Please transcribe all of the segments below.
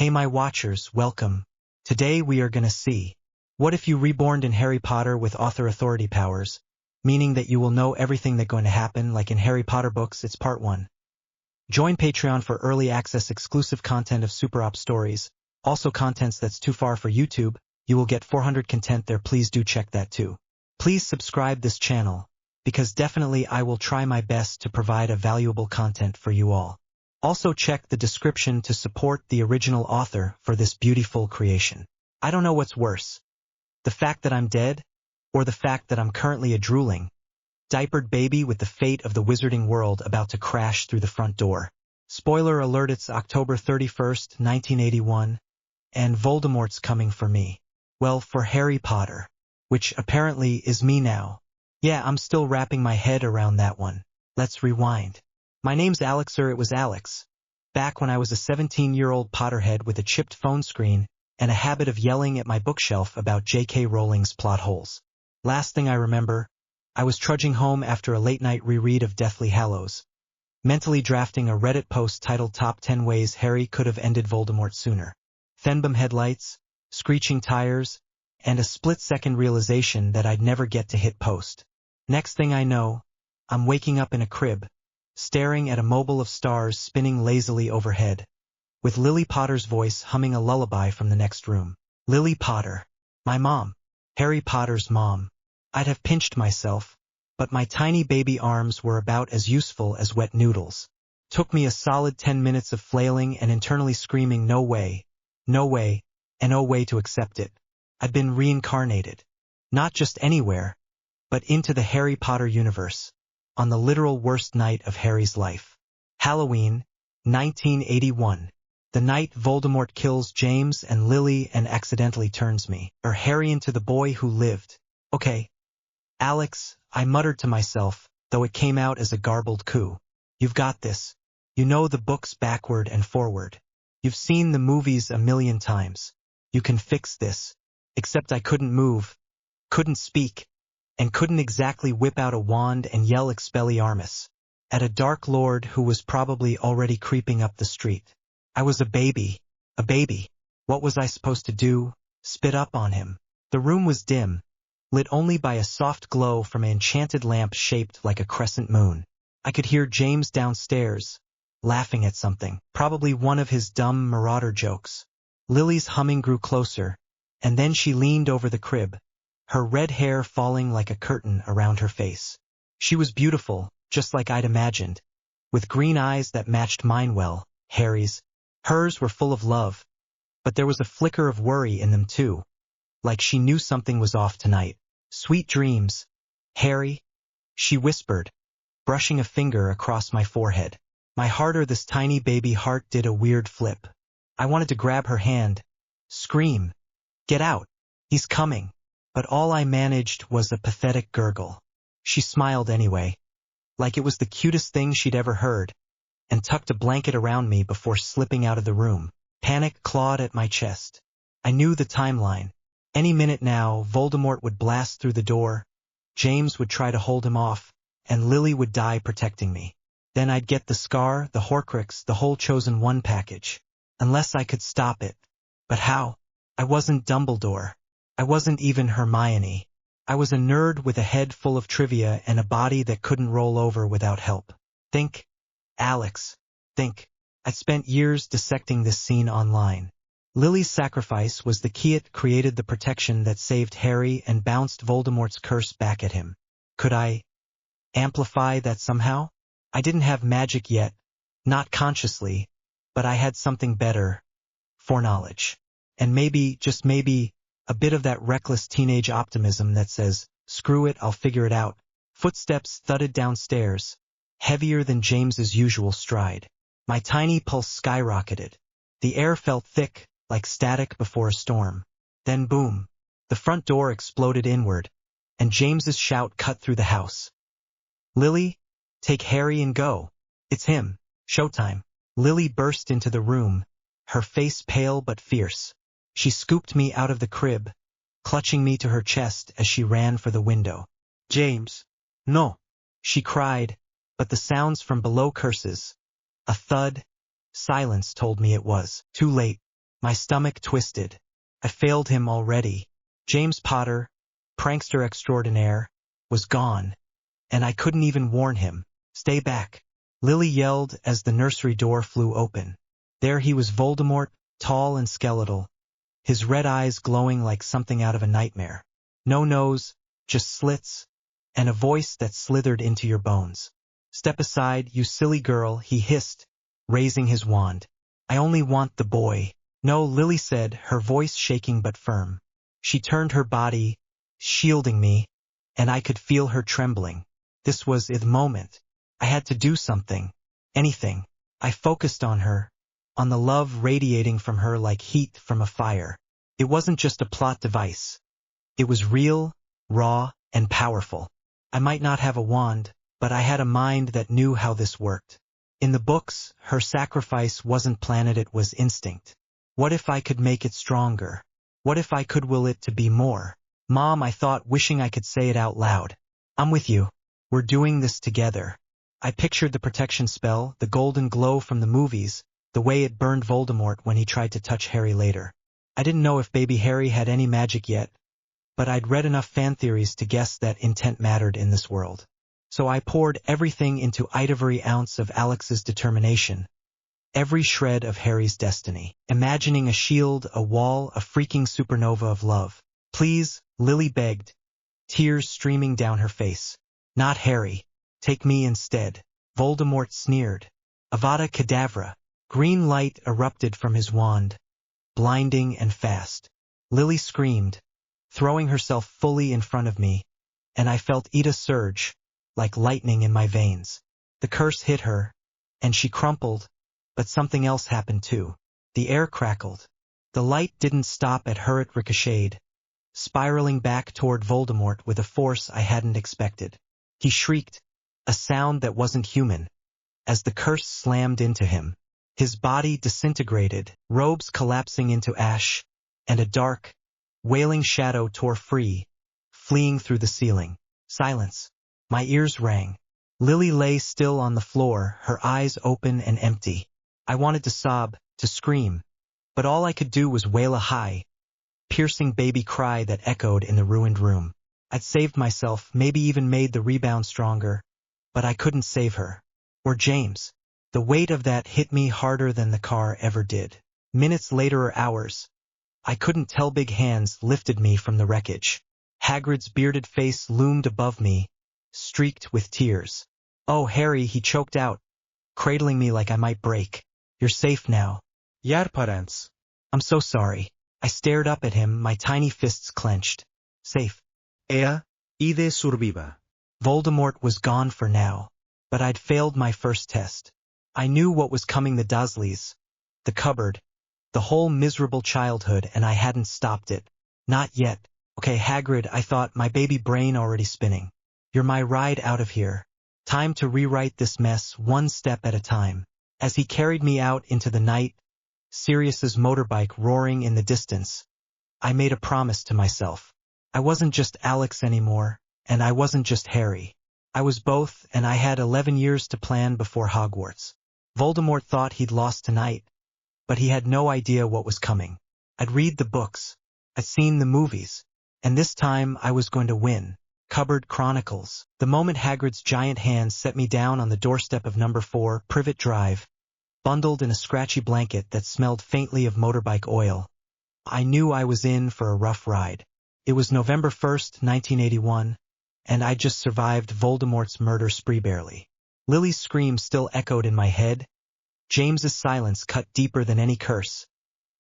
Hey my watchers, welcome. Today we are gonna see, what if you reborn in Harry Potter with author authority powers, meaning that you will know everything that's going to happen like in Harry Potter books. It's part 1. Join Patreon for early access exclusive content of Super Op stories, also contents that's too far for YouTube. You will get 400 content there, please do check that too. Please subscribe this channel, because definitely I will try my best to provide a valuable content for you all. Also check the description to support the original author for this beautiful creation. I don't know what's worse, the fact that I'm dead, or the fact that I'm currently a drooling, diapered baby with the fate of the wizarding world about to crash through the front door. Spoiler alert, it's October 31st, 1981, and Voldemort's coming for me. Well, for Harry Potter, which apparently is me now. Yeah, I'm still wrapping my head around that one. Let's rewind. My name's Alex, or it was Alex, back when I was a 17-year-old Potterhead with a chipped phone screen and a habit of yelling at my bookshelf about J.K. Rowling's plot holes. Last thing I remember, I was trudging home after a late-night reread of Deathly Hallows, mentally drafting a Reddit post titled Top 10 Ways Harry Could Have Ended Voldemort Sooner. Fenbom headlights, screeching tires, and a split-second realization that I'd never get to hit post. Next thing I know, I'm waking up in a crib, staring at a mobile of stars spinning lazily overhead, with Lily Potter's voice humming a lullaby from the next room. Lily Potter. My mom. Harry Potter's mom. I'd have pinched myself, but my tiny baby arms were about as useful as wet noodles. Took me a solid 10 minutes of flailing and internally screaming no way, and no way to accept it. I'd been reincarnated. Not just anywhere, but into the Harry Potter universe, on the literal worst night of Harry's life. Halloween, 1981. The night Voldemort kills James and Lily and accidentally turns me, or Harry, into the boy who lived. Okay, Alex, I muttered to myself, though it came out as a garbled coo. You've got this. You know the books backward and forward. You've seen the movies a million times. You can fix this. Except I couldn't move, couldn't speak, and couldn't exactly whip out a wand and yell Expelliarmus at a Dark Lord who was probably already creeping up the street. I was a baby. What was I supposed to do? Spit up on him? The room was dim, lit only by a soft glow from an enchanted lamp shaped like a crescent moon. I could hear James downstairs, laughing at something, probably one of his dumb marauder jokes. Lily's humming grew closer, and then she leaned over the crib, her red hair falling like a curtain around her face. She was beautiful, just like I'd imagined, with green eyes that matched mine well, Harry's. Hers were full of love, but there was a flicker of worry in them too, like she knew something was off tonight. Sweet dreams, Harry, she whispered, brushing a finger across my forehead. My heart, or this tiny baby heart, did a weird flip. I wanted to grab her hand, scream, "Get out, he's coming," but all I managed was a pathetic gurgle. She smiled anyway, like it was the cutest thing she'd ever heard, and tucked a blanket around me before slipping out of the room. Panic clawed at my chest. I knew the timeline. Any minute now, Voldemort would blast through the door, James would try to hold him off, and Lily would die protecting me. Then I'd get the scar, the Horcrux, the whole Chosen One package. Unless I could stop it. But how? I wasn't Dumbledore. I wasn't even Hermione. I was a nerd with a head full of trivia and a body that couldn't roll over without help. Think, Alex, think. I'd spent years dissecting this scene online. Lily's sacrifice was the key. It created the protection that saved Harry and bounced Voldemort's curse back at him. Could I amplify that somehow? I didn't have magic yet, not consciously, but I had something better, foreknowledge. And maybe, just maybe, a bit of that reckless teenage optimism that says, screw it, I'll figure it out. Footsteps thudded downstairs, heavier than James's usual stride. My tiny pulse skyrocketed. The air felt thick, like static before a storm. Then boom, the front door exploded inward, and James's shout cut through the house. Lily, take Harry and go. It's him. Showtime. Lily burst into the room, her face pale but fierce. She scooped me out of the crib, clutching me to her chest as she ran for the window. James. No. She cried, but the sounds from below, curses, a thud, silence, told me it was too late. My stomach twisted. I failed him already. James Potter, prankster extraordinaire, was gone, and I couldn't even warn him. Stay back, Lily yelled as the nursery door flew open. There he was, Voldemort, tall and skeletal, his red eyes glowing like something out of a nightmare. No nose, just slits, and a voice that slithered into your bones. Step aside, you silly girl, he hissed, raising his wand. I only want the boy. No, Lily said, her voice shaking but firm. She turned her body, shielding me, and I could feel her trembling. This was the moment. I had to do something. Anything. I focused on her, on the love radiating from her like heat from a fire. It wasn't just a plot device. It was real, raw, and powerful. I might not have a wand, but I had a mind that knew how this worked. In the books, her sacrifice wasn't planned, it was instinct. What if I could make it stronger? What if I could will it to be more? Mom, I thought, wishing I could say it out loud. I'm with you. We're doing this together. I pictured the protection spell, the golden glow from the movies, the way it burned Voldemort when he tried to touch Harry later. I didn't know if baby Harry had any magic yet, but I'd read enough fan theories to guess that intent mattered in this world. So I poured everything into every ounce of Alex's determination, every shred of Harry's destiny, imagining a shield, a wall, a freaking supernova of love. Please, Lily begged, tears streaming down her face. Not Harry. Take me instead. Voldemort sneered. Avada Kedavra. Green light erupted from his wand, blinding and fast. Lily screamed, throwing herself fully in front of me, and I felt Ida surge, like lightning in my veins. The curse hit her, and she crumpled, but something else happened too. The air crackled. The light didn't stop at her, it ricocheted, spiraling back toward Voldemort with a force I hadn't expected. He shrieked, a sound that wasn't human, as the curse slammed into him. His body disintegrated, robes collapsing into ash, and a dark, wailing shadow tore free, fleeing through the ceiling. Silence. My ears rang. Lily lay still on the floor, her eyes open and empty. I wanted to sob, to scream, but all I could do was wail a high, piercing baby cry that echoed in the ruined room. I'd saved myself, maybe even made the rebound stronger, but I couldn't save her. Or James. The weight of that hit me harder than the car ever did. Minutes later or hours, I couldn't tell. Big hands lifted me from the wreckage. Hagrid's bearded face loomed above me, streaked with tears. Oh, Harry, he choked out, cradling me like I might break. You're safe now. Your parents. I'm so sorry. I stared up at him, my tiny fists clenched. Safe. Ea, ide surviva. Voldemort was gone for now, but I'd failed my first test. I knew what was coming, the Dursleys, the cupboard, the whole miserable childhood, and I hadn't stopped it. Not yet. Okay, Hagrid, I thought, my baby brain already spinning. You're my ride out of here. Time to rewrite this mess one step at a time. As he carried me out into the night, Sirius's motorbike roaring in the distance, I made a promise to myself. I wasn't just Alex anymore, and I wasn't just Harry. I was both, and I had 11 years to plan before Hogwarts. Voldemort thought he'd lost tonight, but he had no idea what was coming. I'd read the books, I'd seen the movies, and this time I was going to win. Cupboard Chronicles. The moment Hagrid's giant hands set me down on the doorstep of number 4, Privet Drive, bundled in a scratchy blanket that smelled faintly of motorbike oil, I knew I was in for a rough ride. It was November 1st, 1981, and I'd just survived Voldemort's murder spree barely. Lily's scream still echoed in my head, James's silence cut deeper than any curse,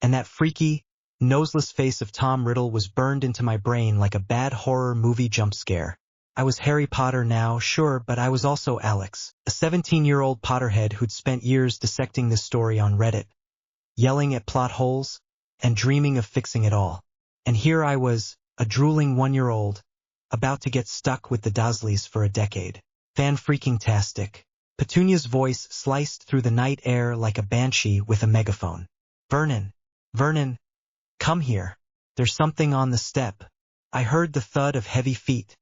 and that freaky, noseless face of Tom Riddle was burned into my brain like a bad horror movie jump scare. I was Harry Potter now, sure, but I was also Alex, a 17-year-old Potterhead who'd spent years dissecting this story on Reddit, yelling at plot holes, and dreaming of fixing it all. And here I was, a drooling 1-year-old, about to get stuck with the Dursleys for a decade. Fan-freaking-tastic. Petunia's voice sliced through the night air like a banshee with a megaphone. Vernon, come here. There's something on the step. I heard the thud of heavy feet.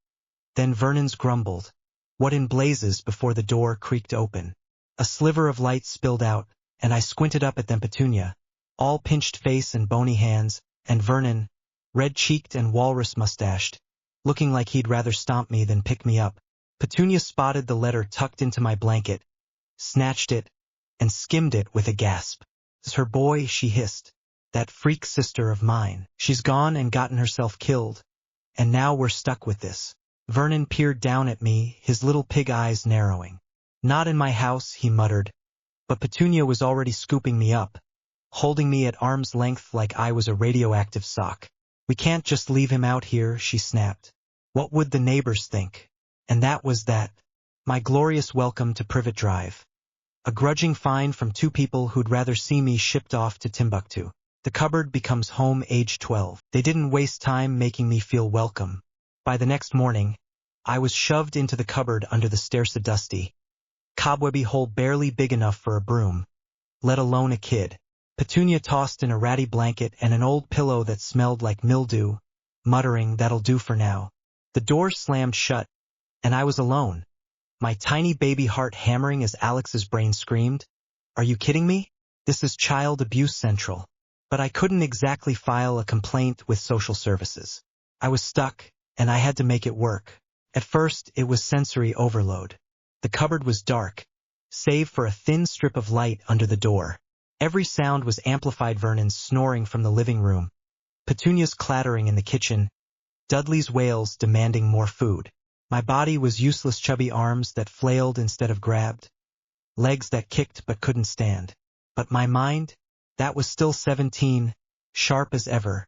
Then Vernon's grumbled. What in blazes before the door creaked open. A sliver of light spilled out, and I squinted up at them. Petunia, all pinched face and bony hands, and Vernon, red-cheeked and walrus-mustached, looking like he'd rather stomp me than pick me up. Petunia spotted the letter tucked into my blanket, snatched it, and skimmed it with a gasp. "It's her boy," she hissed. "That freak sister of mine. She's gone and gotten herself killed, and now we're stuck with this." Vernon peered down at me, his little pig eyes narrowing. "Not in my house," he muttered, but Petunia was already scooping me up, holding me at arm's length like I was a radioactive sock. "We can't just leave him out here," she snapped. "What would the neighbors think?" And that was that. My glorious welcome to Privet Drive. A grudging fine from two people who'd rather see me shipped off to Timbuktu. The cupboard becomes home age 12. They didn't waste time making me feel welcome. By the next morning, I was shoved into the cupboard under the stairs, a dusty, cobwebby hole barely big enough for a broom, let alone a kid. Petunia tossed in a ratty blanket and an old pillow that smelled like mildew, muttering, "That'll do for now." The door slammed shut, and I was alone, my tiny baby heart hammering as Alex's brain screamed, "Are you kidding me? This is child abuse central." But I couldn't exactly file a complaint with social services. I was stuck, and I had to make it work. At first, it was sensory overload. The cupboard was dark, save for a thin strip of light under the door. Every sound was amplified: Vernon's snoring from the living room, Petunia's clattering in the kitchen, Dudley's wails demanding more food. My body was useless: chubby arms that flailed instead of grabbed, legs that kicked but couldn't stand. But my mind, that was still 17, sharp as ever,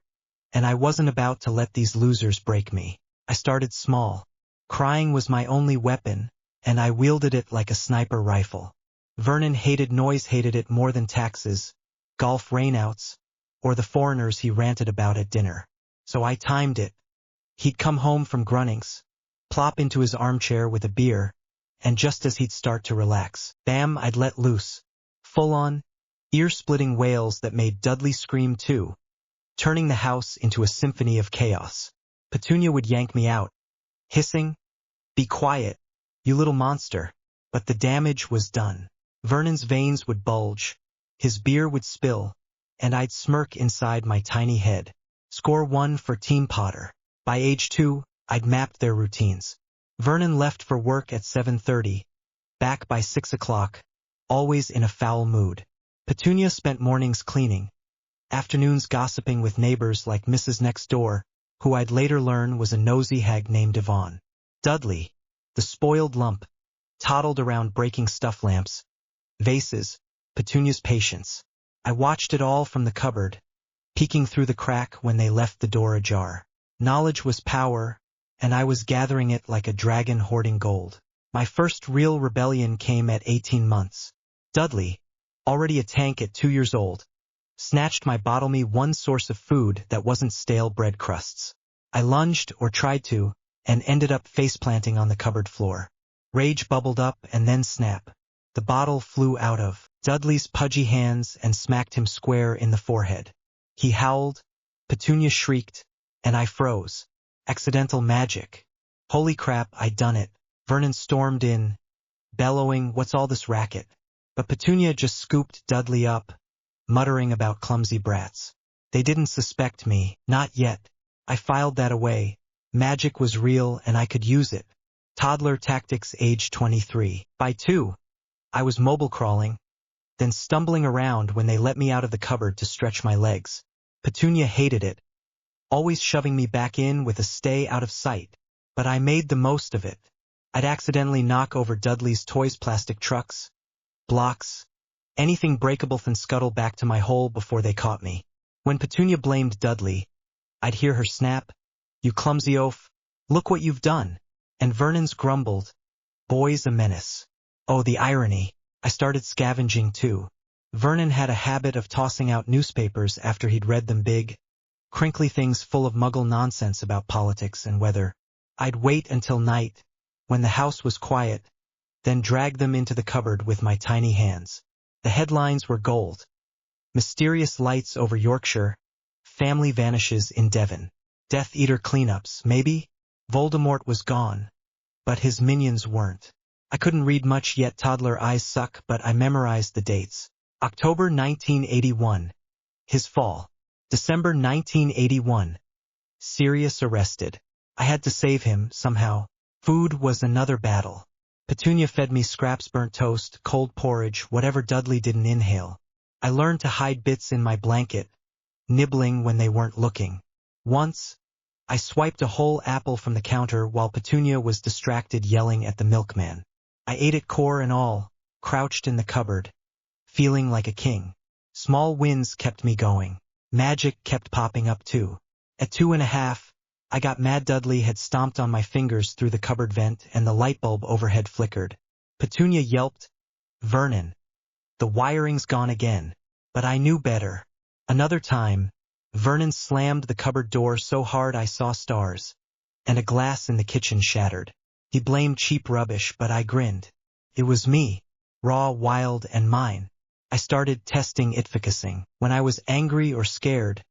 and I wasn't about to let these losers break me. I started small. Crying was my only weapon, and I wielded it like a sniper rifle. Vernon hated noise, hated it more than taxes, golf rainouts, or the foreigners he ranted about at dinner. So I timed it. He'd come home from Grunnings, plop into his armchair with a beer, and just as he'd start to relax, bam, I'd let loose. Full-on, ear-splitting wails that made Dudley scream too, turning the house into a symphony of chaos. Petunia would yank me out, hissing, "Be quiet, you little monster." But the damage was done. Vernon's veins would bulge, his beer would spill, and I'd smirk inside my tiny head. Score 1 for Team Potter. By age 2, I'd mapped their routines. Vernon left for work at 7:30, back by 6 o'clock, always in a foul mood. Petunia spent mornings cleaning, afternoons gossiping with neighbors like Mrs. Next Door, who I'd later learn was a nosy hag named Yvonne. Dudley, the spoiled lump, toddled around breaking stuff lamps, vases, Petunia's patience. I watched it all from the cupboard, peeking through the crack when they left the door ajar. Knowledge was power, and I was gathering it like a dragon hoarding gold. My first real rebellion came at 18 months. Dudley, already a tank at 2 years old, snatched my bottle me one source of food that wasn't stale bread crusts. I lunged, or tried to, and ended up face-planting on the cupboard floor. Rage bubbled up and then snap. The bottle flew out of Dudley's pudgy hands and smacked him square in the forehead. He howled, Petunia shrieked, and I froze. Accidental magic. Holy crap, I'd done it. Vernon stormed in, bellowing, "What's all this racket?" But Petunia just scooped Dudley up, muttering about clumsy brats. They didn't suspect me, not yet. I filed that away. Magic was real and I could use it. Toddler tactics, age 23. By 2, I was mobile crawling, then stumbling around when they let me out of the cupboard to stretch my legs. Petunia hated it, always shoving me back in with a stay out of sight. But I made the most of it. I'd accidentally knock over Dudley's toys, plastic trucks, blocks, anything breakable, then scuttle back to my hole before they caught me. When Petunia blamed Dudley, I'd hear her snap, "You clumsy oaf, look what you've done." And Vernon's grumbled, "Boy's a menace." Oh, the irony. I started scavenging too. Vernon had a habit of tossing out newspapers after he'd read them, big, crinkly things full of muggle nonsense about politics and weather. I'd wait until night, when the house was quiet, then drag them into the cupboard with my tiny hands. The headlines were gold. Mysterious lights over Yorkshire, family vanishes in Devon. Death Eater cleanups, maybe? Voldemort was gone, but his minions weren't. I couldn't read much yet, toddler eyes suck, but I memorized the dates. October 1981. His fall. December 1981. Sirius arrested. I had to save him, somehow. Food was another battle. Petunia fed me scraps, burnt toast, cold porridge, whatever Dudley didn't inhale. I learned to hide bits in my blanket, nibbling when they weren't looking. Once, I swiped a whole apple from the counter while Petunia was distracted yelling at the milkman. I ate it core and all, crouched in the cupboard, feeling like a king. Small wins kept me going. Magic kept popping up too. At 2.5, I got mad. Dudley had stomped on my fingers through the cupboard vent and the light bulb overhead flickered. Petunia yelped, "Vernon, the wiring's gone again." But I knew better. Another time, Vernon slammed the cupboard door so hard I saw stars, and a glass in the kitchen shattered. He blamed cheap rubbish, but I grinned. It was me, raw, wild, and mine. I started testing itfocusing. When I was angry or scared,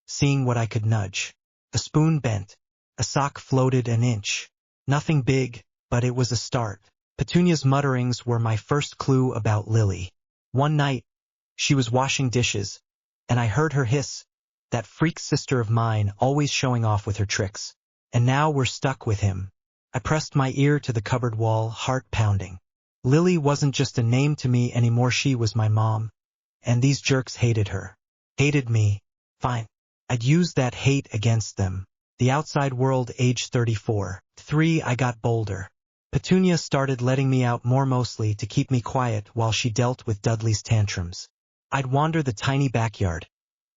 seeing what I could nudge. A spoon bent. A sock floated an inch. Nothing big, but it was a start. Petunia's mutterings were my first clue about Lily. One night, she was washing dishes, and I heard her hiss, "That freak sister of mine, always showing off with her tricks. And now we're stuck with him." I pressed my ear to the cupboard wall, heart pounding. Lily wasn't just a name to me anymore, she was my mom. And these jerks hated her. Hated me. Fine. I'd use that hate against them. The outside world, age 34. 3. I got bolder. Petunia started letting me out more, mostly to keep me quiet while she dealt with Dudley's tantrums. I'd wander the tiny backyard.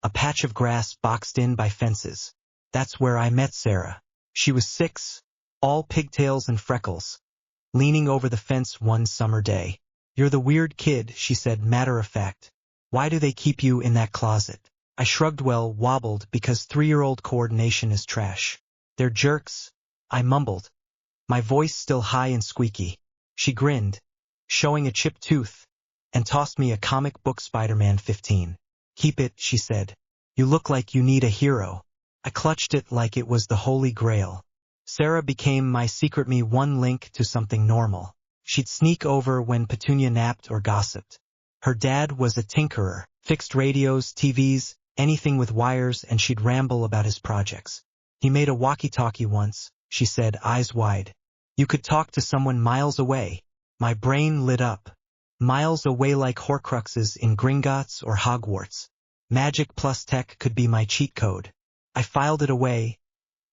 A patch of grass boxed in by fences. That's where I met Sarah. She was 6, all pigtails and freckles, leaning over the fence one summer day. "You're the weird kid," she said, matter of fact. "Why do they keep you in that closet?" I shrugged, wobbled, because 3-year-old coordination is trash. "They're jerks," I mumbled, my voice still high and squeaky. She grinned, showing a chipped tooth, and tossed me a comic book, Spider-Man 15. "Keep it," she said. "You look like you need a hero." I clutched it like it was the Holy Grail. Sarah became my secret me, one link to something normal. She'd sneak over when Petunia napped or gossiped. Her dad was a tinkerer, fixed radios, TVs, anything with wires, and she'd ramble about his projects. "He made a walkie-talkie once," she said, eyes wide. "You could talk to someone miles away." My brain lit up. Miles away, like Horcruxes in Gringotts or Hogwarts. Magic plus tech could be my cheat code. I filed it away,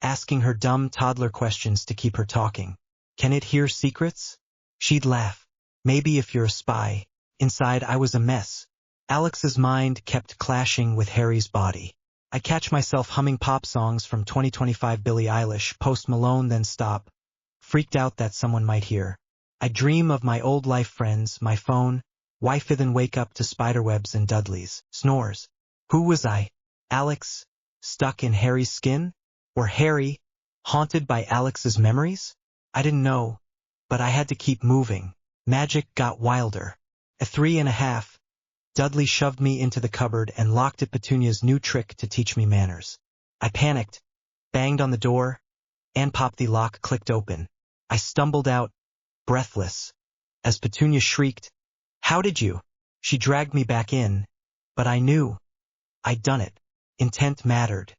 asking her dumb toddler questions to keep her talking. "Can it hear secrets?" She'd laugh. "Maybe if you're a spy." Inside, I was a mess. Alex's mind kept clashing with Harry's body. I catch myself humming pop songs from 2025, Billie Eilish, Post Malone, then stop, freaked out that someone might hear. I dream of my old life friends, my phone, Wi-Fi, then wake up to spiderwebs and Dudley's snores. Who was I? Alex, stuck in Harry's skin? Or Harry, haunted by Alex's memories? I didn't know, but I had to keep moving. Magic got wilder. At 3.5, Dudley shoved me into the cupboard and locked it, Petunia's new trick to teach me manners. I panicked, banged on the door, and popped. The lock clicked open. I stumbled out, breathless, as Petunia shrieked, "How did you?" She dragged me back in, but I knew I'd done it. Intent mattered.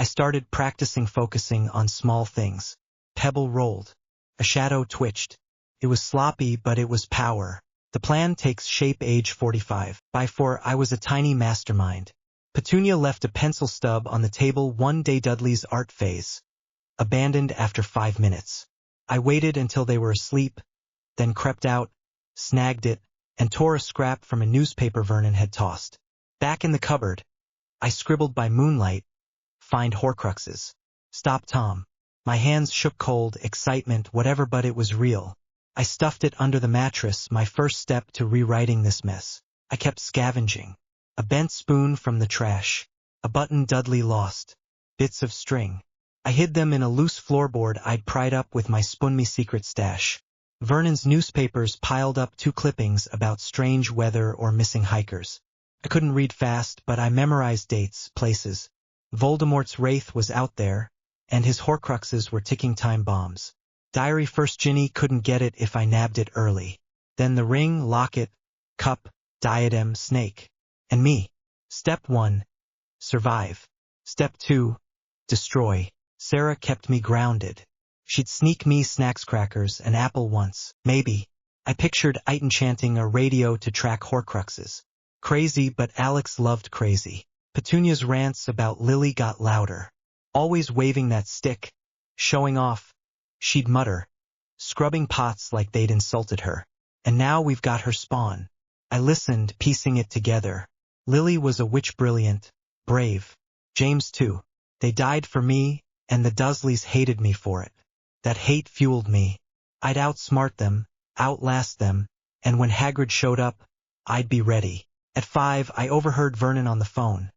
I started practicing, focusing on small things. Pebble rolled. A shadow twitched. It was sloppy, but it was power. The plan takes shape, age 45. By 4, I was a tiny mastermind. Petunia left a pencil stub on the table one day. Dudley's art phase. Abandoned after 5 minutes. I waited until they were asleep, then crept out, snagged it, and tore a scrap from a newspaper Vernon had tossed. Back in the cupboard, I scribbled by moonlight, "Find Horcruxes. Stop Tom." My hands shook, cold, excitement, whatever, but it was real. I stuffed it under the mattress, my first step to rewriting this mess. I kept scavenging. A bent spoon from the trash. A button Dudley lost. Bits of string. I hid them in a loose floorboard I'd pried up with my Spoon Me secret stash. Vernon's newspapers piled up, 2 clippings about strange weather or missing hikers. I couldn't read fast, but I memorized dates, places. Voldemort's wraith was out there, and his Horcruxes were ticking time bombs. Diary, first, Ginny couldn't get it if I nabbed it early. Then the ring, locket, cup, diadem, snake. And me. Step 1. Survive. Step 2. Destroy. Sarah kept me grounded. She'd sneak me snacks, crackers, and apple once. Maybe. I pictured it enchanting a radio to track Horcruxes. Crazy, but Alex loved crazy. Petunia's rants about Lily got louder. Always waving that stick. Showing off. She'd mutter. Scrubbing pots like they'd insulted her. And now we've got her spawn. I listened, piecing it together. Lily was a witch, brilliant, brave. James too. They died for me, and the Dursleys hated me for it. That hate fueled me. I'd outsmart them, outlast them, and when Hagrid showed up, I'd be ready. At 5, I overheard Vernon on the phone.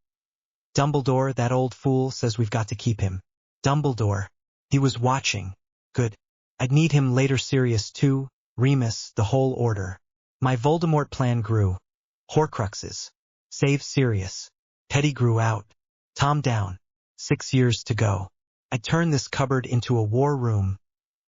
Dumbledore, that old fool, says we've got to keep him. Dumbledore. He was watching. Good. I'd need him later. Sirius too, Remus, the whole order. My Voldemort plan grew. Horcruxes. Save Sirius. Pettigrew out. Tom down. 6 years to go. I turned this cupboard into a war room.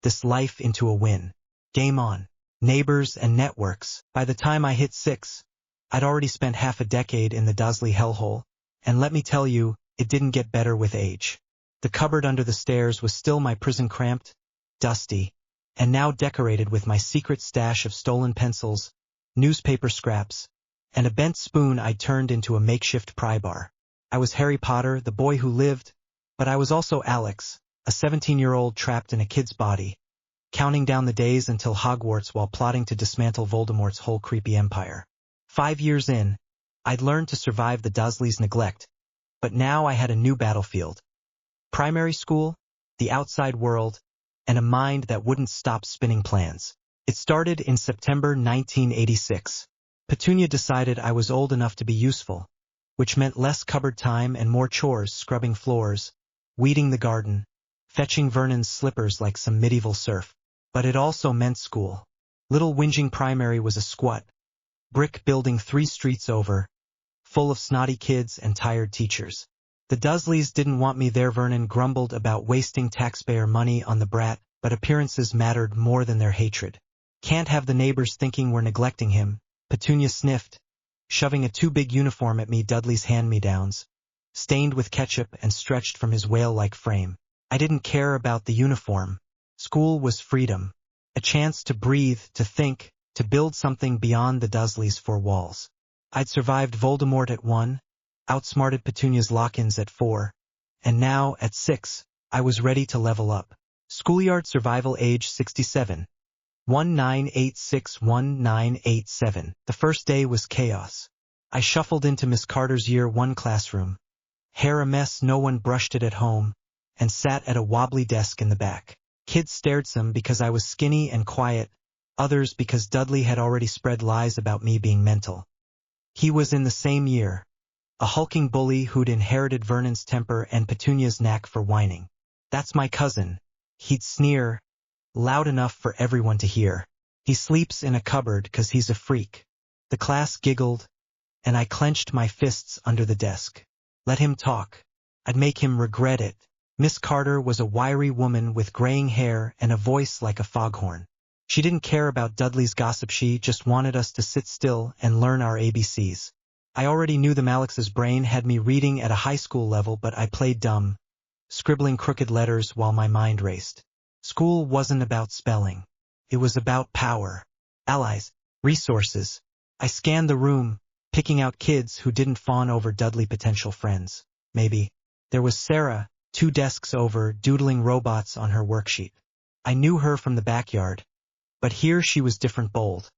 This life into a win. Game on. Neighbors and networks. By the time I hit 6, I'd already spent half a decade in the Dursley hellhole, and let me tell you, it didn't get better with age. The cupboard under the stairs was still my prison, cramped, dusty, and now decorated with my secret stash of stolen pencils, newspaper scraps, and a bent spoon I'd turned into a makeshift pry bar. I was Harry Potter, the boy who lived, but I was also Alex, a 17-year-old trapped in a kid's body, counting down the days until Hogwarts while plotting to dismantle Voldemort's whole creepy empire. 5 years in, I'd learned to survive the Dursleys' neglect, but now I had a new battlefield. Primary school, the outside world, and a mind that wouldn't stop spinning plans. It started in September 1986. Petunia decided I was old enough to be useful, which meant less cupboard time and more chores, scrubbing floors, weeding the garden, fetching Vernon's slippers like some medieval serf. But it also meant school. Little whinging primary was a squat, brick building 3 streets over, full of snotty kids and tired teachers. The Dursleys didn't want me there. Vernon grumbled about wasting taxpayer money on the brat, but appearances mattered more than their hatred. Can't have the neighbors thinking we're neglecting him, Petunia sniffed, shoving a too big uniform at me. Dudley's hand-me-downs, stained with ketchup and stretched from his whale-like frame. I didn't care about the uniform. School was freedom, a chance to breathe, to think, to build something beyond the Dursleys' 4 walls. I'd survived Voldemort at 1, outsmarted Petunia's lock-ins at 4, and now, at 6, I was ready to level up. Schoolyard survival, age 67. 1986-1987. The first day was chaos. I shuffled into Miss Carter's Year 1 classroom. Hair a mess, no one brushed it at home, and sat at a wobbly desk in the back. Kids stared, some because I was skinny and quiet, others because Dudley had already spread lies about me being mental. He was in the same year, a hulking bully who'd inherited Vernon's temper and Petunia's knack for whining. That's my cousin, he'd sneer, loud enough for everyone to hear. He sleeps in a cupboard 'cause he's a freak. The class giggled, and I clenched my fists under the desk. Let him talk. I'd make him regret it. Miss Carter was a wiry woman with graying hair and a voice like a foghorn. She didn't care about Dudley's gossip, she just wanted us to sit still and learn our ABCs. I already knew them. Alex's brain had me reading at a high school level, but I played dumb, scribbling crooked letters while my mind raced. School wasn't about spelling. It was about power, allies, resources. I scanned the room, picking out kids who didn't fawn over Dudley potential friends. Maybe. There was Sarah, 2 desks over, doodling robots on her worksheet. I knew her from the backyard, but here she was different, bold,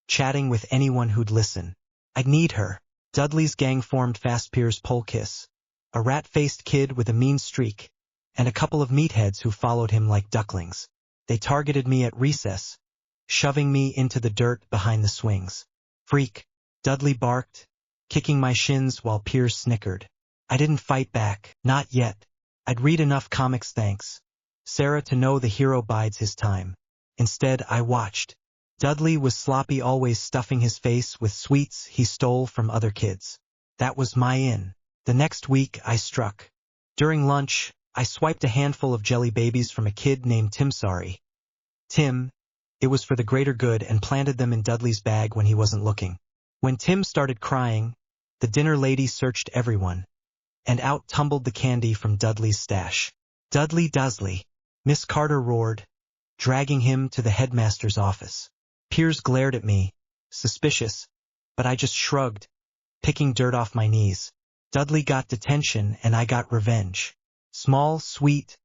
chatting with anyone who'd listen. I'd need her. Dudley's gang formed fast. Piers Polkiss, a rat-faced kid with a mean streak, and a couple of meatheads who followed him like ducklings. They targeted me at recess, shoving me into the dirt behind the swings. Freak, Dudley barked, kicking my shins while Piers snickered. I didn't fight back, not yet. I'd read enough comics, thanks Sarah, to know the hero bides his time. Instead, I watched. Dudley was sloppy, always stuffing his face with sweets he stole from other kids. That was my in. The next week, I struck. During lunch, I swiped a handful of jelly babies from a kid named Tim. Sorry, Tim. It was for the greater good, and planted them in Dudley's bag when he wasn't looking. When Tim started crying, the dinner lady searched everyone. and out tumbled the candy from Dudley's stash. "Dudley Dudley!" Miss Carter roared, dragging him to the headmaster's office. Piers glared at me, suspicious, but I just shrugged, picking dirt off my knees. Dudley got detention and I got revenge. Small, sweet,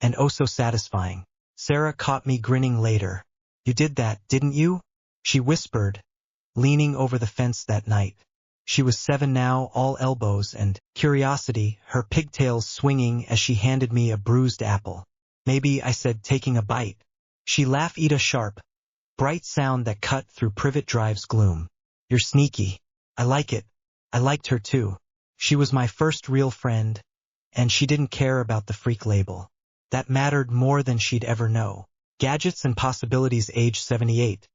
and oh so satisfying. Sarah caught me grinning later. "You did that, didn't you?" she whispered, leaning over the fence that night. She was 7 now, all elbows and curiosity, her pigtails swinging as she handed me a bruised apple. "Maybe," I said, taking a bite. She laughed, a sharp, bright sound that cut through Privet Drive's gloom. "You're sneaky. I like it." I liked her too. She was my first real friend, and she didn't care about the freak label. That mattered more than she'd ever know. Gadgets and Possibilities, age 78.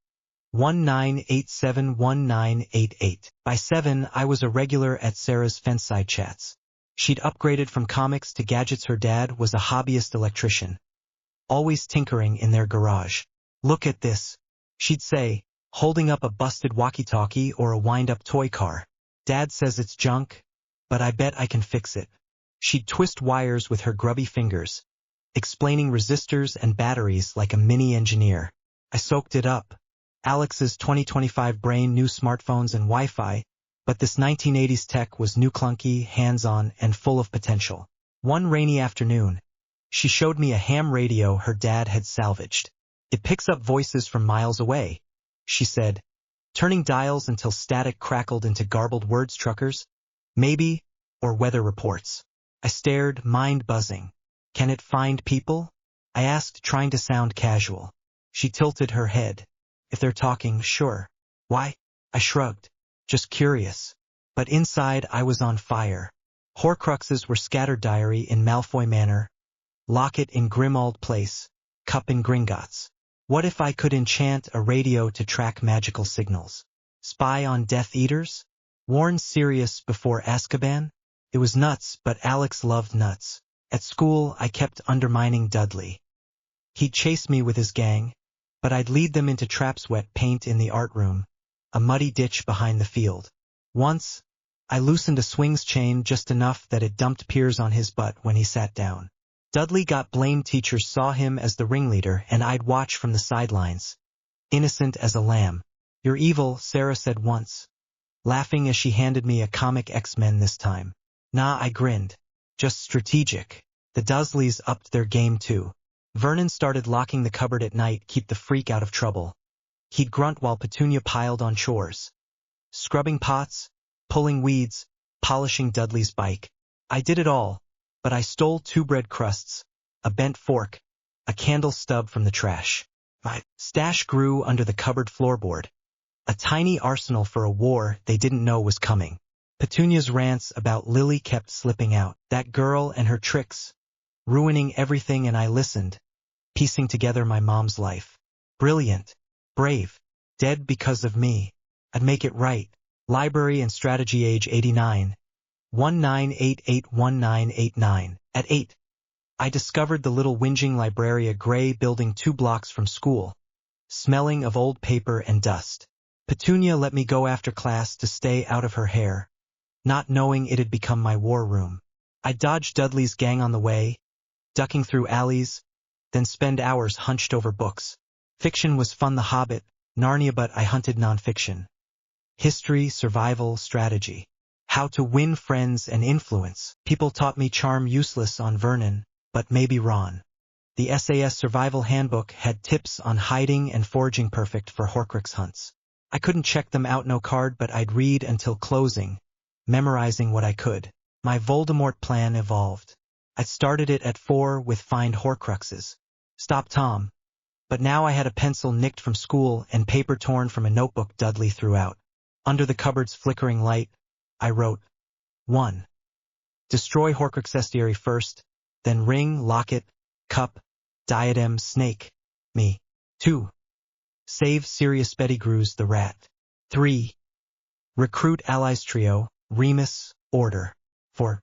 19871988. By 7, I was a regular at Sarah's fence-side chats. She'd upgraded from comics to gadgets. Her dad was a hobbyist electrician, always tinkering in their garage. "Look at this," she'd say, holding up a busted walkie-talkie or a wind-up toy car. "Dad says it's junk, but I bet I can fix it." She'd twist wires with her grubby fingers, explaining resistors and batteries like a mini-engineer. I soaked it up. Alex's 2025 brain knew smartphones and Wi-Fi, but this 1980s tech was new, clunky, hands-on, and full of potential. One rainy afternoon, she showed me a ham radio her dad had salvaged. "It picks up voices from miles away," she said, turning dials until static crackled into garbled words. "Truckers, maybe, or weather reports." I stared, mind buzzing. "Can it find people?" I asked, trying to sound casual. She tilted her head. "If they're talking, sure." "Why?" I shrugged. "Just curious." But inside I was on fire. Horcruxes were scattered. Diary in Malfoy Manor, locket in Grimmauld Place, cup in Gringotts. What if I could enchant a radio to track magical signals? Spy on Death Eaters? Warn Sirius before Azkaban? It was nuts, but Alex loved nuts. At school, I kept undermining Dudley. He'd chase me with his gang, but I'd lead them into traps. Wet paint in the art room, a muddy ditch behind the field. Once, I loosened a swings chain just enough that it dumped Piers on his butt when he sat down. Dudley got blamed. Teachers saw him as the ringleader, and I'd watch from the sidelines, innocent as a lamb. "You're evil," Sarah said once, laughing as she handed me a comic. X-Men this time. "Nah," I grinned. "Just strategic." The Dursleys upped their game too. Vernon started locking the cupboard at night, keep the freak out of trouble. He'd grunt while Petunia piled on chores, scrubbing pots, pulling weeds, polishing Dudley's bike. I did it all, but I stole 2 bread crusts, a bent fork, a candle stub from the trash. My stash grew under the cupboard floorboard, a tiny arsenal for a war they didn't know was coming. Petunia's rants about Lily kept slipping out. That girl and her tricks, ruining everything, and I listened, piecing together my mom's life. Brilliant, brave, dead because of me. I'd make it right. Library and Strategy, age 89. 19881989. At 8, I discovered the little whinging libraria, gray building 2 blocks from school, smelling of old paper and dust. Petunia let me go after class to stay out of her hair, not knowing it had become my war room. I dodged Dudley's gang on the way, ducking through alleys, then spend hours hunched over books. Fiction was fun, The Hobbit, Narnia, but I hunted nonfiction. History, survival, strategy. How to win friends and influence. People taught me charm, useless on Vernon, but maybe Ron. The SAS Survival Handbook had tips on hiding and foraging, perfect for Horcrux hunts. I couldn't check them out, no card, but I'd read until closing, memorizing what I could. My Voldemort plan evolved. I started it at 4 with Find Horcruxes, Stop Tom. But now I had a pencil nicked from school and paper torn from a notebook Dudley threw out. Under the cupboard's flickering light, I wrote, 1. Destroy Horcruxestiary first, then ring, locket, cup, diadem, snake, me. 2. Save Sirius Pettigrew's the rat. 3. Recruit allies trio, Remus, order. 4.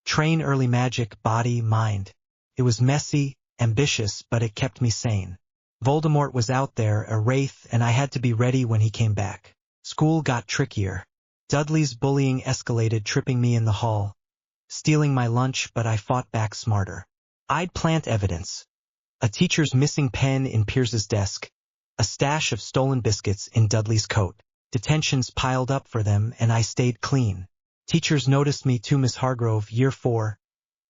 Train early magic, body, mind. It was messy, ambitious, but it kept me sane. Voldemort was out there, a wraith, and I had to be ready when he came back. School got trickier. Dudley's bullying escalated, tripping me in the hall, stealing my lunch, but I fought back smarter. I'd plant evidence. A teacher's missing pen in Pierce's desk, a stash of stolen biscuits in Dudley's coat. Detentions piled up for them, and I stayed clean. Teachers noticed me too. Miss Hargrove, year 4,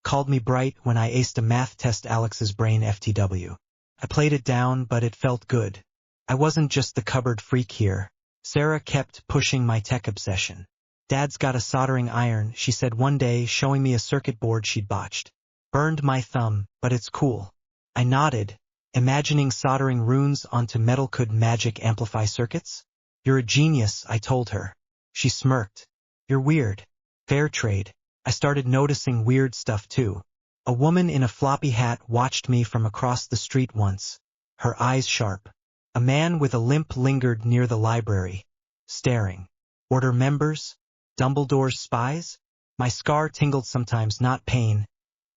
called me bright when I aced a math test. Alex's brain FTW. I played it down, but it felt good. I wasn't just the cupboard freak here. Sarah kept pushing my tech obsession. Dad's got a soldering iron, she said one day, showing me a circuit board she'd botched. Burned my thumb, but it's cool. I nodded, imagining soldering runes onto metal. Could magic amplify circuits? You're a genius, I told her. She smirked. You're weird. Fair trade. I started noticing weird stuff too. A woman in a floppy hat watched me from across the street once, her eyes sharp. A man with a limp lingered near the library, staring. Order members? Dumbledore's spies? My scar tingled sometimes, not pain,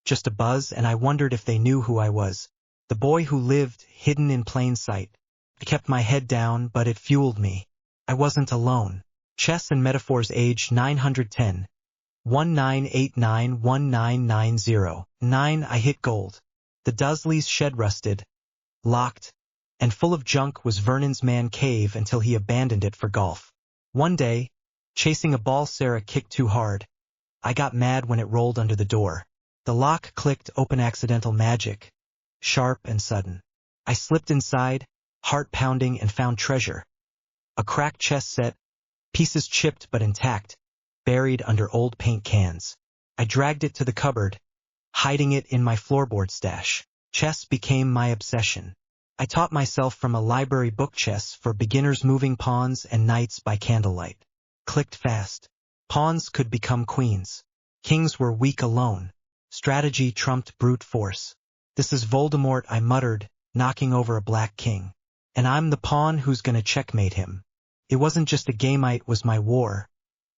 just a buzz, and I wondered if they knew who I was. The boy who lived, hidden in plain sight. I kept my head down, but it fueled me. I wasn't alone. Chess and Metaphors, age 910. 1989-1990. 9. I hit gold. The Dursleys' shed rusted, locked, and full of junk was Vernon's man cave until he abandoned it for golf. One day, chasing a ball Sarah kicked too hard, I got mad when it rolled under the door. The lock clicked open. Accidental magic, sharp and sudden. I slipped inside, heart pounding, and found treasure. A cracked chess set, pieces chipped but intact, buried under old paint cans. I dragged it to the cupboard, hiding it in my floorboard stash. Chess became my obsession. I taught myself from a library book: Chess for Beginners, Moving Pawns and Knights by Candlelight. Clicked fast. Pawns could become queens. Kings were weak alone. Strategy trumped brute force. This is Voldemort, I muttered, knocking over a black king. And I'm the pawn who's gonna checkmate him. It wasn't just a game, it was my war,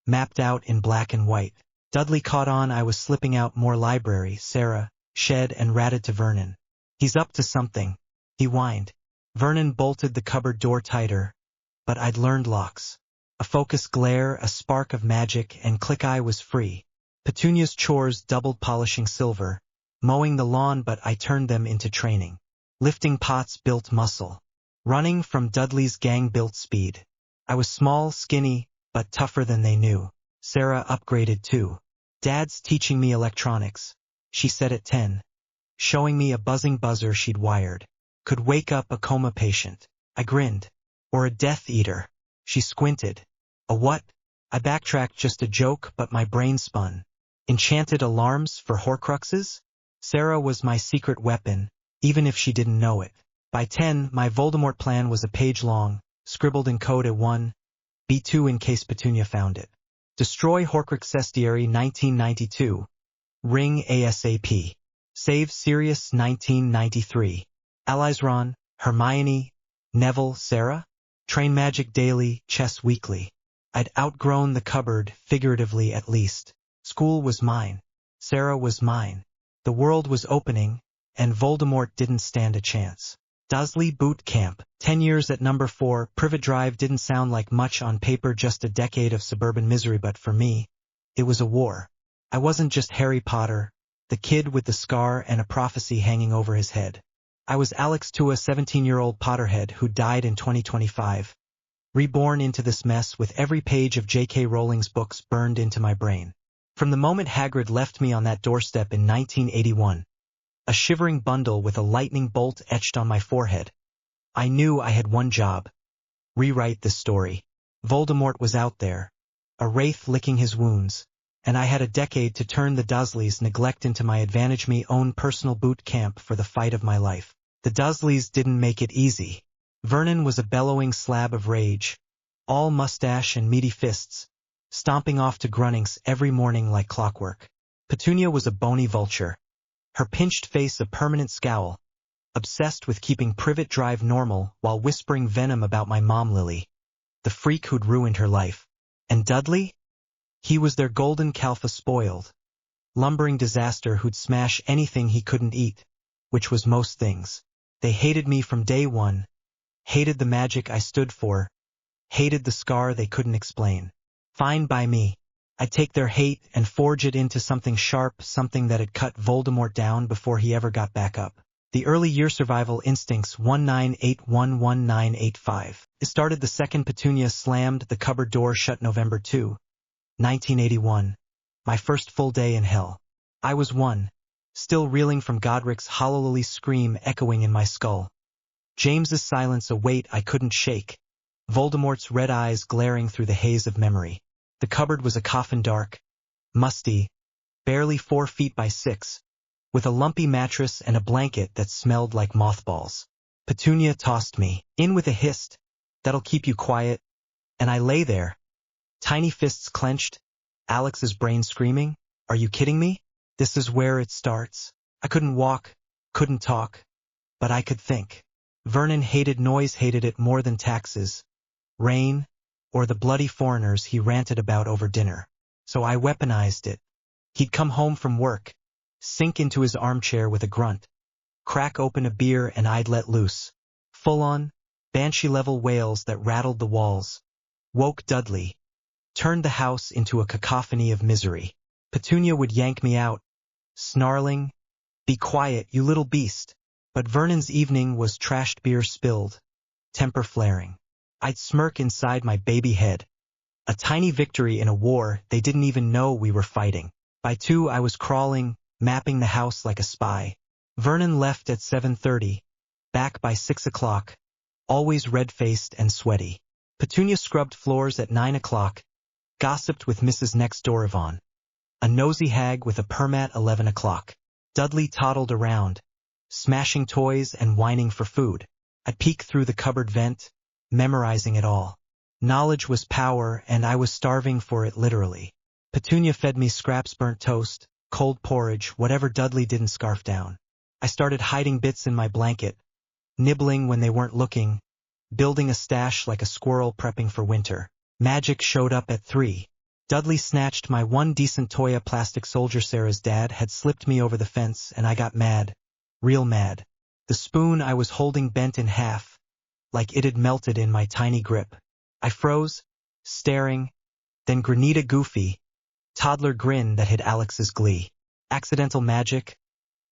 mapped out in black and white. Dudley caught on I was slipping out. More library, Sarah, shed, and ratted to Vernon. He's up to something, he whined. Vernon bolted the cupboard door tighter, but I'd learned locks. A focus glare, a spark of magic, and click, I was free. Petunia's chores doubled: polishing silver, mowing the lawn, but I turned them into training. Lifting pots built muscle. Running from Dudley's gang built speed. I was small, skinny, but tougher than they knew. Sarah upgraded too. Dad's teaching me electronics, she said at 10, showing me a buzzing buzzer she'd wired. Could wake up a coma patient. I grinned. Or a Death Eater. She squinted. A what? I backtracked. Just a joke, but my brain spun. Enchanted alarms for Horcruxes? Sarah was my secret weapon, even if she didn't know it. By 10, my Voldemort plan was a page long, scribbled in code: A1, B2 in case Petunia found it. Destroy Horcrux Sestiary 1992. Ring ASAP. Save Sirius 1993. Allies: Ron, Hermione, Neville, Sarah. Train magic daily, chess weekly. I'd outgrown the cupboard, figuratively at least. School was mine. Sarah was mine. The world was opening, and Voldemort didn't stand a chance. Dursley Boot Camp. 10 years at number 4, Privet Drive didn't sound like much on paper, just a decade of suburban misery, but for me, it was a war. I wasn't just Harry Potter, the kid with the scar and a prophecy hanging over his head. I was Alex Tua, 17-year-old Potterhead who died in 2025. Reborn into this mess with every page of J.K. Rowling's books burned into my brain. From the moment Hagrid left me on that doorstep in 1981, a shivering bundle with a lightning bolt etched on my forehead, I knew I had one job: rewrite this story. Voldemort was out there, a wraith licking his wounds, and I had a decade to turn the Dursleys' neglect into my advantage, my own personal boot camp for the fight of my life. The Dursleys didn't make it easy. Vernon was a bellowing slab of rage, all mustache and meaty fists, stomping off to Grunnings every morning like clockwork. Petunia was a bony vulture, her pinched face a permanent scowl, obsessed with keeping Privet Drive normal while whispering venom about my mom Lily, the freak who'd ruined her life. And Dudley? He was their golden Calfa spoiled, lumbering disaster who'd smash anything he couldn't eat, which was most things. They hated me from day one, hated the magic I stood for, hated the scar they couldn't explain. Fine by me. I'd take their hate and forge it into something sharp, something that'd cut Voldemort down before he ever got back up. The early year survival instincts 19811985. It started the second Petunia slammed the cupboard door shut November 1981. My first full day in hell. I was one, still reeling from Godric's hollowly scream echoing in my skull. James's silence a weight I couldn't shake. Voldemort's red eyes glaring through the haze of memory. The cupboard was a coffin dark, musty, barely 4 feet by 6, with a lumpy mattress and a blanket that smelled like mothballs. Petunia tossed me in with a hissed, "That'll keep you quiet," and I lay there, tiny fists clenched, Alex's brain screaming, "Are you kidding me? This is where it starts." I couldn't walk, couldn't talk, but I could think. Vernon hated noise, hated it more than taxes, rain, or the bloody foreigners he ranted about over dinner. So I weaponized it. He'd come home from work, sink into his armchair with a grunt, crack open a beer, and I'd let loose. Full-on, banshee-level wails that rattled the walls. Woke Dudley. Turned the house into a cacophony of misery. Petunia would yank me out, snarling, "Be quiet, you little beast." But Vernon's evening was trashed beer spilled, temper flaring. I'd smirk inside my baby head. A tiny victory in a war they didn't even know we were fighting. By 2 I was crawling, mapping the house like a spy. Vernon left at 7:30, back by 6 o'clock, always red-faced and sweaty. Petunia scrubbed floors at 9 o'clock, gossiped with Mrs. Next Door Yvonne. A nosy hag with a perm at 11 o'clock. Dudley toddled around, smashing toys and whining for food. I'd peek through the cupboard vent, memorizing it all. Knowledge was power, and I was starving for it literally. Petunia fed me scraps, burnt toast, cold porridge, whatever Dudley didn't scarf down. I started hiding bits in my blanket, nibbling when they weren't looking, building a stash like a squirrel prepping for winter. Magic showed up at 3. Dudley snatched my one decent toy, a plastic soldier Sarah's dad had slipped me over the fence, and I got mad. Real mad. The spoon I was holding bent in half, like it had melted in my tiny grip. I froze, staring, then Granita Goofy, toddler grin that hid Alex's glee. Accidental magic?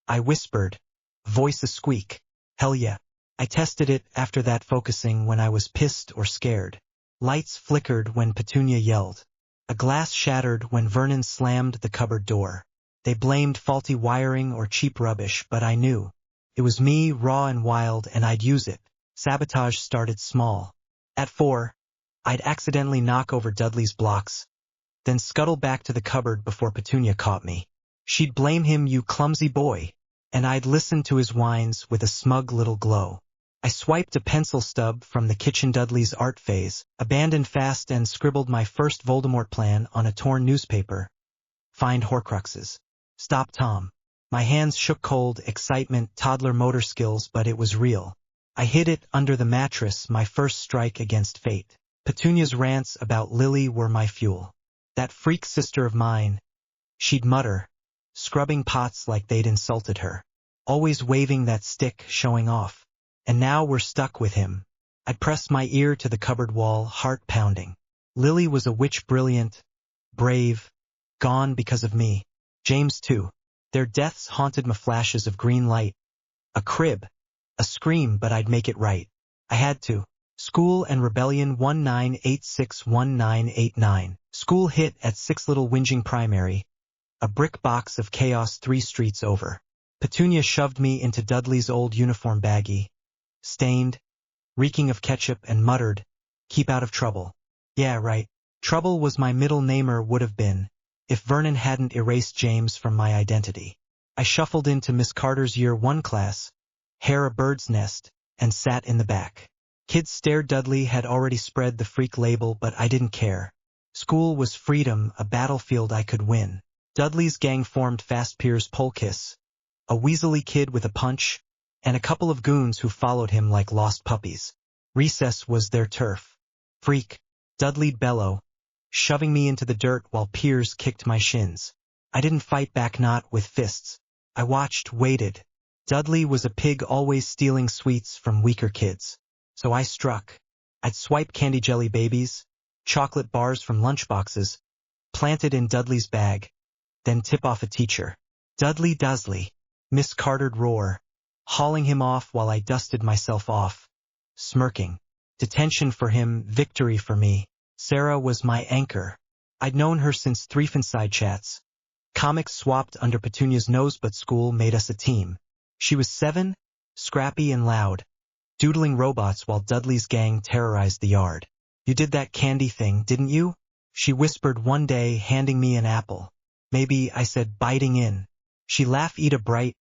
I whispered, voice a squeak. Hell yeah. I tested it after that, focusing when I was pissed or scared. Lights flickered when Petunia yelled. A glass shattered when Vernon slammed the cupboard door. They blamed faulty wiring or cheap rubbish, but I knew. It was me, raw and wild, and I'd use it. Sabotage started small. At 4, I'd accidentally knock over Dudley's blocks, then scuttle back to the cupboard before Petunia caught me. She'd blame him, "You clumsy boy," and I'd listen to his whines with a smug little glow. I swiped a pencil stub from the kitchen, Dudley's art phase, abandoned fast, and scribbled my first Voldemort plan on a torn newspaper. Find Horcruxes. Stop Tom. My hands shook cold, excitement, toddler motor skills, but it was real. I hid it under the mattress, my first strike against fate. Petunia's rants about Lily were my fuel. That freak sister of mine, she'd mutter, scrubbing pots like they'd insulted her. Always waving that stick, showing off. And now we're stuck with him. I'd press my ear to the cupboard wall, heart pounding. Lily was a witch, brilliant, brave, gone because of me. James too. Their deaths haunted my flashes of green light. A crib, a scream, but I'd make it right. I had to. School and Rebellion 19861989. School hit at 6 Little Whinging Primary. A brick box of chaos 3 streets over. Petunia shoved me into Dudley's old uniform baggie, stained, reeking of ketchup, and muttered, "Keep out of trouble." Yeah, right. Trouble was my middle name, or would have been, if Vernon hadn't erased James from my identity. I shuffled into Miss Carter's Year 1 class, hair a bird's nest, and sat in the back. Kids stared. Dudley had already spread the freak label, but I didn't care. School was freedom, a battlefield I could win. Dudley's gang formed fast. Piers Polkiss, a weaselly kid with a punch, and a couple of goons who followed him like lost puppies. Recess was their turf. Freak, Dudley'd bellow, shoving me into the dirt while Piers kicked my shins. I didn't fight back, not with fists. I watched, waited. Dudley was a pig, always stealing sweets from weaker kids. So I struck. I'd swipe candy jelly babies, chocolate bars from lunchboxes, planted in Dudley's bag, then tip off a teacher. Dudley Dudley, Miss Carter'd roar, hauling him off while I dusted myself off, smirking. Detention for him, victory for me. Sarah was my anchor. I'd known her since Threefinside chats. Comics swapped under Petunia's nose, but school made us a team. She was 7, scrappy and loud, doodling robots while Dudley's gang terrorized the yard. You did that candy thing, didn't you? She whispered one day, handing me an apple. Maybe, I said, biting in. She laughed, a bright,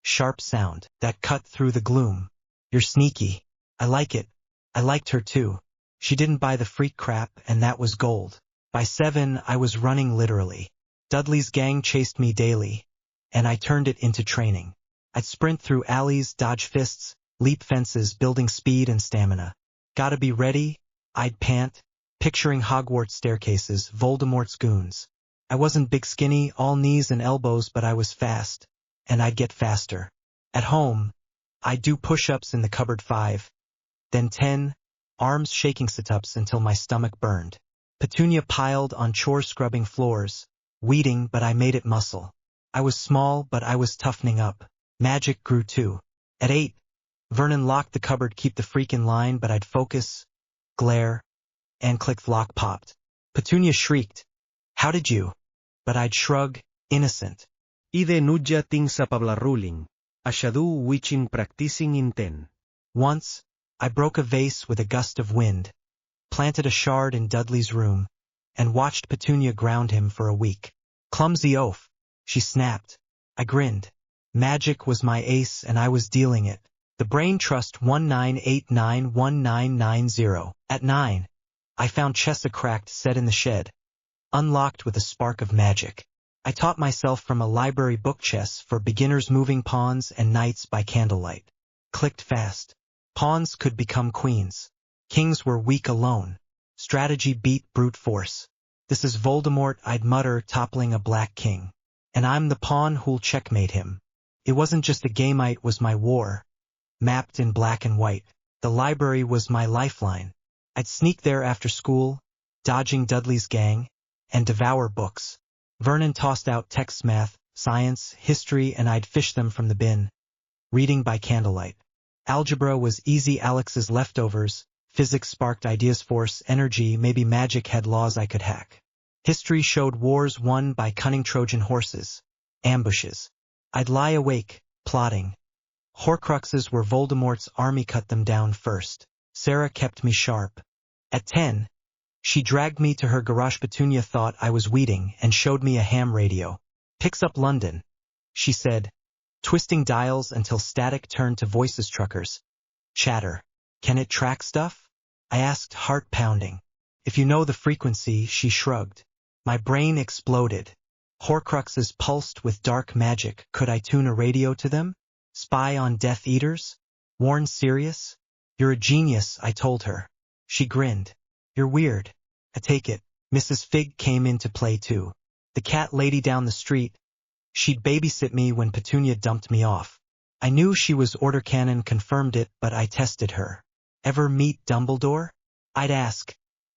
sharp sound that cut through the gloom. You're sneaky. I like it. I liked her too. She didn't buy the freak crap, and that was gold. By 7, I was running literally. Dudley's gang chased me daily, and I turned it into training. I'd sprint through alleys, dodge fists, leap fences, building speed and stamina. Gotta be ready, I'd pant, picturing Hogwarts staircases, Voldemort's goons. I wasn't big skinny, all knees and elbows, but I was fast, and I'd get faster. At home, I'd do push-ups in the cupboard 5, then 10, arms shaking sit-ups until my stomach burned. Petunia piled on chores, scrubbing floors, weeding, but I made it muscle. I was small, but I was toughening up. Magic grew too. At 8, Vernon locked the cupboard, keep the freak in line, but I'd focus, glare, and click, the lock popped. Petunia shrieked, "How did you?" But I'd shrug, innocent. Ide nudja ting sa pablaruling. Asyadu wichin practicing inten. Once, I broke a vase with a gust of wind, planted a shard in Dudley's room, and watched Petunia ground him for a week. Clumsy oaf, she snapped. I grinned. Magic was my ace and I was dealing it. The Brain Trust 19891990. At 9, I found Chessa cracked, set in the shed, unlocked with a spark of magic. I taught myself from a library book chess for beginners, moving pawns and knights by candlelight. Clicked fast. Pawns could become queens. Kings were weak alone. Strategy beat brute force. This is Voldemort, I'd mutter, toppling a black king. And I'm the pawn who'll checkmate him. It wasn't just a game, it was my war, mapped in black and white. The library was my lifeline. I'd sneak there after school, dodging Dudley's gang, and devour books. Vernon tossed out texts, math, science, history, and I'd fish them from the bin, reading by candlelight. Algebra was easy, Alex's leftovers. Physics sparked ideas, force, energy, maybe magic had laws I could hack. History showed wars won by cunning Trojan horses, ambushes. I'd lie awake, plotting. Horcruxes were Voldemort's army, cut them down first. Sarah kept me sharp. At 10, she dragged me to her garage. Petunia thought I was weeding and showed me a ham radio. "Picks up London," she said, twisting dials until static turned to voices. "Truckers. Chatter. Can it track stuff?" I asked, heart pounding. "If you know the frequency," she shrugged. My brain exploded. Horcruxes pulsed with dark magic. Could I tune a radio to them? Spy on Death Eaters? Warn Sirius? "You're a genius," I told her. She grinned. "You're weird." I take it. Mrs. Fig came into play too. The cat lady down the street. She'd babysit me when Petunia dumped me off. I knew she was order cannon, confirmed it, but I tested her. "Ever meet Dumbledore?" I'd ask,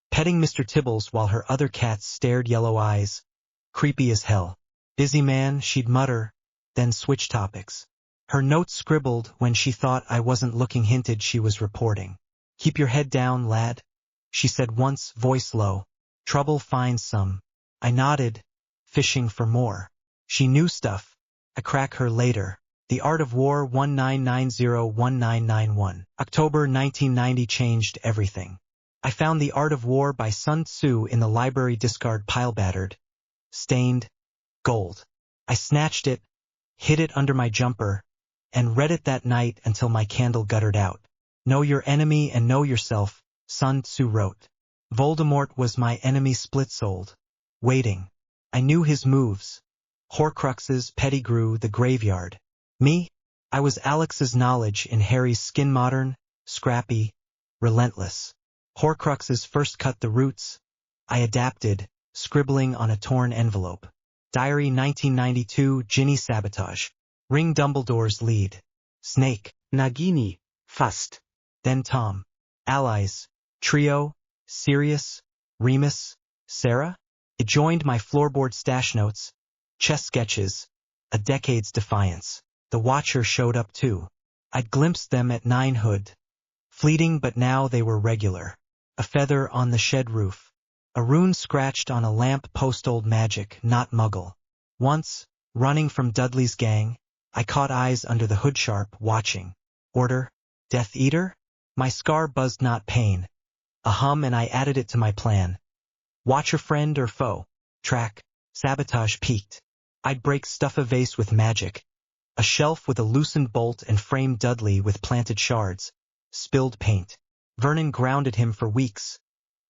petting Mr. Tibbles while her other cats stared, yellow eyes. "Creepy as hell." "Busy man," she'd mutter, then switch topics. Her notes scribbled when she thought I wasn't looking hinted she was reporting. "Keep your head down, lad," she said once, voice low. "Trouble finds some." I nodded, fishing for more. She knew stuff. I crack her later. The Art of War 1990-1991. October 1990 changed everything. I found The Art of War by Sun Tzu in the library discard pile, battered, stained, gold. I snatched it, hid it under my jumper, and read it that night until my candle guttered out. "Know your enemy and know yourself," Sun Tzu wrote. Voldemort was my enemy, split-souled, waiting. I knew his moves. Horcruxes, Pettigrew, the graveyard. Me? I was Alex's knowledge in Harry's skin, modern, scrappy, relentless. Horcruxes first cut the roots. I adapted, scribbling on a torn envelope. Diary 1992, Ginny sabotage. Ring Dumbledore's lead. Snake. Nagini. Fast. Then Tom. Allies. Trio. Sirius. Remus. Sarah? It joined my floorboard stash notes, chess sketches, a decade's defiance. The Watcher showed up too. I'd glimpsed them at Ninehood. Fleeting, but now they were regular. A feather on the shed roof. A rune scratched on a lamp post. Old magic, not muggle. Once, running from Dudley's gang, I caught eyes under the hood sharp, watching. Order? Death Eater? My scar buzzed, not pain. A hum, and I added it to my plan. Watcher friend or foe? Track. Sabotage peaked. I'd break stuff a vase with magic. A shelf with a loosened bolt and frame Dudley with planted shards. Spilled paint. Vernon grounded him for weeks.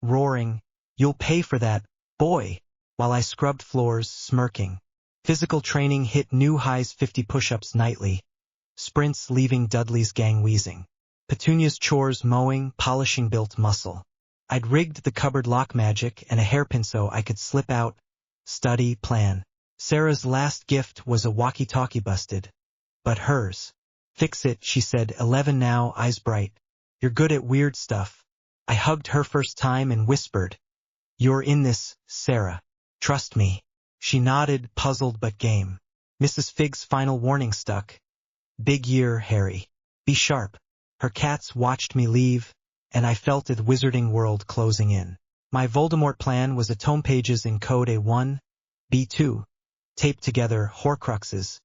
Roaring, "You'll pay for that, boy," while I scrubbed floors, smirking. Physical training hit new highs, 50 push-ups nightly. Sprints leaving Dudley's gang wheezing. Petunia's chores, mowing, polishing built muscle. I'd rigged the cupboard lock magic and a hairpin so I could slip out, study, plan. Sarah's last gift was a walkie-talkie busted. But hers. "Fix it," she said, 11 now, eyes bright. "You're good at weird stuff." I hugged her first time and whispered, "You're in this, Sarah. Trust me." She nodded, puzzled but game. Mrs. Figg's final warning stuck. "Big year, Harry. Be sharp." Her cats watched me leave, and I felt the wizarding world closing in. My Voldemort plan was a tome, pages in code A1, B2, taped together, Horcruxes,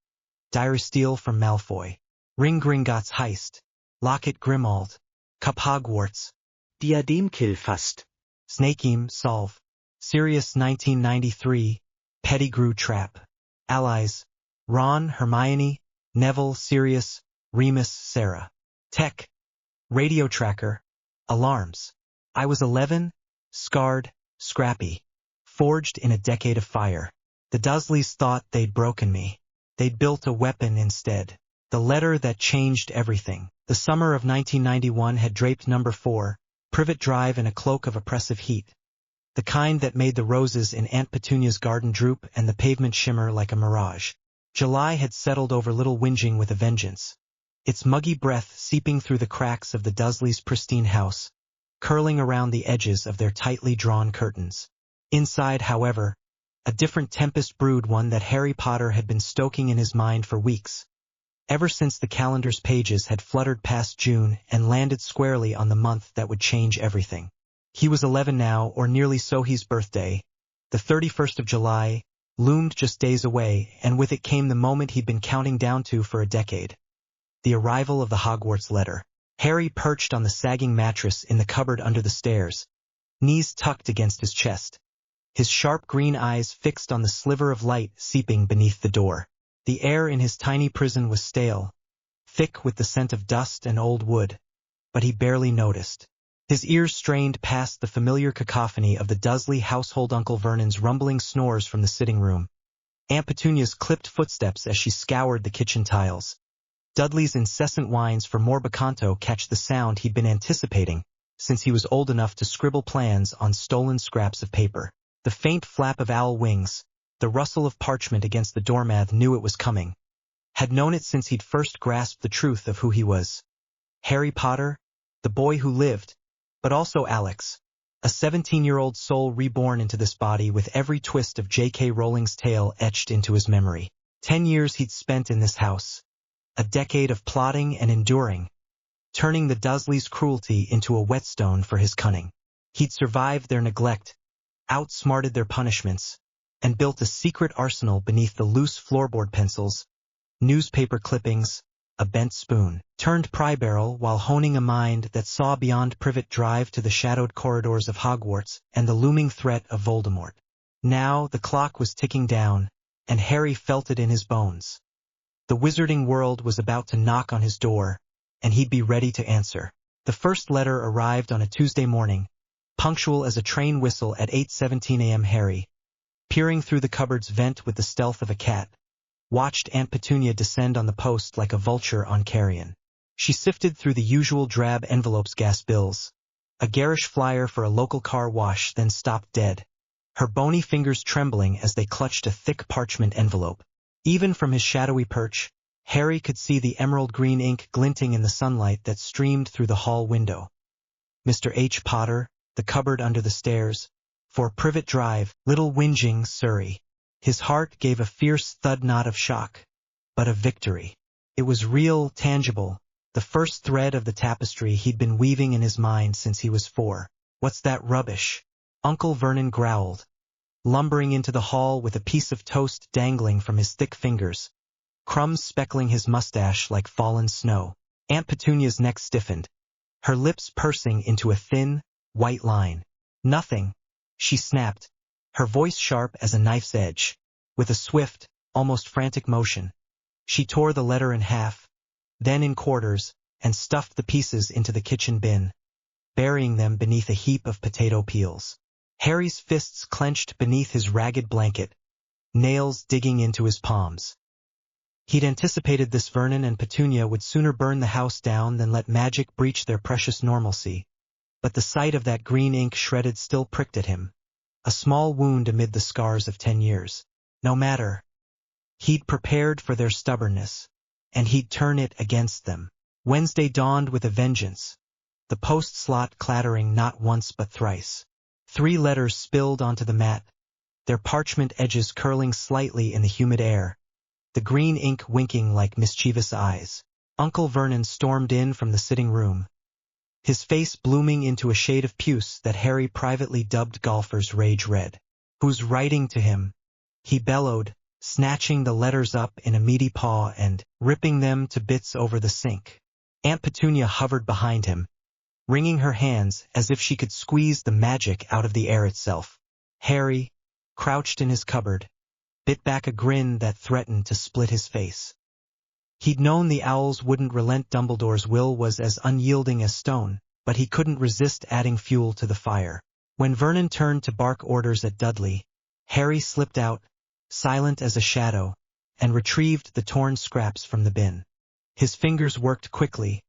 Dire Steel from Malfoy, Ring Gringotts heist, Locket Grimald, Cup Hogwarts, Diadem kill fast. Snakeem solve, Sirius 1993, Pettigrew trap, allies, Ron, Hermione, Neville, Sirius, Remus, Sarah. Tech, radio tracker, alarms. I was 11, scarred, scrappy, forged in a decade of fire. The Dursleys thought they'd broken me. They'd built a weapon instead. The letter that changed everything. The summer of 1991 had draped number 4, Privet Drive, in a cloak of oppressive heat. The kind that made the roses in Aunt Petunia's garden droop and the pavement shimmer like a mirage. July had settled over Little Whinging with a vengeance. Its muggy breath seeping through the cracks of the Dursleys' pristine house, curling around the edges of their tightly drawn curtains. Inside, however, a different tempest brewed, one that Harry Potter had been stoking in his mind for weeks. Ever since the calendar's pages had fluttered past June and landed squarely on the month that would change everything. He was 11 now, or nearly so. His birthday, the 31st of July, loomed just days away, and with it came the moment he'd been counting down to for a decade. The arrival of the Hogwarts letter. Harry perched on the sagging mattress in the cupboard under the stairs, knees tucked against his chest, his sharp green eyes fixed on the sliver of light seeping beneath the door. The air in his tiny prison was stale, thick with the scent of dust and old wood, but he barely noticed. His ears strained past the familiar cacophony of the Dursley household, Uncle Vernon's rumbling snores from the sitting room, Aunt Petunia's clipped footsteps as she scoured the kitchen tiles, Dudley's incessant whines for more Bacanto. Catch the sound he'd been anticipating since he was old enough to scribble plans on stolen scraps of paper. The faint flap of owl wings, the rustle of parchment against the doormat. Knew it was coming. Had known it since he'd first grasped the truth of who he was. Harry Potter, the boy who lived, but also Alex, a 17-year-old soul reborn into this body with every twist of J.K. Rowling's tale etched into his memory. 10 years he'd spent in this house, a decade of plotting and enduring, turning the Dursleys' cruelty into a whetstone for his cunning. He'd survived their neglect, outsmarted their punishments, and built a secret arsenal beneath the loose floorboard pencils, newspaper clippings, a bent spoon, turned pry barrel, while honing a mind that saw beyond Privet Drive to the shadowed corridors of Hogwarts and the looming threat of Voldemort. Now the clock was ticking down, and Harry felt it in his bones. The wizarding world was about to knock on his door, and he'd be ready to answer. The first letter arrived on a Tuesday morning, punctual as a train whistle at 8:17 a.m. Harry, peering through the cupboard's vent with the stealth of a cat, watched Aunt Petunia descend on the post like a vulture on carrion. She sifted through the usual drab envelopes, gas bills, a garish flyer for a local car wash, then stopped dead, her bony fingers trembling as they clutched a thick parchment envelope. Even from his shadowy perch, Harry could see the emerald green ink glinting in the sunlight that streamed through the hall window. Mr. H. Potter, the cupboard under the stairs, For Privet Drive, Little Whinging, Surrey. His heart gave a fierce thud, not of shock, but of victory. It was real, tangible, the first thread of the tapestry he'd been weaving in his mind since he was 4. "What's that rubbish?" Uncle Vernon growled, lumbering into the hall with a piece of toast dangling from his thick fingers, crumbs speckling his mustache like fallen snow. Aunt Petunia's neck stiffened, her lips pursing into a thin, white line. "Nothing," she snapped, her voice sharp as a knife's edge. With a swift, almost frantic motion, she tore the letter in half, then in quarters, and stuffed the pieces into the kitchen bin, burying them beneath a heap of potato peels. Harry's fists clenched beneath his ragged blanket, nails digging into his palms. He'd anticipated this. Vernon and Petunia would sooner burn the house down than let magic breach their precious normalcy, but the sight of that green ink shredded still pricked at him, a small wound amid the scars of 10 years. No matter. He'd prepared for their stubbornness, and he'd turn it against them. Wednesday dawned with a vengeance, the post slot clattering not once but thrice. 3 letters spilled onto the mat, their parchment edges curling slightly in the humid air, the green ink winking like mischievous eyes. Uncle Vernon stormed in from the sitting room, his face blooming into a shade of puce that Harry privately dubbed golfer's rage red. "Who's writing to him?" he bellowed, snatching the letters up in a meaty paw and ripping them to bits over the sink. Aunt Petunia hovered behind him, wringing her hands as if she could squeeze the magic out of the air itself. Harry, crouched in his cupboard, bit back a grin that threatened to split his face. He'd known the owls wouldn't relent. Dumbledore's will was as unyielding as stone, but he couldn't resist adding fuel to the fire. When Vernon turned to bark orders at Dudley, Harry slipped out, silent as a shadow, and retrieved the torn scraps from the bin. His fingers worked quickly,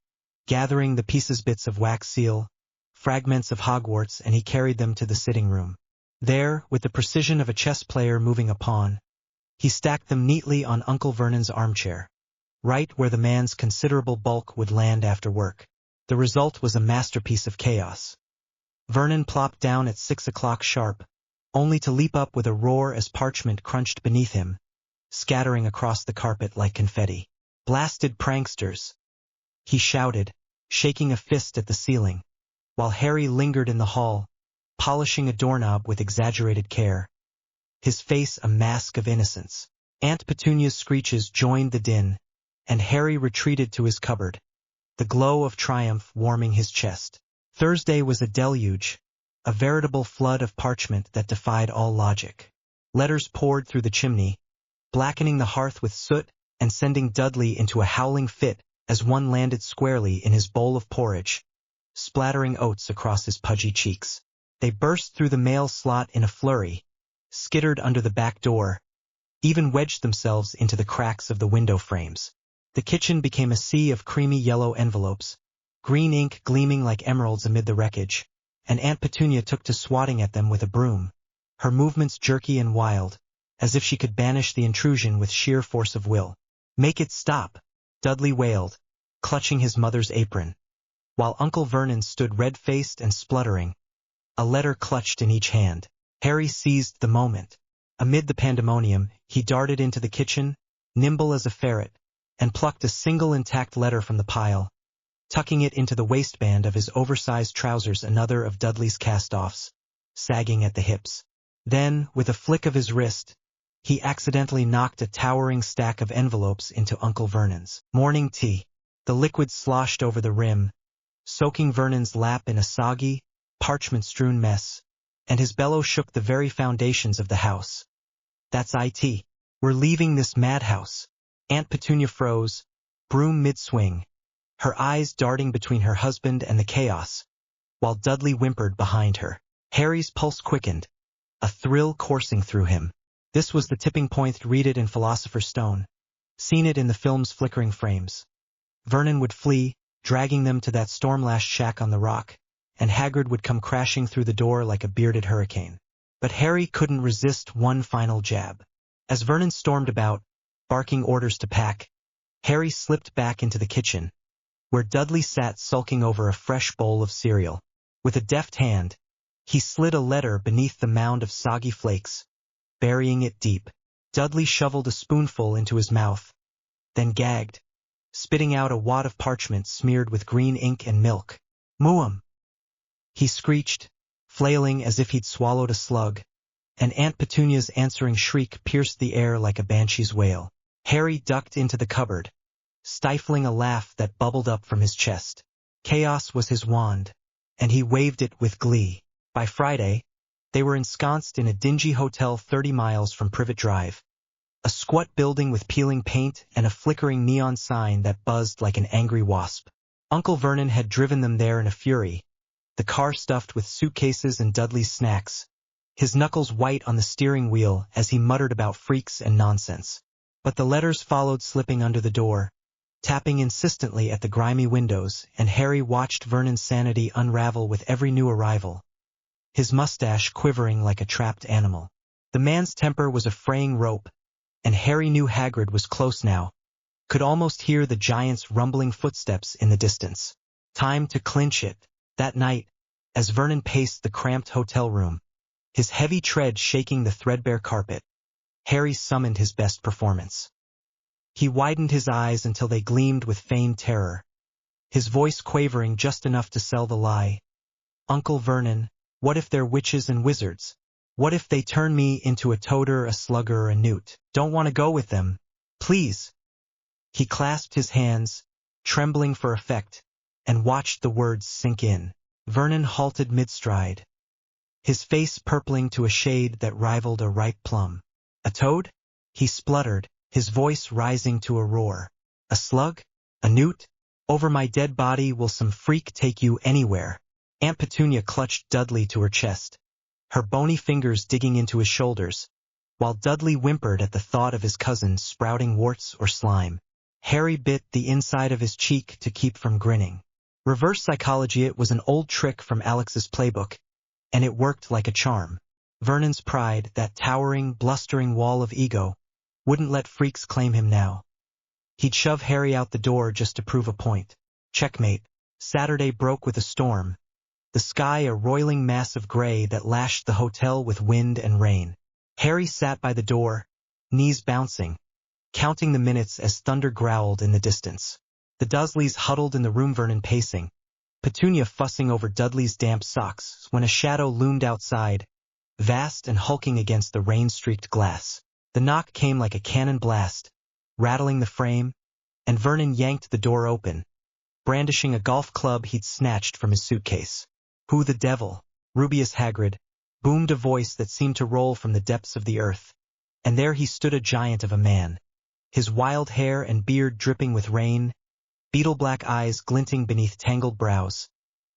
gathering the pieces, bits of wax seal, fragments of Hogwarts, and he carried them to the sitting room. There, with the precision of a chess player moving a pawn, he stacked them neatly on Uncle Vernon's armchair, right where the man's considerable bulk would land after work. The result was a masterpiece of chaos. Vernon plopped down at 6 o'clock sharp, only to leap up with a roar as parchment crunched beneath him, scattering across the carpet like confetti. "Blasted pranksters!" he shouted, shaking a fist at the ceiling, while Harry lingered in the hall, polishing a doorknob with exaggerated care, his face a mask of innocence. Aunt Petunia's screeches joined the din, and Harry retreated to his cupboard, the glow of triumph warming his chest. Thursday was a deluge, a veritable flood of parchment that defied all logic. Letters poured through the chimney, blackening the hearth with soot and sending Dudley into a howling fit as one landed squarely in his bowl of porridge, splattering oats across his pudgy cheeks. They burst through the mail slot in a flurry, skittered under the back door, even wedged themselves into the cracks of the window frames. The kitchen became a sea of creamy yellow envelopes, green ink gleaming like emeralds amid the wreckage, and Aunt Petunia took to swatting at them with a broom, her movements jerky and wild, as if she could banish the intrusion with sheer force of will. "Make it stop," Dudley wailed, clutching his mother's apron, while Uncle Vernon stood red-faced and spluttering, a letter clutched in each hand. Harry seized the moment. Amid the pandemonium, he darted into the kitchen, nimble as a ferret, and plucked a single intact letter from the pile, tucking it into the waistband of his oversized trousers, another of Dudley's cast-offs, sagging at the hips. Then, with a flick of his wrist, he accidentally knocked a towering stack of envelopes into Uncle Vernon's morning tea. The liquid sloshed over the rim, soaking Vernon's lap in a soggy, parchment-strewn mess, and his bellow shook the very foundations of the house. "That's it. We're leaving this madhouse." Aunt Petunia froze, broom mid-swing, her eyes darting between her husband and the chaos, while Dudley whimpered behind her. Harry's pulse quickened, a thrill coursing through him. This was the tipping point. Read it in Philosopher's Stone, seen it in the film's flickering frames. Vernon would flee, dragging them to that storm-lashed shack on the rock, and Hagrid would come crashing through the door like a bearded hurricane. But Harry couldn't resist one final jab. As Vernon stormed about, barking orders to pack, Harry slipped back into the kitchen, where Dudley sat sulking over a fresh bowl of cereal. With a deft hand, He slid a letter beneath the mound of soggy flakes, burying it deep. Dudley shoveled a spoonful into his mouth, then gagged, spitting out a wad of parchment smeared with green ink and milk. "Muum!" he screeched, flailing as if he'd swallowed a slug, and Aunt Petunia's answering shriek pierced the air like a banshee's wail. Harry ducked into the cupboard, stifling a laugh that bubbled up from his chest. Chaos was his wand, and he waved it with glee. By Friday, they were ensconced in a dingy hotel 30 miles from Privet Drive, a squat building with peeling paint and a flickering neon sign that buzzed like an angry wasp. Uncle Vernon had driven them there in a fury, the car stuffed with suitcases and Dudley's snacks, his knuckles white on the steering wheel as he muttered about freaks and nonsense. But the letters followed, slipping under the door, tapping insistently at the grimy windows, and Harry watched Vernon's sanity unravel with every new arrival, his mustache quivering like a trapped animal. The man's temper was a fraying rope, and Harry knew Hagrid was close now, could almost hear the giant's rumbling footsteps in the distance. Time to clinch it. That night, as Vernon paced the cramped hotel room, his heavy tread shaking the threadbare carpet, Harry summoned his best performance. He widened his eyes until they gleamed with feigned terror, his voice quavering just enough to sell the lie. "Uncle Vernon, what if they're witches and wizards? What if they turn me into a toader, a slugger, or a newt? Don't want to go with them. Please." He clasped his hands, trembling for effect, and watched the words sink in. Vernon halted mid-stride, his face purpling to a shade that rivaled a ripe plum. "A toad?" he spluttered, his voice rising to a roar. "A slug? A newt? Over my dead body will some freak take you anywhere?" Aunt Petunia clutched Dudley to her chest, her bony fingers digging into his shoulders, while Dudley whimpered at the thought of his cousin sprouting warts or slime. Harry bit the inside of his cheek to keep from grinning. Reverse psychology, it was an old trick from Alex's playbook, and it worked like a charm. Vernon's pride, that towering, blustering wall of ego, wouldn't let freaks claim him now. He'd shove Harry out the door just to prove a point. Checkmate. Saturday broke with a storm, the sky a roiling mass of gray that lashed the hotel with wind and rain. Harry sat by the door, knees bouncing, counting the minutes as thunder growled in the distance. The Dursleys huddled in the room, Vernon pacing, Petunia fussing over Dudley's damp socks, when a shadow loomed outside, vast and hulking against the rain-streaked glass. The knock came like a cannon blast, rattling the frame, and Vernon yanked the door open, brandishing a golf club he'd snatched from his suitcase. "Who the devil?" Rubeus Hagrid, boomed a voice that seemed to roll from the depths of the earth, and there he stood, a giant of a man, his wild hair and beard dripping with rain, beetle-black eyes glinting beneath tangled brows,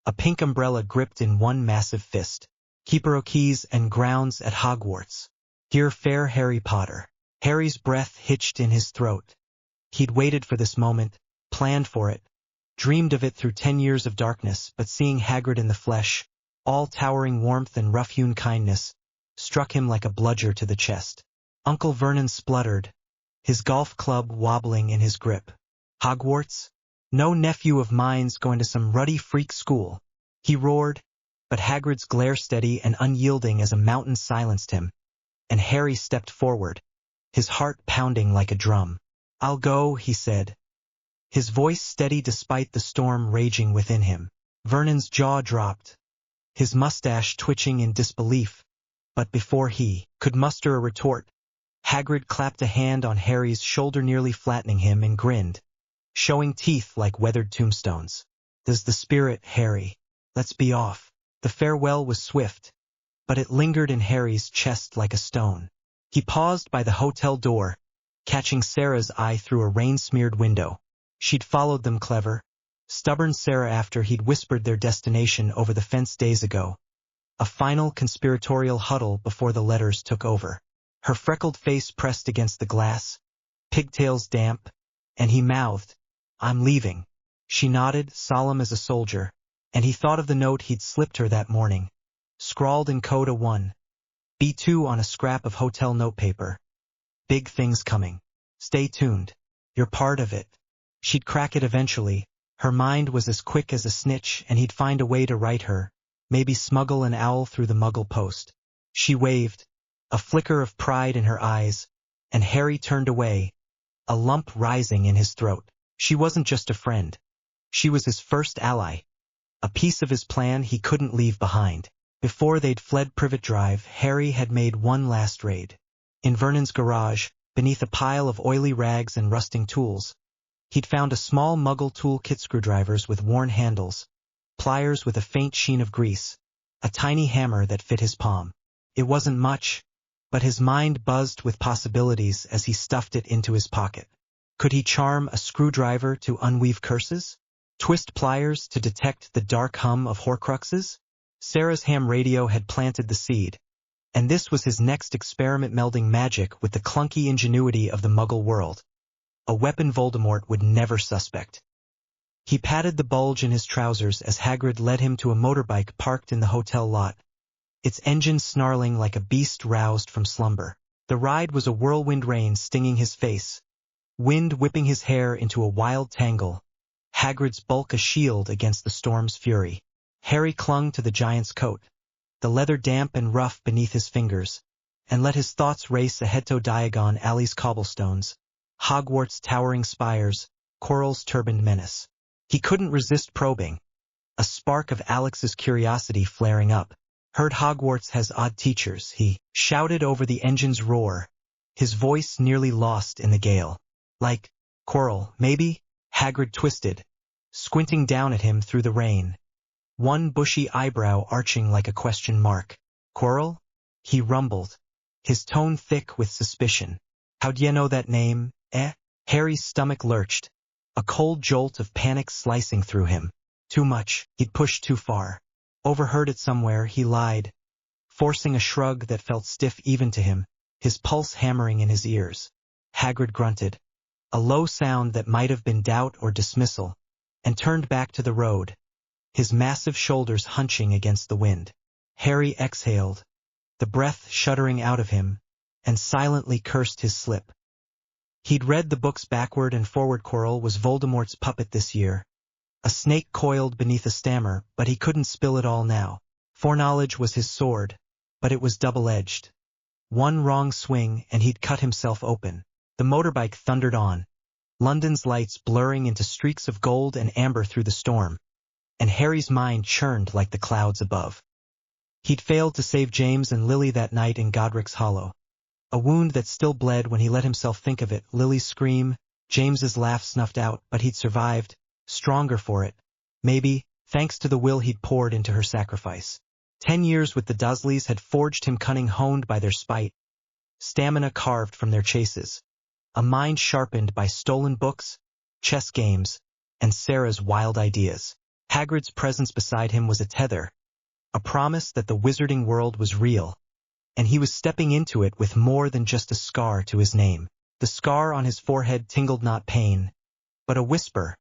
a pink umbrella gripped in one massive fist. "Keeper o' keys and grounds at Hogwarts. Here, fair Harry Potter." Harry's breath hitched in his throat. He'd waited for this moment, planned for it, dreamed of it through 10 years of darkness, but seeing Hagrid in the flesh, all towering warmth and rough-hewn kindness, struck him like a bludger to the chest. Uncle Vernon spluttered, his golf club wobbling in his grip. "Hogwarts? No nephew of mine's going to some ruddy freak school," he roared, but Hagrid's glare, steady and unyielding as a mountain, silenced him, and Harry stepped forward, his heart pounding like a drum. "I'll go," he said, his voice steady despite the storm raging within him. Vernon's jaw dropped, his mustache twitching in disbelief, but before he could muster a retort, Hagrid clapped a hand on Harry's shoulder, nearly flattening him, and grinned, showing teeth like weathered tombstones. "There's the spirit, Harry. Let's be off." The farewell was swift, but it lingered in Harry's chest like a stone. He paused by the hotel door, catching Sarah's eye through a rain-smeared window. She'd followed them, clever, stubborn Sarah, after he'd whispered their destination over the fence days ago. A final conspiratorial huddle before the letters took over. Her freckled face pressed against the glass, pigtails damp, and he mouthed, "I'm leaving." She nodded, solemn as a soldier, and he thought of the note he'd slipped her that morning, scrawled in Coda 1, B2 on a scrap of hotel notepaper. "Big things coming. Stay tuned. You're part of it." She'd crack it eventually. Her mind was as quick as a snitch, and he'd find a way to right her, maybe smuggle an owl through the muggle post. She waved, a flicker of pride in her eyes, and Harry turned away, a lump rising in his throat. She wasn't just a friend. She was his first ally, a piece of his plan he couldn't leave behind. Before they'd fled Privet Drive, Harry had made one last raid. In Vernon's garage, beneath a pile of oily rags and rusting tools, he'd found a small muggle toolkit, screwdrivers with worn handles, pliers with a faint sheen of grease, a tiny hammer that fit his palm. It wasn't much, but his mind buzzed with possibilities as he stuffed it into his pocket. Could he charm a screwdriver to unweave curses? Twist pliers to detect the dark hum of Horcruxes? Sarah's ham radio had planted the seed, and this was his next experiment, melding magic with the clunky ingenuity of the Muggle world. A weapon Voldemort would never suspect. He patted the bulge in his trousers as Hagrid led him to a motorbike parked in the hotel lot, its engine snarling like a beast roused from slumber. The ride was a whirlwind, rain stinging his face, wind whipping his hair into a wild tangle, Hagrid's bulk a shield against the storm's fury. Harry clung to the giant's coat, the leather damp and rough beneath his fingers, and let his thoughts race ahead to Diagon Alley's cobblestones, Hogwarts' towering spires, Quirrell's turbaned menace. He couldn't resist probing, a spark of Alex's curiosity flaring up. Heard Hogwarts has odd teachers, he shouted over the engine's roar, his voice nearly lost in the gale. Like Quirrell, maybe? Hagrid twisted, squinting down at him through the rain, one bushy eyebrow arching like a question mark. Quirrell? He rumbled, his tone thick with suspicion. How'd you know that name, eh? Harry's stomach lurched, a cold jolt of panic slicing through him. Too much, he'd pushed too far. Overheard it somewhere, he lied, forcing a shrug that felt stiff even to him, his pulse hammering in his ears. Hagrid grunted, a low sound that might have been doubt or dismissal, and turned back to the road, his massive shoulders hunching against the wind. Harry exhaled, the breath shuddering out of him, and silently cursed his slip. He'd read the books backward and forward. Quirrell was Voldemort's puppet this year, a snake coiled beneath a stammer, but he couldn't spill it all now. Foreknowledge was his sword, but it was double-edged. One wrong swing and he'd cut himself open. The motorbike thundered on, London's lights blurring into streaks of gold and amber through the storm, and Harry's mind churned like the clouds above. He'd failed to save James and Lily that night in Godric's Hollow, a wound that still bled when he let himself think of it. Lily's scream, James's laugh snuffed out, but he'd survived, stronger for it, maybe, thanks to the will he'd poured into her sacrifice. 10 years with the Dursleys had forged him cunning honed by their spite, stamina carved from their chases, a mind sharpened by stolen books, chess games, and Sarah's wild ideas. Hagrid's presence beside him was a tether, a promise that the wizarding world was real, and he was stepping into it with more than just a scar to his name. The scar on his forehead tingled not pain, but a whisper,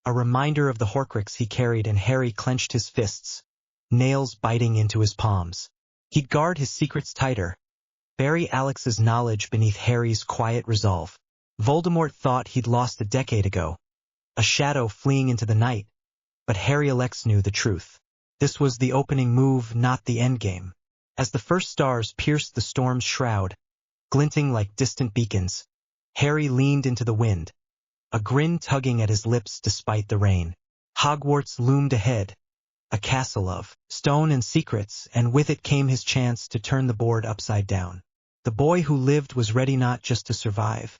a reminder of the Horcrux he carried, and Harry clenched his fists, nails biting into his palms. He'd guard his secrets tighter, bury Alex's knowledge beneath Harry's quiet resolve. Voldemort thought he'd lost a decade ago, a shadow fleeing into the night, but Harry Alex knew the truth. This was the opening move, not the endgame. As the first stars pierced the storm's shroud, glinting like distant beacons, Harry leaned into the wind, a grin tugging at his lips despite the rain. Hogwarts loomed ahead, a castle of stone and secrets, and with it came his chance to turn the board upside down. The boy who lived was ready not just to survive,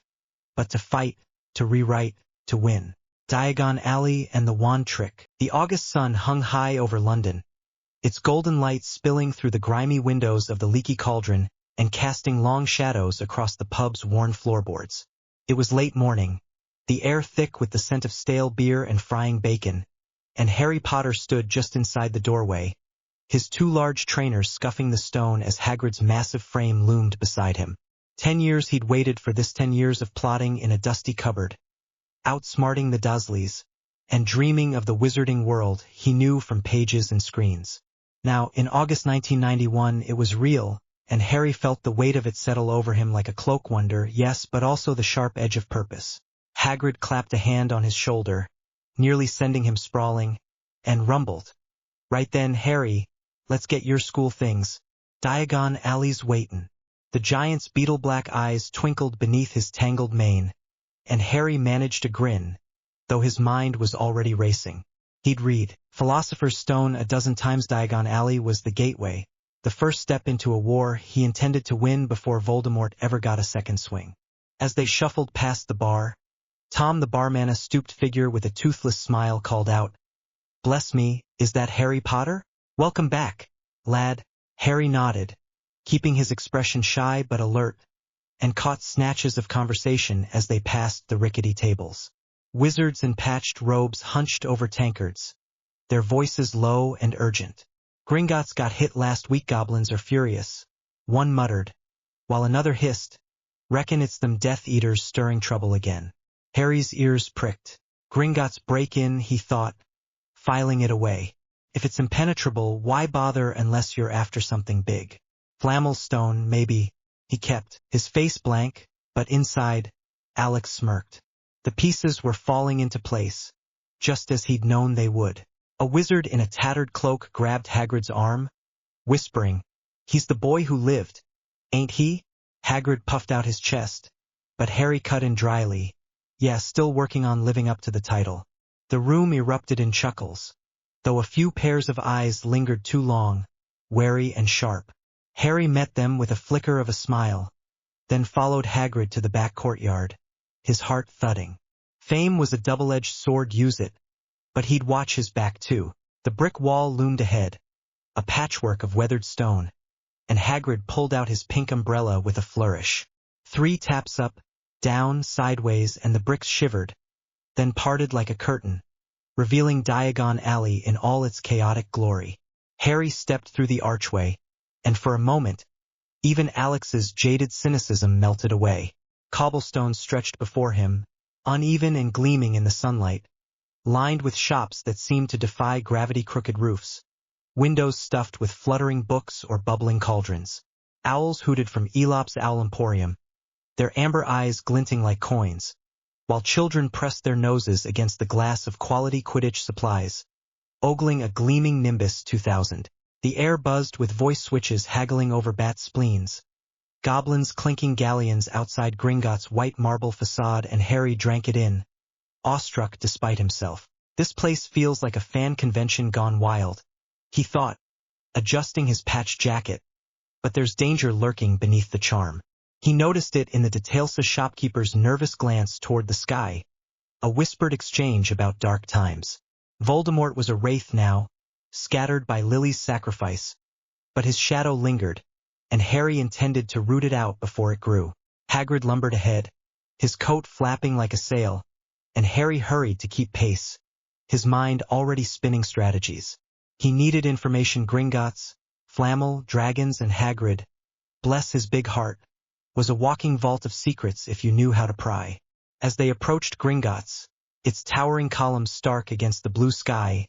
but to fight, to rewrite, to win. Diagon Alley and the Wand Trick. The August sun hung high over London, its golden light spilling through the grimy windows of the leaky cauldron and casting long shadows across the pub's worn floorboards. It was late morning, the air thick with the scent of stale beer and frying bacon, and Harry Potter stood just inside the doorway, his two large trainers scuffing the stone as Hagrid's massive frame loomed beside him. 10 years he'd waited for this, 10 years of plotting in a dusty cupboard, outsmarting the Dursleys, and dreaming of the wizarding world he knew from pages and screens. Now, in August 1991, it was real, and Harry felt the weight of it settle over him like a cloak. Wonder, yes, but also the sharp edge of purpose. Hagrid clapped a hand on his shoulder, nearly sending him sprawling, and rumbled. Right then, Harry, let's get your school things. Diagon Alley's waitin'. The giant's beetle-black eyes twinkled beneath his tangled mane, and Harry managed to grin, though his mind was already racing. He'd read Philosopher's Stone a dozen times. Diagon Alley was the gateway, the first step into a war he intended to win before Voldemort ever got a second swing. As they shuffled past the bar, Tom the barman, a stooped figure with a toothless smile, called out, "Bless me, is that Harry Potter? Welcome back, lad." Harry nodded, keeping his expression shy but alert, and caught snatches of conversation as they passed the rickety tables. Wizards in patched robes hunched over tankards, their voices low and urgent. "Gringotts got hit last week. Goblins are furious," one muttered, while another hissed, "Reckon it's them Death Eaters stirring trouble again." Harry's ears pricked. Gringotts break in, he thought, filing it away. If it's impenetrable, why bother unless you're after something big? Flammelstone, maybe. He kept his face blank, but inside, Alex smirked. The pieces were falling into place, just as he'd known they would. A wizard in a tattered cloak grabbed Hagrid's arm, whispering, "He's the boy who lived, ain't he?" Hagrid puffed out his chest, but Harry cut in dryly, "Yeah, still working on living up to the title." The room erupted in chuckles, though a few pairs of eyes lingered too long, wary and sharp. Harry met them with a flicker of a smile, then followed Hagrid to the back courtyard, his heart thudding. Fame was a double-edged sword, use it, but he'd watch his back too. The brick wall loomed ahead, a patchwork of weathered stone, and Hagrid pulled out his pink umbrella with a flourish. 3 taps up, down, sideways, and the bricks shivered, then parted like a curtain, revealing Diagon Alley in all its chaotic glory. Harry stepped through the archway, and for a moment, even Alex's jaded cynicism melted away. Cobblestones stretched before him, uneven and gleaming in the sunlight, lined with shops that seemed to defy gravity. Crooked roofs, windows stuffed with fluttering books or bubbling cauldrons. Owls hooted from Elop's Owl Emporium, their amber eyes glinting like coins, while children pressed their noses against the glass of quality Quidditch supplies, ogling a gleaming Nimbus 2000. The air buzzed with voice switches haggling over bat spleens, goblins clinking galleons outside Gringotts' white marble facade, and Harry drank it in, awestruck despite himself. "This place feels like a fan convention gone wild," he thought, adjusting his patched jacket, "but there's danger lurking beneath the charm." He noticed it in the Detailsa shopkeeper's nervous glance toward the sky, a whispered exchange about dark times. Voldemort was a wraith now, scattered by Lily's sacrifice, but his shadow lingered, and Harry intended to root it out before it grew. Hagrid lumbered ahead, his coat flapping like a sail, and Harry hurried to keep pace, his mind already spinning strategies. He needed information. Gringotts, Flammel, dragons, and Hagrid, bless his big heart, was a walking vault of secrets if you knew how to pry. As they approached Gringotts, its towering columns stark against the blue sky,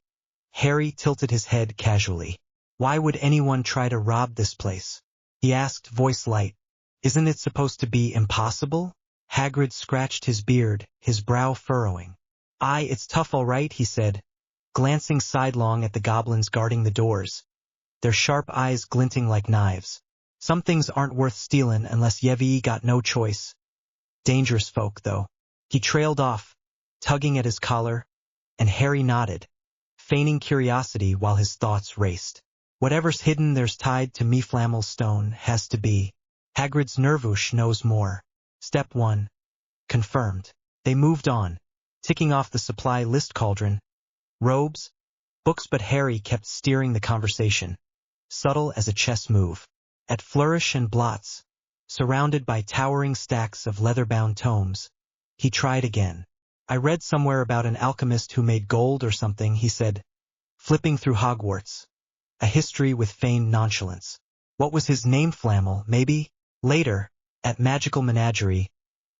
Harry tilted his head casually. "Why would anyone try to rob this place?" he asked, voice light. "Isn't it supposed to be impossible?" Hagrid scratched his beard, his brow furrowing. "Aye, it's tough all right," he said, glancing sidelong at the goblins guarding the doors, their sharp eyes glinting like knives. "Some things aren't worth stealin' unless you've got no choice. Dangerous folk, though." He trailed off, tugging at his collar, and Harry nodded, feigning curiosity while his thoughts raced. "Whatever's hidden there's tied to me Flammelstone has to be. Hagrid's Nervouche knows more." Step 1. Confirmed. They moved on, ticking off the supply list: cauldron, robes, books, but Harry kept steering the conversation, subtle as a chess move. At Flourish and Blots, surrounded by towering stacks of leather-bound tomes, he tried again. "I read somewhere about an alchemist who made gold or something," he said, flipping through Hogwarts, a history with feigned nonchalance. "What was his name? Flammel, maybe?" Later, at Magical Menagerie,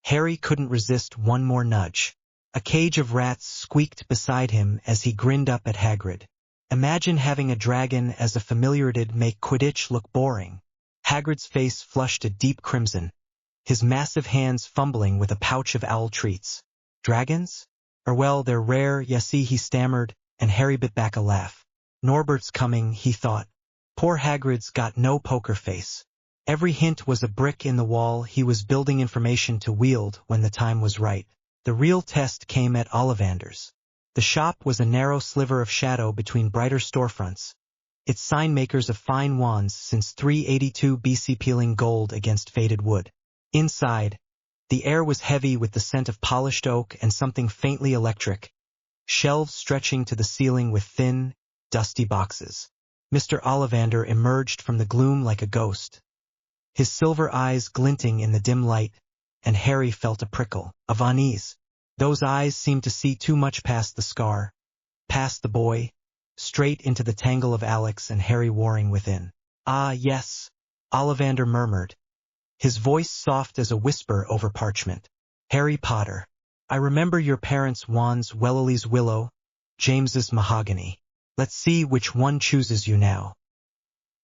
Harry couldn't resist one more nudge. A cage of rats squeaked beside him as he grinned up at Hagrid. Imagine having a dragon as a familiar. It'd make Quidditch look boring. Hagrid's face flushed a deep crimson, his massive hands fumbling with a pouch of owl treats. "Dragons? Well, they're rare, you see," he stammered, and Harry bit back a laugh. Norbert's coming, he thought, Poor Hagrid's got no poker face. Every hint was a brick in the wall he was building information to wield when the time was right. The real test came at Ollivander's. The shop was a narrow sliver of shadow between brighter storefronts, its sign makers of fine wands since 382 BC peeling gold against faded wood. Inside, the air was heavy with the scent of polished oak and something faintly electric, shelves stretching to the ceiling with thin, dusty boxes. Mr. Ollivander emerged from the gloom like a ghost, his silver eyes glinting in the dim light, and Harry felt a prickle of unease. Those eyes seemed to see too much past the scar, past the boy, straight into the tangle of Alex and Harry warring within. "Ah, yes," Ollivander murmured, his voice soft as a whisper over parchment. "Harry Potter. I remember your parents' wands, Wellesley's willow, James's mahogany. Let's see which one chooses you now."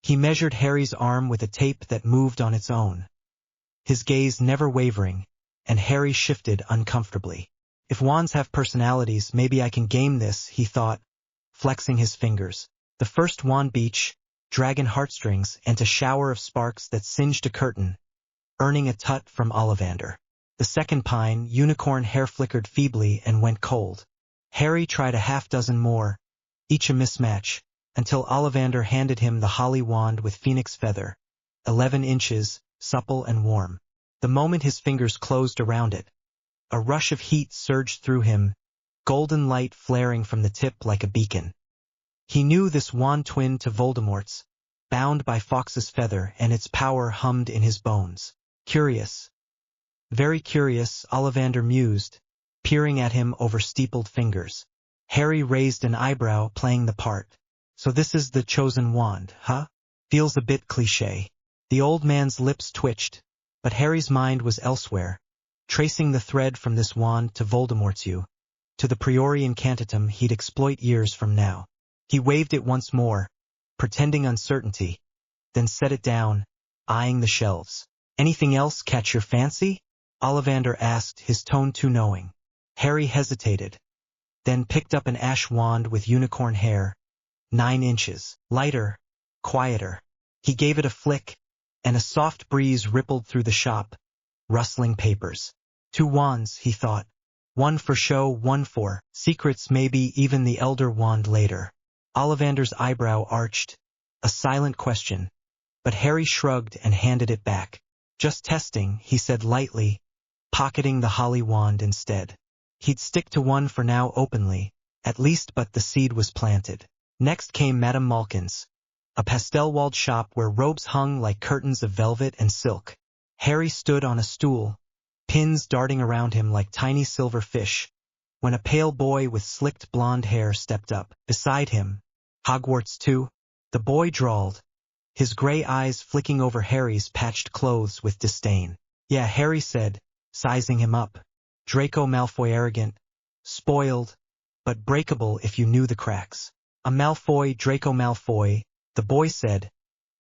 He measured Harry's arm with a tape that moved on its own, his gaze never wavering, and Harry shifted uncomfortably. If wands have personalities, maybe I can game this, he thought, flexing his fingers. The first wand beach, dragon heartstrings, and a shower of sparks that singed a curtain, earning a tut from Ollivander. The second pine, unicorn hair flickered feebly and went cold. Harry tried a half-dozen more, each a mismatch, until Ollivander handed him the holly wand with phoenix feather, 11 inches, supple and warm. The moment his fingers closed around it, a rush of heat surged through him, golden light flaring from the tip like a beacon. He knew this wand twin to Voldemort's, bound by Fawkes's feather, and its power hummed in his bones. Curious. Very curious, Ollivander mused, peering at him over steepled fingers. Harry raised an eyebrow, playing the part. "So this is the chosen wand, huh? Feels a bit cliché." The old man's lips twitched, but Harry's mind was elsewhere, tracing the thread from this wand to Voldemort's you, to the Priori Incantatem he'd exploit years from now. He waved it once more, pretending uncertainty, then set it down, eyeing the shelves. "Anything else catch your fancy?" Ollivander asked, his tone too knowing. Harry hesitated, then picked up an ash wand with unicorn hair, 9 inches, lighter, quieter. He gave it a flick, and a soft breeze rippled through the shop, rustling papers. 2 wands, he thought. One for show, one for secrets, maybe even the elder wand later. Ollivander's eyebrow arched, a silent question, but Harry shrugged and handed it back. "Just testing," he said lightly, pocketing the holly wand instead. He'd stick to one for now openly, at least, but the seed was planted. Next came Madame Malkin's, a pastel-walled shop where robes hung like curtains of velvet and silk. Harry stood on a stool, pins darting around him like tiny silver fish, when a pale boy with slicked blonde hair stepped up. Beside him, "Hogwarts too?" the boy drawled, his gray eyes flicking over Harry's patched clothes with disdain. "Yeah," Harry said, sizing him up. "Draco Malfoy, arrogant, spoiled, but breakable if you knew the cracks." "A Malfoy, Draco Malfoy," the boy said,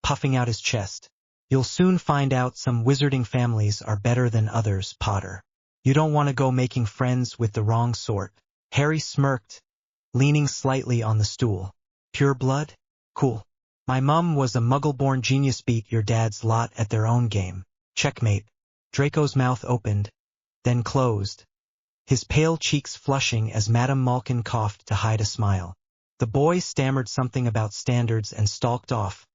puffing out his chest. "You'll soon find out some wizarding families are better than others, Potter. You don't want to go making friends with the wrong sort." Harry smirked, leaning slightly on the stool. "Pure blood? Cool. My mum was a muggle-born genius. Beat your dad's lot at their own game. Checkmate." Draco's mouth opened, then closed, his pale cheeks flushing as Madame Malkin coughed to hide a smile. The boy stammered something about standards and stalked off,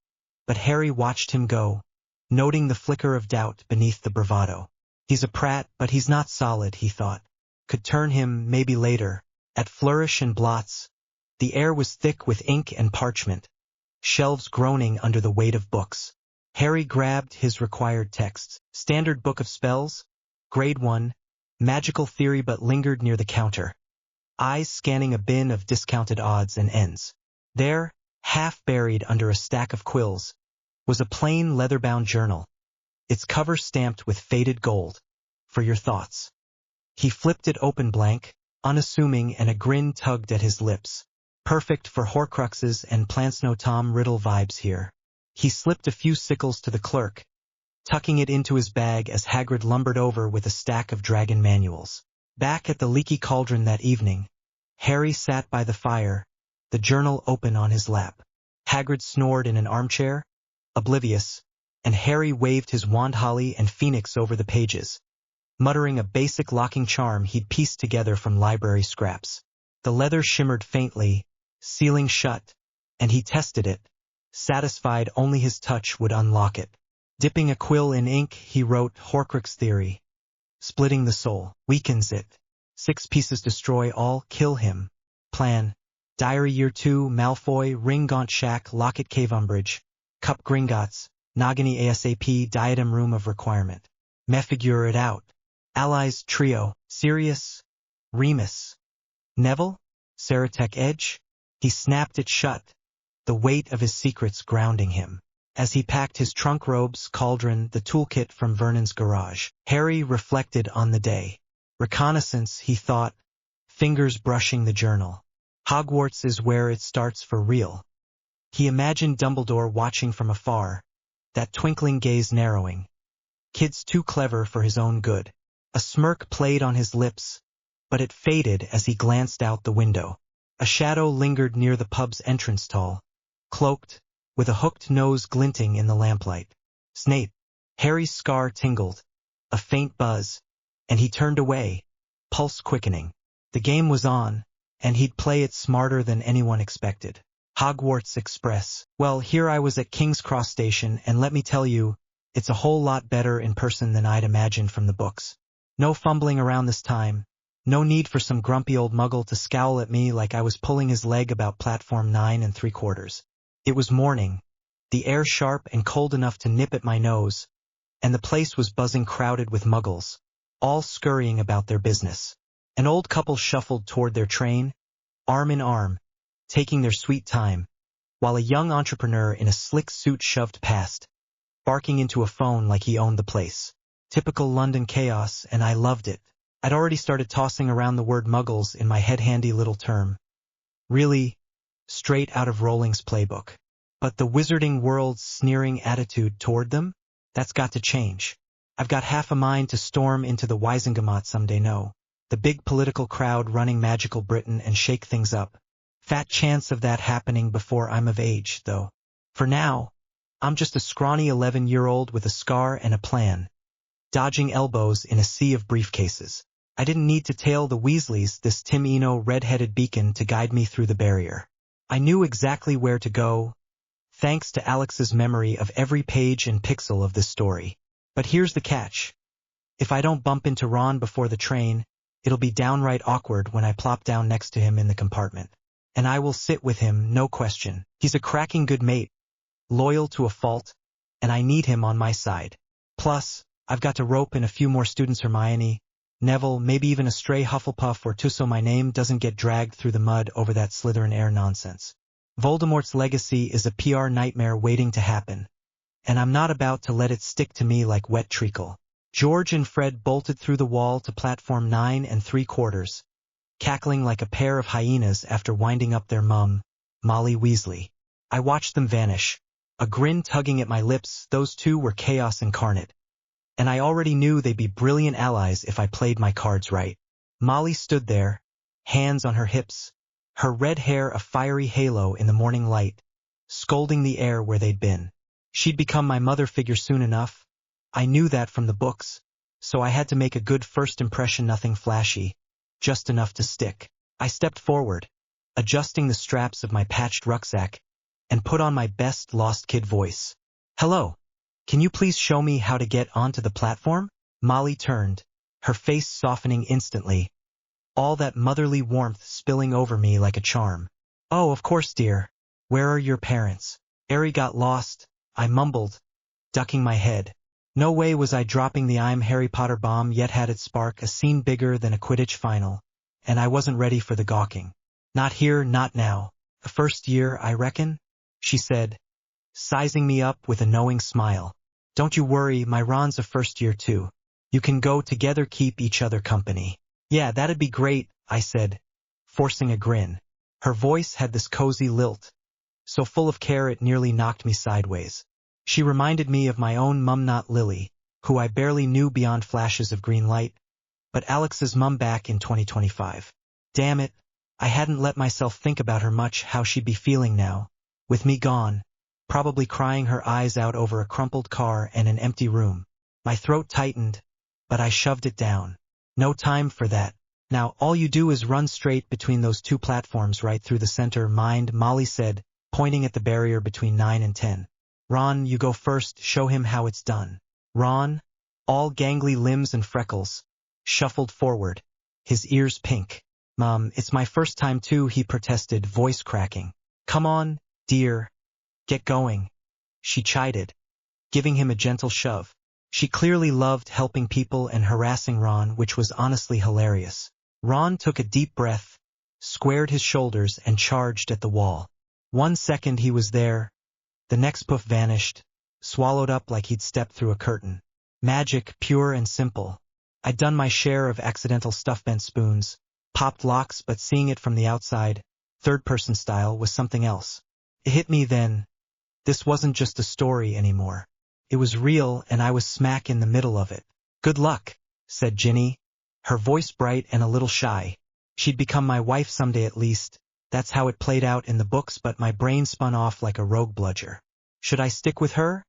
but Harry watched him go, noting the flicker of doubt beneath the bravado. "He's a prat, but he's not solid," he thought. Could turn him, maybe later. At Flourish and Blots, the air was thick with ink and parchment, shelves groaning under the weight of books. Harry grabbed his required texts. Standard Book of Spells, Grade 1, Magical Theory, but lingered near the counter, eyes scanning a bin of discounted odds and ends. There, half buried under a stack of quills, was a plain leather-bound journal, its cover stamped with faded gold. "For your thoughts." He flipped it open, blank, unassuming, and a grin tugged at his lips. Perfect for Horcruxes and Plants. No Tom Riddle vibes here. He slipped a few sickles to the clerk, tucking it into his bag as Hagrid lumbered over with a stack of dragon manuals. Back at the Leaky Cauldron that evening, Harry sat by the fire, the journal open on his lap. Hagrid snored in an armchair, oblivious, and Harry waved his wand holly and phoenix over the pages, muttering a basic locking charm he'd pieced together from library scraps. The leather shimmered faintly, sealing shut, and he tested it, satisfied only his touch would unlock it. Dipping a quill in ink, he wrote Horcrux theory. Splitting the soul, weakens it. 6 pieces destroy all, kill him. Plan. Diary Year 2, Malfoy, Ring Gaunt Shack, Locket Cave Umbridge, Cup Gringotts, Nagini ASAP, Diadem Room of Requirement. Me figure it out. Allies Trio, Sirius, Remus, Neville, Saratek Edge. He snapped it shut, the weight of his secrets grounding him. As he packed his trunk robes, cauldron, the toolkit from Vernon's garage, Harry reflected on the day. Reconnaissance, he thought, fingers brushing the journal. Hogwarts is where it starts for real. He imagined Dumbledore watching from afar, that twinkling gaze narrowing. Kid's too clever for his own good. A smirk played on his lips, but it faded as he glanced out the window. A shadow lingered near the pub's entrance tall, cloaked, with a hooked nose glinting in the lamplight. Snape. Harry's scar tingled, a faint buzz, and he turned away, pulse quickening. The game was on, and he'd play it smarter than anyone expected. Hogwarts Express. Well, here I was at King's Cross Station, and let me tell you, it's a whole lot better in person than I'd imagined from the books. No fumbling around this time. No need for some grumpy old muggle to scowl at me like I was pulling his leg about platform 9 3/4. It was morning, the air sharp and cold enough to nip at my nose, and the place was buzzing crowded with muggles, all scurrying about their business. An old couple shuffled toward their train, arm in arm, taking their sweet time, while a young entrepreneur in a slick suit shoved past, barking into a phone like he owned the place. Typical London chaos, and I loved it. I'd already started tossing around the word muggles in my head-handy little term. Really, straight out of Rowling's playbook. But the wizarding world's sneering attitude toward them? That's got to change. I've got half a mind to storm into the Wisengamot someday, no. The big political crowd running magical Britain and shake things up. Fat chance of that happening before I'm of age, though. For now, I'm just a scrawny 11-year-old with a scar and a plan, dodging elbows in a sea of briefcases. I didn't need to tail the Weasleys, this Tim Eno red-headed beacon, to guide me through the barrier. I knew exactly where to go, thanks to Alex's memory of every page and pixel of this story. But here's the catch. If I don't bump into Ron before the train, it'll be downright awkward when I plop down next to him in the compartment. And I will sit with him, no question. He's a cracking good mate, loyal to a fault, and I need him on my side. Plus, I've got to rope in a few more students, Hermione, Neville, maybe even a stray Hufflepuff or two, so my name doesn't get dragged through the mud over that Slytherin air nonsense. Voldemort's legacy is a PR nightmare waiting to happen, and I'm not about to let it stick to me like wet treacle. George and Fred bolted through the wall to platform 9 3/4, cackling like a pair of hyenas after winding up their mum, Molly Weasley. I watched them vanish, a grin tugging at my lips. Those two were chaos incarnate, and I already knew they'd be brilliant allies if I played my cards right. Molly stood there, hands on her hips, her red hair a fiery halo in the morning light, scolding the air where they'd been. She'd become my mother figure soon enough. I knew that from the books, so I had to make a good first impression, nothing flashy, just enough to stick. I stepped forward, adjusting the straps of my patched rucksack, and put on my best lost kid voice. Hello. Can you please show me how to get onto the platform? Molly turned, her face softening instantly, all that motherly warmth spilling over me like a charm. Oh, of course, dear. Where are your parents? Harry got lost, I mumbled, ducking my head. No way was I dropping the I'm Harry Potter bomb, yet had it spark a scene bigger than a Quidditch final, and I wasn't ready for the gawking. Not here, not now. The first year, I reckon, she said, sizing me up with a knowing smile. Don't you worry, my Ron's a first year too. You can go together, keep each other company. Yeah, that'd be great, I said, forcing a grin. Her voice had this cozy lilt, so full of care it nearly knocked me sideways. She reminded me of my own mum, not Lily, who I barely knew beyond flashes of green light, but Alex's mum back in 2025. Damn it, I hadn't let myself think about her much, how she'd be feeling now, with me gone, probably crying her eyes out over a crumpled car and an empty room. My throat tightened, but I shoved it down. No time for that. Now all you do is run straight between those two platforms right through the center, mind, Molly said, pointing at the barrier between 9 and 10. Ron, you go first, show him how it's done. Ron, all gangly limbs and freckles, shuffled forward, his ears pink. Mom, it's my first time too, he protested, voice cracking. Come on, dear. Get going. She chided, giving him a gentle shove. She clearly loved helping people and harassing Ron, which was honestly hilarious. Ron took a deep breath, squared his shoulders, and charged at the wall. 1 second he was there, the next poof vanished, swallowed up like he'd stepped through a curtain. Magic, pure and simple. I'd done my share of accidental stuff-bent spoons, popped locks, but seeing it from the outside, third-person style, was something else. It hit me then. This wasn't just a story anymore. It was real, and I was smack in the middle of it. Good luck, said Ginny, her voice bright and a little shy. She'd become my wife someday at least. That's how it played out in the books, but my brain spun off like a rogue bludger. Should I stick with her?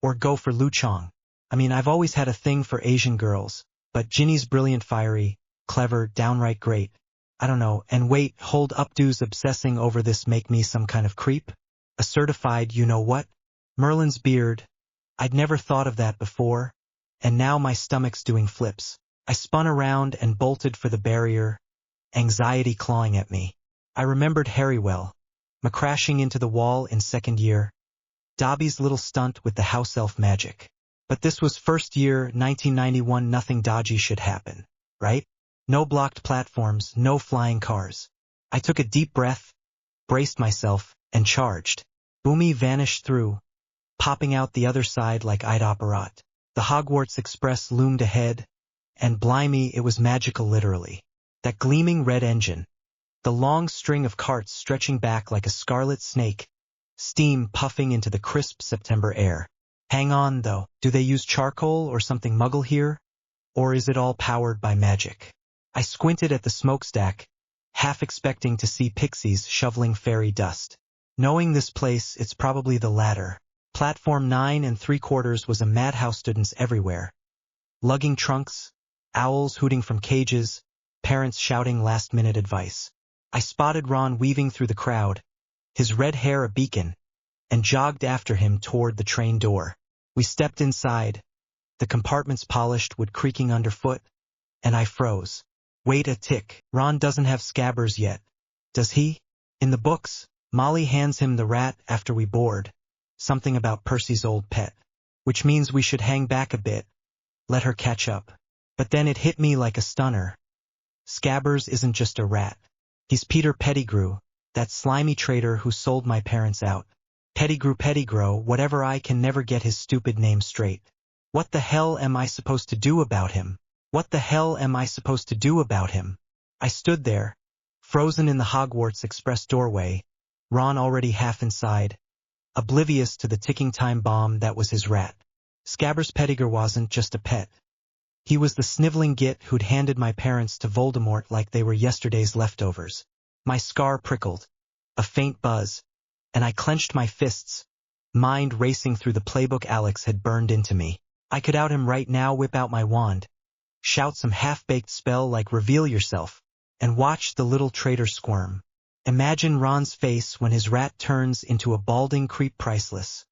Or go for Lu Chong? I mean, I've always had a thing for Asian girls, but Ginny's brilliant, fiery, clever, downright great. I don't know, and wait, hold up, does obsessing over this make me some kind of creep? A certified you-know-what? Merlin's beard. I'd never thought of that before, and now my stomach's doing flips. I spun around and bolted for the barrier, anxiety clawing at me. I remembered Harry well, crashing into the wall in second year, Dobby's little stunt with the house elf magic. But this was first year, 1991, nothing dodgy should happen, right? No blocked platforms, no flying cars. I took a deep breath, braced myself, and charged. Boomy vanished through, popping out the other side like I'd operat. The Hogwarts Express loomed ahead, and blimey, it was magical literally. That gleaming red engine, the long string of carts stretching back like a scarlet snake, steam puffing into the crisp September air. Hang on, though, do they use charcoal or something muggle here? Or is it all powered by magic? I squinted at the smokestack, half expecting to see pixies shoveling fairy dust. Knowing this place, it's probably the latter. Platform 9 3/4 was a madhouse, students everywhere. Lugging trunks, owls hooting from cages, parents shouting last-minute advice. I spotted Ron weaving through the crowd, his red hair a beacon, and jogged after him toward the train door. We stepped inside, the compartments polished wood creaking underfoot, and I froze. Wait a tick, Ron doesn't have scabbers yet, does he? In the books, Molly hands him the rat after we board, something about Percy's old pet, which means we should hang back a bit, let her catch up. But then it hit me like a stunner. Scabbers isn't just a rat. He's Peter Pettigrew, that slimy traitor who sold my parents out. Pettigrew, whatever, I can never get his stupid name straight. What the hell am I supposed to do about him? What the hell am I supposed to do about him? I stood there, frozen in the Hogwarts Express doorway, Ron already half inside, oblivious to the ticking time bomb that was his rat. Scabbers Pettigrew wasn't just a pet. He was the sniveling git who'd handed my parents to Voldemort like they were yesterday's leftovers. My scar prickled, a faint buzz, and I clenched my fists, mind racing through the playbook Alex had burned into me. I could out him right now, whip out my wand, shout some half-baked spell like reveal yourself, and watch the little traitor squirm. Imagine Ron's face when his rat turns into a balding creep, priceless,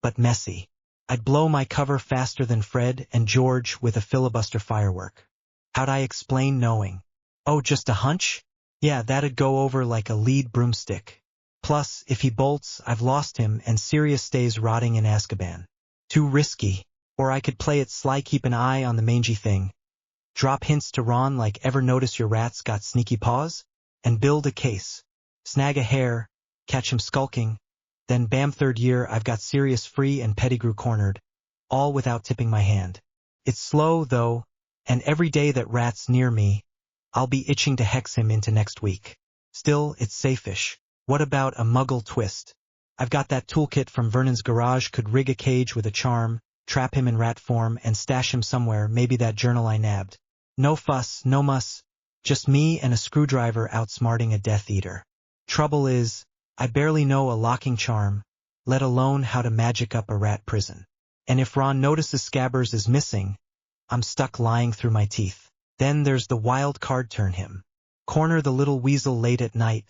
but messy. I'd blow my cover faster than Fred and George with a filibuster firework. How'd I explain knowing? Oh, just a hunch? Yeah, that'd go over like a lead broomstick. Plus, if he bolts, I've lost him and Sirius stays rotting in Azkaban. Too risky. Or I could play it sly, keep an eye on the mangy thing, drop hints to Ron like, ever notice your rat's got sneaky paws? And build a case. Snag a hair, catch him skulking, then bam, third year I've got Sirius free and Pettigrew cornered, all without tipping my hand. It's slow, though, and every day that rat's near me, I'll be itching to hex him into next week. Still, it's safe-ish. What about a muggle twist? I've got that toolkit from Vernon's garage, could rig a cage with a charm, trap him in rat form, and stash him somewhere, maybe that journal I nabbed. No fuss, no muss, just me and a screwdriver outsmarting a Death Eater. Trouble is, I barely know a locking charm, let alone how to magic up a rat prison. And if Ron notices Scabbers is missing, I'm stuck lying through my teeth. Then there's the wild card turn him. Corner the little weasel late at night,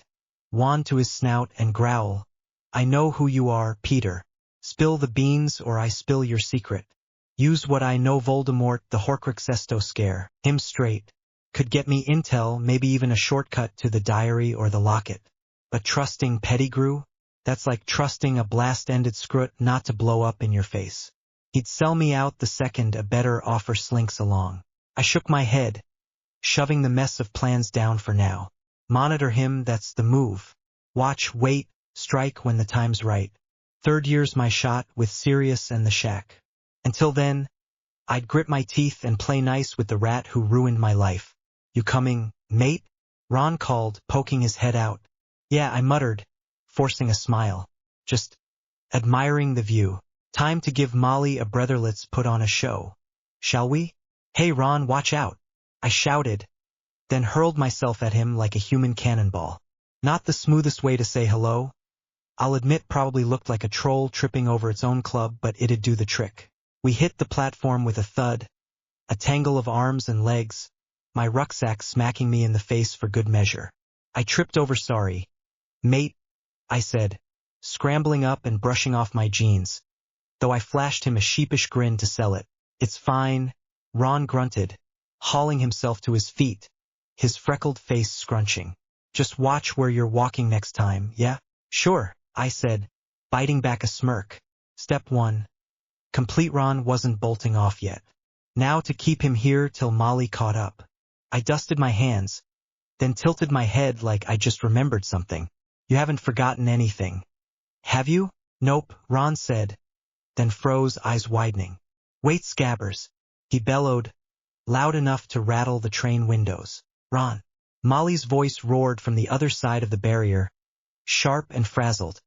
wand to his snout and growl, I know who you are, Peter. Spill the beans or I spill your secret. Use what I know Voldemort, the Horcrux Sesto scare, him straight. Could get me intel, maybe even a shortcut to the diary or the locket. But trusting Pettigrew? That's like trusting a blast-ended scrut not to blow up in your face. He'd sell me out the second a better offer slinks along. I shook my head, shoving the mess of plans down for now. Monitor him, that's the move. Watch, wait, strike when the time's right. Third year's my shot with Sirius and the Shack. Until then, I'd grit my teeth and play nice with the rat who ruined my life. You coming, mate? Ron called, poking his head out. Yeah, I muttered, forcing a smile. Just admiring the view. Time to give Molly a breather, let's put on a show. Shall we? Hey Ron, watch out. I shouted, then hurled myself at him like a human cannonball. Not the smoothest way to say hello. I'll admit probably looked like a troll tripping over its own club, but it'd do the trick. We hit the platform with a thud, a tangle of arms and legs, my rucksack smacking me in the face for good measure. I tripped over sorry. Mate, I said, scrambling up and brushing off my jeans, though I flashed him a sheepish grin to sell it. It's fine, Ron grunted, hauling himself to his feet, his freckled face scrunching. Just watch where you're walking next time, yeah? Sure, I said, biting back a smirk. Step 1. Complete. Ron wasn't bolting off yet. Now to keep him here till Molly caught up. I dusted my hands, then tilted my head like I just remembered something. You haven't forgotten anything, have you? Nope, Ron said, then froze, eyes widening. Wait, Scabbers, he bellowed, loud enough to rattle the train windows. Ron. Molly's voice roared from the other side of the barrier, sharp and frazzled.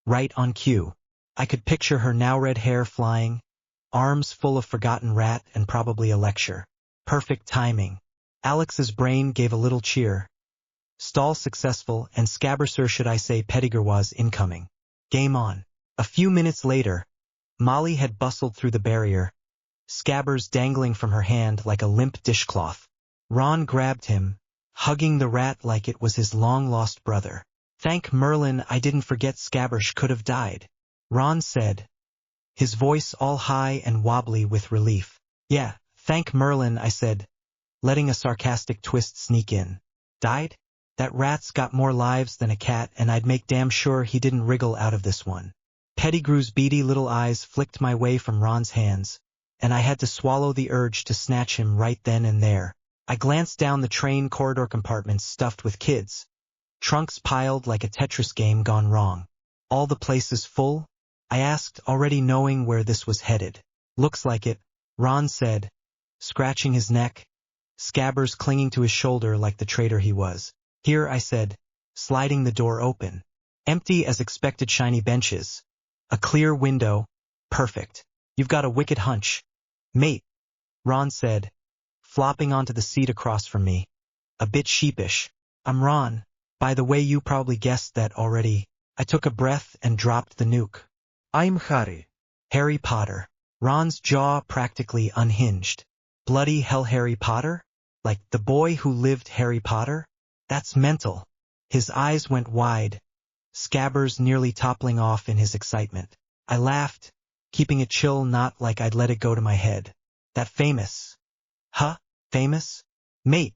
Right on cue. I could picture her now red hair flying, arms full of forgotten rat and probably a lecture. Perfect timing. Alex's brain gave a little cheer. Stall successful, and Scabbers, or should I say Pettigrew, was incoming. Game on. A few minutes later, Molly had bustled through the barrier, Scabbers dangling from her hand like a limp dishcloth. Ron grabbed him, hugging the rat like it was his long-lost brother. Thank Merlin I didn't forget Scabbers could have died, Ron said, his voice all high and wobbly with relief. Yeah, thank Merlin, I said, letting a sarcastic twist sneak in. Died? That rat's got more lives than a cat, and I'd make damn sure he didn't wriggle out of this one. Pettigrew's beady little eyes flicked my way from Ron's hands, and I had to swallow the urge to snatch him right then and there. I glanced down the train corridor compartments stuffed with kids, trunks piled like a Tetris game gone wrong. All the places full? I asked, already knowing where this was headed. Looks like it, Ron said, scratching his neck, Scabbers clinging to his shoulder like the traitor he was. Here, I said, sliding the door open. Empty as expected, shiny benches. A clear window. Perfect. You've got a wicked hunch, mate, Ron said, flopping onto the seat across from me. A bit sheepish. I'm Ron. By the way, you probably guessed that already. I took a breath and dropped the nuke. I'm Harry. Harry Potter. Ron's jaw practically unhinged. Bloody hell, Harry Potter? Like the boy who lived, Harry Potter? That's mental. His eyes went wide, Scabbers nearly toppling off in his excitement. I laughed, keeping it chill, not like I'd let it go to my head. That famous. Huh? Famous? Mate,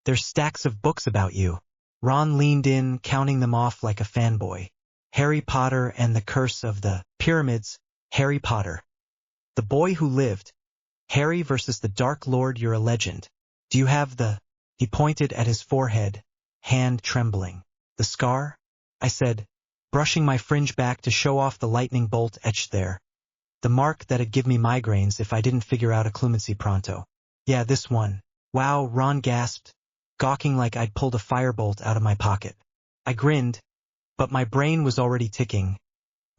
there's stacks of books about you. Ron leaned in, counting them off like a fanboy. Harry Potter and the Curse of the Pyramids. Harry Potter. The boy who lived. Harry versus the Dark Lord. You're a legend. Do you have the... He pointed at his forehead, hand trembling. The scar? I said, brushing my fringe back to show off the lightning bolt etched there. The mark that'd give me migraines if I didn't figure out a clumsy pronto. Yeah, this one. Wow, Ron gasped, gawking like I'd pulled a firebolt out of my pocket. I grinned, but my brain was already ticking.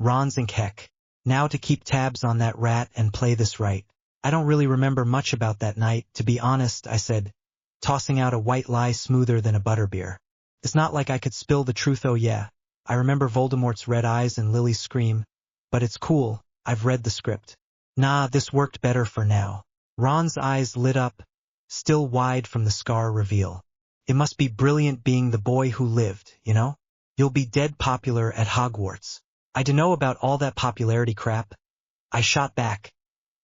Ron's and heck. Now to keep tabs on that rat and play this right. I don't really remember much about that night, to be honest, I said, tossing out a white lie smoother than a butterbeer. It's not like I could spill the truth. Oh yeah, I remember Voldemort's red eyes and Lily's scream, but it's cool, I've read the script. Nah, this worked better for now. Ron's eyes lit up, still wide from the scar reveal. It must be brilliant being the boy who lived, you know? You'll be dead popular at Hogwarts. I dunno about all that popularity crap. I shot back,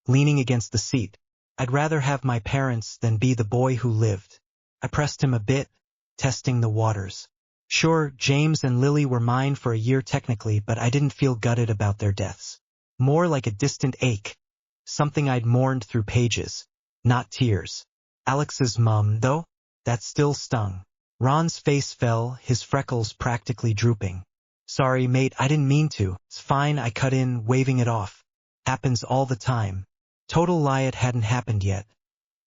leaning against the seat. I'd rather have my parents than be the boy who lived. I pressed him a bit, testing the waters. Sure, James and Lily were mine for a year technically, but I didn't feel gutted about their deaths. More like a distant ache. Something I'd mourned through pages, not tears. Alex's mum, though, that still stung. Ron's face fell, his freckles practically drooping. Sorry, mate, I didn't mean to. It's fine, I cut in, waving it off. Happens all the time. Total lie, it hadn't happened yet.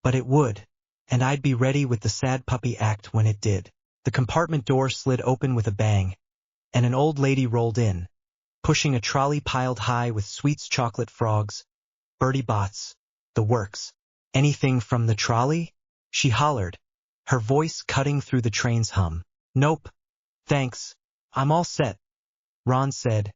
But it would. And I'd be ready with the sad puppy act when it did. The compartment door slid open with a bang, and an old lady rolled in, pushing a trolley piled high with sweets, chocolate frogs, Bertie Bott's, the works. Anything from the trolley? She hollered, her voice cutting through the train's hum. Nope. Thanks. I'm all set, Ron said,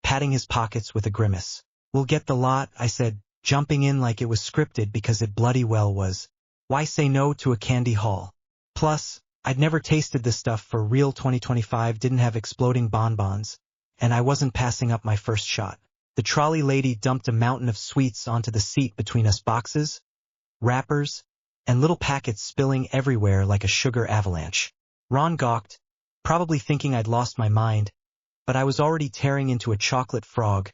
patting his pockets with a grimace. We'll get the lot, I said, jumping in like it was scripted because it bloody well was. Why say no to a candy haul? Plus, I'd never tasted this stuff for real. 2025 didn't have exploding bonbons, and I wasn't passing up my first shot. The trolley lady dumped a mountain of sweets onto the seat between us, boxes, wrappers, and little packets spilling everywhere like a sugar avalanche. Ron gawked, probably thinking I'd lost my mind, but I was already tearing into a chocolate frog,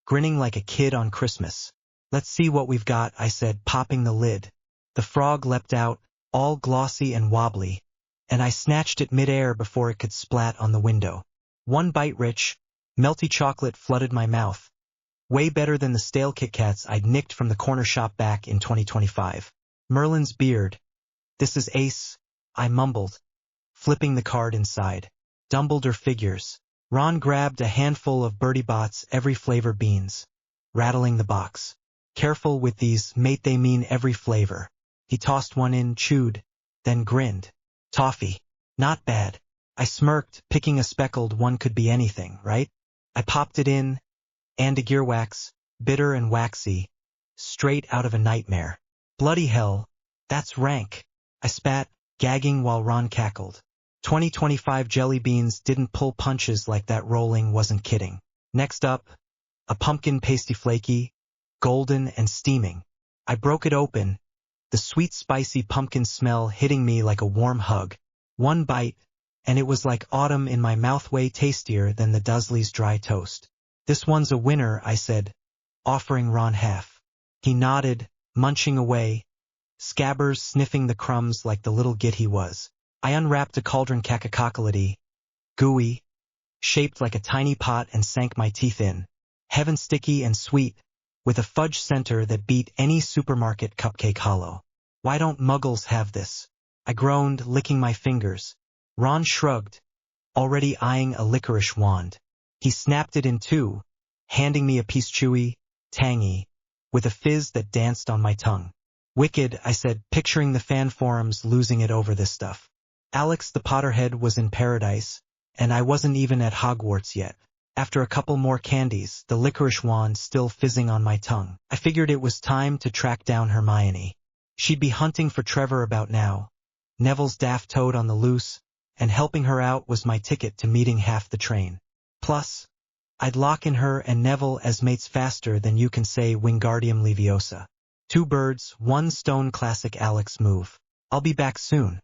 grinning like a kid on Christmas. Let's see what we've got, I said, popping the lid. The frog leapt out, all glossy and wobbly, and I snatched it midair before it could splat on the window. One bite rich, melty chocolate flooded my mouth. Way better than the stale Kit Kats I'd nicked from the corner shop back in 2025. Merlin's beard. This is ace, I mumbled, flipping the card inside. Dumbledore figures. Ron grabbed a handful of Bertie Bott's every flavor beans, rattling the box. Careful with these, mate, they mean every flavor. He tossed one in, chewed, then grinned. Toffee. Not bad. I smirked, picking a speckled one. Could be anything, right? I popped it in, and a gearwax, bitter and waxy, straight out of a nightmare. Bloody hell, that's rank. I spat, gagging while Ron cackled. 2025 jelly beans didn't pull punches like that. Rolling wasn't kidding. Next up, a pumpkin pasty, flaky, golden and steaming. I broke it open, the sweet spicy pumpkin smell hitting me like a warm hug. One bite, and it was like autumn in my mouth, way tastier than the Dursley's dry toast. This one's a winner, I said, offering Ron half. He nodded, munching away, Scabbers sniffing the crumbs like the little git he was. I unwrapped a cauldron cacacocolity, gooey, shaped like a tiny pot, and sank my teeth in. Heaven, sticky and sweet, with a fudge center that beat any supermarket cupcake hollow. Why don't muggles have this? I groaned, licking my fingers. Ron shrugged, already eyeing a licorice wand. He snapped it in two, handing me a piece, chewy, tangy, with a fizz that danced on my tongue. Wicked, I said, picturing the fan forums losing it over this stuff. Alex the Potterhead was in paradise, and I wasn't even at Hogwarts yet. After a couple more candies, the licorice wand still fizzing on my tongue, I figured it was time to track down Hermione. She'd be hunting for Trevor about now. Neville's daft toad on the loose, and helping her out was my ticket to meeting half the train. Plus, I'd lock in her and Neville as mates faster than you can say Wingardium Leviosa. Two birds, one stone, classic Alex move. I'll be back soon.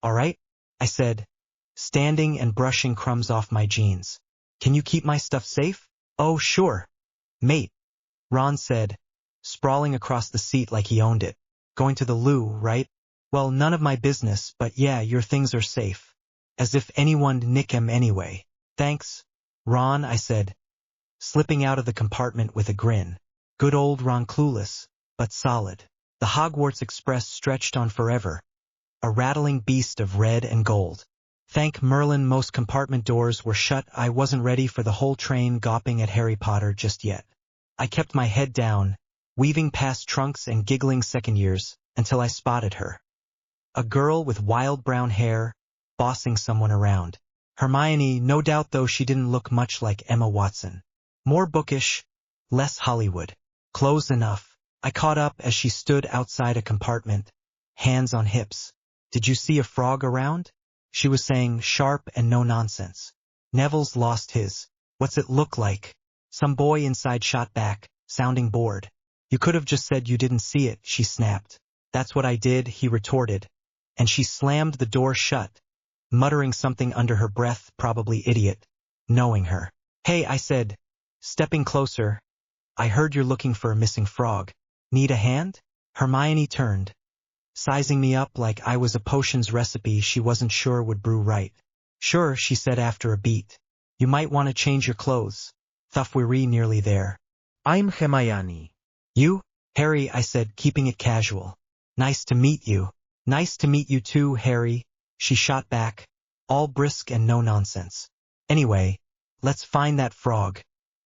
All right? I said, standing and brushing crumbs off my jeans. Can you keep my stuff safe? Oh, sure, mate, Ron said, sprawling across the seat like he owned it. Going to the loo, right? Well, none of my business, but yeah, your things are safe. As if anyone'd nick 'em anyway. Thanks, Ron, I said, slipping out of the compartment with a grin. Good old Ron, clueless, but solid. The Hogwarts Express stretched on forever, a rattling beast of red and gold. Thank Merlin most compartment doors were shut. I wasn't ready for the whole train gawping at Harry Potter just yet. I kept my head down, weaving past trunks and giggling second years, until I spotted her. A girl with wild brown hair, bossing someone around. Hermione, no doubt though she didn't look much like Emma Watson. More bookish, less Hollywood. Close enough. I caught up as she stood outside a compartment, hands on hips. Did you see a frog around? She was saying, sharp and no nonsense. Neville's lost his. What's it look like? Some boy inside shot back, sounding bored. You could have just said you didn't see it, she snapped. That's what I did, he retorted. And she slammed the door shut, muttering something under her breath, probably idiot, knowing her. Hey, I said, stepping closer. I heard you're looking for a missing frog. Need a hand? Hermione turned, sizing me up like I was a potions recipe she wasn't sure would brew right. Sure, she said after a beat. You might want to change your clothes. Thuff we're nearly there. I'm Hermione. You? Harry, I said, keeping it casual. Nice to meet you. Nice to meet you too, Harry, she shot back, all brisk and no nonsense. Anyway, let's find that frog.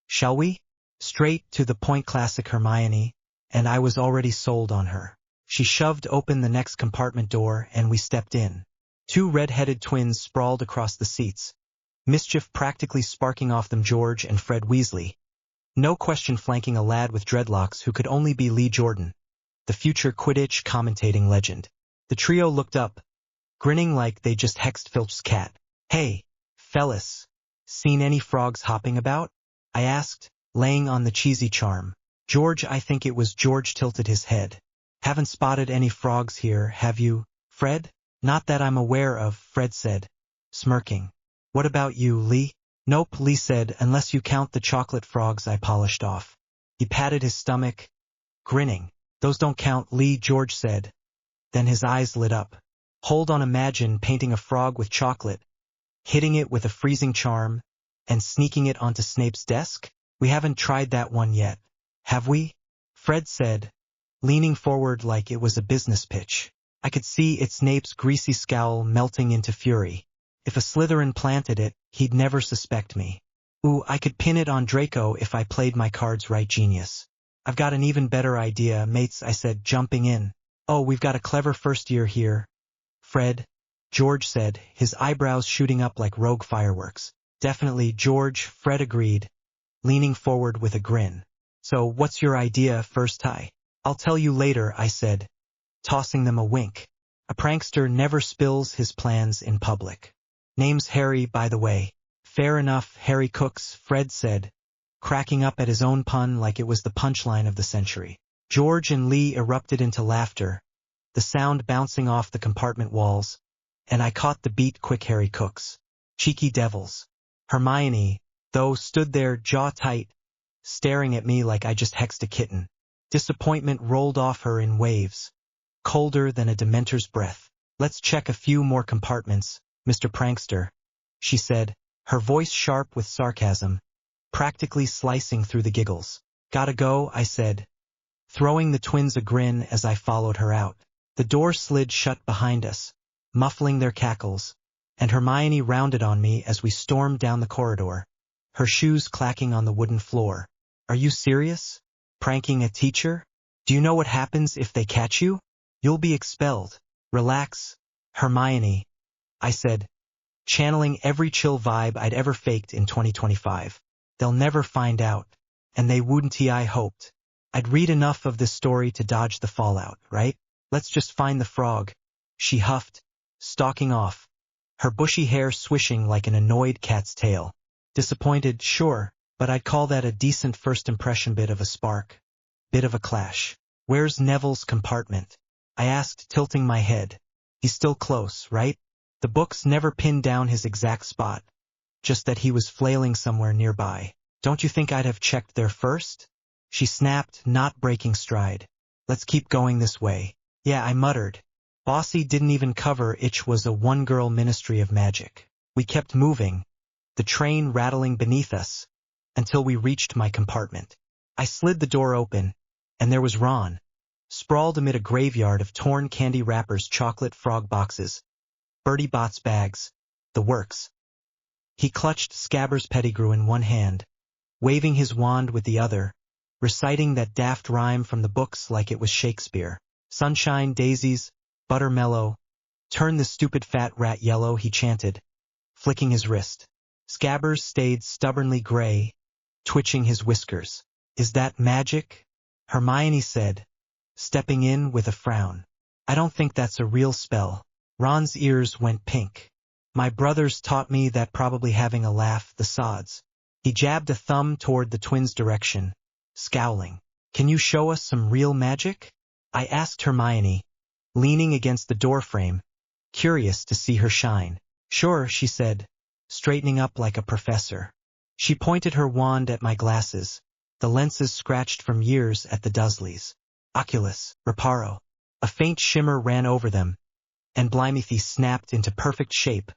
Shall we? Straight to the point, classic Hermione, and I was already sold on her. She shoved open the next compartment door and we stepped in. Two red-headed twins sprawled across the seats, mischief practically sparking off them, George and Fred Weasley. No question flanking a lad with dreadlocks who could only be Lee Jordan, the future Quidditch commentating legend. The trio looked up, grinning like they just hexed Filch's cat. Hey, fellas, seen any frogs hopping about? I asked, laying on the cheesy charm. George, I think it was George, tilted his head. Haven't spotted any frogs here, have you, Fred? Not that I'm aware of, Fred said, smirking. What about you, Lee? Nope, Lee said, unless you count the chocolate frogs I polished off. He patted his stomach, grinning. Those don't count, Lee, George said. Then his eyes lit up. Hold on, imagine painting a frog with chocolate, hitting it with a freezing charm, and sneaking it onto Snape's desk? We haven't tried that one yet, have we? Fred said, leaning forward like it was a business pitch. I could see Snape's greasy scowl melting into fury. If a Slytherin planted it, he'd never suspect me. Ooh, I could pin it on Draco if I played my cards right, genius. I've got an even better idea, mates, I said, jumping in. Oh, we've got a clever first year here, Fred, George said, his eyebrows shooting up like rogue fireworks. Definitely, George, Fred agreed, leaning forward with a grin. So, what's your idea, First High? I'll tell you later, I said, tossing them a wink. A prankster never spills his plans in public. Name's Harry, by the way. Fair enough, Harry Cooks, Fred said, cracking up at his own pun like it was the punchline of the century. George and Lee erupted into laughter, the sound bouncing off the compartment walls, and I caught the beat quick. Harry Cooks. Cheeky devils. Hermione, though, stood there jaw tight, staring at me like I just hexed a kitten. Disappointment rolled off her in waves, colder than a Dementor's breath. Let's check a few more compartments, Mr. Prankster, she said, her voice sharp with sarcasm, practically slicing through the giggles. Gotta go, I said, throwing the twins a grin as I followed her out. The door slid shut behind us, muffling their cackles, and Hermione rounded on me as we stormed down the corridor, her shoes clacking on the wooden floor. Are you serious? Pranking a teacher? Do you know what happens if they catch you? You'll be expelled. Relax, Hermione, I said, channeling every chill vibe I'd ever faked in 2025. They'll never find out, and they wouldn't. I hoped. I'd read enough of this story to dodge the fallout, right? Let's just find the frog, she huffed, stalking off, her bushy hair swishing like an annoyed cat's tail. Disappointed, sure, but I'd call that a decent first impression. Bit of a spark, bit of a clash. Where's Neville's compartment? I asked, tilting my head. He's still close, right? The books never pinned down his exact spot, just that he was flailing somewhere nearby. Don't you think I'd have checked there first? She snapped, not breaking stride. Let's keep going this way. Yeah, I muttered. Bossy didn't even cover it was a one-girl ministry of magic. We kept moving, the train rattling beneath us, until we reached my compartment. I slid the door open, and there was Ron, sprawled amid a graveyard of torn candy wrappers, chocolate frog boxes, Bertie Bott's bags, the works. He clutched Scabbers Pettigrew in one hand, waving his wand with the other, reciting that daft rhyme from the books like it was Shakespeare. Sunshine, daisies, buttermellow, turn the stupid fat rat yellow, he chanted, flicking his wrist. Scabbers stayed stubbornly gray, twitching his whiskers. Is that magic? Hermione said, stepping in with a frown. I don't think that's a real spell. Ron's ears went pink. My brothers taught me that, probably having a laugh, the sods. He jabbed a thumb toward the twins' direction, scowling. Can you show us some real magic? I asked Hermione, leaning against the doorframe, curious to see her shine. Sure, she said, straightening up like a professor. She pointed her wand at my glasses, the lenses scratched from years at the Dursleys. Oculus, Reparo. A faint shimmer ran over them, and Blymethy snapped into perfect shape,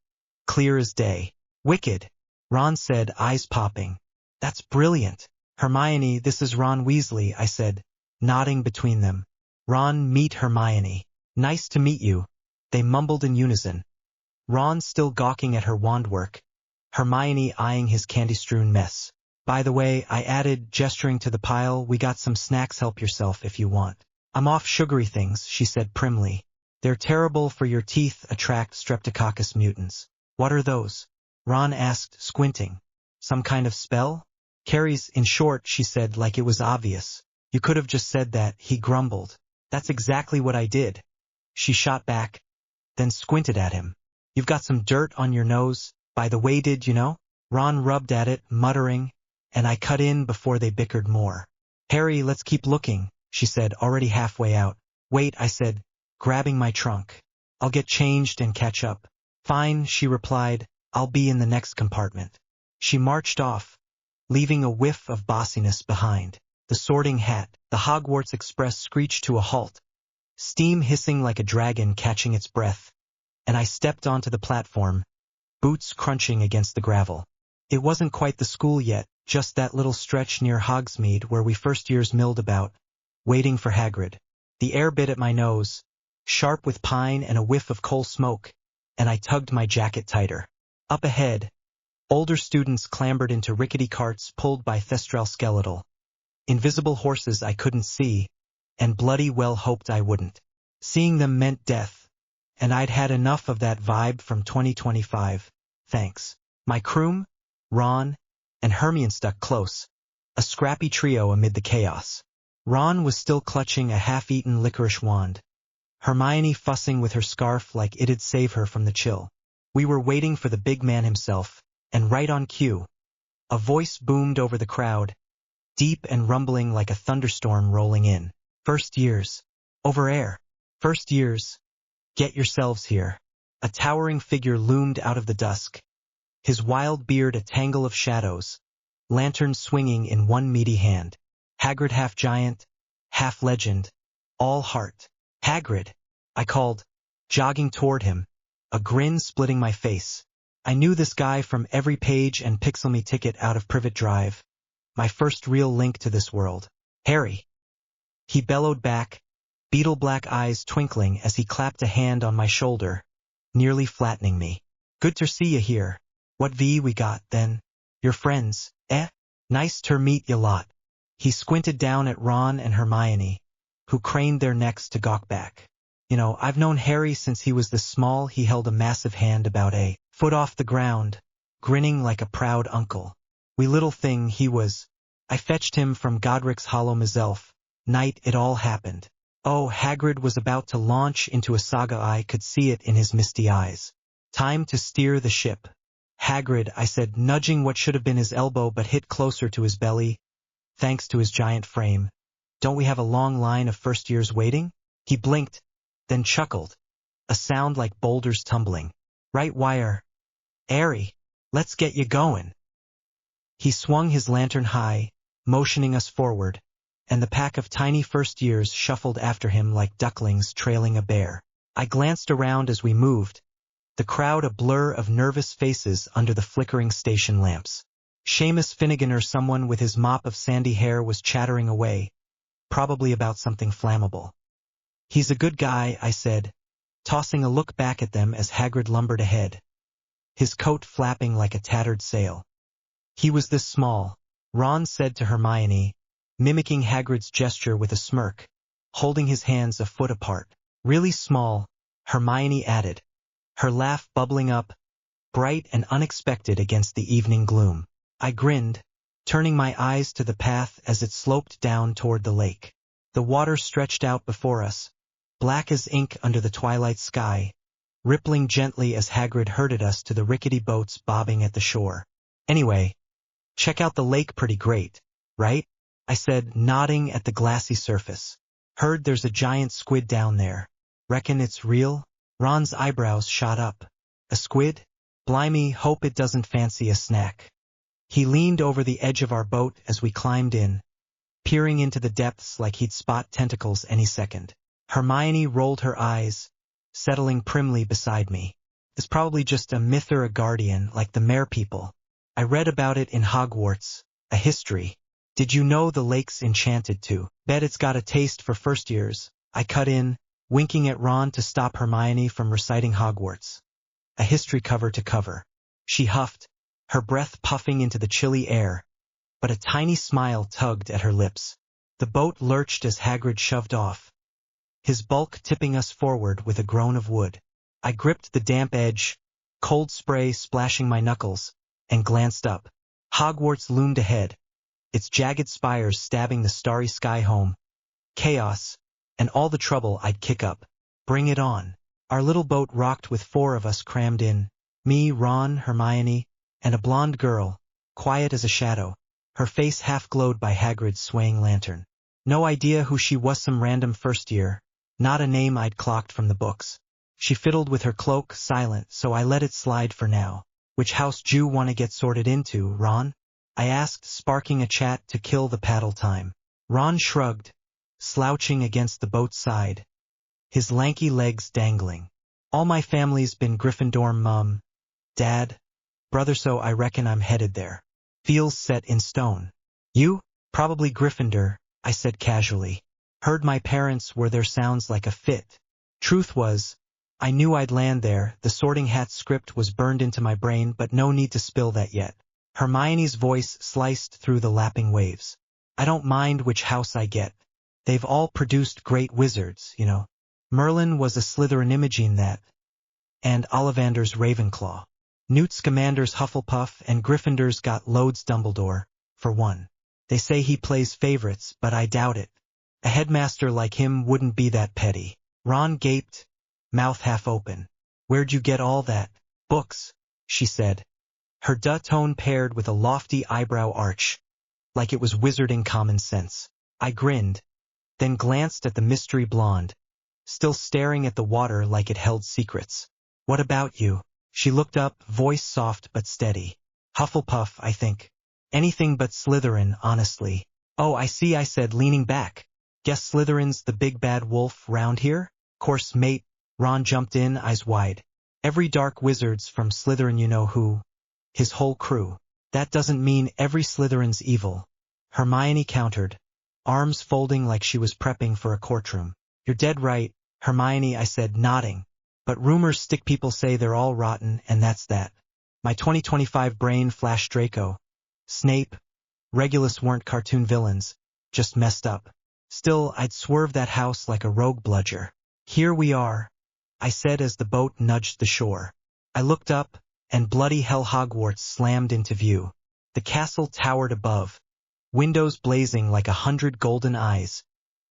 clear as day. Wicked, Ron said, eyes popping. That's brilliant. Hermione, this is Ron Weasley, I said, nodding between them. Ron, meet Hermione. Nice to meet you, they mumbled in unison. Ron still gawking at her wand work, Hermione eyeing his candy-strewn mess. By the way, I added, gesturing to the pile, we got some snacks, help yourself if you want. I'm off sugary things, she said primly. They're terrible for your teeth, attract Streptococcus mutans. What are those? Ron asked, squinting. Some kind of spell? Carrie's, in short, she said, like it was obvious. You could have just said that, he grumbled. That's exactly what I did. She shot back, then squinted at him. You've got some dirt on your nose, by the way, did you know? Ron rubbed at it, muttering, and I cut in before they bickered more. Harry, let's keep looking, she said, already halfway out. Wait, I said, grabbing my trunk. I'll get changed and catch up. Fine, she replied, I'll be in the next compartment. She marched off, leaving a whiff of bossiness behind. The sorting hat, the Hogwarts Express screeched to a halt, steam hissing like a dragon catching its breath, and I stepped onto the platform, boots crunching against the gravel. It wasn't quite the school yet, just that little stretch near Hogsmeade where we first years milled about, waiting for Hagrid. The air bit at my nose, sharp with pine and a whiff of coal smoke, and I tugged my jacket tighter. Up ahead, older students clambered into rickety carts pulled by Thestral Skeletal. Invisible horses I couldn't see, and bloody well hoped I wouldn't. Seeing them meant death, and I'd had enough of that vibe from 2025. Thanks. My croom, Ron, and Hermione stuck close, a scrappy trio amid the chaos. Ron was still clutching a half-eaten licorice wand, Hermione fussing with her scarf like it'd save her from the chill. We were waiting for the big man himself, and right on cue, a voice boomed over the crowd, deep and rumbling like a thunderstorm rolling in. First years. Over air. First years. Get yourselves here. A towering figure loomed out of the dusk, his wild beard a tangle of shadows, lantern swinging in one meaty hand. Hagrid, half giant, half legend, all heart. Hagrid, I called, jogging toward him, a grin splitting my face. I knew this guy from every page and pixel me ticket out of Privet Drive. My first real link to this world. Harry. He bellowed back, beetle black eyes twinkling as he clapped a hand on my shoulder, nearly flattening me. Good to see you here. What V we got, then? Your friends, eh? Nice ter meet ya lot. He squinted down at Ron and Hermione, who craned their necks to gawk back. You know, I've known Harry since he was this small. He held a massive hand about a foot off the ground, grinning like a proud uncle. Wee little thing he was. I fetched him from Godric's Hollow myself. Night it all happened. Oh, Hagrid was about to launch into a saga. I could see it in his misty eyes. Time to steer the ship. Hagrid, I said, nudging what should have been his elbow but hit closer to his belly, thanks to his giant frame. Don't we have a long line of first years waiting? He blinked, then chuckled, a sound like boulders tumbling. Right wire. Airy, let's get you going. He swung his lantern high, motioning us forward, and the pack of tiny first years shuffled after him like ducklings trailing a bear. I glanced around as we moved, the crowd a blur of nervous faces under the flickering station lamps. Seamus Finnegan or someone with his mop of sandy hair was chattering away, probably about something flammable. He's a good guy, I said, tossing a look back at them as Hagrid lumbered ahead, his coat flapping like a tattered sail. He was this small, Ron said to Hermione, mimicking Hagrid's gesture with a smirk, holding his hands a foot apart. Really small, Hermione added, her laugh bubbling up, bright and unexpected against the evening gloom. I grinned, turning my eyes to the path as it sloped down toward the lake. The water stretched out before us, black as ink under the twilight sky, rippling gently as Hagrid herded us to the rickety boats bobbing at the shore. Anyway, check out the lake, pretty great, right? I said, nodding at the glassy surface. Heard there's a giant squid down there. Reckon it's real? Ron's eyebrows shot up. A squid? Blimey, hope it doesn't fancy a snack. He leaned over the edge of our boat as we climbed in, peering into the depths like he'd spot tentacles any second. Hermione rolled her eyes, settling primly beside me. It's probably just a myth or a guardian, like the Mare people. I read about it in Hogwarts, a history. Did you know the lake's enchanted too? Bet it's got a taste for first years. I cut in, winking at Ron to stop Hermione from reciting Hogwarts. A history cover to cover. She huffed, her breath puffing into the chilly air, but a tiny smile tugged at her lips. The boat lurched as Hagrid shoved off, his bulk tipping us forward with a groan of wood. I gripped the damp edge, cold spray splashing my knuckles, and glanced up. Hogwarts loomed ahead, its jagged spires stabbing the starry sky home. Chaos, and all the trouble I'd kick up. Bring it on. Our little boat rocked with 4 of us crammed in, me, Ron, Hermione, and a blonde girl, quiet as a shadow, her face half glowed by Hagrid's swaying lantern. No idea who she was, some random first year, not a name I'd clocked from the books. She fiddled with her cloak, silent, so I let it slide for now. Which house d'you want to get sorted into, Ron? I asked, sparking a chat to kill the paddle time. Ron shrugged, slouching against the boat's side, his lanky legs dangling. All my family's been Gryffindor, Mum, Dad, brother, so I reckon I'm headed there. Feels set in stone. You? Probably Gryffindor, I said casually. Heard my parents were there, sounds like a fit. Truth was, I knew I'd land there. The Sorting Hat script was burned into my brain, but no need to spill that yet. Hermione's voice sliced through the lapping waves. I don't mind which house I get. They've all produced great wizards, you know. Merlin was a Slytherin, Imogen that. And Ollivander's Ravenclaw. Newt Scamander's Hufflepuff, and Gryffindor's got loads Dumbledore, for one. They say he plays favorites, but I doubt it. A headmaster like him wouldn't be that petty. Ron gaped, mouth half open. Where'd you get all that? Books, she said. Her duh tone paired with a lofty eyebrow arch, like it was wizarding common sense. I grinned, then glanced at the mystery blonde, still staring at the water like it held secrets. What about you? She looked up, voice soft but steady. Hufflepuff, I think. Anything but Slytherin, honestly. Oh, I see, I said, leaning back. Guess Slytherin's the big bad wolf round here? Course, mate. Ron jumped in, eyes wide. Every dark wizard's from Slytherin, you know who. His whole crew. That doesn't mean every Slytherin's evil. Hermione countered, arms folding like she was prepping for a courtroom. You're dead right, Hermione, I said, nodding. But rumors stick, people say they're all rotten, and that's that. My 2025 brain flashed Draco. Snape, Regulus weren't cartoon villains, just messed up. Still, I'd swerve that house like a rogue bludger. Here we are, I said as the boat nudged the shore. I looked up, and bloody hell Hogwarts slammed into view. The castle towered above, windows blazing like 100 golden eyes,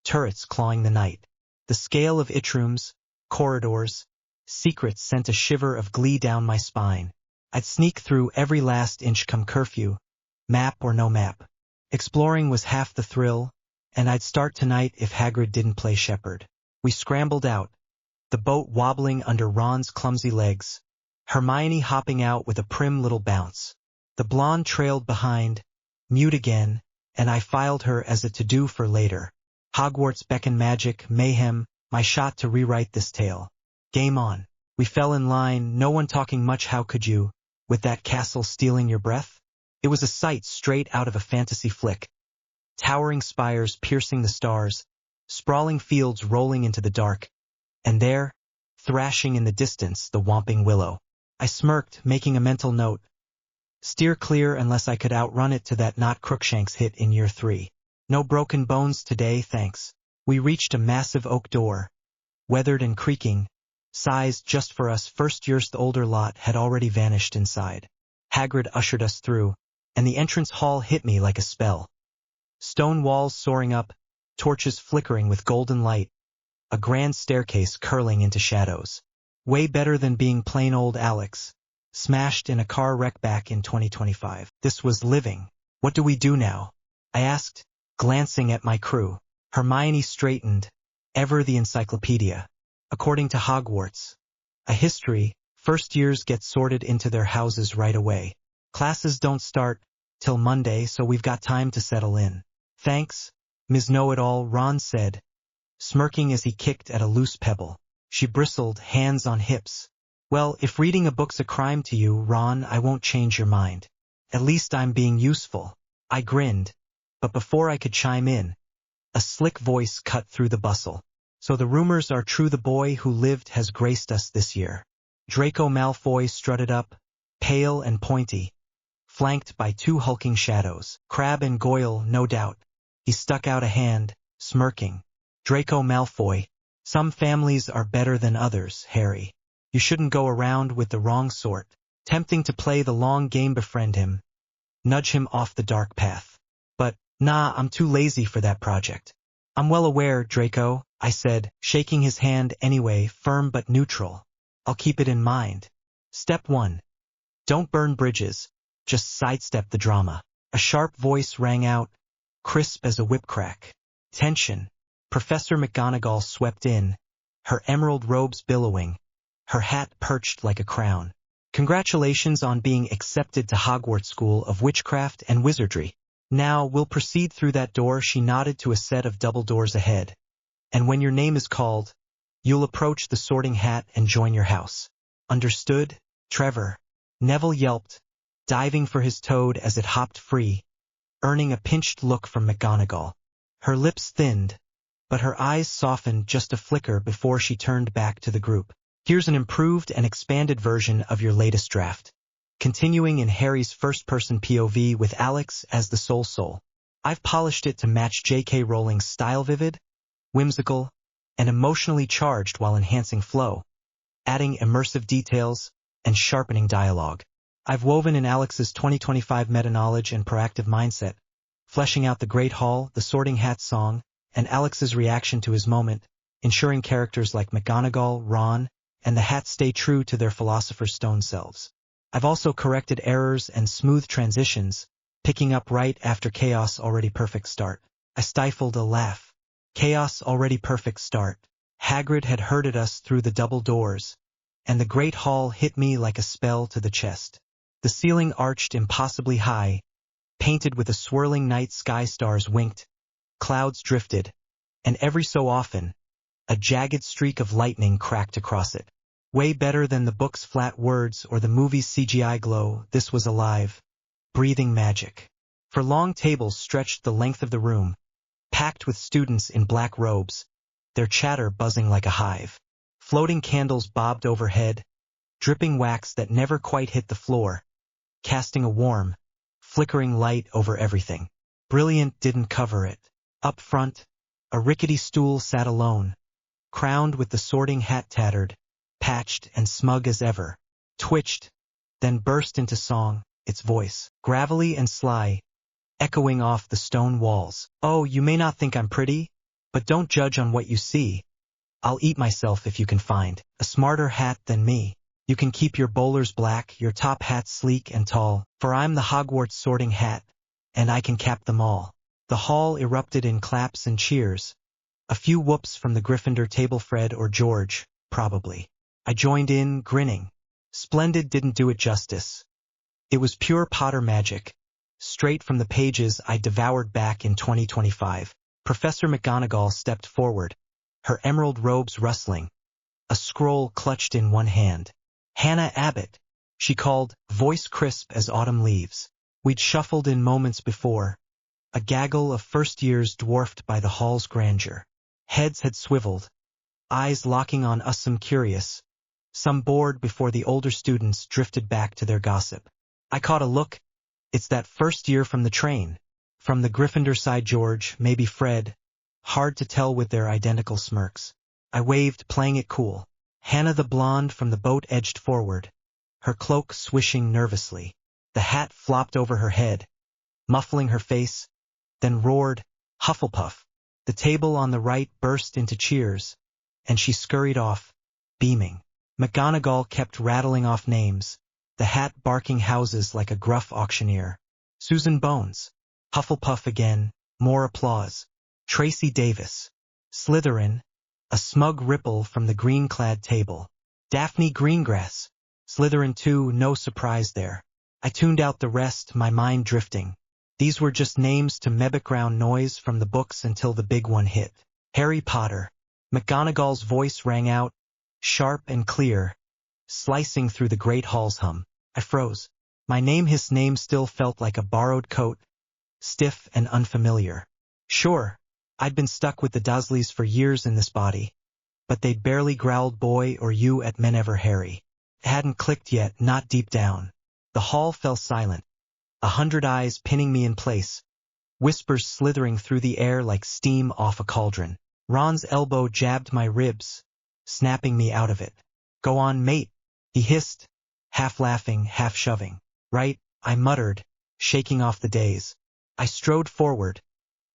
turrets clawing the night. The scale of its rooms, corridors, secrets sent a shiver of glee down my spine. I'd sneak through every last inch come curfew, map or no map. Exploring was half the thrill, and I'd start tonight if Hagrid didn't play shepherd. We scrambled out, the boat wobbling under Ron's clumsy legs, Hermione hopping out with a prim little bounce. The blonde trailed behind, mute again, and I filed her as a to-do for later. Hogwarts beckon, magic, mayhem, my shot to rewrite this tale. Game on. We fell in line, no one talking much. How could you, with that castle stealing your breath? It was a sight straight out of a fantasy flick. Towering spires piercing the stars, sprawling fields rolling into the dark, and there, thrashing in the distance, the Whomping Willow. I smirked, making a mental note. Steer clear unless I could outrun it to that not Crookshanks hit in year 3. No broken bones today, thanks. We reached a massive oak door, weathered and creaking, Sighs just for us. First years. The older lot had already vanished inside. Hagrid ushered us through, and the entrance hall hit me like a spell. Stone walls soaring up, torches flickering with golden light, a grand staircase curling into shadows. Way better than being plain old Alex, smashed in a car wreck back in 2025. This was living. What do we do now? I asked, glancing at my crew. Hermione straightened, ever the encyclopedia. According to Hogwarts, a history, first years get sorted into their houses right away. Classes don't start till Monday, so we've got time to settle in. Thanks, Ms. Know-it-all, Ron said, smirking as he kicked at a loose pebble. She bristled, hands on hips. Well, if reading a book's a crime to you, Ron, I won't change your mind. At least I'm being useful. I grinned, but before I could chime in, a slick voice cut through the bustle. So the rumors are true, the boy who lived has graced us this year. Draco Malfoy strutted up, pale and pointy, flanked by two hulking shadows. Crabbe and Goyle, no doubt. He stuck out a hand, smirking. Draco Malfoy. Some families are better than others, Harry. You shouldn't go around with the wrong sort. Tempting to play the long game, befriend him, nudge him off the dark path. But, nah, I'm too lazy for that project. I'm well aware, Draco, I said, shaking his hand anyway, firm but neutral. I'll keep it in mind. Step 1. Don't burn bridges, just sidestep the drama. A sharp voice rang out, crisp as a whip crack. Tension. Professor McGonagall swept in, her emerald robes billowing, her hat perched like a crown. Congratulations on being accepted to Hogwarts School of Witchcraft and Wizardry. Now we'll proceed through that door. She nodded to a set of double doors ahead. And when your name is called, you'll approach the Sorting Hat and join your house. Understood, Trevor? Neville yelped, diving for his toad as it hopped free, earning a pinched look from McGonagall. Her lips thinned, but her eyes softened just a flicker before she turned back to the group. Here's an improved and expanded version of your latest draft. Continuing in Harry's first-person POV with Alex as the sole soul. I've polished it to match J.K. Rowling's style, vivid, whimsical, and emotionally charged while enhancing flow, adding immersive details, and sharpening dialogue. I've woven in Alex's 2025 meta-knowledge and proactive mindset, fleshing out the Great Hall, the Sorting Hat song, and Alex's reaction to his moment, ensuring characters like McGonagall, Ron, and the Hat stay true to their Philosopher's Stone selves. I've also corrected errors and smoothed transitions, picking up right after Chaos Already Perfect start. I stifled a laugh. Chaos Already Perfect start. Hagrid had herded us through the double doors, and the Great Hall hit me like a spell to the chest. The ceiling arched impossibly high, painted with a swirling night sky. Stars winked, clouds drifted, and every so often, a jagged streak of lightning cracked across it. Way better than the book's flat words or the movie's CGI glow. This was alive, breathing magic. For long tables stretched the length of the room, packed with students in black robes, their chatter buzzing like a hive. Floating candles bobbed overhead, dripping wax that never quite hit the floor, casting a warm, flickering light over everything. Brilliant didn't cover it. Up front, a rickety stool sat alone, crowned with the Sorting Hat, tattered, patched and smug as ever, twitched, then burst into song, its voice, gravelly and sly, echoing off the stone walls. Oh, you may not think I'm pretty, but don't judge on what you see. I'll eat myself if you can find a smarter hat than me. You can keep your bowlers black, your top hats sleek and tall, for I'm the Hogwarts Sorting Hat, and I can cap them all. The hall erupted in claps and cheers. A few whoops from the Gryffindor table. Fred or George, probably. I joined in, grinning. Splendid didn't do it justice. It was pure Potter magic, straight from the pages I devoured back in 2025. Professor McGonagall stepped forward, her emerald robes rustling, a scroll clutched in one hand. Hannah Abbott, she called, voice crisp as autumn leaves. We'd shuffled in moments before, a gaggle of first years dwarfed by the hall's grandeur. Heads had swiveled, eyes locking on us, some curious, some bored before the older students drifted back to their gossip. I caught a look. It's that first year from the train. From the Gryffindor side, George, maybe Fred, hard to tell with their identical smirks. I waved, playing it cool. Hannah the blonde from the boat edged forward, her cloak swishing nervously. The hat flopped over her head, muffling her face, then roared, Hufflepuff. The table on the right burst into cheers, and she scurried off, beaming. McGonagall kept rattling off names, the hat barking houses like a gruff auctioneer. Susan Bones. Hufflepuff again, more applause. Tracy Davis. Slytherin. A smug ripple from the green-clad table. Daphne Greengrass. Slytherin too, no surprise there. I tuned out the rest, my mind drifting. These were just names to background noise from the books until the big one hit. Harry Potter. McGonagall's voice rang out, sharp and clear, slicing through the great hall's hum. I froze. My his name still felt like a borrowed coat, stiff and unfamiliar. Sure, I'd been stuck with the Dursleys for years in this body, but they'd barely growled boy or you at men ever Harry. It hadn't clicked yet, not deep down. The hall fell silent, 100 eyes pinning me in place, whispers slithering through the air like steam off a cauldron. Ron's elbow jabbed my ribs, snapping me out of it. Go on, mate, he hissed, half laughing, half shoving. Right, I muttered, shaking off the daze. I strode forward,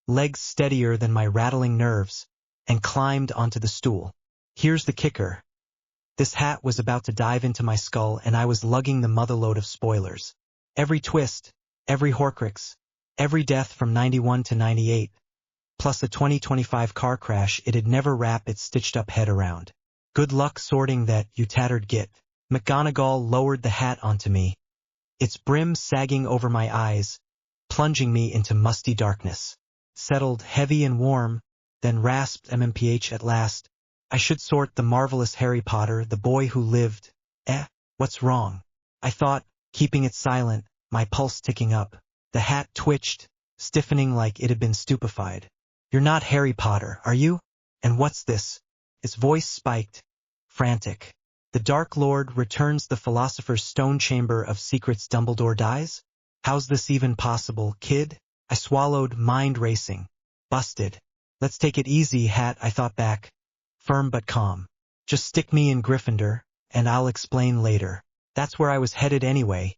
legs steadier than my rattling nerves, and climbed onto the stool. Here's the kicker. This hat was about to dive into my skull and I was lugging the motherload of spoilers. Every twist, every Horcrux, every death from 91 to 98, plus a 2025 car crash it'd never wrap its stitched-up head around. Good luck sorting that, you tattered git. McGonagall lowered the hat onto me, its brim sagging over my eyes, plunging me into musty darkness. Settled heavy and warm, then rasped MMPH at last. I should sort the marvelous Harry Potter, the boy who lived. What's wrong? I thought, keeping it silent, my pulse ticking up. The hat twitched, stiffening like it had been stupefied. You're not Harry Potter, are you? And what's this? Its voice spiked, frantic. The Dark Lord returns the Philosopher's Stone Chamber of Secrets. Dumbledore dies? How's this even possible, kid? I swallowed, mind racing. Busted. Let's take it easy, hat, I thought back. Firm but calm. Just stick me in Gryffindor, and I'll explain later. That's where I was headed anyway.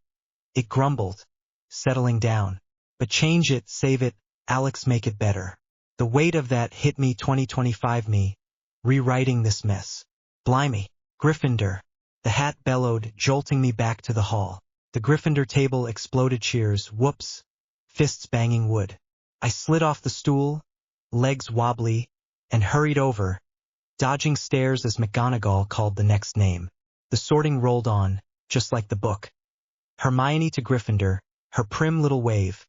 It grumbled, settling down. But change it, save it, Alex, make it better. The weight of that hit me. 2025 me, rewriting this mess. Blimey. Gryffindor. The hat bellowed, jolting me back to the hall. The Gryffindor table exploded. Cheers, whoops, fists banging wood. I slid off the stool, legs wobbly, and hurried over, dodging stares as McGonagall called the next name. The sorting rolled on, just like the book. Hermione to Gryffindor, her prim little wave.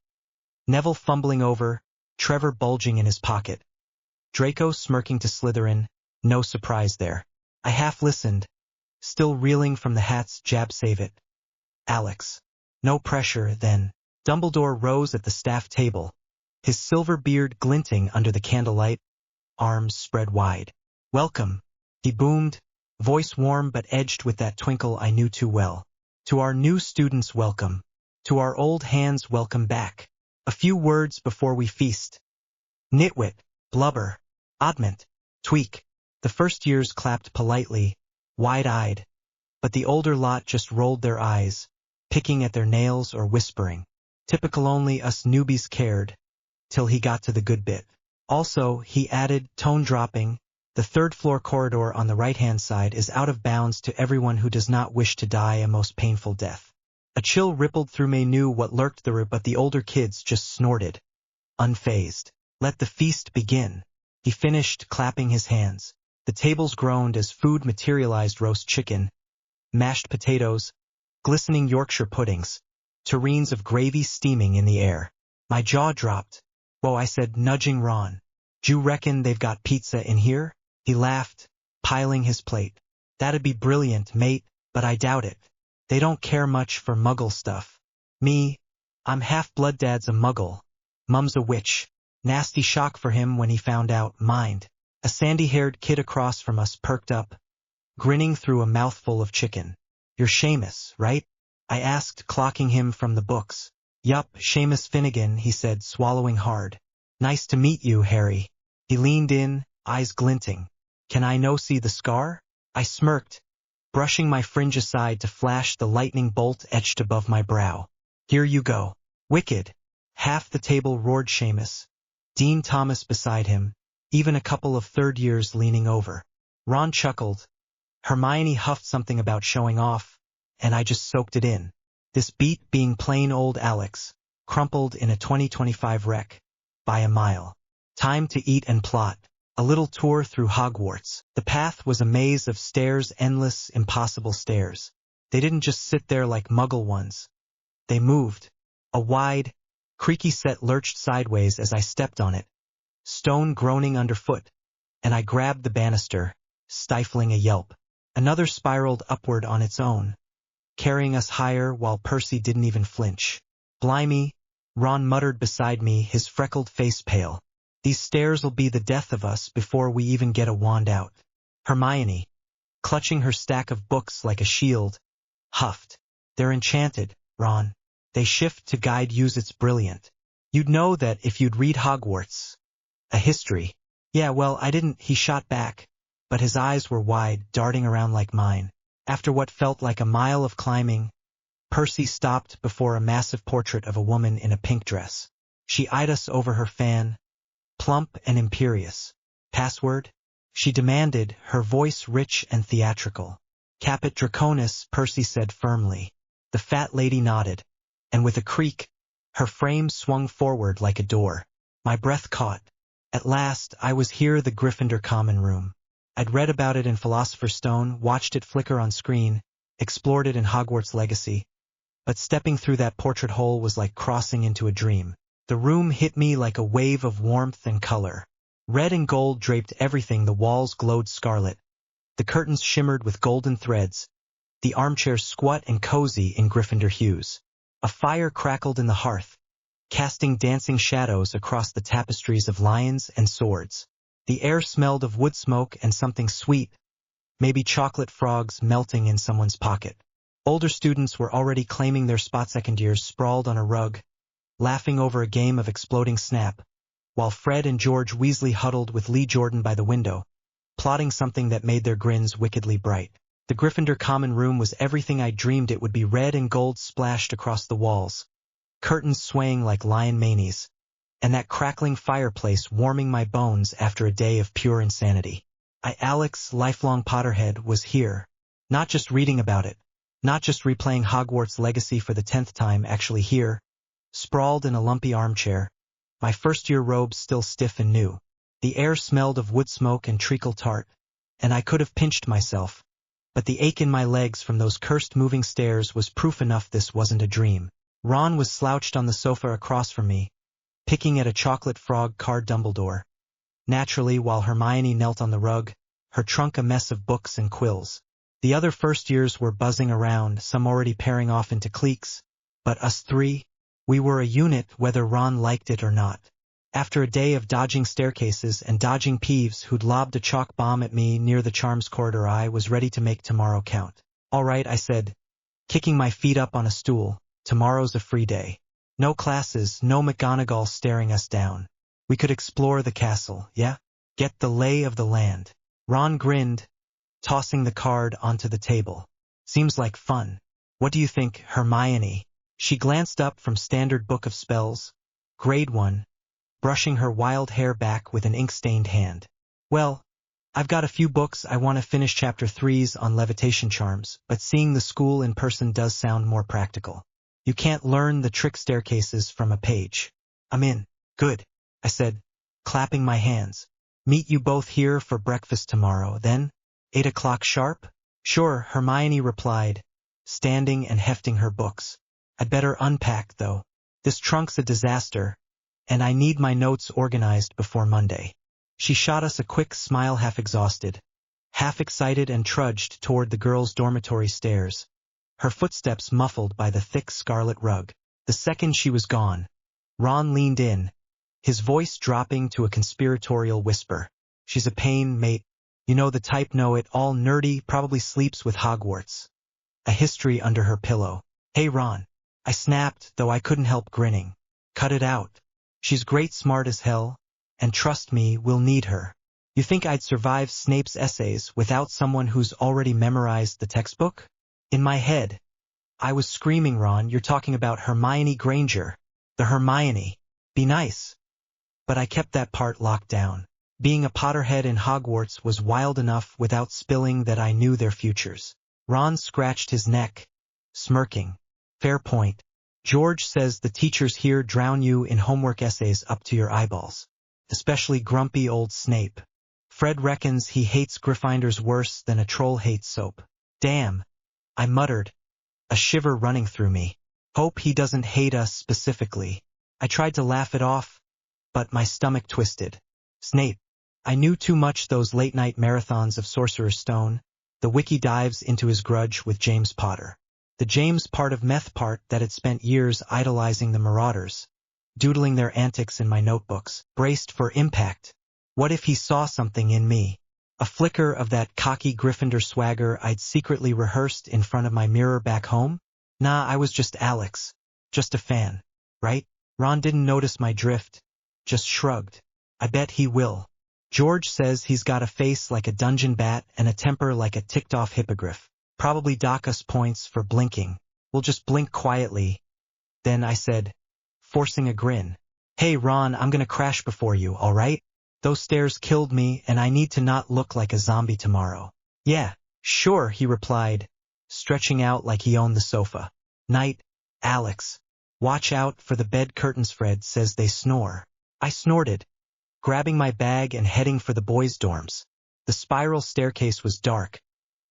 Neville fumbling over, Trevor bulging in his pocket. Draco smirking to Slytherin, no surprise there. I half listened, still reeling from the hat's jab. Save it. Alex. No pressure, then. Dumbledore rose at the staff table, his silver beard glinting under the candlelight, arms spread wide. Welcome, he boomed, voice warm but edged with that twinkle I knew too well. To our new students, welcome. To our old hands, welcome back. A few words before we feast. Nitwit, blubber, oddment, tweak. The first years clapped politely, wide-eyed, but the older lot just rolled their eyes, picking at their nails or whispering. Typical, only us newbies cared, till he got to the good bit. Also, he added, tone dropping, the third-floor corridor on the right-hand side is out of bounds to everyone who does not wish to die a most painful death. A chill rippled through me, knew what lurked there, but the older kids just snorted, unfazed. Let the feast begin. He finished, clapping his hands. The tables groaned as food materialized: roast chicken, mashed potatoes, glistening Yorkshire puddings, tureens of gravy steaming in the air. My jaw dropped. Whoa, I said, nudging Ron. "D'you reckon they've got pizza in here?" He laughed, piling his plate. "That'd be brilliant, mate, but I doubt it. They don't care much for Muggle stuff. Me, I'm half-blood. Dad's a Muggle. Mum's a witch." Nasty shock for him when he found out. Mind. A sandy-haired kid across from us perked up, grinning through a mouthful of chicken. "You're Seamus, right?" I asked, clocking him from the books. "Yup, Seamus Finnegan," he said, swallowing hard. "Nice to meet you, Harry." He leaned in, eyes glinting. "Can I no see the scar?" I smirked, brushing my fringe aside to flash the lightning bolt etched above my brow. Here you go. Wicked. Half the table roared Seamus. Dean Thomas beside him, even a couple of third years leaning over. Ron chuckled. Hermione huffed something about showing off, and I just soaked it in. This beat being plain old Alex, crumpled in a 2025 wreck. By a mile. Time to eat and plot. A little tour through Hogwarts. The path was a maze of stairs, endless, impossible stairs. They didn't just sit there like Muggle ones. They moved. A wide, creaky set lurched sideways as I stepped on it, stone groaning underfoot, and I grabbed the banister, stifling a yelp. Another spiraled upward on its own, carrying us higher while Percy didn't even flinch. Blimey, Ron muttered beside me, his freckled face pale. These stairs'll be the death of us before we even get a wand out. Hermione, clutching her stack of books like a shield, huffed. They're enchanted, Ron. They shift to guide use. It's brilliant. You'd know that if you'd read Hogwarts. A history. Yeah, well, I didn't, he shot back, but his eyes were wide, darting around like mine. After what felt like a mile of climbing, Percy stopped before a massive portrait of a woman in a pink dress. She eyed us over her fan, plump and imperious. Password? She demanded, her voice rich and theatrical. Caput Draconis, Percy said firmly. The fat lady nodded, and with a creak, her frame swung forward like a door. My breath caught. At last, I was here, the Gryffindor common room. I'd read about it in Philosopher's Stone, watched it flicker on screen, explored it in Hogwarts Legacy. But stepping through that portrait hole was like crossing into a dream. The room hit me like a wave of warmth and color. Red and gold draped everything, the walls glowed scarlet. The curtains shimmered with golden threads, the armchairs squat and cozy in Gryffindor hues. A fire crackled in the hearth, casting dancing shadows across the tapestries of lions and swords. The air smelled of wood smoke and something sweet, maybe chocolate frogs melting in someone's pocket. Older students were already claiming their spot, second years sprawled on a rug, laughing over a game of exploding snap, while Fred and George Weasley huddled with Lee Jordan by the window, plotting something that made their grins wickedly bright. The Gryffindor common room was everything I dreamed it would be, red and gold splashed across the walls, curtains swaying like lion manes, and that crackling fireplace warming my bones after a day of pure insanity. Alex, lifelong Potterhead, was here, not just reading about it, not just replaying Hogwarts Legacy for the 10th time, actually here, sprawled in a lumpy armchair, my first-year robes still stiff and new. The air smelled of wood smoke and treacle tart, and I could have pinched myself, but the ache in my legs from those cursed moving stairs was proof enough this wasn't a dream. Ron was slouched on the sofa across from me, picking at a chocolate frog card Dumbledore. Naturally, while Hermione knelt on the rug, her trunk a mess of books and quills. The other first-years were buzzing around, some already pairing off into cliques, but us three, we were a unit whether Ron liked it or not. After a day of dodging staircases and dodging Peeves who'd lobbed a chalk bomb at me near the charms corridor, I was ready to make tomorrow count. All right, I said, kicking my feet up on a stool, tomorrow's a free day. No classes, no McGonagall staring us down. We could explore the castle, yeah? Get the lay of the land. Ron grinned, tossing the card onto the table. Seems like fun. What do you think, Hermione? She glanced up from Standard Book of Spells, Grade 1, brushing her wild hair back with an ink-stained hand. Well, I've got a few books. I want to finish Chapter 3's on levitation charms, but seeing the school in person does sound more practical. You can't learn the trick staircases from a page. I'm in. Good, I said, clapping my hands. Meet you both here for breakfast tomorrow, then? 8 o'clock sharp? Sure, Hermione replied, standing and hefting her books. I'd better unpack, though. This trunk's a disaster, and I need my notes organized before Monday. She shot us a quick smile, half exhausted, half excited, and trudged toward the girls' dormitory stairs, her footsteps muffled by the thick scarlet rug. The second she was gone, Ron leaned in, his voice dropping to a conspiratorial whisper. She's a pain, mate. You know the type, know-it-all nerdy, probably sleeps with Hogwarts. A history under her pillow. Hey, Ron. I snapped, though I couldn't help grinning. Cut it out. She's great, smart as hell, and trust me, we'll need her. You think I'd survive Snape's essays without someone who's already memorized the textbook? In my head, I was screaming, Ron, you're talking about Hermione Granger. The Hermione. Be nice. But I kept that part locked down. Being a Potterhead in Hogwarts was wild enough without spilling that I knew their futures. Ron scratched his neck, smirking. Fair point. George says the teachers here drown you in homework essays up to your eyeballs. Especially grumpy old Snape. Fred reckons he hates Gryffindors worse than a troll hates soap. Damn, I muttered, a shiver running through me. Hope he doesn't hate us specifically. I tried to laugh it off, but my stomach twisted. Snape. I knew too much those late-night marathons of Sorcerer's Stone, the wiki dives into his grudge with James Potter. The James part of meth part that had spent years idolizing the Marauders, doodling their antics in my notebooks, braced for impact. What if he saw something in me? A flicker of that cocky Gryffindor swagger I'd secretly rehearsed in front of my mirror back home? Nah, I was just Alex. Just a fan. Right? Ron didn't notice my drift. Just shrugged. I bet he will. George says he's got a face like a dungeon bat and a temper like a ticked-off hippogriff. Probably dock us points for blinking. We'll just blink quietly. Then I said, forcing a grin. Hey Ron, I'm gonna crash before you, alright? Those stairs killed me and I need to not look like a zombie tomorrow. Yeah, sure, he replied, stretching out like he owned the sofa. Night, Alex. Watch out for the bed curtains, Fred says they snore. I snorted, grabbing my bag and heading for the boys' dorms. The spiral staircase was dark,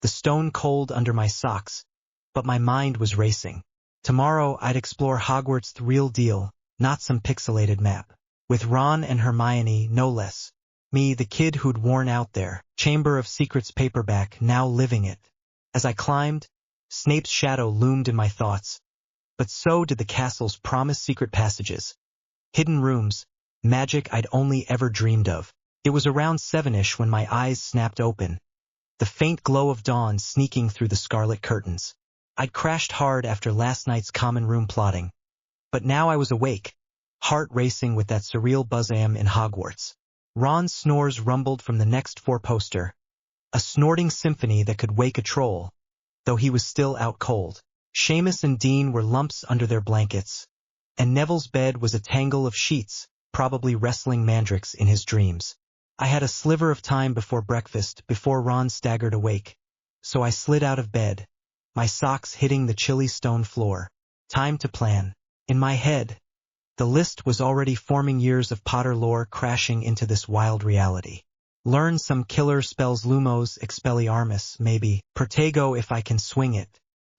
the stone cold under my socks, but my mind was racing. Tomorrow I'd explore Hogwarts the real deal, not some pixelated map. With Ron and Hermione, no less. Me, the kid who'd worn out their Chamber of Secrets paperback, now living it. As I climbed, Snape's shadow loomed in my thoughts, but so did the castle's promised secret passages. Hidden rooms, magic I'd only ever dreamed of. It was around 7-ish when my eyes snapped open, the faint glow of dawn sneaking through the scarlet curtains. I'd crashed hard after last night's common room plotting, but now I was awake, heart racing with that surreal buzz I am in Hogwarts. Ron's snores rumbled from the next four-poster, a snorting symphony that could wake a troll, though he was still out cold. Seamus and Dean were lumps under their blankets, and Neville's bed was a tangle of sheets, probably wrestling mandrakes in his dreams. I had a sliver of time before breakfast before Ron staggered awake, so I slid out of bed, my socks hitting the chilly stone floor. Time to plan. In my head, the list was already forming, years of Potter lore crashing into this wild reality. Learn some killer spells, Lumos Expelliarmus, maybe. Protego if I can swing it.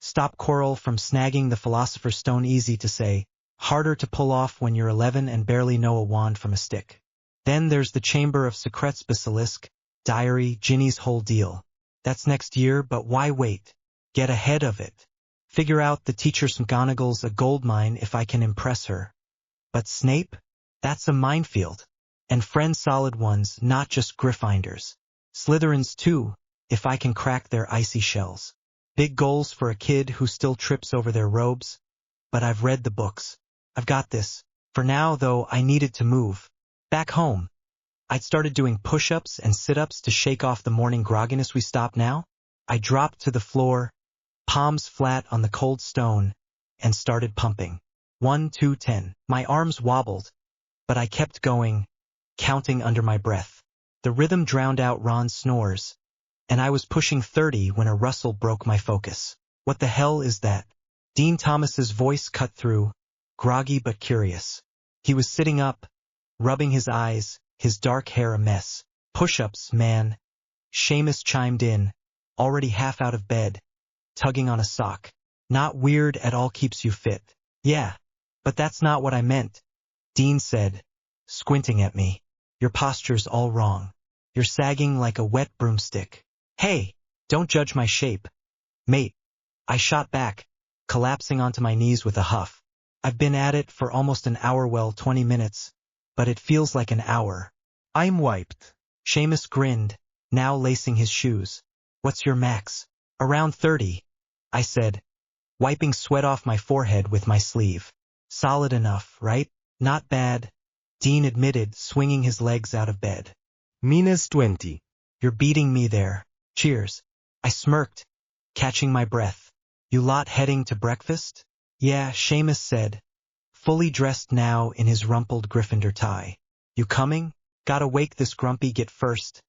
Stop Quirrell from snagging the Philosopher's Stone, easy to say, harder to pull off when you're 11 and barely know a wand from a stick. Then there's the Chamber of Secrets Basilisk, Diary, Ginny's whole deal. That's next year, but why wait? Get ahead of it. Figure out the teacher McGonagall's a goldmine if I can impress her. But Snape? That's a minefield. And friends, solid ones, not just Gryffindors. Slytherins too, if I can crack their icy shells. Big goals for a kid who still trips over their robes. But I've read the books. I've got this. For now, though, I needed to move. Back home. I'd started doing push-ups and sit-ups to shake off the morning grogginess. We stop now? I dropped to the floor, palms flat on the cold stone, and started pumping. 1, 2, 10. My arms wobbled, but I kept going, counting under my breath. The rhythm drowned out Ron's snores, and I was pushing 30 when a rustle broke my focus. What the hell is that? Dean Thomas's voice cut through, groggy but curious. He was sitting up, rubbing his eyes, his dark hair a mess. Push-ups, man. Seamus chimed in, already half out of bed, tugging on a sock. Not weird at all, keeps you fit. Yeah, but that's not what I meant, Dean said, squinting at me. Your posture's all wrong. You're sagging like a wet broomstick. Hey, don't judge my shape, mate. I shot back, collapsing onto my knees with a huff. I've been at it for almost an hour, well, 20 minutes, but it feels like an hour. I'm wiped. Seamus grinned, now lacing his shoes. What's your max? Around 30, I said, wiping sweat off my forehead with my sleeve. Solid enough, right? Not bad, Dean admitted, swinging his legs out of bed. -20. You're beating me there. Cheers. I smirked, catching my breath. You lot heading to breakfast? Yeah, Seamus said, fully dressed now in his rumpled Gryffindor tie. You coming? Gotta wake this grumpy git first.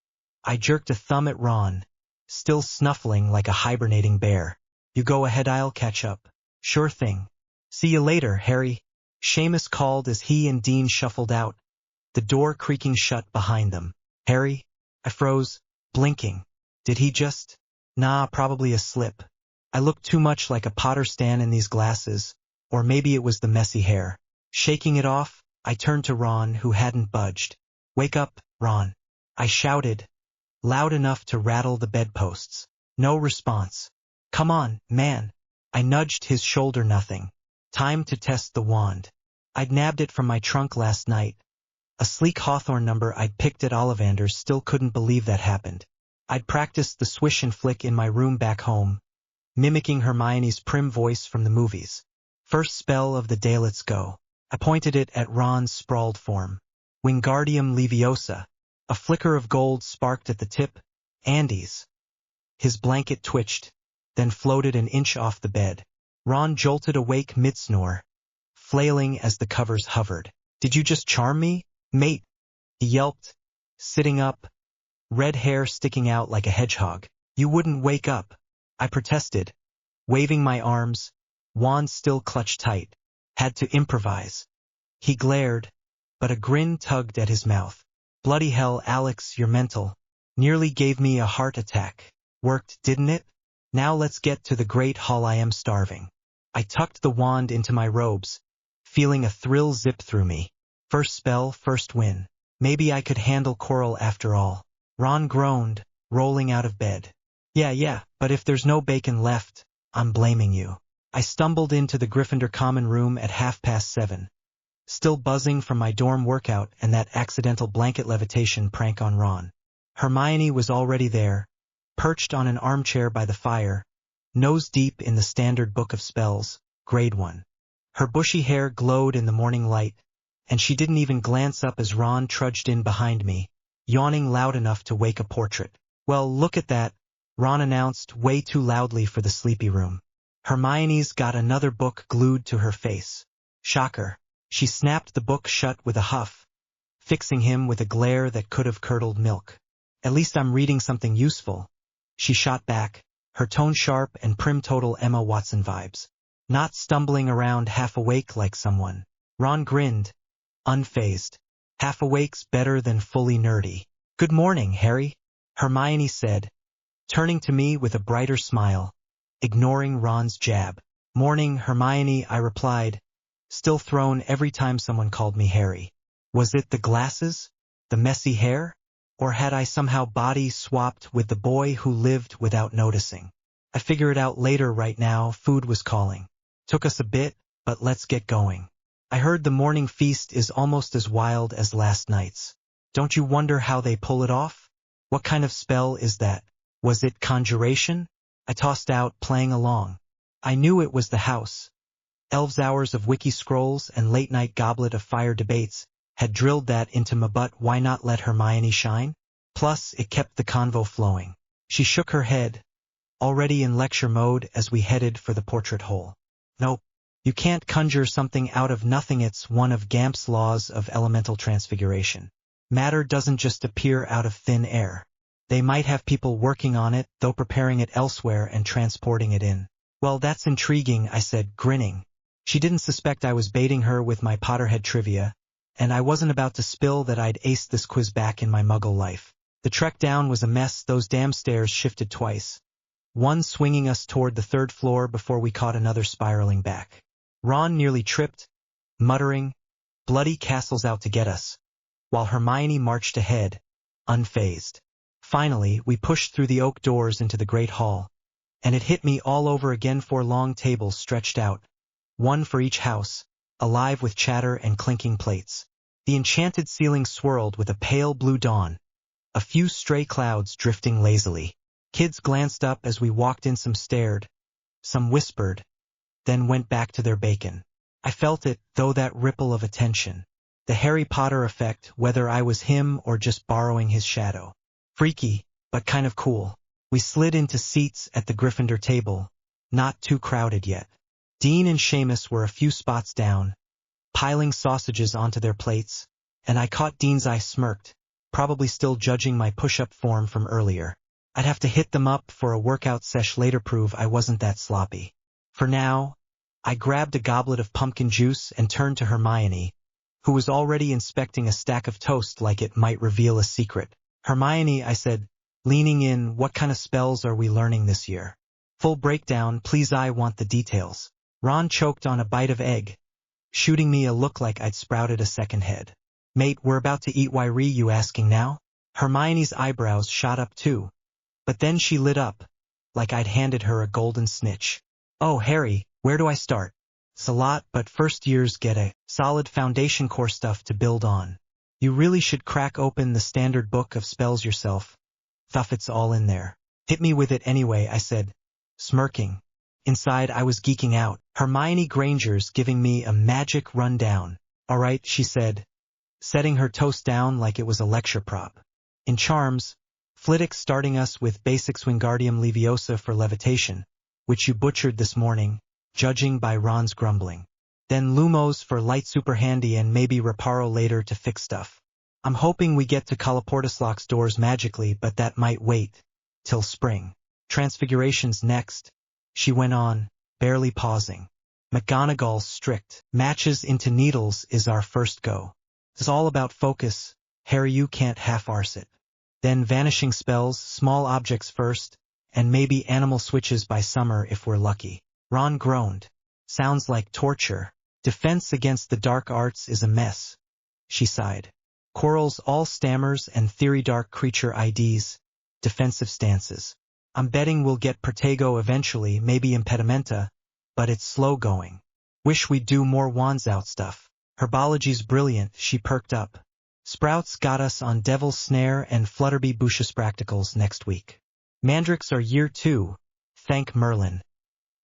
I jerked a thumb at Ron, still snuffling like a hibernating bear. You go ahead, I'll catch up. Sure thing. See you later, Harry. Seamus called as he and Dean shuffled out, the door creaking shut behind them. Harry? I froze, blinking. Did he just? Nah, probably a slip. I looked too much like a Potter stan in these glasses, or maybe it was the messy hair. Shaking it off, I turned to Ron, who hadn't budged. Wake up, Ron. I shouted, loud enough to rattle the bedposts. No response. Come on, man. I nudged his shoulder. Nothing. Time to test the wand. I'd nabbed it from my trunk last night. A sleek Hawthorne number I'd picked at Ollivander's. Still couldn't believe that happened. I'd practiced the swish and flick in my room back home, mimicking Hermione's prim voice from the movies. First spell of the day, let's go. I pointed it at Ron's sprawled form. Wingardium Leviosa. A flicker of gold sparked at the tip. Andes. His blanket twitched, then floated an inch off the bed. Ron jolted awake mid-snore, flailing as the covers hovered. Did you just charm me, mate? He yelped, sitting up, red hair sticking out like a hedgehog. You wouldn't wake up, I protested, waving my arms, wand still clutched tight. Had to improvise. He glared, but a grin tugged at his mouth. Bloody hell, Alex, you're mental. Nearly gave me a heart attack. Worked, didn't it? Now let's get to the Great Hall. I am starving. I tucked the wand into my robes, feeling a thrill zip through me. First spell, first win. Maybe I could handle Quirrell after all. Ron groaned, rolling out of bed. Yeah, but if there's no bacon left, I'm blaming you. I stumbled into the Gryffindor common room at 7:30, still buzzing from my dorm workout and that accidental blanket levitation prank on Ron. Hermione was already there, perched on an armchair by the fire, nose deep in the standard book of spells, grade 1. Her bushy hair glowed in the morning light, and she didn't even glance up as Ron trudged in behind me, yawning loud enough to wake a portrait. Well, look at that, Ron announced way too loudly for the sleepy room. Hermione's got another book glued to her face. Shocker. She snapped the book shut with a huff, fixing him with a glare that could have curdled milk. At least I'm reading something useful. She shot back, her tone sharp and prim, total Emma Watson vibes. Not stumbling around half awake like someone. Ron grinned, unfazed. Half awake's better than fully nerdy. Good morning, Harry, Hermione said, turning to me with a brighter smile, ignoring Ron's jab. Morning, Hermione, I replied, still thrown every time someone called me Harry. Was it the glasses? The messy hair? Or had I somehow body swapped with the boy who lived without noticing? I figure it out later. Right now, food was calling. Took us a bit, but let's get going. I heard the morning feast is almost as wild as last night's. Don't you wonder how they pull it off? What kind of spell is that? Was it conjuration? I tossed out, playing along. I knew it was the house. Elves' hours of wiki scrolls and late-night goblet of fire debates had drilled that into me, but why not let Hermione shine? Plus, it kept the convo flowing. She shook her head, already in lecture mode as we headed for the portrait hole. Nope. You can't conjure something out of nothing. It's one of Gamp's laws of elemental transfiguration. Matter doesn't just appear out of thin air. They might have people working on it, though preparing it elsewhere and transporting it in. Well, that's intriguing, I said, grinning. She didn't suspect I was baiting her with my Potterhead trivia, and I wasn't about to spill that I'd aced this quiz back in my Muggle life. The trek down was a mess. Those damn stairs shifted twice, one swinging us toward the third floor before we caught another spiraling back. Ron nearly tripped, muttering, "Bloody castle's out to get us," while Hermione marched ahead, unfazed. Finally, we pushed through the oak doors into the great hall, and it hit me all over again. 4 long tables stretched out, one for each house, alive with chatter and clinking plates. The enchanted ceiling swirled with a pale blue dawn, a few stray clouds drifting lazily. Kids glanced up as we walked in. Some stared, some whispered, then went back to their bacon. I felt it, though, that ripple of attention. The Harry Potter effect, whether I was him or just borrowing his shadow. Freaky, but kind of cool. We slid into seats at the Gryffindor table, not too crowded yet. Dean and Seamus were a few spots down, piling sausages onto their plates, and I caught Dean's eye smirked, probably still judging my push-up form from earlier. I'd have to hit them up for a workout sesh later, prove I wasn't that sloppy. For now, I grabbed a goblet of pumpkin juice and turned to Hermione, who was already inspecting a stack of toast like it might reveal a secret. Hermione, I said, leaning in, what kind of spells are we learning this year? Full breakdown, please, I want the details. Ron choked on a bite of egg, shooting me a look like I'd sprouted a second head. Mate, we're about to eat, why re you asking now? Hermione's eyebrows shot up too, but then she lit up, like I'd handed her a golden snitch. Oh, Harry, where do I start? It's a lot, but first years get a solid foundation core stuff to build on. You really should crack open the standard book of spells yourself. Thuff, it's all in there. Hit me with it anyway, I said, smirking. Inside I was geeking out. Hermione Granger's giving me a magic rundown. All right, she said, setting her toast down like it was a lecture prop. In charms, Flitwick starting us with Basics Wingardium Leviosa for levitation, which you butchered this morning, judging by Ron's grumbling. Then Lumos for light super handy and maybe Reparo later to fix stuff. I'm hoping we get to Coloportislock's doors magically, but that might wait till spring. Transfigurations next, she went on, barely pausing. McGonagall's strict matches into needles is our first go. It's all about focus, Harry, you can't half-arse it. Then vanishing spells, small objects first, and maybe animal switches by summer if we're lucky. Ron groaned. Sounds like torture. Defense against the dark arts is a mess. She sighed. Quirrell's all stammers and theory dark creature IDs, defensive stances. I'm betting we'll get Protego eventually, maybe Impedimenta, but it's slow going. Wish we'd do more wands out stuff. Herbology's brilliant, she perked up. Sprouts got us on Devil's Snare and Flutterby Bushes practicals next week. Mandrakes are year 2, thank Merlin.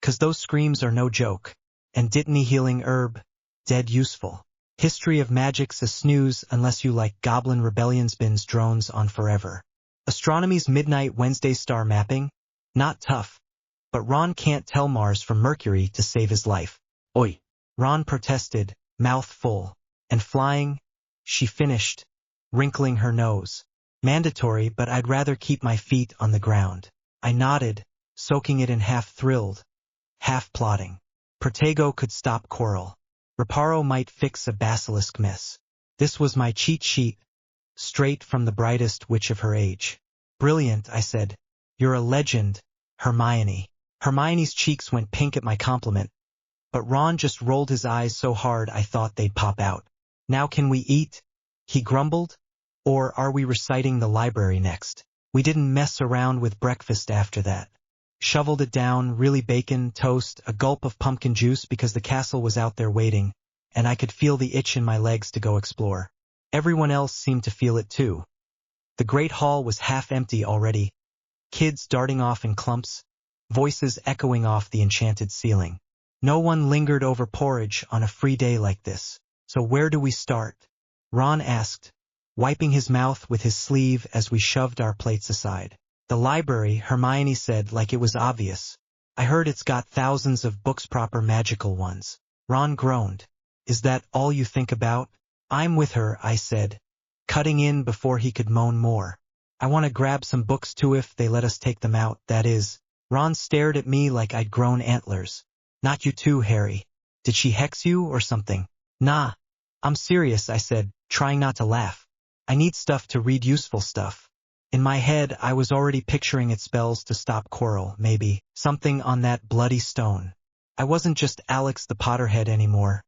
'Cause those screams are no joke. And Dittany healing herb, dead useful. History of magic's a snooze unless you like Goblin Rebellion's bins drones on forever. Astronomy's midnight Wednesday star mapping, not tough. But Ron can't tell Mars from Mercury to save his life. Oi! Ron protested, mouth full. And flying? She finished, wrinkling her nose. Mandatory, but I'd rather keep my feet on the ground. I nodded, soaking it in half thrilled, half plotting. Protego could stop Quirrell. Reparo might fix a basilisk mess. This was my cheat sheet, straight from the brightest witch of her age. Brilliant, I said. You're a legend, Hermione. Hermione's cheeks went pink at my compliment, but Ron just rolled his eyes so hard I thought they'd pop out. Now can we eat? He grumbled. Or are we reciting the library next? We didn't mess around with breakfast after that. Shoveled it down, really bacon, toast, a gulp of pumpkin juice because the castle was out there waiting, and I could feel the itch in my legs to go explore. Everyone else seemed to feel it too. The great hall was half empty already, kids darting off in clumps, voices echoing off the enchanted ceiling. No one lingered over porridge on a free day like this. So where do we start? Ron asked, wiping his mouth with his sleeve as we shoved our plates aside. The library, Hermione said like it was obvious. I heard it's got thousands of books, proper magical ones. Ron groaned. Is that all you think about? I'm with her, I said, cutting in before he could moan more. I want to grab some books too if they let us take them out, that is. Ron stared at me like I'd grown antlers. Not you too, Harry. Did she hex you or something? Nah. I'm serious, I said, trying not to laugh. I need stuff to read, useful stuff. In my head, I was already picturing it spells to stop Quirrell, maybe. Something on that bloody stone. I wasn't just Alex the Potterhead anymore.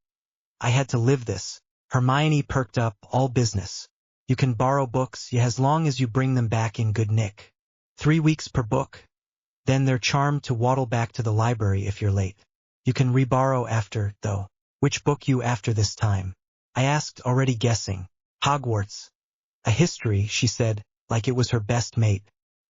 I had to live this. Hermione perked up, all business. You can borrow books, yeah, as long as you bring them back in good nick. 3 weeks per book. Then they're charmed to waddle back to the library if you're late. You can reborrow after, though. Which book you after this time? I asked, already guessing. Hogwarts. A history, she said, like it was her best mate.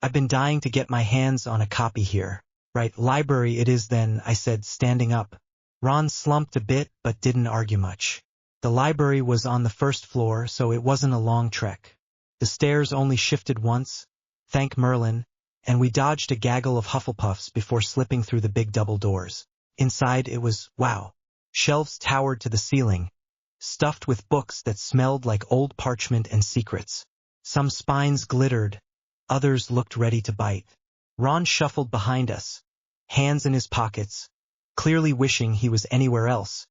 I've been dying to get my hands on a copy here. Right, library it is then, I said, standing up. Ron slumped a bit, but didn't argue much. The library was on the first floor, so it wasn't a long trek. The stairs only shifted once, thank Merlin, and we dodged a gaggle of Hufflepuffs before slipping through the big double doors. Inside it was, wow. Shelves towered to the ceiling, stuffed with books that smelled like old parchment and secrets. Some spines glittered, others looked ready to bite. Ron shuffled behind us, hands in his pockets, clearly wishing he was anywhere else,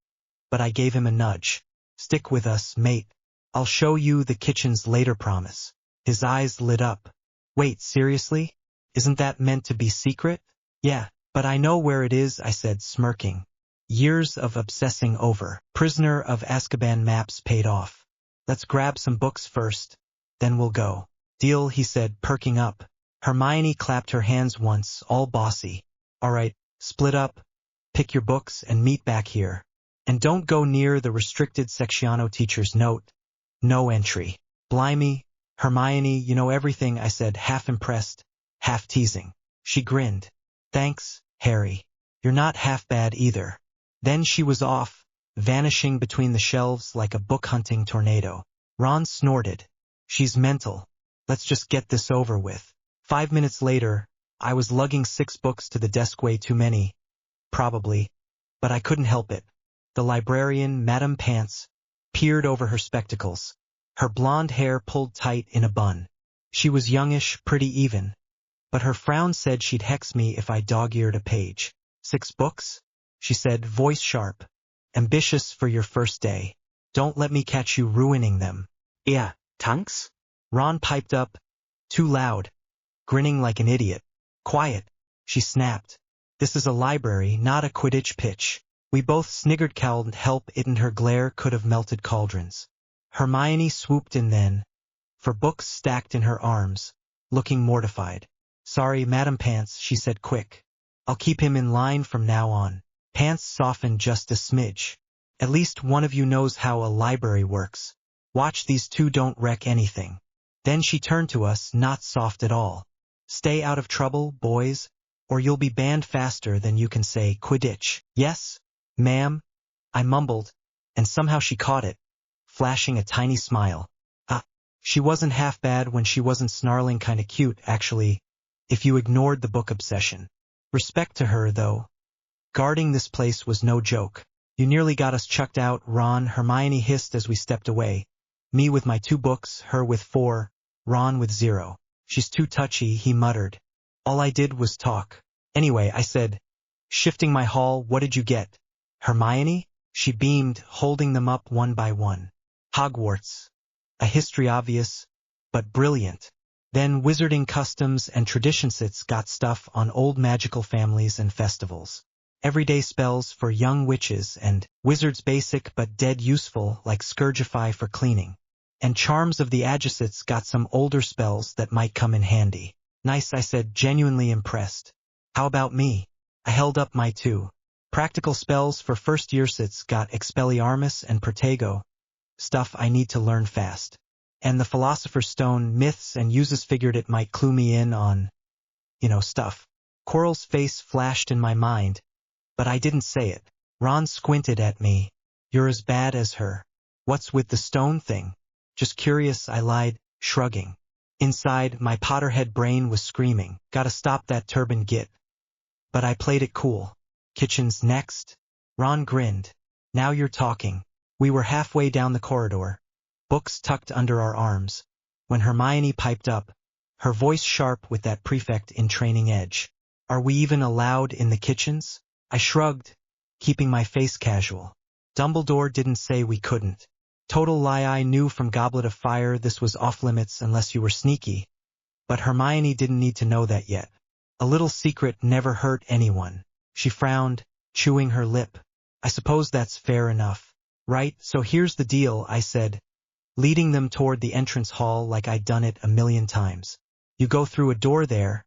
but I gave him a nudge. Stick with us, mate. I'll show you the kitchens later, promise. His eyes lit up. Wait, seriously? Isn't that meant to be secret? Yeah, but I know where it is, I said, smirking. Years of obsessing over Prisoner of Azkaban maps paid off. Let's grab some books first, then we'll go. Deal, he said, perking up. Hermione clapped her hands once, all bossy. All right, split up, pick your books and meet back here. And don't go near the restricted sectiono teacher's note. No entry. Blimey, Hermione, you know everything, I said, half impressed, half teasing. She grinned. Thanks, Harry. You're not half bad either. Then she was off, vanishing between the shelves like a book-hunting tornado. Ron snorted. She's mental. Let's just get this over with. 5 minutes later, I was lugging 6 books to the desk, way too many. Probably. But I couldn't help it. The librarian, Madame Pants, peered over her spectacles. Her blonde hair pulled tight in a bun. She was youngish, pretty even. But her frown said she'd hex me if I dog-eared a page. 6 books? She said, voice sharp. Ambitious for your first day. Don't let me catch you ruining them. Yeah, thanks? Ron piped up, too loud, grinning like an idiot. Quiet, she snapped. This is a library, not a Quidditch pitch. We both sniggered. Cowled help it, and her glare could have melted cauldrons. Hermione swooped in then, for books stacked in her arms, looking mortified. Sorry, Madam Pants, she said quick. I'll keep him in line from now on. Pants softened just a smidge. At least one of you knows how a library works. Watch these two don't wreck anything. Then she turned to us, not soft at all. Stay out of trouble, boys, or you'll be banned faster than you can say Quidditch. Yes, ma'am, I mumbled, and somehow she caught it, flashing a tiny smile. She wasn't half bad when she wasn't snarling, kinda cute, actually, if you ignored the book obsession. Respect to her, though. Guarding this place was no joke. You nearly got us chucked out, Ron, Hermione hissed as we stepped away. Me with my 2 books, her with 4, Ron with 0. She's too touchy, he muttered. All I did was talk. Anyway, I said, shifting my haul, what did you get? Hermione? She beamed, holding them up one by one. Hogwarts. A history obvious, but brilliant. Then Wizarding Customs and Tradition Sits got stuff on old magical families and festivals. Everyday spells for young witches and wizards, basic but dead useful like Scourgify for cleaning. And Charms of the Adjacets got some older spells that might come in handy. Nice, I said, genuinely impressed. How about me? I held up my 2. Practical spells for first year sits got Expelliarmus and Protego. Stuff I need to learn fast. And the Philosopher's Stone, myths and uses, figured it might clue me in on, stuff. Quirrell's face flashed in my mind, but I didn't say it. Ron squinted at me. You're as bad as her. What's with the stone thing? Just curious, I lied, shrugging. Inside, my Potterhead brain was screaming, gotta stop that turban git. But I played it cool. Kitchens next? Ron grinned. Now you're talking. We were halfway down the corridor, books tucked under our arms, when Hermione piped up, her voice sharp with that prefect in training edge. Are we even allowed in the kitchens? I shrugged, keeping my face casual. Dumbledore didn't say we couldn't. Total lie, I knew from Goblet of Fire this was off-limits unless you were sneaky. But Hermione didn't need to know that yet. A little secret never hurt anyone. She frowned, chewing her lip. I suppose that's fair enough. Right, so here's the deal, I said, leading them toward the entrance hall like I'd done it a million times. You go through a door there,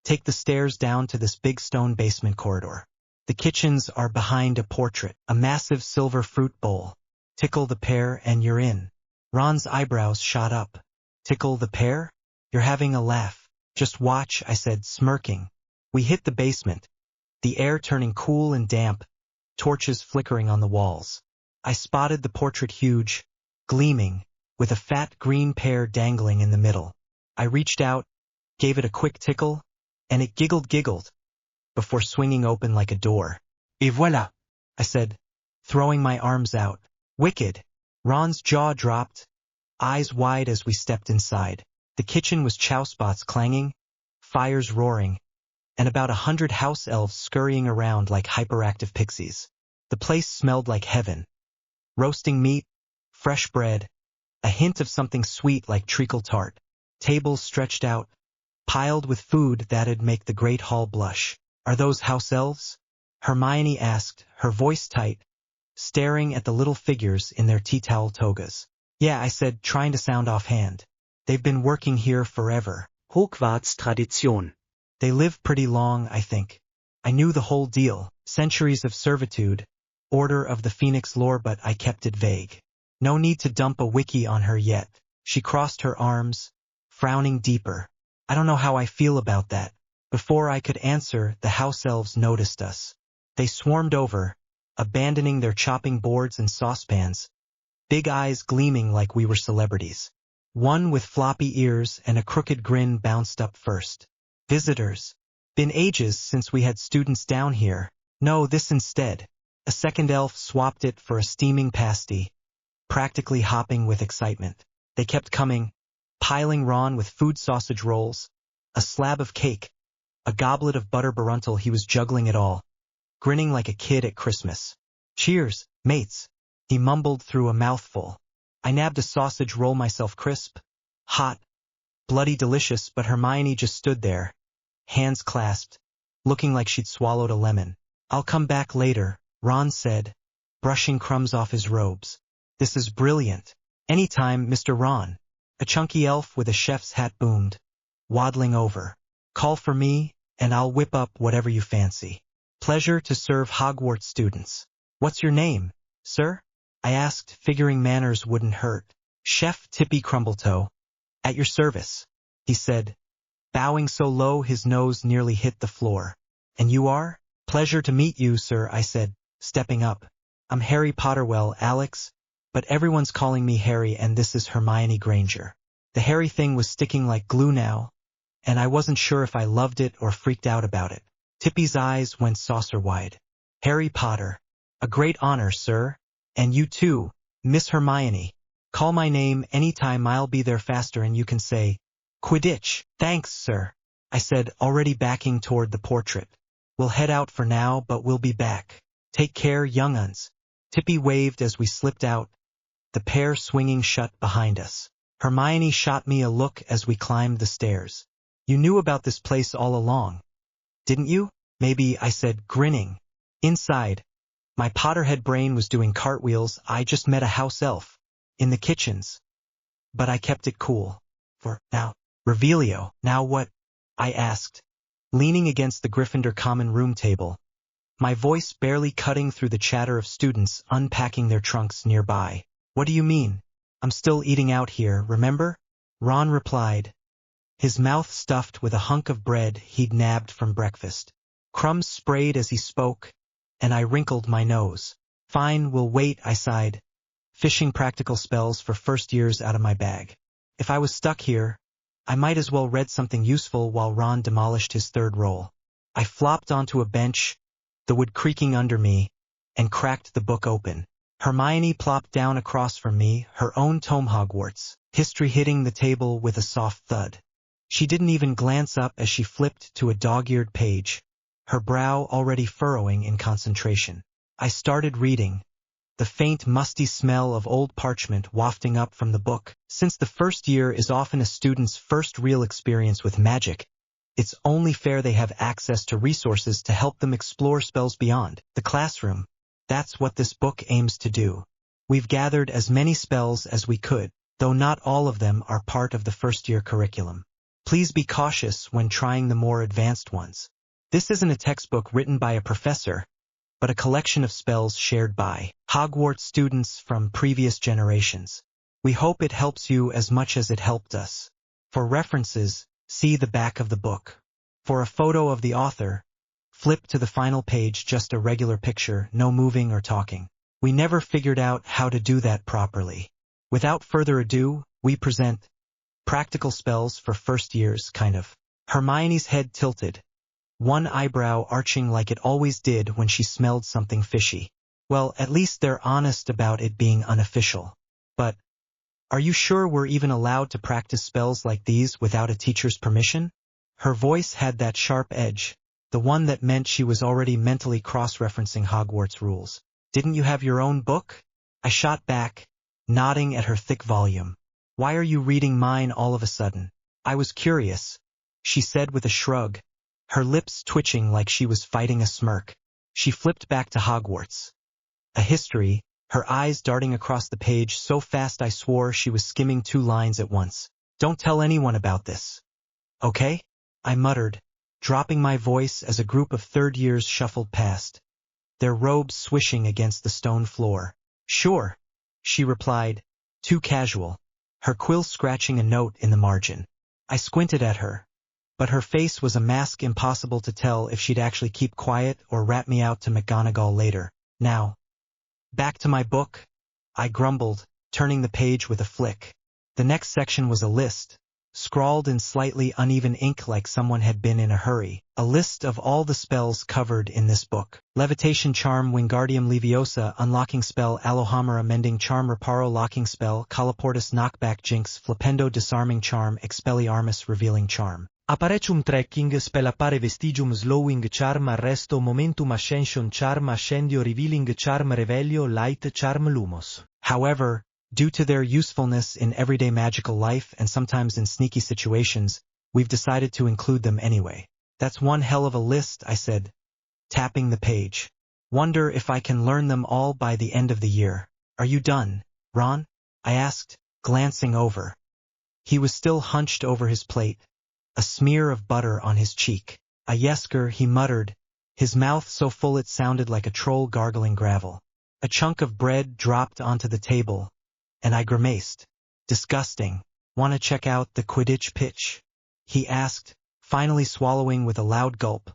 take the stairs down to this big stone basement corridor. The kitchens are behind a portrait, a massive silver fruit bowl. Tickle the pear and you're in. Ron's eyebrows shot up. Tickle the pear? You're having a laugh. Just watch, I said, smirking. We hit the basement, the air turning cool and damp, torches flickering on the walls. I spotted the portrait huge, gleaming, with a fat green pear dangling in the middle. I reached out, gave it a quick tickle, and it giggled, before swinging open like a door. Et voilà, I said, throwing my arms out. Wicked. Ron's jaw dropped, eyes wide as we stepped inside. The kitchen was chow spots clanging, fires roaring, and about 100 house elves scurrying around like hyperactive pixies. The place smelled like heaven. Roasting meat, fresh bread, a hint of something sweet like treacle tart. Tables stretched out, piled with food that'd make the great hall blush. Are those house elves? Hermione asked, her voice tight, staring at the little figures in their tea towel togas. Yeah, I said, trying to sound offhand. They've been working here forever. Hogwarts-Tradition. They live pretty long, I think. I knew the whole deal. Centuries of servitude, Order of the Phoenix lore, but I kept it vague. No need to dump a wiki on her yet. She crossed her arms, frowning deeper. I don't know how I feel about that. Before I could answer, the house elves noticed us. They swarmed over, abandoning their chopping boards and saucepans, big eyes gleaming like we were celebrities. One with floppy ears and a crooked grin bounced up first. Visitors. Been ages since we had students down here. No, this instead. A second elf swapped it for a steaming pasty, practically hopping with excitement. They kept coming, piling Ron with food sausage rolls, a slab of cake, a goblet of butter buruntle. He was juggling it all, grinning like a kid at Christmas. Cheers, mates, he mumbled through a mouthful. I nabbed a sausage roll myself, crisp, hot, bloody delicious, but Hermione just stood there, hands clasped, looking like she'd swallowed a lemon. I'll come back later, Ron said, brushing crumbs off his robes. This is brilliant. Anytime, Mr. Ron. A chunky elf with a chef's hat boomed, waddling over. Call for me, and I'll whip up whatever you fancy. Pleasure to serve Hogwarts students. What's your name, sir? I asked, figuring manners wouldn't hurt. Chef Tippy Crumbletoe. At your service, he said, bowing so low his nose nearly hit the floor. And you are? Pleasure to meet you, sir, I said, stepping up. I'm Harry Potterwell, Alex, but everyone's calling me Harry, and this is Hermione Granger. The Harry thing was sticking like glue now, and I wasn't sure if I loved it or freaked out about it. Tippy's eyes went saucer-wide. Harry Potter. A great honor, sir. And you too, Miss Hermione. Call my name anytime, I'll be there faster, and you can say, Quidditch. Thanks, sir, I said, already backing toward the portrait. We'll head out for now, but we'll be back. Take care, young uns. Tippy waved as we slipped out, the pair swinging shut behind us. Hermione shot me a look as we climbed the stairs. You knew about this place all along, didn't you? Maybe, I said, grinning. Inside, my Potterhead brain was doing cartwheels. I just met a house elf. In the kitchens. But I kept it cool. For now. Revelio. Now what? I asked, leaning against the Gryffindor common room table, my voice barely cutting through the chatter of students unpacking their trunks nearby. What do you mean? I'm still eating out here, remember? Ron replied, his mouth stuffed with a hunk of bread he'd nabbed from breakfast. Crumbs sprayed as he spoke, and I wrinkled my nose. Fine, we'll wait, I sighed, fishing practical spells for first years out of my bag. If I was stuck here, I might as well read something useful while Ron demolished his third roll. I flopped onto a bench, the wood creaking under me, and cracked the book open. Hermione plopped down across from me, her own tome Hogwarts, history hitting the table with a soft thud. She didn't even glance up as she flipped to a dog-eared page, her brow already furrowing in concentration. I started reading, the faint musty smell of old parchment wafting up from the book. Since the first year is often a student's first real experience with magic, it's only fair they have access to resources to help them explore spells beyond the classroom. That's what this book aims to do. We've gathered as many spells as we could, though not all of them are part of the first-year curriculum. Please be cautious when trying the more advanced ones. This isn't a textbook written by a professor, but a collection of spells shared by Hogwarts students from previous generations. We hope it helps you as much as it helped us. For references, see the back of the book. For a photo of the author, flip to the final page, just a regular picture, no moving or talking. We never figured out how to do that properly. Without further ado, we present practical spells for first years, kind of. Hermione's head tilted, one eyebrow arching like it always did when she smelled something fishy. Well, at least they're honest about it being unofficial. But are you sure we're even allowed to practice spells like these without a teacher's permission? Her voice had that sharp edge, the one that meant she was already mentally cross-referencing Hogwarts rules. Didn't you have your own book? I shot back, nodding at her thick volume. Why are you reading mine all of a sudden? I was curious, she said with a shrug, her lips twitching like she was fighting a smirk. She flipped back to Hogwarts. A history, her eyes darting across the page so fast I swore she was skimming 2 lines at once. Don't tell anyone about this. Okay? I muttered, dropping my voice as a group of third years shuffled past, their robes swishing against the stone floor. Sure, she replied, too casual, her quill scratching a note in the margin. I squinted at her, but her face was a mask impossible to tell if she'd actually keep quiet or rat me out to McGonagall later. Now, back to my book, I grumbled, turning the page with a flick. The next section was a list, scrawled in slightly uneven ink like someone had been in a hurry. A list of all the spells covered in this book. Levitation Charm, Wingardium Leviosa, Unlocking Spell, Alohomora, Mending Charm, Reparo, Locking Spell, Colloportus, Knockback Jinx, Flipendo, Disarming Charm, Expelliarmus, Revealing Charm. Aparecium Trekking, Spellapare Vestigium, Slowing Charm, Arresto, Momentum, Ascension Charm, Ascendio, Revealing Charm, Revelio, Light Charm, Lumos. However, due to their usefulness in everyday magical life and sometimes in sneaky situations, we've decided to include them anyway. That's one hell of a list, I said, tapping the page. Wonder if I can learn them all by the end of the year. Are you done, Ron? I asked, glancing over. He was still hunched over his plate, a smear of butter on his cheek. A yesker, he muttered, his mouth so full it sounded like a troll gargling gravel. A chunk of bread dropped onto the table, and I grimaced. Disgusting. Want to check out the Quidditch pitch? He asked, finally swallowing with a loud gulp,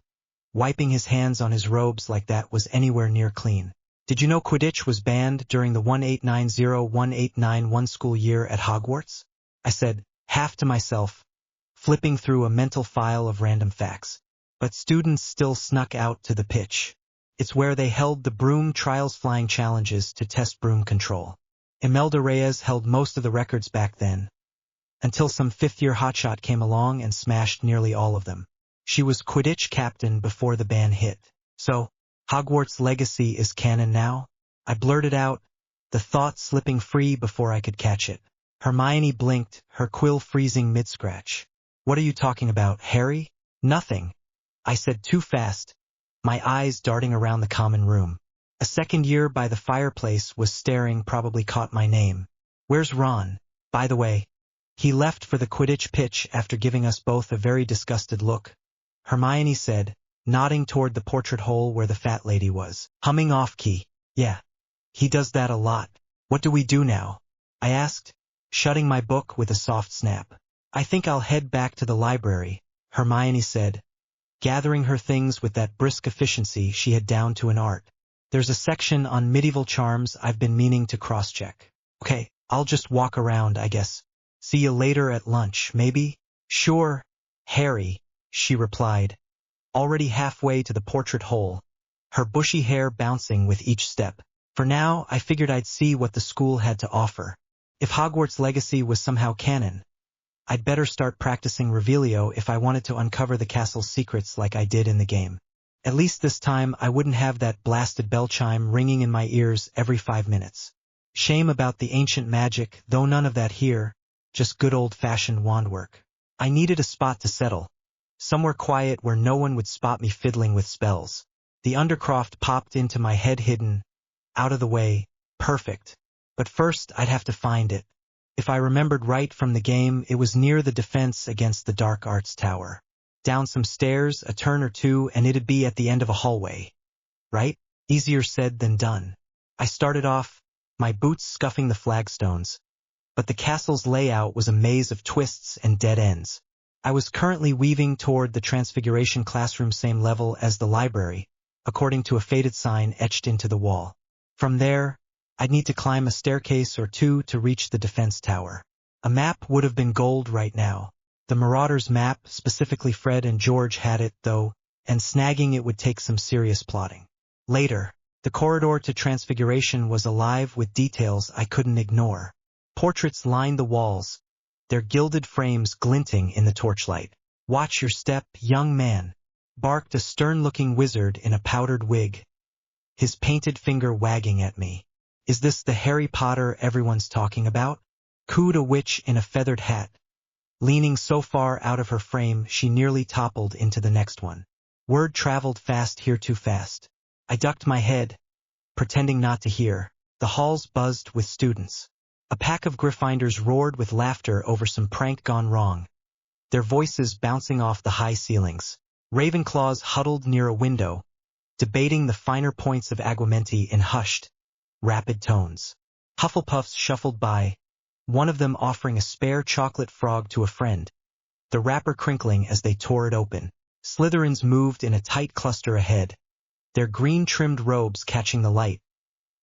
wiping his hands on his robes like that was anywhere near clean. Did you know Quidditch was banned during the 1890-1891 school year at Hogwarts? I said, half to myself, flipping through a mental file of random facts. But students still snuck out to the pitch. It's where they held the broom trials flying challenges to test broom control. Imelda Reyes held most of the records back then, until some fifth-year hotshot came along and smashed nearly all of them. She was Quidditch captain before the ban hit. So, Hogwarts legacy is canon now? I blurted out, the thought slipping free before I could catch it. Hermione blinked, her quill freezing mid-scratch. What are you talking about, Harry? Nothing, I said too fast, my eyes darting around the common room. A second year by the fireplace was staring, probably caught my name. Where's Ron? By the way, he left for the Quidditch pitch after giving us both a very disgusted look. Hermione said, nodding toward the portrait hole where the fat lady was. Humming off-key. Yeah. He does that a lot. What do we do now? I asked, shutting my book with a soft snap. I think I'll head back to the library, Hermione said, gathering her things with that brisk efficiency she had down to an art. There's a section on medieval charms I've been meaning to cross-check. Okay, I'll just walk around, I guess. See you later at lunch, maybe? Sure, Harry, she replied, already halfway to the portrait hole, her bushy hair bouncing with each step. For now, I figured I'd see what the school had to offer. If Hogwarts legacy was somehow canon, I'd better start practicing Revelio if I wanted to uncover the castle's secrets like I did in the game. At least this time I wouldn't have that blasted bell chime ringing in my ears every 5 minutes. Shame about the ancient magic, though none of that here, just good old-fashioned wand work. I needed a spot to settle, somewhere quiet where no one would spot me fiddling with spells. The Undercroft popped into my head, hidden, out of the way, perfect. But first I'd have to find it. If I remembered right from the game, it was near the defense against the Dark Arts Tower. Down some stairs, a turn or two, and it'd be at the end of a hallway. Right? Easier said than done. I started off, my boots scuffing the flagstones. But the castle's layout was a maze of twists and dead ends. I was currently weaving toward the Transfiguration classroom, same level as the library, according to a faded sign etched into the wall. From there, I'd need to climb a staircase or two to reach the defense tower. A map would have been gold right now. The Marauders map, specifically Fred and George had it, though, and snagging it would take some serious plotting. Later, the corridor to Transfiguration was alive with details I couldn't ignore. Portraits lined the walls, their gilded frames glinting in the torchlight. "Watch your step, young man," barked a stern-looking wizard in a powdered wig, his painted finger wagging at me. "Is this the Harry Potter everyone's talking about?" cooed a witch in a feathered hat. Leaning so far out of her frame she nearly toppled into the next one. Word traveled fast here, too fast. I ducked my head, pretending not to hear. The halls buzzed with students. A pack of Gryffindors roared with laughter over some prank gone wrong, their voices bouncing off the high ceilings. Ravenclaws huddled near a window, debating the finer points of Aguamenti in hushed, rapid tones. Hufflepuffs shuffled by, one of them offering a spare chocolate frog to a friend, the wrapper crinkling as they tore it open. Slytherins moved in a tight cluster ahead, their green-trimmed robes catching the light,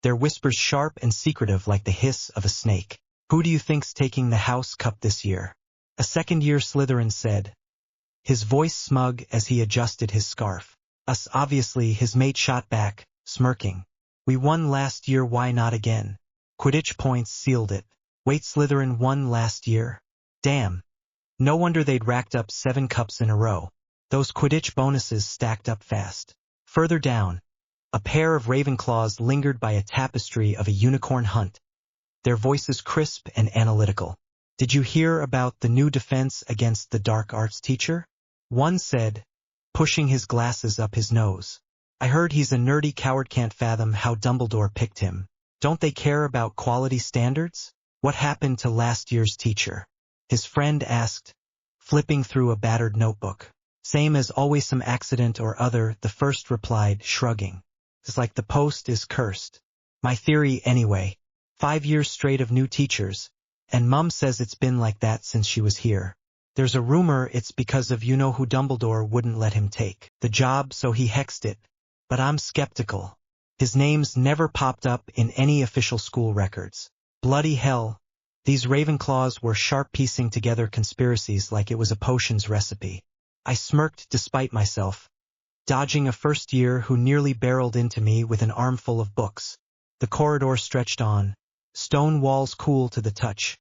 their whispers sharp and secretive like the hiss of a snake. "Who do you think's taking the House Cup this year?" a second-year Slytherin said, his voice smug as he adjusted his scarf. "Us, obviously," his mate shot back, smirking. "We won last year, why not again?" Quidditch points sealed it. "Wait, Slytherin won last year? Damn. No wonder they'd racked up 7 cups in a row. Those Quidditch bonuses stacked up fast." Further down, a pair of Ravenclaws lingered by a tapestry of a unicorn hunt, their voices crisp and analytical. "Did you hear about the new defense against the dark arts teacher?" one said, pushing his glasses up his nose. "I heard he's a nerdy coward, can't fathom how Dumbledore picked him. Don't they care about quality standards? What happened to last year's teacher?" his friend asked, flipping through a battered notebook. "Same as always, some accident or other," the first replied, shrugging. "It's like the post is cursed. My theory anyway. 5 years straight of new teachers, and Mum says it's been like that since she was here. There's a rumor it's because of you-know-who Dumbledore wouldn't let him take the job, so he hexed it. But I'm skeptical. His name's never popped up in any official school records. Bloody hell." These Ravenclaws were sharp piecing together conspiracies like it was a potion's recipe. I smirked despite myself, dodging a first year who nearly barreled into me with an armful of books. The corridor stretched on, stone walls cool to the touch,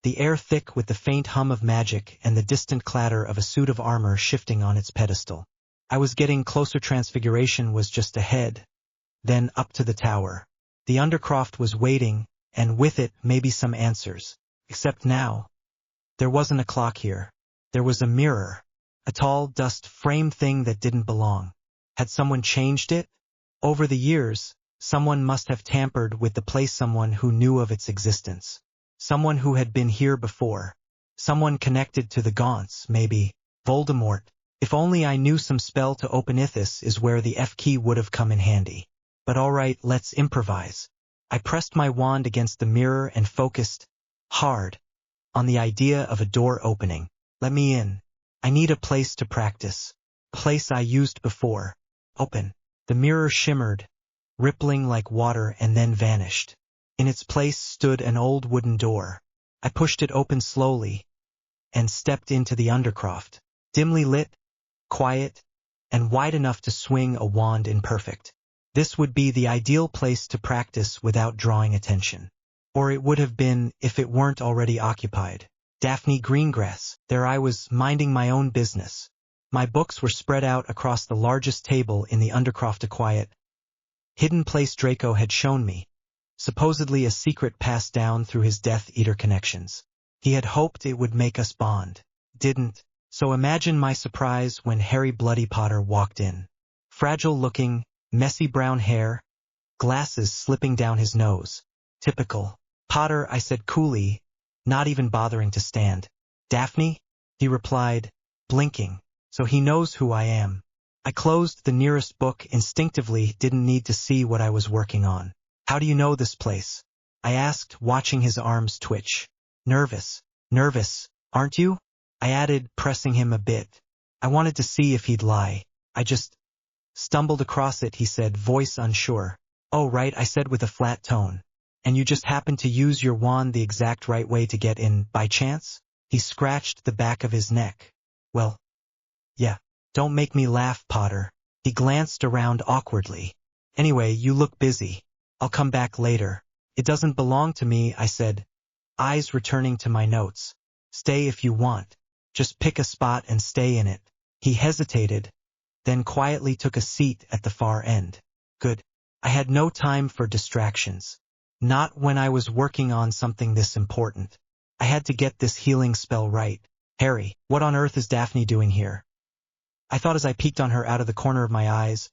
the air thick with the faint hum of magic and the distant clatter of a suit of armor shifting on its pedestal. I was getting closer. Transfiguration was just ahead, then up to the tower. The Undercroft was waiting, and with it maybe some answers. Except now, there wasn't a clock here. There was a mirror, a tall dust-framed thing that didn't belong. Had someone changed it? Over the years, someone must have tampered with the place, someone who knew of its existence. Someone who had been here before. Someone connected to the Gaunts, maybe. Voldemort. If only I knew some spell to open it. This is where the F key would have come in handy. But alright, let's improvise. I pressed my wand against the mirror and focused, hard, on the idea of a door opening. "Let me in. I need a place to practice. A place I used before." Open. The mirror shimmered, rippling like water, and then vanished. In its place stood an old wooden door. I pushed it open slowly and stepped into the Undercroft. Dimly lit, quiet, and wide enough to swing a wand in perfect. This would be the ideal place to practice without drawing attention. Or it would have been if it weren't already occupied. Daphne Greengrass. There I was, minding my own business. My books were spread out across the largest table in the Undercroft, a quiet, hidden place Draco had shown me, supposedly a secret passed down through his Death Eater connections. He had hoped it would make us bond. Didn't. So imagine my surprise when Harry Bloody Potter walked in. Fragile-looking, messy brown hair, glasses slipping down his nose. Typical. "Potter," I said coolly, not even bothering to stand. "Daphne?" he replied, blinking. "So he knows who I am." I closed the nearest book instinctively, didn't need to see what I was working on. "How do you know this place?" I asked, watching his arms twitch. Nervous, aren't you?" I added, pressing him a bit. I wanted to see if he'd lie. "I just stumbled across it," he said, voice unsure. Oh right, I said with a flat tone. And you just happened to use your wand the exact right way to get in, by chance? He scratched the back of his neck. Well, yeah. Don't make me laugh, Potter. He glanced around awkwardly. Anyway, you look busy. I'll come back later. It doesn't belong to me, I said, eyes returning to my notes. Stay if you want. Just pick a spot and stay in it. He hesitated, then quietly took a seat at the far end. Good. I had no time for distractions. Not when I was working on something this important. I had to get this healing spell right. Harry, what on earth is Daphne doing here? I thought as I peeked on her out of the corner of my eyes.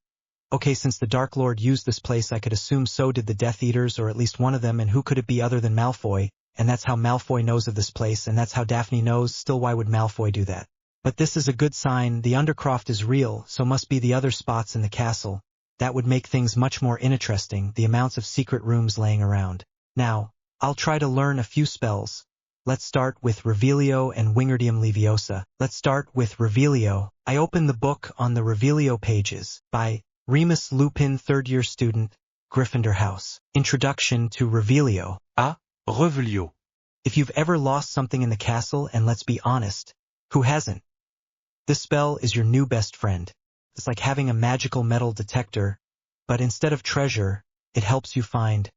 Okay, since the Dark Lord used this place, I could assume so did the Death Eaters, or at least one of them, and who could it be other than Malfoy? And that's how Malfoy knows of this place, and that's how Daphne knows. Still, why would Malfoy do that? But this is a good sign. The Undercroft is real, so must be the other spots in the castle. That would make things much more interesting, the amounts of secret rooms laying around. Now, I'll try to learn a few spells. Let's start with Revelio and Wingardium Leviosa. Let's start with Revelio. I opened the book on the Revelio pages, by Remus Lupin, third-year student, Gryffindor House. Introduction to Revelio. Revelio. If you've ever lost something in the castle, and let's be honest, who hasn't? This spell is your new best friend. It's like having a magical metal detector, but instead of treasure, it helps you find,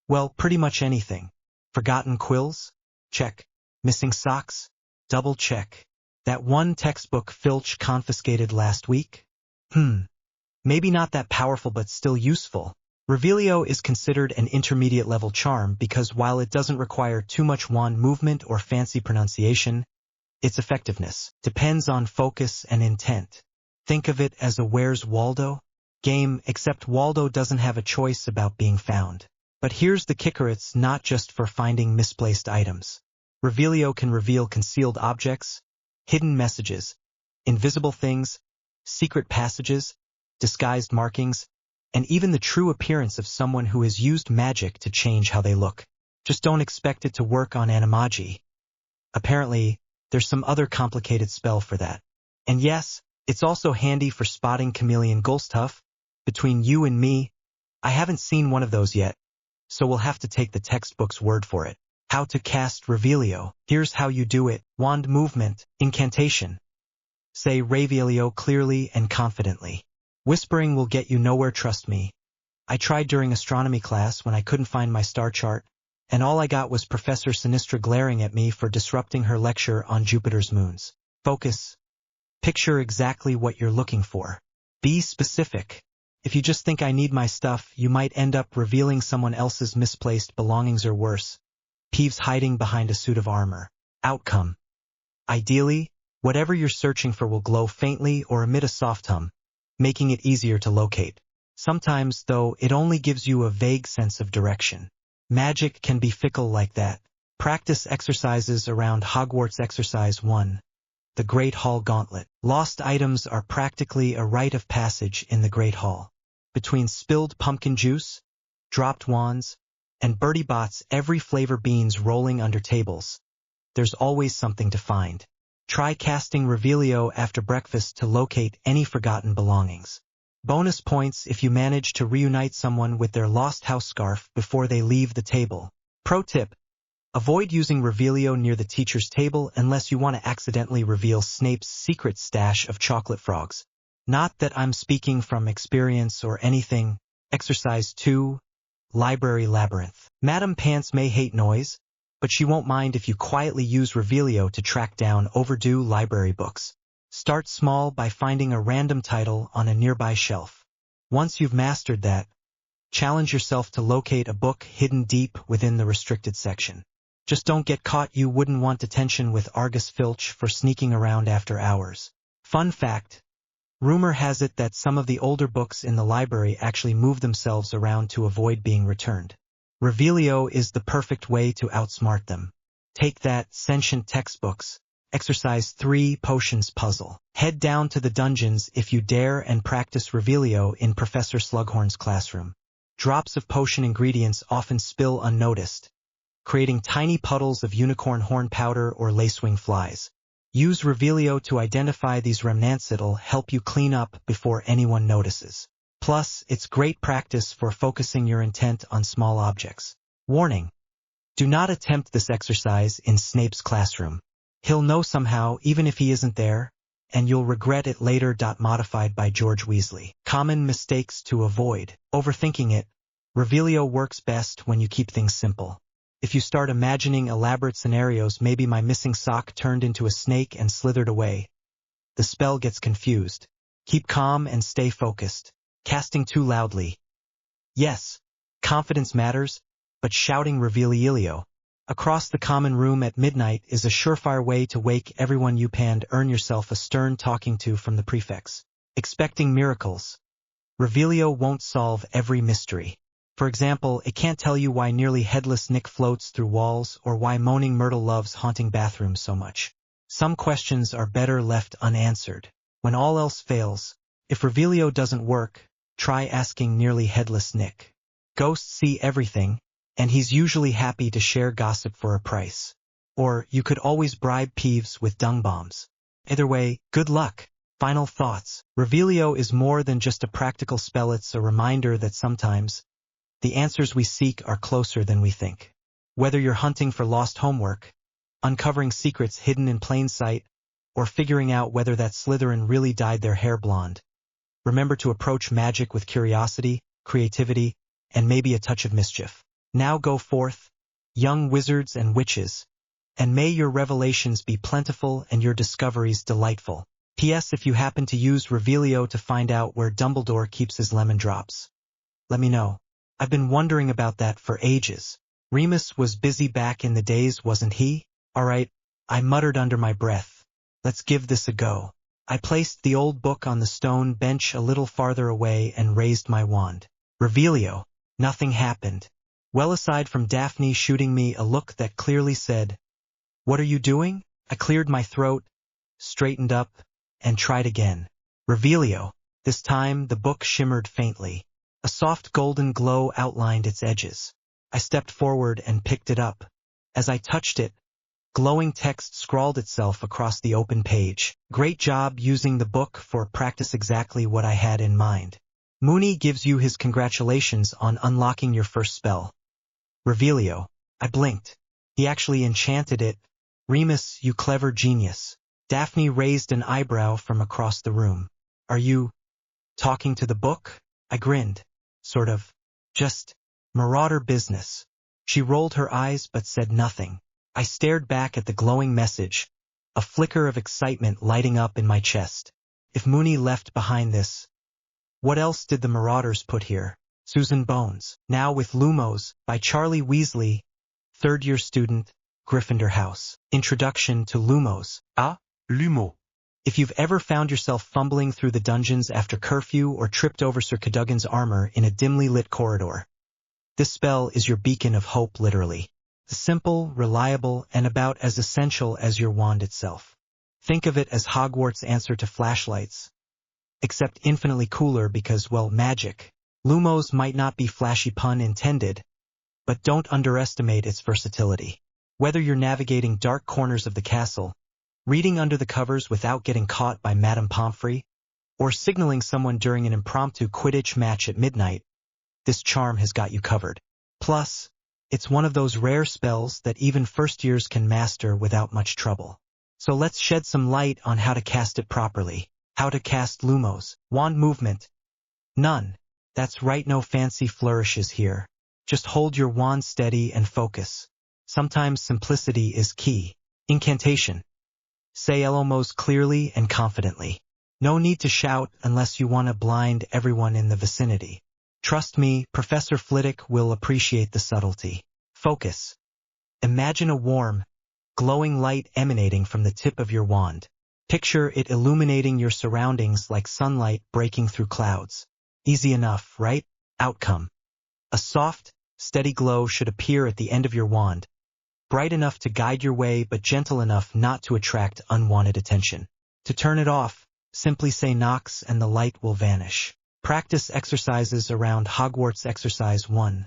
well, pretty much anything. Forgotten quills? Check. Missing socks? Double check. That one textbook Filch confiscated last week? Maybe not that powerful, but still useful. Revelio is considered an intermediate level charm because while it doesn't require too much wand movement or fancy pronunciation, its effectiveness depends on focus and intent. Think of it as a Where's Waldo game, except Waldo doesn't have a choice about being found. But here's the kicker, it's not just for finding misplaced items. Revelio can reveal concealed objects, hidden messages, invisible things, secret passages, disguised markings, and even the true appearance of someone who has used magic to change how they look. Just don't expect it to work on Animagi. Apparently, there's some other complicated spell for that. And yes, it's also handy for spotting chameleon Gulstuff. Between you and me, I haven't seen one of those yet, so we'll have to take the textbook's word for it. How to cast Revelio. Here's how you do it. Wand movement. Incantation. Say Revelio clearly and confidently. Whispering will get you nowhere, trust me. I tried during astronomy class when I couldn't find my star chart, and all I got was Professor Sinistra glaring at me for disrupting her lecture on Jupiter's moons. Focus. Picture exactly what you're looking for. Be specific. If you just think I need my stuff, you might end up revealing someone else's misplaced belongings or worse. Peeves hiding behind a suit of armor. Outcome. Ideally, whatever you're searching for will glow faintly or emit a soft hum, making it easier to locate. Sometimes, though, it only gives you a vague sense of direction. Magic can be fickle like that. Practice exercises around Hogwarts Exercise 1. The Great Hall Gauntlet. Lost items are practically a rite of passage in the Great Hall. Between spilled pumpkin juice, dropped wands, and Bertie Bott's every flavor beans rolling under tables, there's always something to find. Try casting Revelio after breakfast to locate any forgotten belongings. Bonus points if you manage to reunite someone with their lost house scarf before they leave the table. Pro tip: avoid using Revelio near the teacher's table unless you want to accidentally reveal Snape's secret stash of chocolate frogs. Not that I'm speaking from experience or anything. Exercise 2. Library Labyrinth. Madame Pants may hate noise, but she won't mind if you quietly use Revelio to track down overdue library books. Start small by finding a random title on a nearby shelf. Once you've mastered that, challenge yourself to locate a book hidden deep within the restricted section. Just don't get caught. You wouldn't want detention with Argus Filch for sneaking around after hours. Fun fact: rumor has it that some of the older books in the library actually move themselves around to avoid being returned. Revelio is the perfect way to outsmart them. Take that, sentient textbooks. Exercise 3. Potions Puzzle. Head down to the dungeons if you dare and practice Revelio in Professor Slughorn's classroom. Drops of potion ingredients often spill unnoticed, creating tiny puddles of unicorn horn powder or lacewing flies. Use Revelio to identify these remnants. It'll help you clean up before anyone notices. Plus, it's great practice for focusing your intent on small objects. Warning: do not attempt this exercise in Snape's classroom. He'll know somehow, even if he isn't there, and you'll regret it later. Modified by George Weasley. Common mistakes to avoid. Overthinking it. Revelio works best when you keep things simple. If you start imagining elaborate scenarios, maybe my missing sock turned into a snake and slithered away, the spell gets confused. Keep calm and stay focused. Casting too loudly. Yes, confidence matters, but shouting Revelio across the common room at midnight is a surefire way to wake everyone up and earn yourself a stern talking to from the prefects. Expecting miracles. Revelio won't solve every mystery. For example, it can't tell you why nearly headless Nick floats through walls or why moaning Myrtle loves haunting bathrooms so much. Some questions are better left unanswered. When all else fails, if Revelio doesn't work, try asking nearly headless Nick. Ghosts see everything, and he's usually happy to share gossip for a price. Or you could always bribe Peeves with dung bombs. Either way, good luck. Final thoughts. Revelio is more than just a practical spell. It's a reminder that sometimes the answers we seek are closer than we think. Whether you're hunting for lost homework, uncovering secrets hidden in plain sight, or figuring out whether that Slytherin really dyed their hair blonde, remember to approach magic with curiosity, creativity, and maybe a touch of mischief. Now go forth, young wizards and witches, and may your revelations be plentiful and your discoveries delightful. P.S. If you happen to use Revelio to find out where Dumbledore keeps his lemon drops, let me know. I've been wondering about that for ages. Remus was busy back in the days, wasn't he? Alright, I muttered under my breath. Let's give this a go. I placed the old book on the stone bench a little farther away and raised my wand. Revelio. Nothing happened. Well, aside from Daphne shooting me a look that clearly said, "What are you doing?" I cleared my throat, straightened up, and tried again. Revelio. This time the book shimmered faintly. A soft golden glow outlined its edges. I stepped forward and picked it up. As I touched it, glowing text scrawled itself across the open page. Great job using the book for practice, exactly what I had in mind. Moony gives you his congratulations on unlocking your first spell. Revelio. I blinked. He actually enchanted it. Remus, you clever genius. Daphne raised an eyebrow from across the room. Are you talking to the book? I grinned. Sort of. Just marauder business. She rolled her eyes but said nothing. I stared back at the glowing message, a flicker of excitement lighting up in my chest. If Moony left behind this, what else did the Marauders put here? Susan Bones. Now with Lumos, by Charlie Weasley, third-year student, Gryffindor House. Introduction to Lumos. Lumo. If you've ever found yourself fumbling through the dungeons after curfew or tripped over Sir Cadogan's armor in a dimly lit corridor, this spell is your beacon of hope, literally. Simple, reliable, and about as essential as your wand itself. Think of it as Hogwarts' answer to flashlights, except infinitely cooler because, well, magic. Lumos might not be flashy, pun intended, but don't underestimate its versatility. Whether you're navigating dark corners of the castle, reading under the covers without getting caught by Madame Pomfrey, or signaling someone during an impromptu Quidditch match at midnight, this charm has got you covered. Plus, it's one of those rare spells that even first years can master without much trouble. So let's shed some light on how to cast it properly. How to cast Lumos. Wand movement. None. That's right, no fancy flourishes here. Just hold your wand steady and focus. Sometimes simplicity is key. Incantation. Say Elomos clearly and confidently. No need to shout unless you want to blind everyone in the vicinity. Trust me, Professor Flitwick will appreciate the subtlety. Focus. Imagine a warm, glowing light emanating from the tip of your wand. Picture it illuminating your surroundings like sunlight breaking through clouds. Easy enough, right? Outcome. A soft, steady glow should appear at the end of your wand, bright enough to guide your way but gentle enough not to attract unwanted attention. To turn it off, simply say Nox and the light will vanish. Practice exercises around Hogwarts. Exercise 1.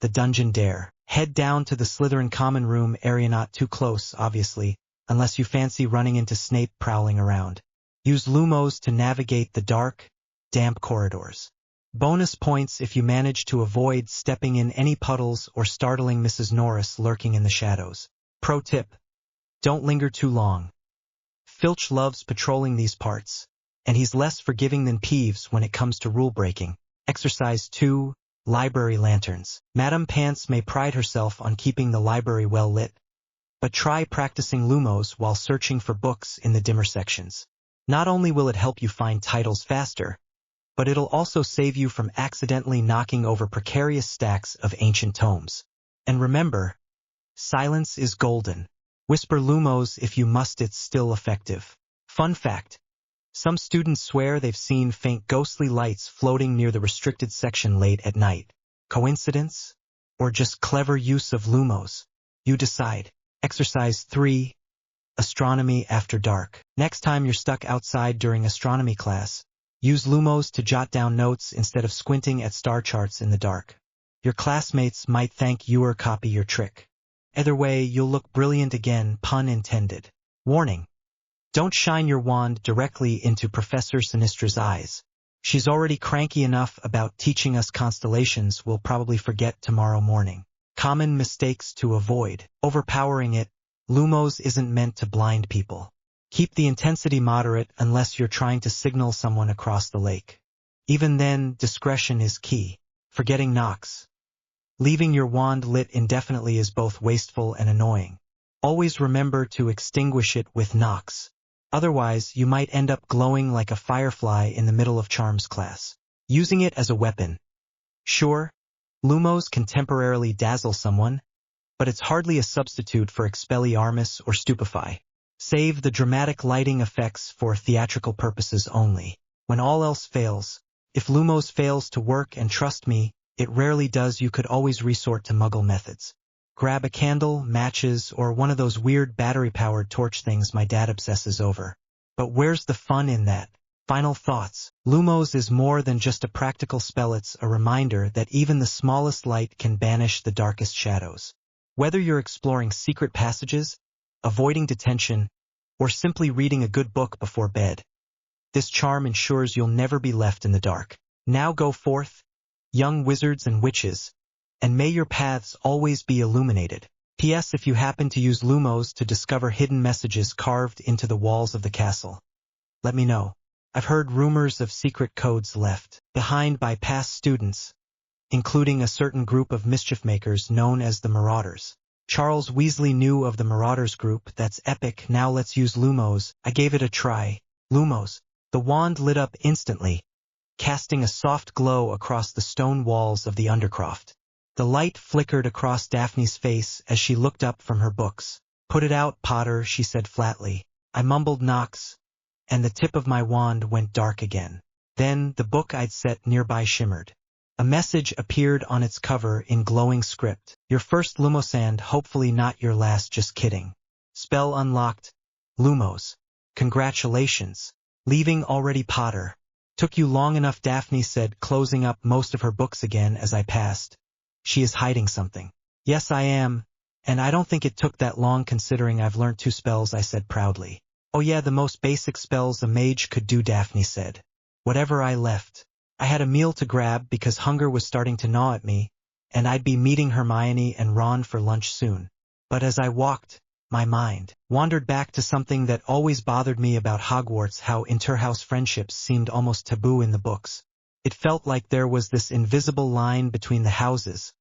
The Dungeon Dare. Head down to the Slytherin common room area, not too close, obviously, unless you fancy running into Snape prowling around. Use Lumos to navigate the dark, damp corridors. Bonus points if you manage to avoid stepping in any puddles or startling Mrs. Norris lurking in the shadows. Pro tip: don't linger too long. Filch loves patrolling these parts, and he's less forgiving than Peeves when it comes to rule breaking. Exercise 2. Library lanterns. Madame Pants may pride herself on keeping the library well lit, but try practicing lumos while searching for books in the dimmer sections. Not only will it help you find titles faster, but it'll also save you from accidentally knocking over precarious stacks of ancient tomes. And remember, silence is golden. Whisper lumos if you must, it's still effective. Fun fact: some students swear they've seen faint ghostly lights floating near the restricted section late at night. Coincidence? Or just clever use of lumos? You decide. Exercise 3. Astronomy after dark. Next time you're stuck outside during astronomy class, use lumos to jot down notes instead of squinting at star charts in the dark. Your classmates might thank you or copy your trick. Either way, you'll look brilliant again, pun intended. Warning: don't shine your wand directly into Professor Sinistra's eyes. She's already cranky enough about teaching us constellations we'll probably forget tomorrow morning. Common mistakes to avoid. Overpowering it. Lumos isn't meant to blind people. Keep the intensity moderate unless you're trying to signal someone across the lake. Even then, discretion is key. Forgetting knocks. Leaving your wand lit indefinitely is both wasteful and annoying. Always remember to extinguish it with knocks. Otherwise, you might end up glowing like a firefly in the middle of charms class. Using it as a weapon. Sure, lumos can temporarily dazzle someone, but it's hardly a substitute for Expelliarmus or Stupefy. Save the dramatic lighting effects for theatrical purposes only. When all else fails, if lumos fails to work, and trust me, it rarely does, you could always resort to muggle methods. Grab a candle, matches, or one of those weird battery-powered torch things my dad obsesses over. But where's the fun in that? Final thoughts. Lumos is more than just a practical spell, it's a reminder that even the smallest light can banish the darkest shadows. Whether you're exploring secret passages, avoiding detention, or simply reading a good book before bed, this charm ensures you'll never be left in the dark. Now go forth, young wizards and witches, and may your paths always be illuminated. P.S. If you happen to use lumos to discover hidden messages carved into the walls of the castle, let me know. I've heard rumors of secret codes left behind by past students, including a certain group of mischief makers known as the Marauders. Charles Weasley knew of the Marauders group. That's epic. Now let's use lumos. I gave it a try. Lumos. The wand lit up instantly, casting a soft glow across the stone walls of the Undercroft. The light flickered across Daphne's face as she looked up from her books. Put it out, Potter, she said flatly. I mumbled knocks, and the tip of my wand went dark again. Then the book I'd set nearby shimmered. A message appeared on its cover in glowing script. Your first lumosand, hopefully not your last, just kidding. Spell unlocked. Lumos. Congratulations. Leaving already, Potter? Took you long enough, Daphne said, closing up most of her books again as I passed. She is hiding something. Yes, I am, and I don't think it took that long considering I've learned 2 spells, I said proudly. Oh yeah, the most basic spells a mage could do, Daphne said. Whatever I left. I had a meal to grab because hunger was starting to gnaw at me, and I'd be meeting Hermione and Ron for lunch soon. But as I walked, my mind wandered back to something that always bothered me about Hogwarts: how interhouse friendships seemed almost taboo in the books. It felt like there was this invisible line between the houses,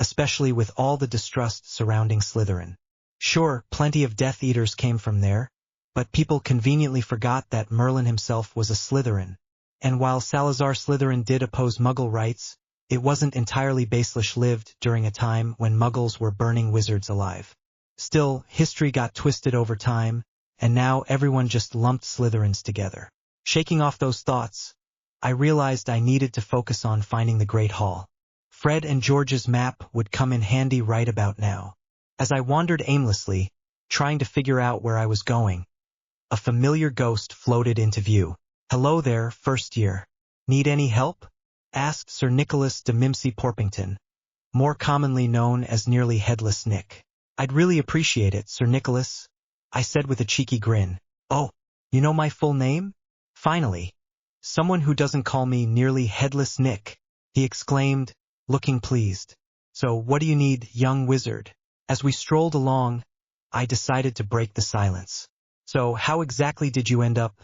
especially with all the distrust surrounding Slytherin. Sure, plenty of Death Eaters came from there, but people conveniently forgot that Merlin himself was a Slytherin. And while Salazar Slytherin did oppose Muggle rights, it wasn't entirely baseless. Lived during a time when Muggles were burning wizards alive. Still, history got twisted over time, and now everyone just lumped Slytherins together. Shaking off those thoughts, I realized I needed to focus on finding the Great Hall. Fred and George's map would come in handy right about now. As I wandered aimlessly, trying to figure out where I was going, a familiar ghost floated into view. Hello there, first year. Need any help? Asked Sir Nicholas de Mimsy Porpington, more commonly known as Nearly Headless Nick. I'd really appreciate it, Sir Nicholas, I said with a cheeky grin. Oh, you know my full name? Finally. Someone who doesn't call me nearly headless Nick, he exclaimed, looking pleased. So what do you need, young wizard? As we strolled along, I decided to break the silence. So how exactly did you end up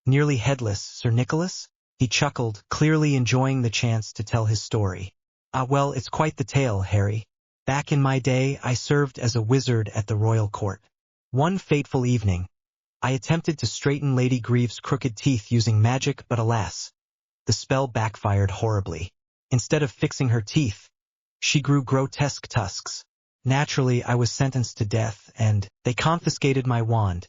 nearly headless, Sir Nicholas? He chuckled, clearly enjoying the chance to tell his story. Well, it's quite the tale, Harry. Back in my day, I served as a wizard at the royal court. One fateful evening, I attempted to straighten Lady Grieve's crooked teeth using magic, but alas, the spell backfired horribly. Instead of fixing her teeth, she grew grotesque tusks. Naturally, I was sentenced to death, and they confiscated my wand,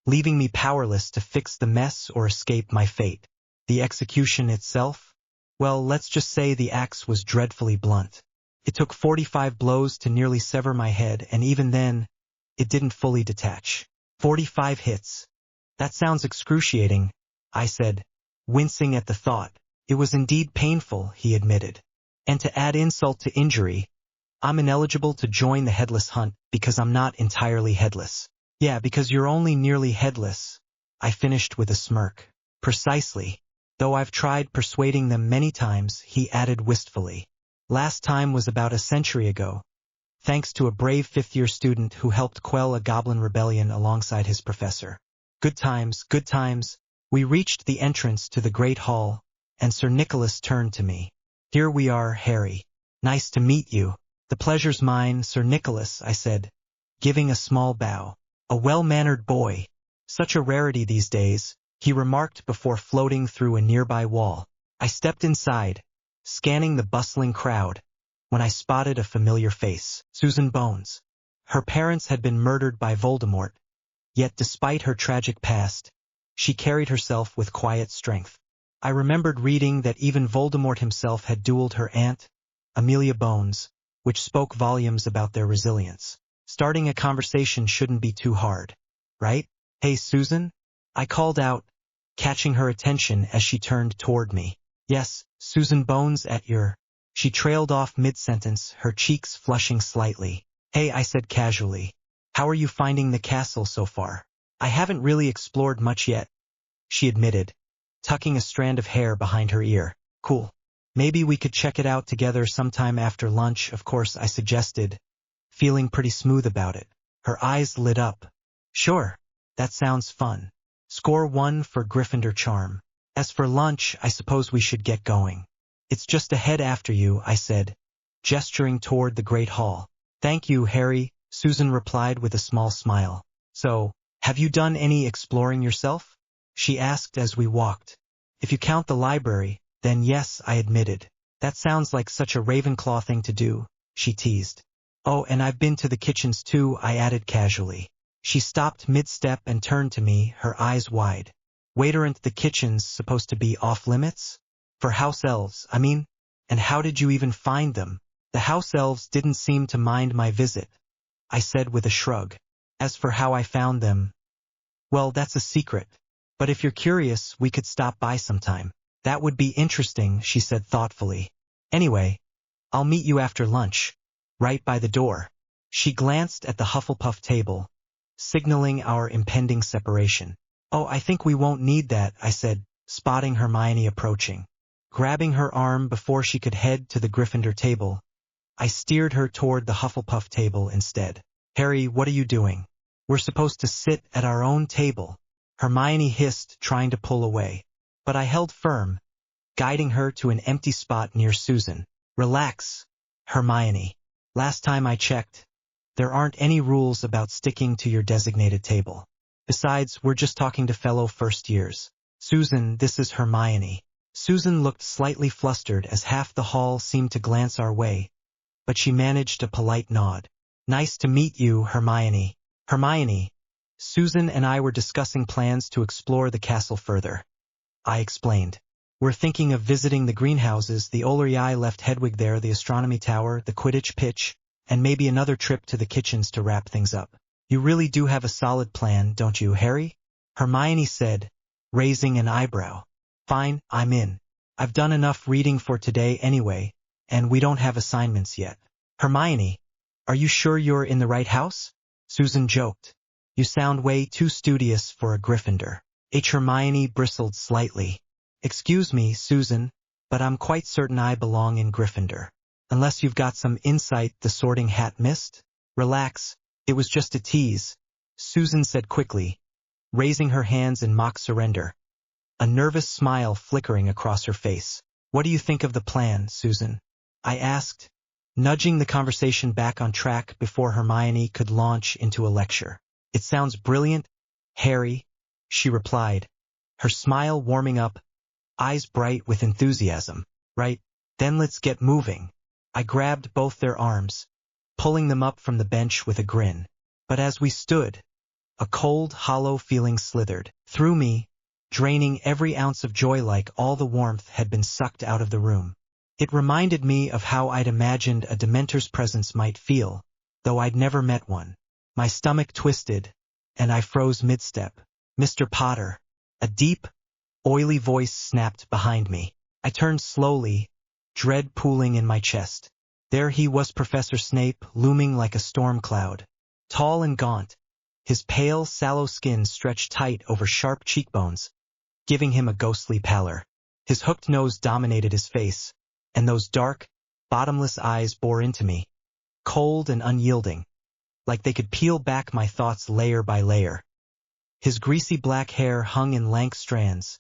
leaving me powerless to fix the mess or escape my fate. The execution itself? Well, let's just say the axe was dreadfully blunt. It took 45 blows to nearly sever my head, and even then, it didn't fully detach. 45 hits. That sounds excruciating, I said, wincing at the thought. It was indeed painful, he admitted. And to add insult to injury, I'm ineligible to join the headless hunt because I'm not entirely headless. Yeah, because you're only nearly headless, I finished with a smirk. Precisely. Though I've tried persuading them many times, he added wistfully. Last time was about a century ago, thanks to a brave fifth-year student who helped quell a goblin rebellion alongside his professor. Good times, good times. We reached the entrance to the Great Hall, and Sir Nicholas turned to me. Here we are, Harry. Nice to meet you. The pleasure's mine, Sir Nicholas, I said, giving a small bow. A well-mannered boy. Such a rarity these days, he remarked before floating through a nearby wall. I stepped inside, scanning the bustling crowd, when I spotted a familiar face, Susan Bones. Her parents had been murdered by Voldemort, yet despite her tragic past, she carried herself with quiet strength. I remembered reading that even Voldemort himself had dueled her aunt, Amelia Bones, which spoke volumes about their resilience. Starting a conversation shouldn't be too hard, right? Hey, Susan? I called out, catching her attention as she turned toward me. Yes, Susan Bones at your... She trailed off mid-sentence, her cheeks flushing slightly. Hey, I said casually. How are you finding the castle so far? I haven't really explored much yet, she admitted, tucking a strand of hair behind her ear. Cool. Maybe we could check it out together sometime after lunch, of course, I suggested, feeling pretty smooth about it. Her eyes lit up. Sure, that sounds fun. Score 1 for Gryffindor charm. As for lunch, I suppose we should get going. It's just ahead after you, I said, gesturing toward the Great Hall. Thank you, Harry, Susan replied with a small smile. So, have you done any exploring yourself? She asked as we walked. If you count the library, then yes, I admitted. That sounds like such a Ravenclaw thing to do, she teased. Oh, and I've been to the kitchens too, I added casually. She stopped mid-step and turned to me, her eyes wide. Wait, aren't the kitchens supposed to be off-limits? For house elves, I mean? And how did you even find them? The house elves didn't seem to mind my visit, I said with a shrug. As for how I found them, well, that's a secret. But if you're curious, we could stop by sometime. That would be interesting, she said thoughtfully. Anyway, I'll meet you after lunch, right by the door. She glanced at the Hufflepuff table, signaling our impending separation. Oh, I think we won't need that, I said, spotting Hermione approaching. Grabbing her arm before she could head to the Gryffindor table, I steered her toward the Hufflepuff table instead. Harry, what are you doing? We're supposed to sit at our own table, Hermione hissed, trying to pull away. But I held firm, guiding her to an empty spot near Susan. Relax, Hermione. Last time I checked, there aren't any rules about sticking to your designated table. Besides, we're just talking to fellow first years. Susan, this is Hermione. Susan looked slightly flustered as half the hall seemed to glance our way, but she managed a polite nod. Nice to meet you, Hermione. Hermione. Susan and I were discussing plans to explore the castle further. I explained. We're thinking of visiting the greenhouses, the Olerii left Hedwig there, the astronomy tower, the Quidditch pitch, and maybe another trip to the kitchens to wrap things up. You really do have a solid plan, don't you, Harry? Hermione said, raising an eyebrow. Fine, I'm in. I've done enough reading for today anyway, and we don't have assignments yet. Hermione, are you sure you're in the right house? Susan joked. You sound way too studious for a Gryffindor. Hermione bristled slightly. Excuse me, Susan, but I'm quite certain I belong in Gryffindor. Unless you've got some insight the Sorting Hat missed? Relax, it was just a tease, Susan said quickly, raising her hands in mock surrender, a nervous smile flickering across her face. What do you think of the plan, Susan? I asked, nudging the conversation back on track before Hermione could launch into a lecture. It sounds brilliant, Harry, she replied, her smile warming up, eyes bright with enthusiasm. Right, then let's get moving. I grabbed both their arms, pulling them up from the bench with a grin. But as we stood, a cold, hollow feeling slithered through me, draining every ounce of joy like all the warmth had been sucked out of the room. It reminded me of how I'd imagined a Dementor's presence might feel, though I'd never met one. My stomach twisted, and I froze mid-step. Mr. Potter, a deep, oily voice snapped behind me. I turned slowly, dread pooling in my chest. There he was, Professor Snape, looming like a storm cloud. Tall and gaunt, his pale, sallow skin stretched tight over sharp cheekbones, giving him a ghostly pallor. His hooked nose dominated his face, and those dark, bottomless eyes bore into me, cold and unyielding, like they could peel back my thoughts layer by layer. His greasy black hair hung in lank strands,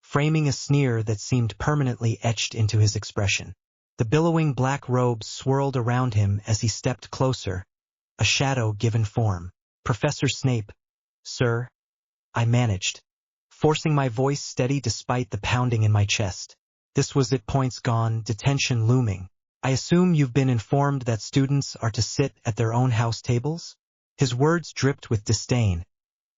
framing a sneer that seemed permanently etched into his expression. The billowing black robes swirled around him as he stepped closer, a shadow given form. Professor Snape, sir, I managed, forcing my voice steady despite the pounding in my chest. This was at points gone, detention looming. I assume you've been informed that students are to sit at their own house tables? His words dripped with disdain,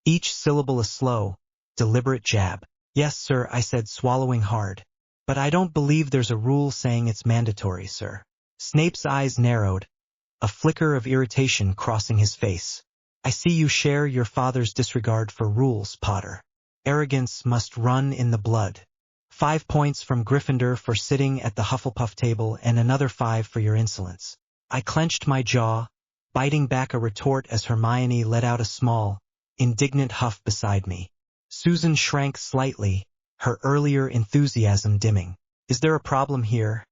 each syllable a slow, deliberate jab. Yes, sir, I said, swallowing hard. But I don't believe there's a rule saying it's mandatory, sir. Snape's eyes narrowed, a flicker of irritation crossing his face. I see you share your father's disregard for rules, Potter. Arrogance must run in the blood. 5 points from Gryffindor for sitting at the Hufflepuff table and another 5 for your insolence. I clenched my jaw, biting back a retort as Hermione let out a small, indignant huff beside me. Susan shrank slightly, her earlier enthusiasm dimming. Is there a problem here,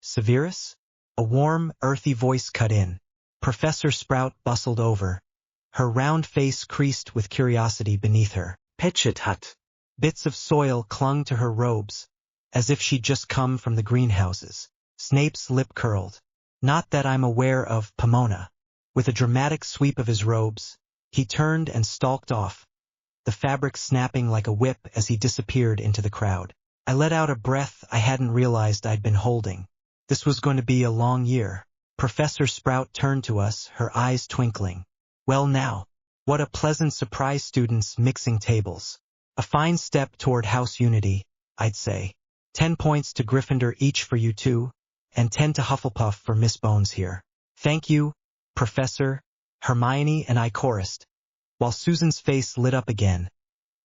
Severus? A warm, earthy voice cut in. Professor Sprout bustled over, her round face creased with curiosity beneath her petchet hut. Bits of soil clung to her robes, as if she'd just come from the greenhouses. Snape's lip curled. Not that I'm aware of, Pomona. With a dramatic sweep of his robes, he turned and stalked off, the fabric snapping like a whip as he disappeared into the crowd. I let out a breath I hadn't realized I'd been holding. This was going to be a long year. Professor Sprout turned to us, her eyes twinkling. Well now, what a pleasant surprise, students mixing tables. A fine step toward house unity, I'd say. 10 points to Gryffindor each for you two, and 10 to Hufflepuff for Miss Bones here. Thank you, Professor, Hermione and I chorused, while Susan's face lit up again,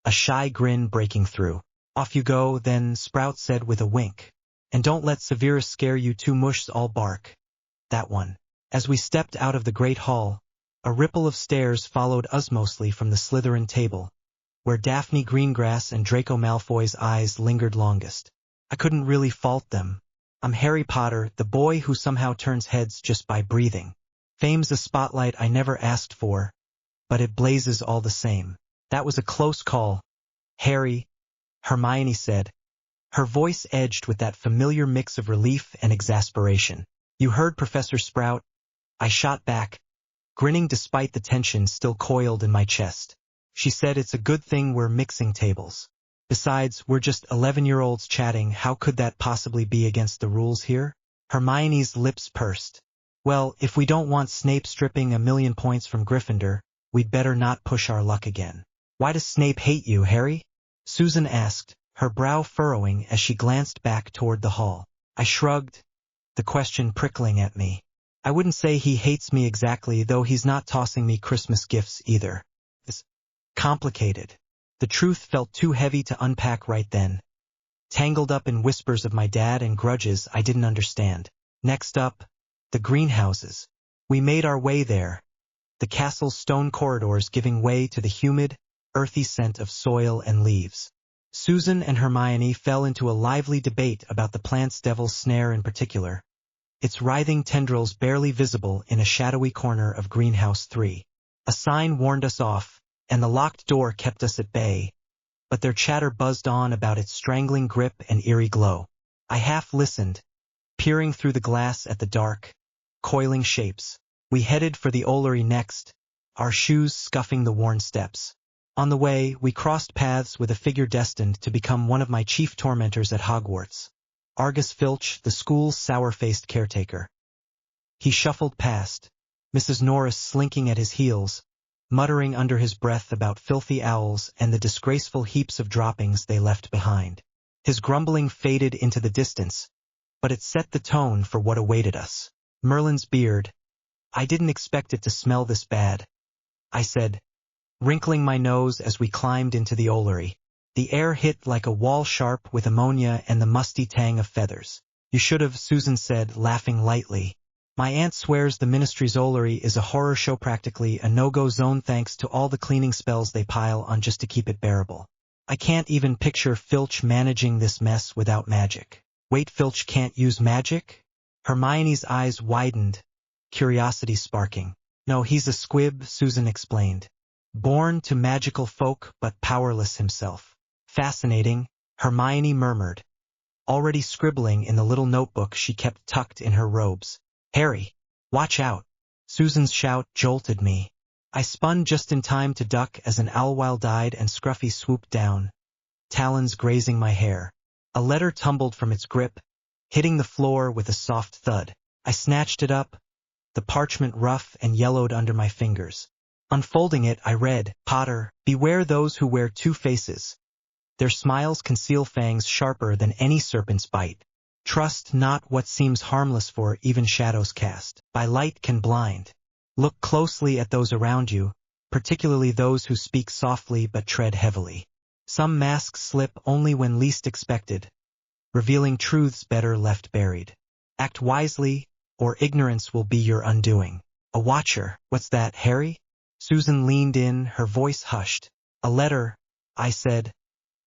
a shy grin breaking through. Off you go, then, Sprout said with a wink. And don't let Severus scare you too much, all bark. That one. As we stepped out of the great hall, a ripple of stares followed us mostly from the Slytherin table, where Daphne Greengrass and Draco Malfoy's eyes lingered longest. I couldn't really fault them. I'm Harry Potter, the boy who somehow turns heads just by breathing. Fame's a spotlight I never asked for, but it blazes all the same. That was a close call, Harry, Hermione said, her voice edged with that familiar mix of relief and exasperation. You heard Professor Sprout? I shot back, grinning despite the tension still coiled in my chest. She said it's a good thing we're mixing tables. Besides, we're just 11-year-olds chatting. How could that possibly be against the rules here? Hermione's lips pursed. Well, if we don't want Snape stripping 1,000,000 points from Gryffindor, we'd better not push our luck again. Why does Snape hate you, Harry? Susan asked, her brow furrowing as she glanced back toward the hall. I shrugged, the question prickling at me. I wouldn't say he hates me exactly, though he's not tossing me Christmas gifts either. It's complicated. The truth felt too heavy to unpack right then, tangled up in whispers of my dad and grudges I didn't understand. Next up, the greenhouses. We made our way there, the castle's stone corridors giving way to the humid, earthy scent of soil and leaves. Susan and Hermione fell into a lively debate about the plant's devil's snare in particular, its writhing tendrils barely visible in a shadowy corner of Greenhouse 3. A sign warned us off, and the locked door kept us at bay, but their chatter buzzed on about its strangling grip and eerie glow. I half listened, peering through the glass at the dark, coiling shapes. We headed for the Ollery next, our shoes scuffing the worn steps. On the way, we crossed paths with a figure destined to become one of my chief tormentors at Hogwarts. Argus Filch, the school's sour-faced caretaker. He shuffled past, Mrs. Norris slinking at his heels, muttering under his breath about filthy owls and the disgraceful heaps of droppings they left behind. His grumbling faded into the distance, but it set the tone for what awaited us. Merlin's beard. I didn't expect it to smell this bad, I said, wrinkling my nose as we climbed into the Ollery. The air hit like a wall sharp with ammonia and the musty tang of feathers. You should have, Susan said, laughing lightly. My aunt swears the Ministry's Ollery is a horror show, practically a no-go zone thanks to all the cleaning spells they pile on just to keep it bearable. I can't even picture Filch managing this mess without magic. Wait, Filch can't use magic? Hermione's eyes widened, curiosity sparking. No, he's a squib, Susan explained. Born to magical folk but powerless himself. Fascinating, Hermione murmured, already scribbling in the little notebook she kept tucked in her robes. Harry, watch out. Susan's shout jolted me. I spun just in time to duck as an owl-eyed and Scruffy swooped down, talons grazing my hair. A letter tumbled from its grip, hitting the floor with a soft thud. I snatched it up, the parchment rough and yellowed under my fingers. Unfolding it, I read, Potter, beware those who wear two faces. Their smiles conceal fangs sharper than any serpent's bite. Trust not what seems harmless, for even shadows cast by light can blind. Look closely at those around you, particularly those who speak softly but tread heavily. Some masks slip only when least expected, revealing truths better left buried. Act wisely, or ignorance will be your undoing. A watcher. What's that, Harry? Susan leaned in, her voice hushed. A letter, I said,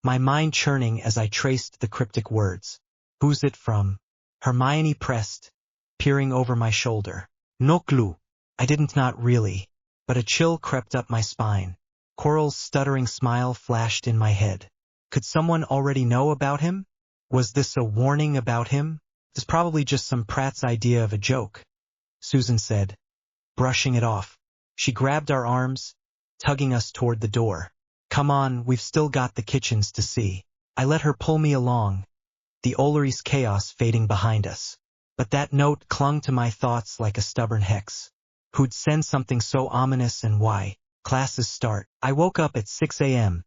my mind churning as I traced the cryptic words. Who's it from? Hermione pressed, peering over my shoulder. No clue. I didn't, not really, but a chill crept up my spine. Quirrell's stuttering smile flashed in my head. Could someone already know about him? Was this a warning about him? It's probably just some prat's idea of a joke, Susan said, brushing it off. She grabbed our arms, tugging us toward the door. Come on, we've still got the kitchens to see. I let her pull me along, the Ollery's chaos fading behind us. But that note clung to my thoughts like a stubborn hex. Who'd send something so ominous and why? Classes start. I woke up at 6 a.m.,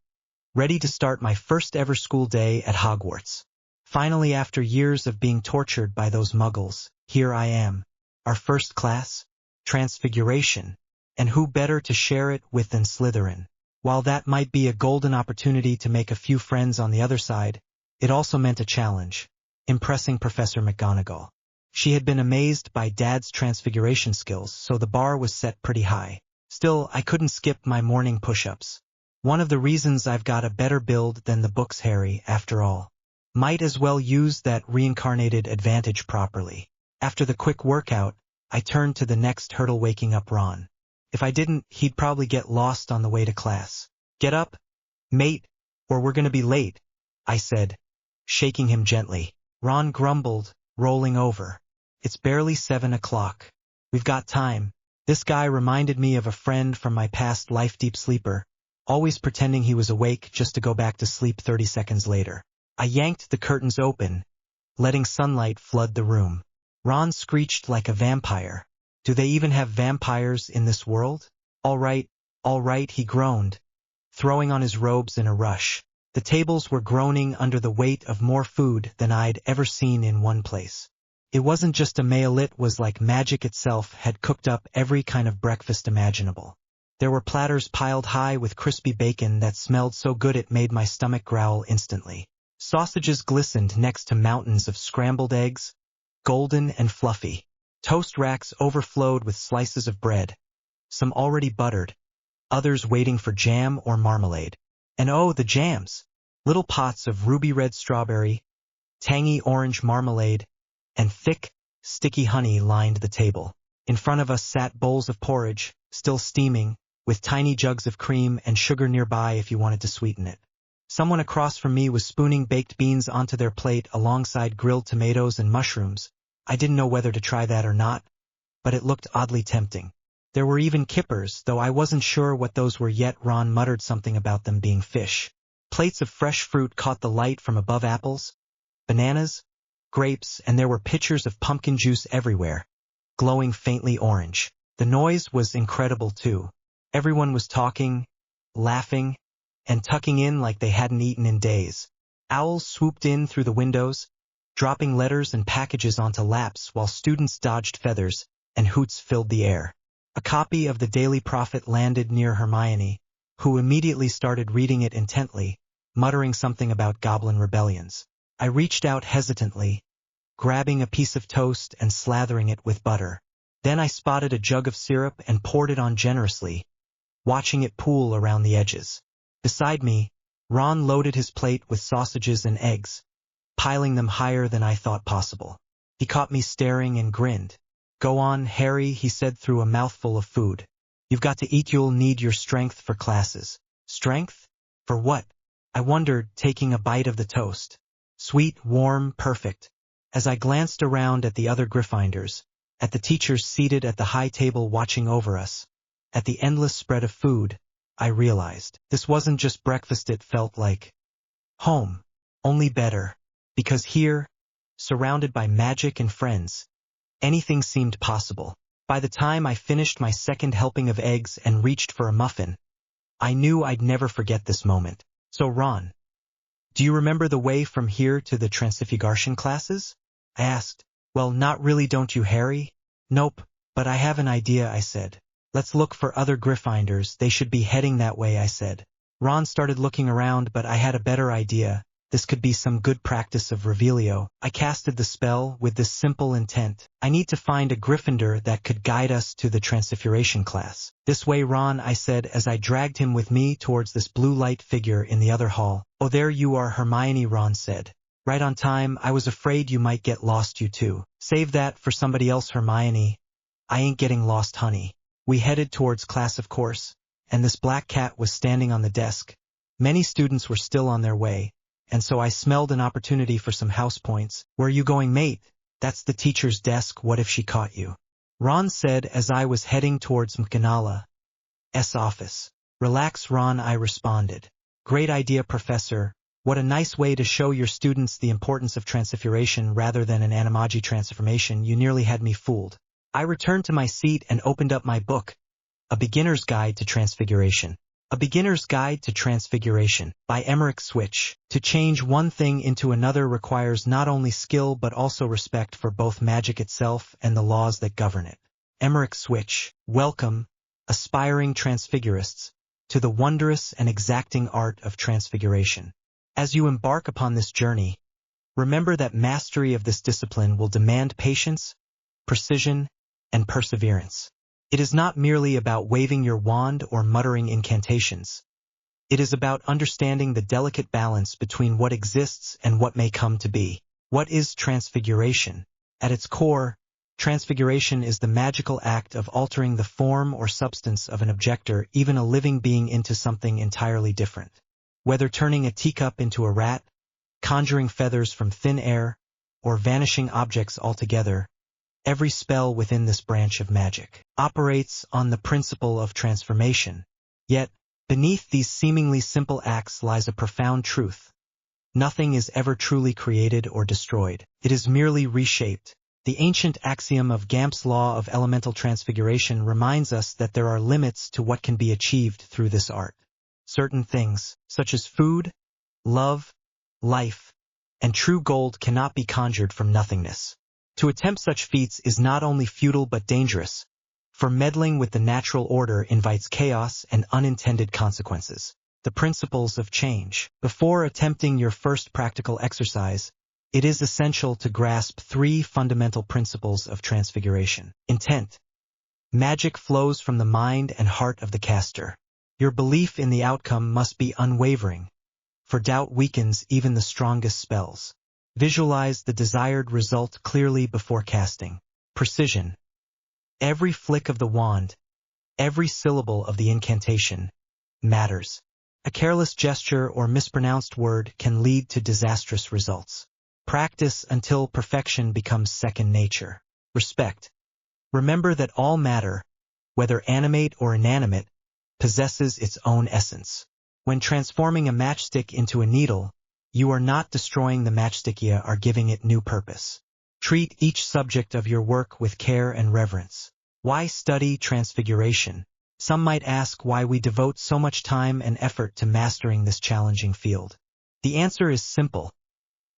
ready to start my first ever school day at Hogwarts. Finally, after years of being tortured by those muggles, here I am. Our first class? Transfiguration. And who better to share it with than Slytherin? While that might be a golden opportunity to make a few friends on the other side, it also meant a challenge, impressing Professor McGonagall. She had been amazed by Dad's transfiguration skills, so the bar was set pretty high. Still, I couldn't skip my morning push-ups. One of the reasons I've got a better build than the books, Harry, after all. Might as well use that reincarnated advantage properly. After the quick workout, I turned to the next hurdle, waking up Ron. If I didn't, he'd probably get lost on the way to class. Get up, mate, or we're gonna be late, I said, shaking him gently. Ron grumbled, rolling over. It's barely 7 o'clock. We've got time. This guy reminded me of a friend from my past life, deep sleeper, always pretending he was awake just to go back to sleep 30 seconds later. I yanked the curtains open, letting sunlight flood the room. Ron screeched like a vampire. Do they even have vampires in this world? All right, he groaned, throwing on his robes in a rush. The tables were groaning under the weight of more food than I'd ever seen in one place. It wasn't just a meal, it was like magic itself had cooked up every kind of breakfast imaginable. There were platters piled high with crispy bacon that smelled so good it made my stomach growl instantly. Sausages glistened next to mountains of scrambled eggs, golden and fluffy. Toast racks overflowed with slices of bread, some already buttered, others waiting for jam or marmalade. And oh, the jams! Little pots of ruby red strawberry, tangy orange marmalade, and thick, sticky honey lined the table. In front of us sat bowls of porridge, still steaming, with tiny jugs of cream and sugar nearby if you wanted to sweeten it. Someone across from me was spooning baked beans onto their plate alongside grilled tomatoes and mushrooms. I didn't know whether to try that or not, but it looked oddly tempting. There were even kippers, though I wasn't sure what those were yet. Ron muttered something about them being fish. Plates of fresh fruit caught the light from above: apples, bananas, grapes, and there were pitchers of pumpkin juice everywhere, glowing faintly orange. The noise was incredible too. Everyone was talking, laughing, and tucking in like they hadn't eaten in days. Owls swooped in through the windows, dropping letters and packages onto laps while students dodged feathers, and hoots filled the air. A copy of the Daily Prophet landed near Hermione, who immediately started reading it intently, muttering something about goblin rebellions. I reached out hesitantly, grabbing a piece of toast and slathering it with butter. Then I spotted a jug of syrup and poured it on generously, watching it pool around the edges. Beside me, Ron loaded his plate with sausages and eggs, piling them higher than I thought possible. He caught me staring and grinned. "Go on, Harry," he said through a mouthful of food. "You've got to eat. You'll need your strength for classes." Strength? For what? I wondered, taking a bite of the toast. Sweet, warm, perfect. As I glanced around at the other Gryffindors, at the teachers seated at the high table watching over us, at the endless spread of food, I realized this wasn't just breakfast. It felt like home, only better, because here, surrounded by magic and friends, anything seemed possible. By the time I finished my second helping of eggs and reached for a muffin, I knew I'd never forget this moment. "So Ron, do you remember the way from here to the Transfiguration classes?" I asked. "Well, not really, don't you, Harry?" "Nope, but I have an idea," I said. "Let's look for other Gryffindors. They should be heading that way," I said. Ron started looking around, but I had a better idea. This could be some good practice of Revelio. I casted the spell with this simple intent: I need to find a Gryffindor that could guide us to the Transfiguration class. "This way, Ron," I said as I dragged him with me towards this blue light figure in the other hall. "Oh, there you are, Hermione," Ron said. "Right on time. I was afraid you might get lost, you two." "Save that for somebody else, Hermione. I ain't getting lost, honey." We headed towards class, of course, and this black cat was standing on the desk. Many students were still on their way, and so I smelled an opportunity for some house points. "Where you going, mate?" "That's the teacher's desk. What if she caught you?" Ron said as I was heading towards McGonagall's office. "Relax, Ron," I responded. "Great idea, Professor. What a nice way to show your students the importance of transfiguration rather than an animagi transformation. You nearly had me fooled." I returned to my seat and opened up my book, A Beginner's Guide to Transfiguration. A Beginner's Guide to Transfiguration, by Emmerich Switch. To change one thing into another requires not only skill but also respect for both magic itself and the laws that govern it. Emmerich Switch. Welcome, aspiring transfigurists, to the wondrous and exacting art of transfiguration. As you embark upon this journey, remember that mastery of this discipline will demand patience, precision, and perseverance. It is not merely about waving your wand or muttering incantations. It is about understanding the delicate balance between what exists and what may come to be. What is transfiguration? At its core, transfiguration is the magical act of altering the form or substance of an objector, even a living being, into something entirely different. Whether turning a teacup into a rat, conjuring feathers from thin air, or vanishing objects altogether, every spell within this branch of magic operates on the principle of transformation. Yet, beneath these seemingly simple acts lies a profound truth. Nothing is ever truly created or destroyed. It is merely reshaped. The ancient axiom of Gamp's law of elemental transfiguration reminds us that there are limits to what can be achieved through this art. Certain things, such as food, love, life, and true gold, cannot be conjured from nothingness. To attempt such feats is not only futile but dangerous, for meddling with the natural order invites chaos and unintended consequences. The principles of change. Before attempting your first practical exercise, it is essential to grasp three fundamental principles of transfiguration. Intent. Magic flows from the mind and heart of the caster. Your belief in the outcome must be unwavering, for doubt weakens even the strongest spells. Visualize the desired result clearly before casting. Precision. Every flick of the wand, every syllable of the incantation, matters. A careless gesture or mispronounced word can lead to disastrous results. Practice until perfection becomes second nature. Respect. Remember that all matter, whether animate or inanimate, possesses its own essence. When transforming a matchstick into a needle, you are not destroying the matchstick, you are giving it new purpose. Treat each subject of your work with care and reverence. Why study transfiguration? Some might ask why we devote so much time and effort to mastering this challenging field. The answer is simple.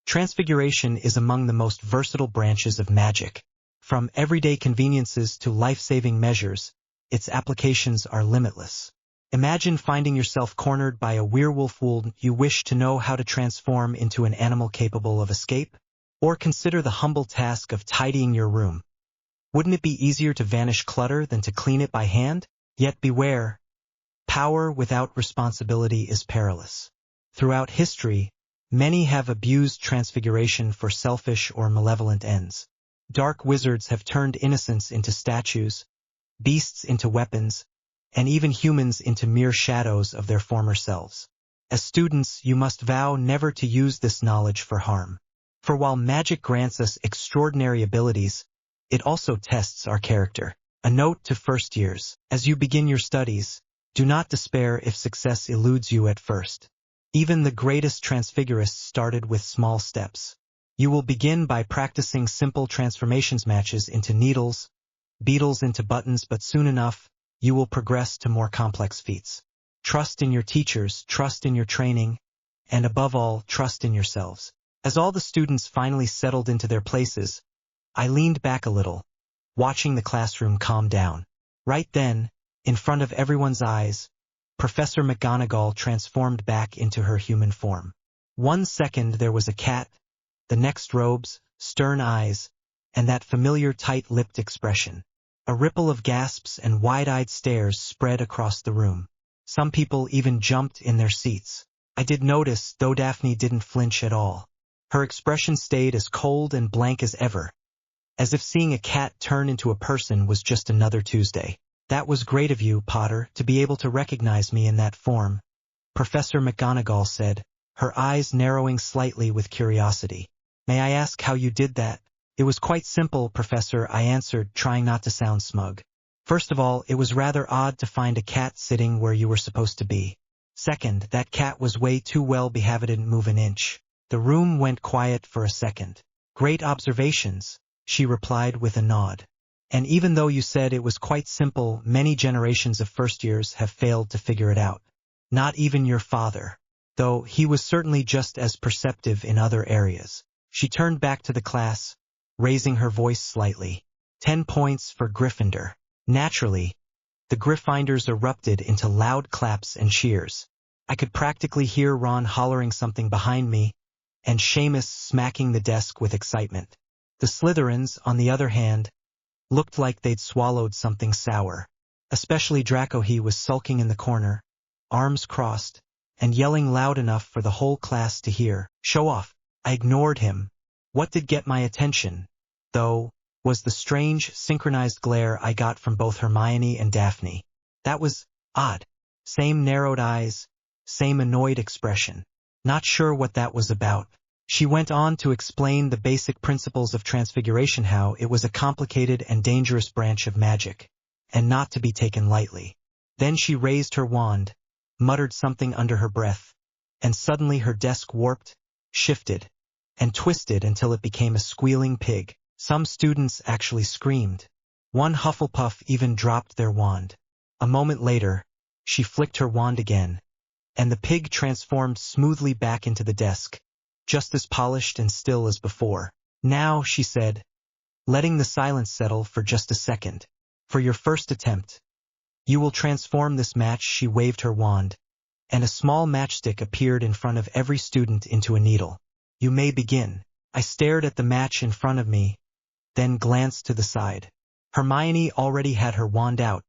Transfiguration is among the most versatile branches of magic. From everyday conveniences to life-saving measures, its applications are limitless. Imagine finding yourself cornered by a werewolf. Would you wish to know how to transform into an animal capable of escape? Or consider the humble task of tidying your room. Wouldn't it be easier to vanish clutter than to clean it by hand? Yet beware, power without responsibility is perilous. Throughout history, many have abused transfiguration for selfish or malevolent ends. Dark wizards have turned innocence into statues, beasts into weapons, and even humans into mere shadows of their former selves. As students, you must vow never to use this knowledge for harm. For while magic grants us extraordinary abilities, it also tests our character. A note to first years. As you begin your studies, do not despair if success eludes you at first. Even the greatest transfigurists started with small steps. You will begin by practicing simple transformations, matches into needles, beetles into buttons, but soon enough, you will progress to more complex feats. Trust in your teachers, trust in your training, and above all, trust in yourselves. As all the students finally settled into their places, I leaned back a little, watching the classroom calm down. Right then, in front of everyone's eyes, Professor McGonagall transformed back into her human form. 1 second there was a cat, the next robes, stern eyes, and that familiar tight-lipped expression. A ripple of gasps and wide-eyed stares spread across the room. Some people even jumped in their seats. I did notice, though Daphne didn't flinch at all. Her expression stayed as cold and blank as ever, as if seeing a cat turn into a person was just another Tuesday. That was great of you, Potter, to be able to recognize me in that form, Professor McGonagall said, her eyes narrowing slightly with curiosity. May I ask how you did that? It was quite simple, Professor, I answered, trying not to sound smug. First of all, it was rather odd to find a cat sitting where you were supposed to be. Second, that cat was way too well behaved, didn't move an inch. The room went quiet for a second. Great observations, she replied with a nod. And even though you said it was quite simple, many generations of first years have failed to figure it out. Not even your father, though he was certainly just as perceptive in other areas. She turned back to the class, raising her voice slightly. 10 points for Gryffindor. Naturally, the Gryffindors erupted into loud claps and cheers. I could practically hear Ron hollering something behind me, and Seamus smacking the desk with excitement. The Slytherins, on the other hand, looked like they'd swallowed something sour. Especially Draco. He was sulking in the corner, arms crossed, and yelling loud enough for the whole class to hear. Show off. I ignored him. What did get my attention, though, was the strange, synchronized glare I got from both Hermione and Daphne. That was odd. Same narrowed eyes, same annoyed expression. Not sure what that was about. She went on to explain the basic principles of transfiguration, how it was a complicated and dangerous branch of magic, and not to be taken lightly. Then she raised her wand, muttered something under her breath, and suddenly her desk warped, shifted, and twisted until it became a squealing pig. Some students actually screamed. One Hufflepuff even dropped their wand. A moment later, she flicked her wand again, and the pig transformed smoothly back into the desk, just as polished and still as before. Now, she said, letting the silence settle for just a second, for your first attempt, you will transform this match. She waved her wand, and a small matchstick appeared in front of every student into a needle. You may begin. I stared at the match in front of me, then glanced to the side. Hermione already had her wand out,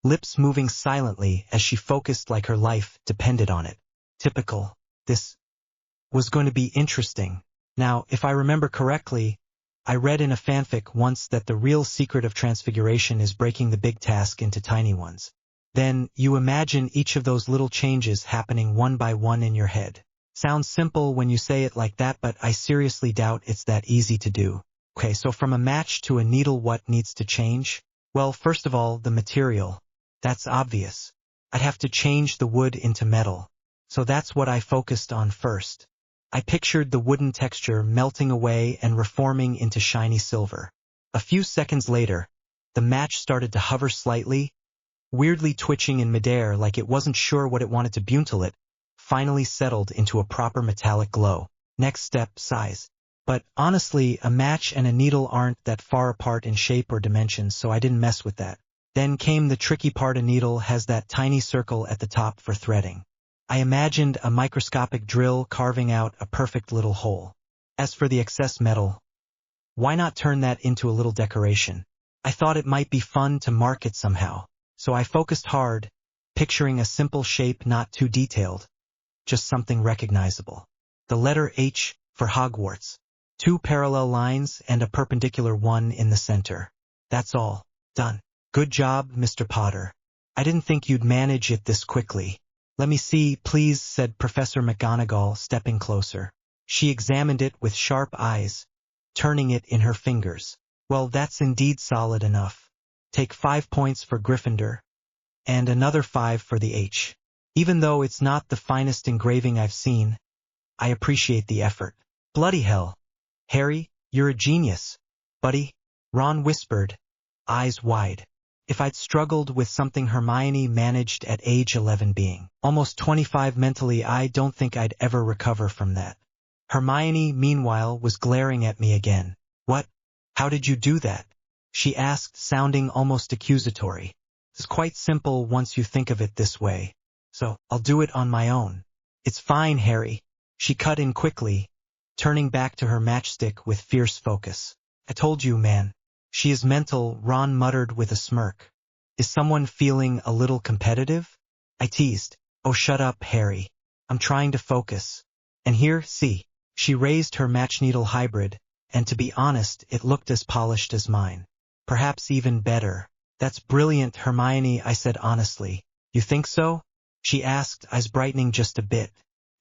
lips moving silently as she focused like her life depended on it. Typical. This was going to be interesting. Now, if I remember correctly, I read in a fanfic once that the real secret of transfiguration is breaking the big task into tiny ones. Then, you imagine each of those little changes happening one by one in your head. Sounds simple when you say it like that, but I seriously doubt it's that easy to do. Okay, so from a match to a needle, what needs to change? Well, first of all, the material. That's obvious. I'd have to change the wood into metal. So that's what I focused on first. I pictured the wooden texture melting away and reforming into shiny silver. A few seconds later, the match started to hover slightly, weirdly twitching in midair like it wasn't sure what it wanted to butyl it, finally settled into a proper metallic glow. Next step, size. But honestly, a match and a needle aren't that far apart in shape or dimensions, so I didn't mess with that. Then came the tricky part. A needle has that tiny circle at the top for threading. I imagined a microscopic drill carving out a perfect little hole. As for the excess metal, why not turn that into a little decoration? I thought it might be fun to mark it somehow. So I focused hard, picturing a simple shape, not too detailed, just something recognizable. The letter H for Hogwarts. 2 parallel lines and a perpendicular one in the center. That's all. Done. Good job, Mr. Potter. I didn't think you'd manage it this quickly. Let me see, please, said Professor McGonagall, stepping closer. She examined it with sharp eyes, turning it in her fingers. Well, that's indeed solid enough. Take 5 points for Gryffindor, and another 5 for the H. Even though it's not the finest engraving I've seen, I appreciate the effort. Bloody hell. Harry, you're a genius, buddy, Ron whispered, eyes wide. If I'd struggled with something Hermione managed at age 11 being almost 25 mentally, I don't think I'd ever recover from that. Hermione, meanwhile, was glaring at me again. What? How did you do that? She asked, sounding almost accusatory. It's quite simple once you think of it this way. So, I'll do it on my own. It's fine, Harry. She cut in quickly, turning back to her matchstick with fierce focus. I told you, man. She is mental, Ron muttered with a smirk. Is someone feeling a little competitive? I teased. Oh, shut up, Harry. I'm trying to focus. And here, see. She raised her matchneedle hybrid, and to be honest, it looked as polished as mine. Perhaps even better. That's brilliant, Hermione, I said honestly. You think so? She asked, eyes brightening just a bit.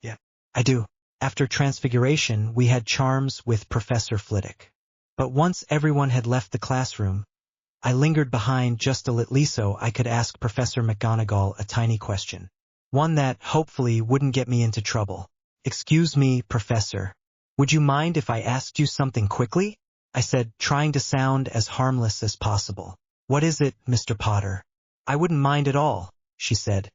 Yeah, I do. After Transfiguration, we had charms with Professor Flitwick. But once everyone had left the classroom, I lingered behind just a little so I could ask Professor McGonagall a tiny question. One that, hopefully, wouldn't get me into trouble. Excuse me, Professor. Would you mind if I asked you something quickly? I said, trying to sound as harmless as possible. What is it, Mr. Potter? I wouldn't mind at all, she said,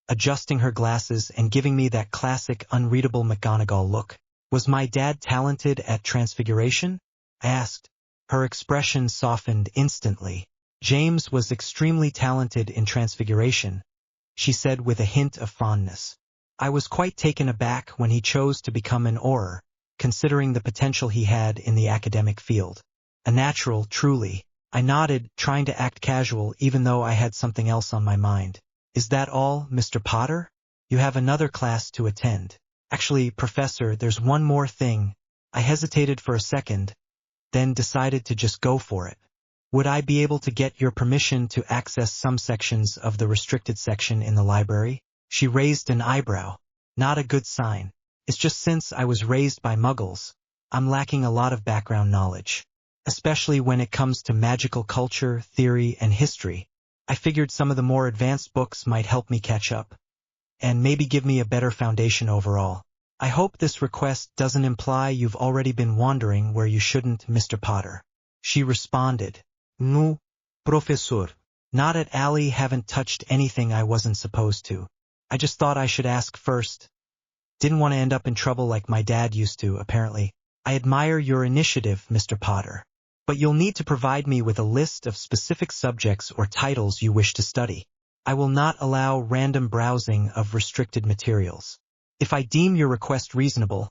adjusting her glasses and giving me that classic unreadable McGonagall look. Was my dad talented at Transfiguration? I asked. Her expression softened instantly. James was extremely talented in Transfiguration, she said with a hint of fondness. I was quite taken aback when he chose to become an Auror, considering the potential he had in the academic field. A natural, truly. I nodded, trying to act casual even though I had something else on my mind. Is that all, Mr. Potter? You have another class to attend. Actually, Professor, there's one more thing. I hesitated for a second, then decided to just go for it. Would I be able to get your permission to access some sections of the restricted section in the library? She raised an eyebrow. Not a good sign. It's just since I was raised by Muggles, I'm lacking a lot of background knowledge, especially when it comes to magical culture, theory, and history. I figured some of the more advanced books might help me catch up, and maybe give me a better foundation overall. I hope this request doesn't imply you've already been wandering where you shouldn't, Mr. Potter. She responded. No, Professor. Not at alley, haven't touched anything I wasn't supposed to. I just thought I should ask first. Didn't want to end up in trouble like my dad used to, apparently. I admire your initiative, Mr. Potter. But you'll need to provide me with a list of specific subjects or titles you wish to study. I will not allow random browsing of restricted materials. If I deem your request reasonable,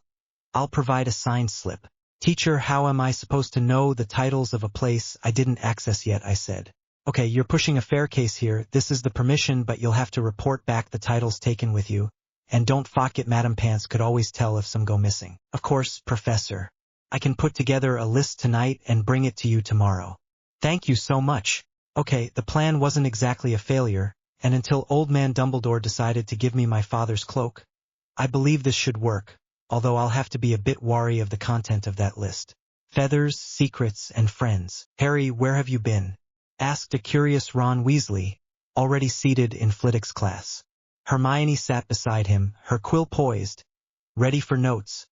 I'll provide a signed slip. Teacher, how am I supposed to know the titles of a place I didn't access yet? I said. Okay, you're pushing a fair case here. This is the permission, but you'll have to report back the titles taken with you, and don't forget Madam Pants could always tell if some go missing. Of course, Professor. I can put together a list tonight and bring it to you tomorrow. Thank you so much. Okay, the plan wasn't exactly a failure, and until Old Man Dumbledore decided to give me my father's cloak, I believe this should work, although I'll have to be a bit wary of the content of that list. Feathers, secrets, and friends. Harry, where have you been? Asked a curious Ron Weasley, already seated in Flitwick's class. Hermione sat beside him, her quill poised, ready for notes,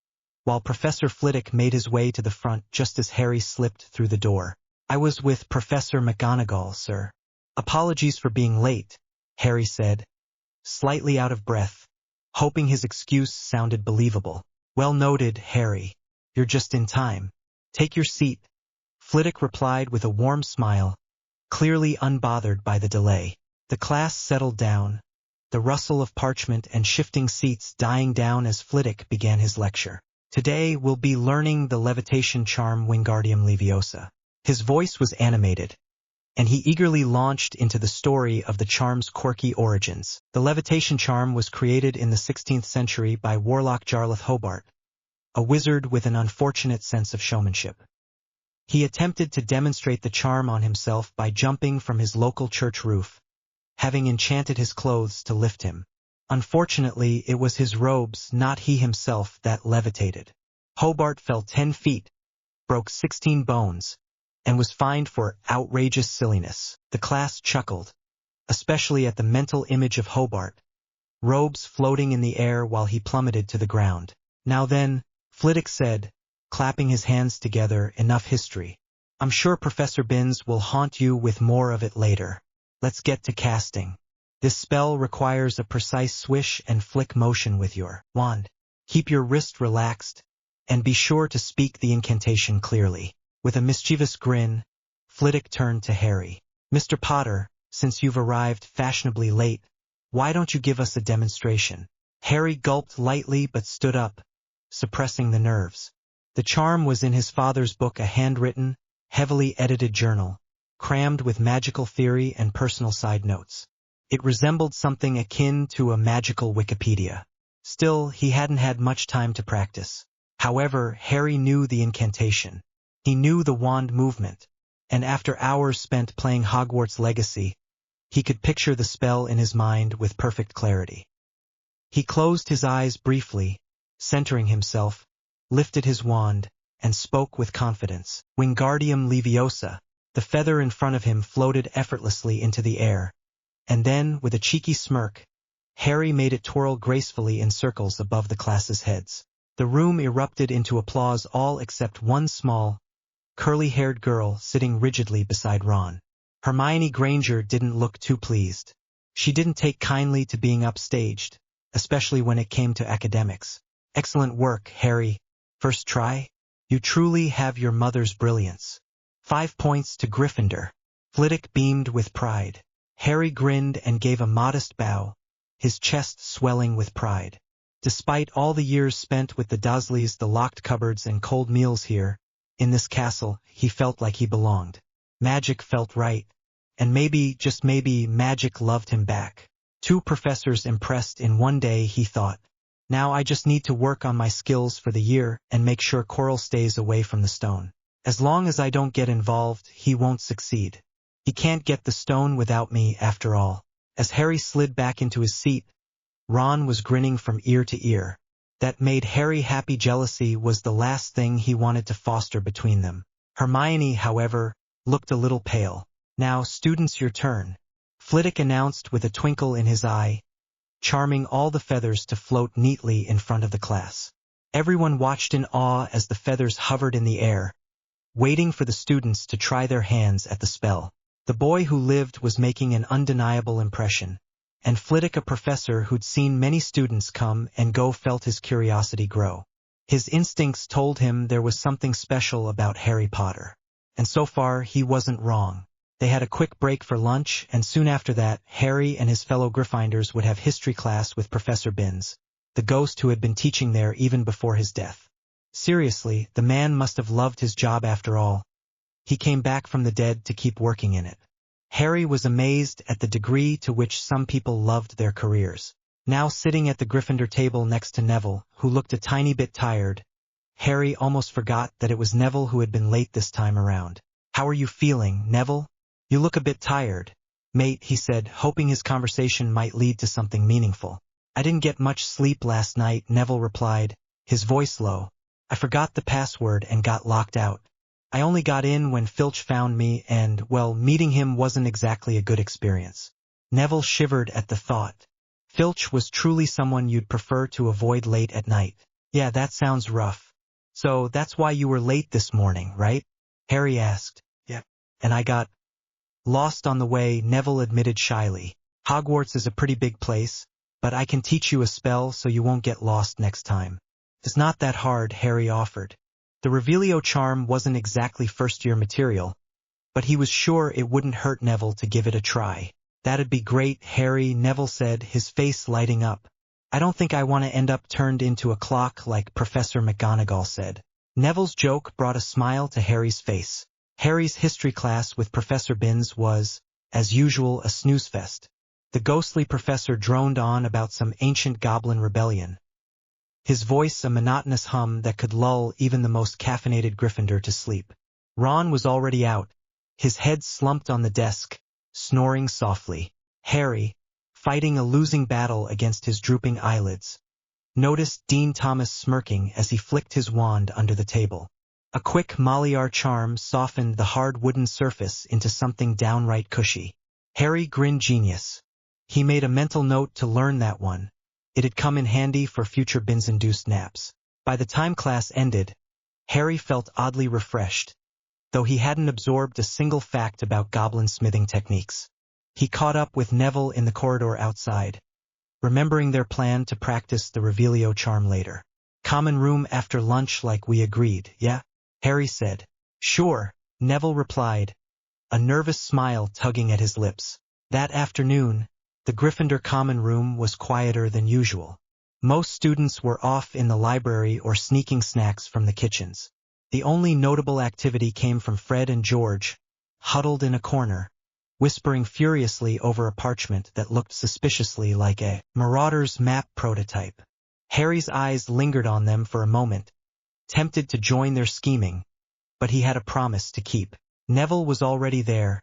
while Professor Flitwick made his way to the front just as Harry slipped through the door. I was with Professor McGonagall, sir. Apologies for being late, Harry said, slightly out of breath, hoping his excuse sounded believable. Well noted, Harry. You're just in time. Take your seat, Flitwick replied with a warm smile, clearly unbothered by the delay. The class settled down, the rustle of parchment and shifting seats dying down as Flitwick began his lecture. Today we'll be learning the levitation charm Wingardium Leviosa. His voice was animated, and he eagerly launched into the story of the charm's quirky origins. The levitation charm was created in the 16th century by Warlock Jarlath Hobart, a wizard with an unfortunate sense of showmanship. He attempted to demonstrate the charm on himself by jumping from his local church roof, having enchanted his clothes to lift him. Unfortunately, it was his robes, not he himself, that levitated. Hobart fell 10 feet, broke 16 bones, and was fined for outrageous silliness. The class chuckled, especially at the mental image of Hobart, robes floating in the air while he plummeted to the ground. Now then, Flitwick said, clapping his hands together, enough history. I'm sure Professor Binns will haunt you with more of it later. Let's get to casting. This spell requires a precise swish and flick motion with your wand. Keep your wrist relaxed, and be sure to speak the incantation clearly. With a mischievous grin, Flitwick turned to Harry. Mr. Potter, since you've arrived fashionably late, why don't you give us a demonstration? Harry gulped lightly but stood up, suppressing the nerves. The charm was in his father's book, a handwritten, heavily edited journal, crammed with magical theory and personal side notes. It resembled something akin to a magical Wikipedia. Still, he hadn't had much time to practice. However, Harry knew the incantation. He knew the wand movement, and after hours spent playing Hogwarts Legacy, he could picture the spell in his mind with perfect clarity. He closed his eyes briefly, centering himself, lifted his wand, and spoke with confidence. Wingardium Leviosa. The feather in front of him floated effortlessly into the air, and then, with a cheeky smirk, Harry made it twirl gracefully in circles above the class's heads. The room erupted into applause, all except one small, curly-haired girl sitting rigidly beside Ron. Hermione Granger didn't look too pleased. She didn't take kindly to being upstaged, especially when it came to academics. Excellent work, Harry. First try? You truly have your mother's brilliance. 5 points to Gryffindor. Flitwick beamed with pride. Harry grinned and gave a modest bow, his chest swelling with pride. Despite all the years spent with the Dursleys, the locked cupboards and cold meals here, in this castle, he felt like he belonged. Magic felt right, and maybe, just maybe, magic loved him back. 2 professors impressed in one day, he thought. Now I just need to work on my skills for the year and make sure Quirrell stays away from the stone. As long as I don't get involved, he won't succeed. He can't get the stone without me, after all. As Harry slid back into his seat, Ron was grinning from ear to ear. That made Harry happy. Jealousy was the last thing he wanted to foster between them. Hermione, however, looked a little pale. Now, students, your turn, Flitwick announced with a twinkle in his eye, charming all the feathers to float neatly in front of the class. Everyone watched in awe as the feathers hovered in the air, waiting for the students to try their hands at the spell. The boy who lived was making an undeniable impression, and Flitwick, a professor who'd seen many students come and go, felt his curiosity grow. His instincts told him there was something special about Harry Potter. And so far, he wasn't wrong. They had a quick break for lunch, and soon after that, Harry and his fellow Gryffindors would have history class with Professor Binns, the ghost who had been teaching there even before his death. Seriously, the man must have loved his job after all. He came back from the dead to keep working in it. Harry was amazed at the degree to which some people loved their careers. Now sitting at the Gryffindor table next to Neville, who looked a tiny bit tired, Harry almost forgot that it was Neville who had been late this time around. "How are you feeling, Neville? You look a bit tired, mate," he said, hoping his conversation might lead to something meaningful. "I didn't get much sleep last night," Neville replied, his voice low. "I forgot the password and got locked out. I only got in when Filch found me and, well, meeting him wasn't exactly a good experience." Neville shivered at the thought. Filch was truly someone you'd prefer to avoid late at night. "Yeah, that sounds rough. So that's why you were late this morning, right?" Harry asked. "Yeah. And I got lost on the way," Neville admitted shyly. "Hogwarts is a pretty big place, but I can teach you a spell so you won't get lost next time." "It's not that hard," Harry offered. The Revelio charm wasn't exactly first-year material, but he was sure it wouldn't hurt Neville to give it a try. "That'd be great, Harry," Neville said, his face lighting up. "I don't think I want to end up turned into a clock like Professor McGonagall said." Neville's joke brought a smile to Harry's face. Harry's history class with Professor Binns was, as usual, a snooze fest. The ghostly professor droned on about some ancient goblin rebellion, his voice a monotonous hum that could lull even the most caffeinated Gryffindor to sleep. Ron was already out, his head slumped on the desk, snoring softly. Harry, fighting a losing battle against his drooping eyelids, noticed Dean Thomas smirking as he flicked his wand under the table. A quick Maliar charm softened the hard wooden surface into something downright cushy. Harry grinned genius. He made a mental note to learn that one. It had come in handy for future Binns-induced naps. By the time class ended, Harry felt oddly refreshed, though he hadn't absorbed a single fact about goblin smithing techniques. He caught up with Neville in the corridor outside, remembering their plan to practice the Revelio charm later. "Common room after lunch like we agreed, yeah?" Harry said. "Sure," Neville replied, a nervous smile tugging at his lips. That afternoon, the Gryffindor common room was quieter than usual. Most students were off in the library or sneaking snacks from the kitchens. The only notable activity came from Fred and George, huddled in a corner, whispering furiously over a parchment that looked suspiciously like a Marauder's map prototype. Harry's eyes lingered on them for a moment, tempted to join their scheming, but he had a promise to keep. Neville was already there,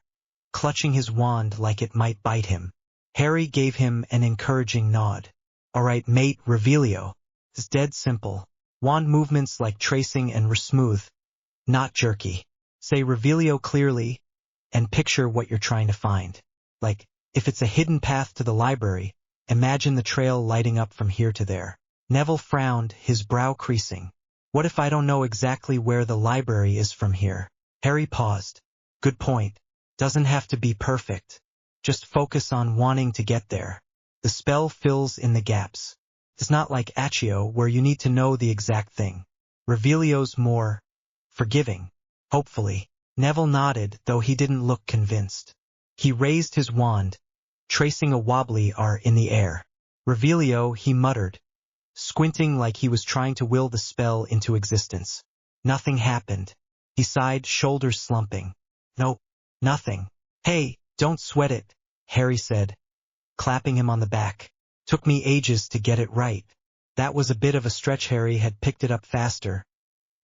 clutching his wand like it might bite him. Harry gave him an encouraging nod. "All right, mate, Revelio. It's dead simple. Wand movements like tracing and smooth, not jerky. Say Revelio clearly, and picture what you're trying to find. Like, if it's a hidden path to the library, imagine the trail lighting up from here to there." Neville frowned, his brow creasing. "What if I don't know exactly where the library is from here?" Harry paused. "Good point. Doesn't have to be perfect. Just focus on wanting to get there. The spell fills in the gaps. It's not like Accio where you need to know the exact thing. Revelio's more forgiving, hopefully." Neville nodded, though he didn't look convinced. He raised his wand, tracing a wobbly R in the air. "Revelio," he muttered, squinting like he was trying to will the spell into existence. Nothing happened. He sighed, shoulders slumping. "Nope, nothing." "Hey, don't sweat it," Harry said, clapping him on the back. "Took me ages to get it right." That was a bit of a stretch. Harry had picked it up faster,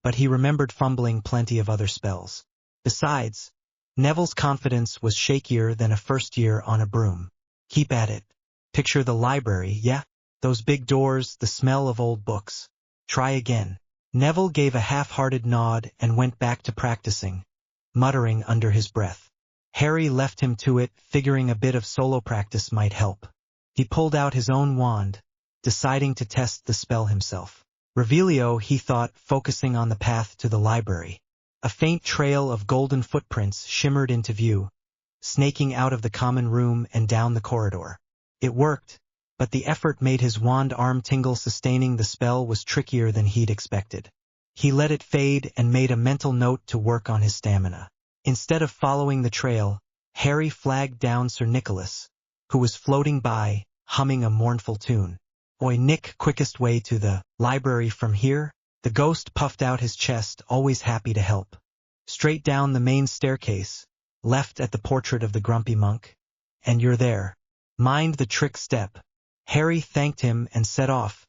but he remembered fumbling plenty of other spells. Besides, Neville's confidence was shakier than a first year on a broom. "Keep at it. Picture the library, yeah? Those big doors, the smell of old books. Try again." Neville gave a half-hearted nod and went back to practicing, muttering under his breath. Harry left him to it, figuring a bit of solo practice might help. He pulled out his own wand, deciding to test the spell himself. Revelio, he thought, focusing on the path to the library. A faint trail of golden footprints shimmered into view, snaking out of the common room and down the corridor. It worked, but the effort made his wand arm tingle. Sustaining the spell was trickier than he'd expected. He let it fade and made a mental note to work on his stamina. Instead of following the trail, Harry flagged down Sir Nicholas, who was floating by, humming a mournful tune. "Oi, Nick, quickest way to the library from here?" The ghost puffed out his chest, always happy to help. "Straight down the main staircase, left at the portrait of the grumpy monk, and you're there. Mind the trick step. Harry thanked him and set off,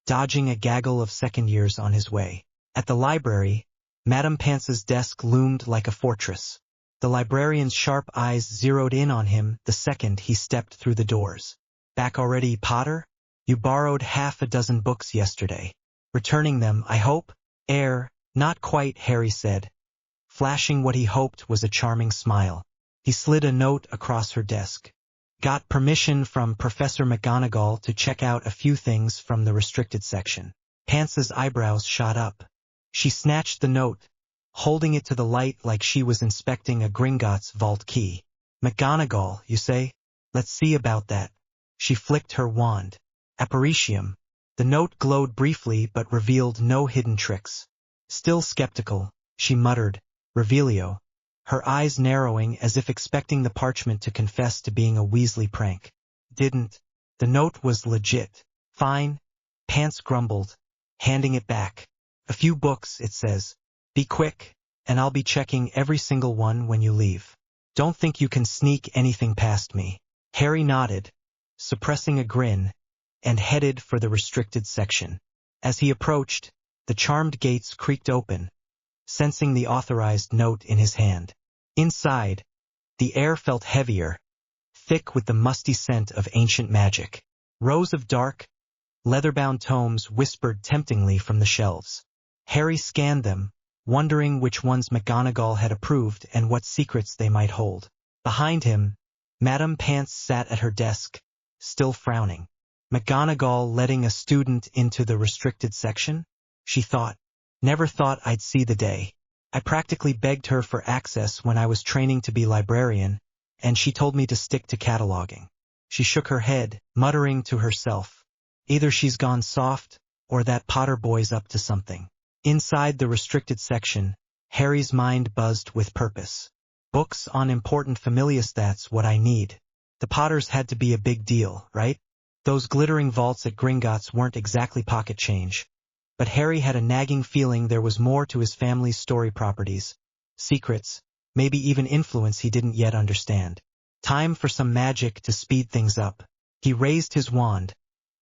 dodging a gaggle of second years on his way. At the library, Madame Pance's desk loomed like a fortress. The librarian's sharp eyes zeroed in on him the second he stepped through the doors. Back already, Potter? You borrowed half a dozen books yesterday. Returning them, I hope? Not quite, Harry said, flashing what he hoped was a charming smile. He slid a note across her desk. Got permission from Professor McGonagall to check out a few things from the restricted section. Pance's eyebrows shot up. She snatched the note, holding it to the light like she was inspecting a Gringotts vault key. McGonagall, you say? Let's see about that. She flicked her wand. Apparitium. The note glowed briefly but revealed no hidden tricks. Still skeptical, she muttered, Revelio, her eyes narrowing as if expecting the parchment to confess to being a Weasley prank. Didn't. The note was legit. Fine. Pants grumbled, handing it back. A few books, it says. Be quick, and I'll be checking every single one when you leave. Don't think you can sneak anything past me. Harry nodded, suppressing a grin, and headed for the restricted section. As he approached, the charmed gates creaked open, sensing the authorized note in his hand. Inside, the air felt heavier, thick with the musty scent of ancient magic. Rows of dark, leather-bound tomes whispered temptingly from the shelves. Harry scanned them, wondering which ones McGonagall had approved and what secrets they might hold. Behind him, Madame Pance sat at her desk, still frowning. McGonagall letting a student into the restricted section? She thought. Never thought I'd see the day. I practically begged her for access when I was training to be librarian, and she told me to stick to cataloging. She shook her head, muttering to herself. Either she's gone soft, or that Potter boy's up to something. Inside the restricted section, Harry's mind buzzed with purpose. Books on important familias, that's what I need. The Potters had to be a big deal, right? Those glittering vaults at Gringotts weren't exactly pocket change. But Harry had a nagging feeling there was more to his family's story properties. Secrets, maybe even influence he didn't yet understand. Time for some magic to speed things up. He raised his wand,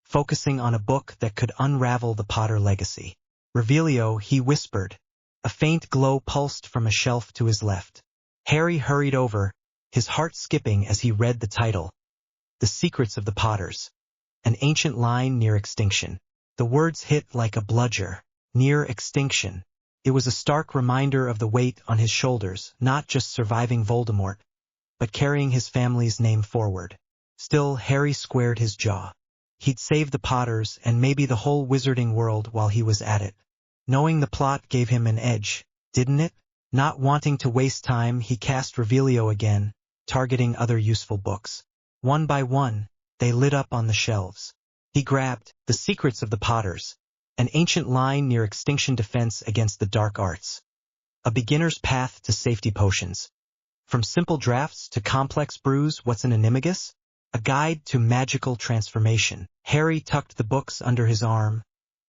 focusing on a book that could unravel the Potter legacy. Revelio, he whispered. A faint glow pulsed from a shelf to his left. Harry hurried over, his heart skipping as he read the title. The Secrets of the Potters. An ancient line near extinction. The words hit like a bludger. Near extinction. It was a stark reminder of the weight on his shoulders, not just surviving Voldemort, but carrying his family's name forward. Still, Harry squared his jaw. He'd save the Potters and maybe the whole wizarding world while he was at it. Knowing the plot gave him an edge, didn't it? Not wanting to waste time, he cast Revelio again, targeting other useful books. One by one, they lit up on the shelves. He grabbed The Secrets of the Potters, an ancient line near extinction defense against the dark arts. A beginner's path to safety potions. From simple drafts to complex brews, what's an animagus? A guide to magical transformation. Harry tucked the books under his arm,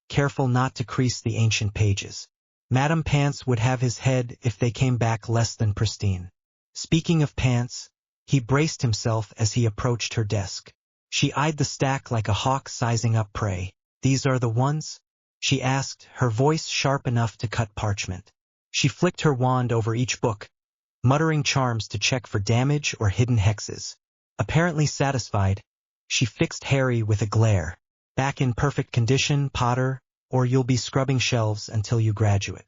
careful not to crease the ancient pages. Madame Pance would have his head if they came back less than pristine. Speaking of Pance, he braced himself as he approached her desk. She eyed the stack like a hawk sizing up prey. These are the ones? She asked, her voice sharp enough to cut parchment. She flicked her wand over each book, muttering charms to check for damage or hidden hexes. Apparently satisfied, she fixed Harry with a glare. Back in perfect condition, Potter, or you'll be scrubbing shelves until you graduate.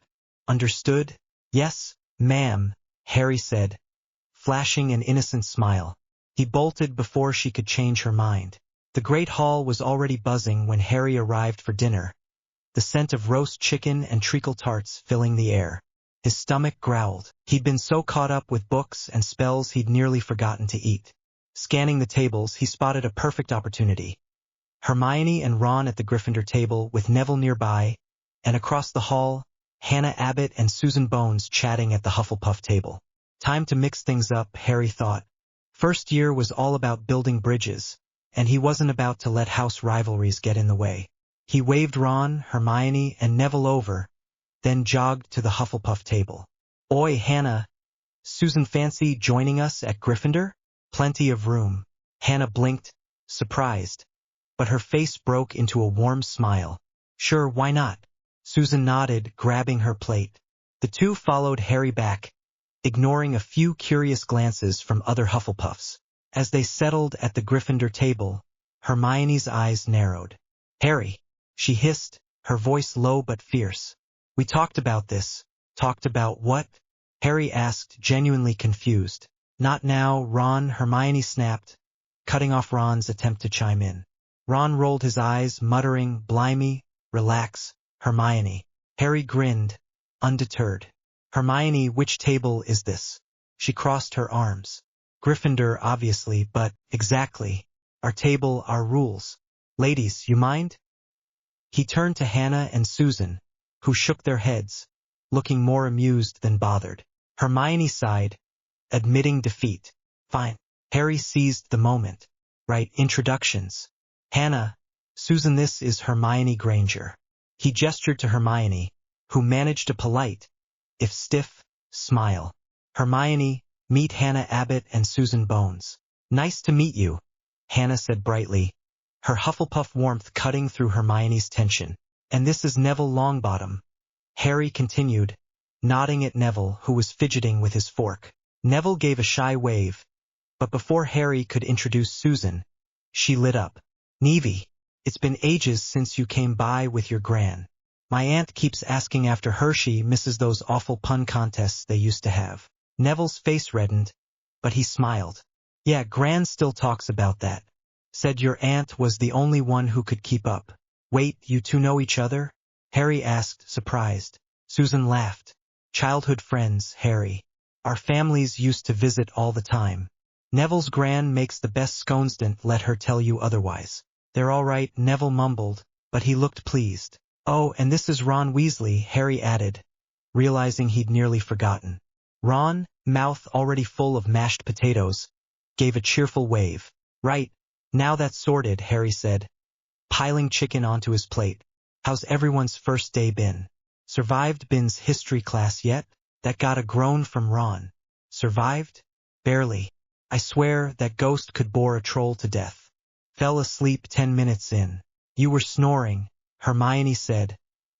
Understood? Yes, ma'am, Harry said, flashing an innocent smile. He bolted before she could change her mind. The great hall was already buzzing when Harry arrived for dinner, the scent of roast chicken and treacle tarts filling the air. His stomach growled. He'd been so caught up with books and spells he'd nearly forgotten to eat. Scanning the tables, he spotted a perfect opportunity. Hermione and Ron at the Gryffindor table with Neville nearby, and across the hall, Hannah Abbott and Susan Bones chatting at the Hufflepuff table. Time to mix things up, Harry thought. First year was all about building bridges, and he wasn't about to let house rivalries get in the way. He waved Ron, Hermione, and Neville over, then jogged to the Hufflepuff table. Oi, Hannah! Susan fancy joining us at Gryffindor? Plenty of room. Hannah blinked, surprised. but her face broke into a warm smile. Sure, why not? Susan nodded, grabbing her plate. The two followed Harry back, ignoring a few curious glances from other Hufflepuffs. As they settled at the Gryffindor table, Hermione's eyes narrowed. Harry, she hissed, her voice low but fierce. We talked about this. Talked about what? Harry asked, genuinely confused. Not now, Ron, Hermione snapped, cutting off Ron's attempt to chime in. Ron rolled his eyes, muttering, Blimey, relax, Hermione. Harry grinned, undeterred. Hermione, which table is this? She crossed her arms. Gryffindor, obviously, but exactly. Our table, our rules. Ladies, you mind? He turned to Hannah and Susan, who shook their heads, looking more amused than bothered. Hermione sighed, admitting defeat. Fine. Harry seized the moment. Right, introductions. Hannah, Susan, this is Hermione Granger. He gestured to Hermione, who managed a polite, if stiff, smile. Hermione, meet Hannah Abbott and Susan Bones. Nice to meet you, Hannah said brightly, her Hufflepuff warmth cutting through Hermione's tension. And this is Neville Longbottom. Harry continued, nodding at Neville, who was fidgeting with his fork. Neville gave a shy wave, but before Harry could introduce Susan, she lit up. Nevie, it's been ages since you came by with your gran. My aunt keeps asking after her. She misses those awful pun contests they used to have. Neville's face reddened, but he smiled. Yeah, Gran still talks about that. Said your aunt was the only one who could keep up. Wait, you two know each other? Harry asked, surprised. Susan laughed. Childhood friends, Harry. Our families used to visit all the time. Neville's gran makes the best scones, don't let her tell you otherwise. They're all right, Neville mumbled, but he looked pleased. Oh, and this is Ron Weasley, Harry added, realizing he'd nearly forgotten. Ron, mouth already full of mashed potatoes, gave a cheerful wave. Right, now that's sorted, Harry said, piling chicken onto his plate. How's everyone's first day been? Survived Bin's history class yet? That got a groan from Ron. Survived? Barely. I swear that ghost could bore a troll to death. Fell asleep 10 minutes in. You were snoring, Hermione said,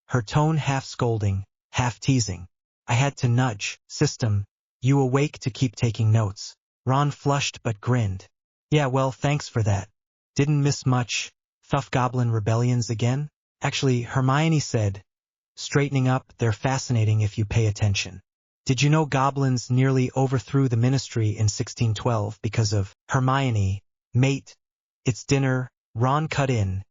her tone half scolding, half teasing. I had to nudge. System, you awake to keep taking notes. Ron flushed but grinned. Yeah, well, thanks for that. Didn't miss much. Thuff Goblin rebellions again? Actually, Hermione said, straightening up, they're fascinating if you pay attention. Did you know goblins nearly overthrew the ministry in 1612 because of Hermione? Mate, it's dinner. Ron cut in,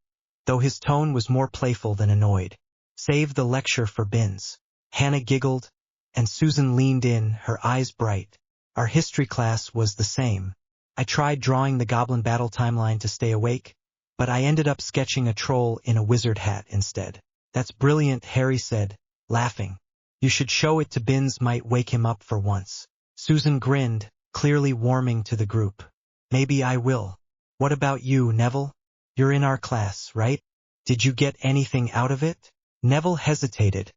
though his tone was more playful than annoyed. Save the lecture for Binns. Hannah giggled, and Susan leaned in, her eyes bright. Our history class was the same. I tried drawing the goblin battle timeline to stay awake, but I ended up sketching a troll in a wizard hat instead. That's brilliant, Harry said, laughing. You should show it to Binns, might wake him up for once. Susan grinned, clearly warming to the group. Maybe I will. What about you, Neville? You're in our class, right? Did you get anything out of it? Neville hesitated,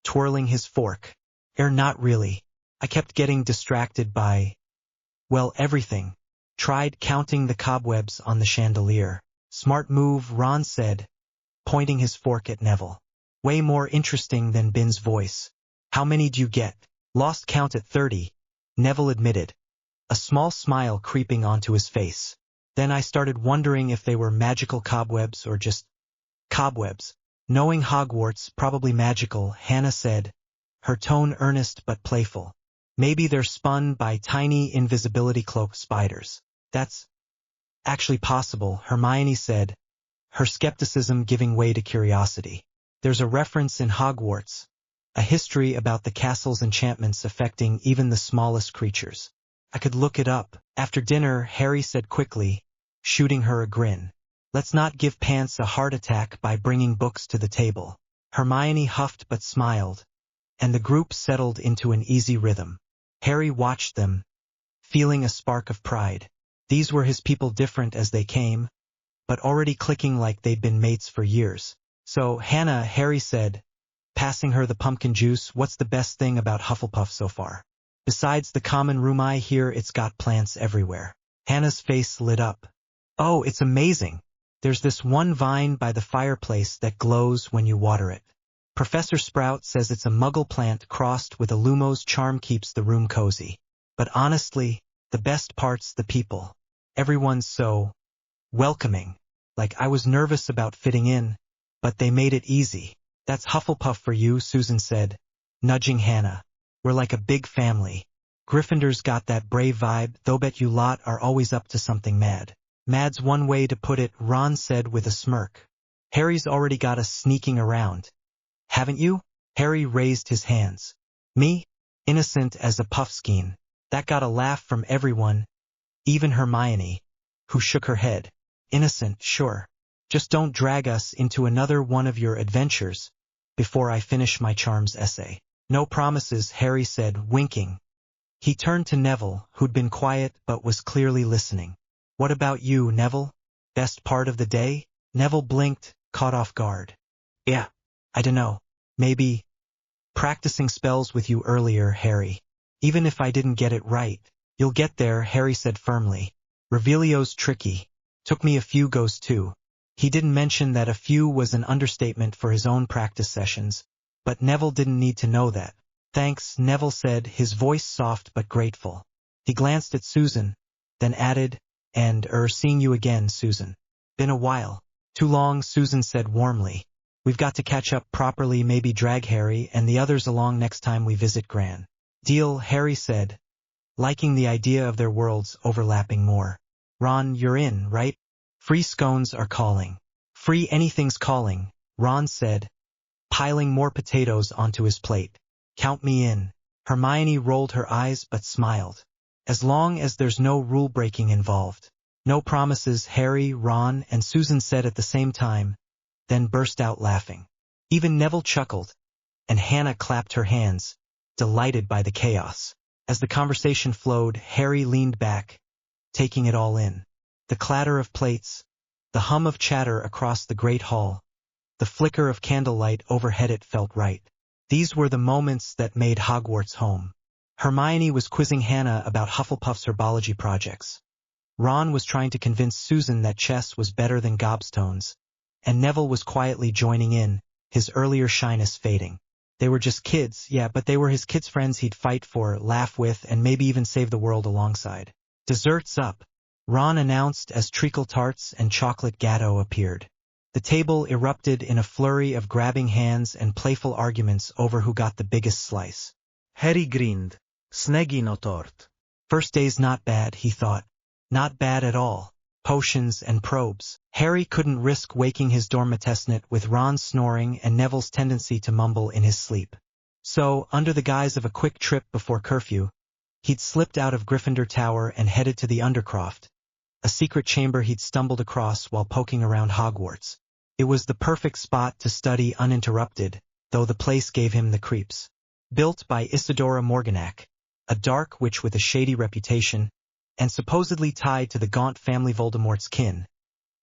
twirling his fork. Not really. I kept getting distracted by, well, everything. Tried counting the cobwebs on the chandelier. Smart move, Ron said, pointing his fork at Neville. Way more interesting than Bin's voice. How many do you get? Lost count at 30, Neville admitted, a small smile creeping onto his face. Then I started wondering if they were magical cobwebs or just cobwebs. Knowing Hogwarts, probably magical, Hannah said, her tone earnest but playful. Maybe they're spun by tiny invisibility cloak spiders. That's actually possible, Hermione said, her skepticism giving way to curiosity. There's a reference in Hogwarts, a history about the castle's enchantments affecting even the smallest creatures. I could look it up. After dinner, Harry said quickly, shooting her a grin. Let's not give Pants a heart attack by bringing books to the table. Hermione huffed but smiled, and the group settled into an easy rhythm. Harry watched them, feeling a spark of pride. These were his people, different as they came, but already clicking like they'd been mates for years. So, Hannah, Harry said, passing her the pumpkin juice, what's the best thing about Hufflepuff so far? Besides the common room I hear it's got plants everywhere. Hannah's face lit up. Oh, it's amazing. There's this one vine by the fireplace that glows when you water it. Professor Sprout says it's a muggle plant crossed with a Lumos charm keeps the room cozy. But honestly, the best part's the people. Everyone's so welcoming. Like I was nervous about fitting in, but they made it easy. That's Hufflepuff for you, Susan said, nudging Hannah. We're like a big family. Gryffindor's got that brave vibe, though bet you lot are always up to something mad. Mad's one way to put it, Ron said with a smirk. Harry's already got us sneaking around. Haven't you? Harry raised his hands. Me? Innocent as a puffskein. That got a laugh from everyone, even Hermione, who shook her head. Innocent, sure. Just don't drag us into another one of your adventures before I finish my charms essay. No promises, Harry said, winking. He turned to Neville, who'd been quiet but was clearly listening. What about you, Neville? Best part of the day? Neville blinked, caught off guard. Yeah, I dunno. Maybe practicing spells with you earlier, Harry. Even if I didn't get it right. You'll get there, Harry said firmly. Revelio's tricky. Took me a few goes too. He didn't mention that a few was an understatement for his own practice sessions, but Neville didn't need to know that. Thanks, Neville said, his voice soft but grateful. He glanced at Susan, then added, and seeing you again, Susan. Been a while. Too long, Susan said warmly. We've got to catch up properly, maybe drag Harry and the others along next time we visit Gran. Deal, Harry said, liking the idea of their worlds overlapping more. Ron, you're in, right? Free scones are calling. Free anything's calling, Ron said, piling more potatoes onto his plate. Count me in. Hermione rolled her eyes but smiled. As long as there's no rule-breaking involved. No promises, Harry, Ron, and Susan said at the same time, then burst out laughing. Even Neville chuckled, and Hannah clapped her hands, delighted by the chaos. As the conversation flowed, Harry leaned back, taking it all in. The clatter of plates, the hum of chatter across the great hall, the flicker of candlelight overhead, it felt right. These were the moments that made Hogwarts home. Hermione was quizzing Hannah about Hufflepuff's herbology projects. Ron was trying to convince Susan that chess was better than gobstones, and Neville was quietly joining in, his earlier shyness fading. They were just kids, yeah, but they were his kids' friends he'd fight for, laugh with, and maybe even save the world alongside. Dessert's up, Ron announced as treacle tarts and chocolate gatto appeared. The table erupted in a flurry of grabbing hands and playful arguments over who got the biggest slice. Harry grinned. Sneggy no tort. First day's not bad, he thought. Not bad at all. Potions and probes. Harry couldn't risk waking his dormitesnant with Ron's snoring and Neville's tendency to mumble in his sleep. So, under the guise of a quick trip before curfew, he'd slipped out of Gryffindor Tower and headed to the Undercroft, a secret chamber he'd stumbled across while poking around Hogwarts. It was the perfect spot to study uninterrupted, though the place gave him the creeps. Built by Isidora Morganac, a dark witch with a shady reputation, and supposedly tied to the Gaunt family Voldemort's kin.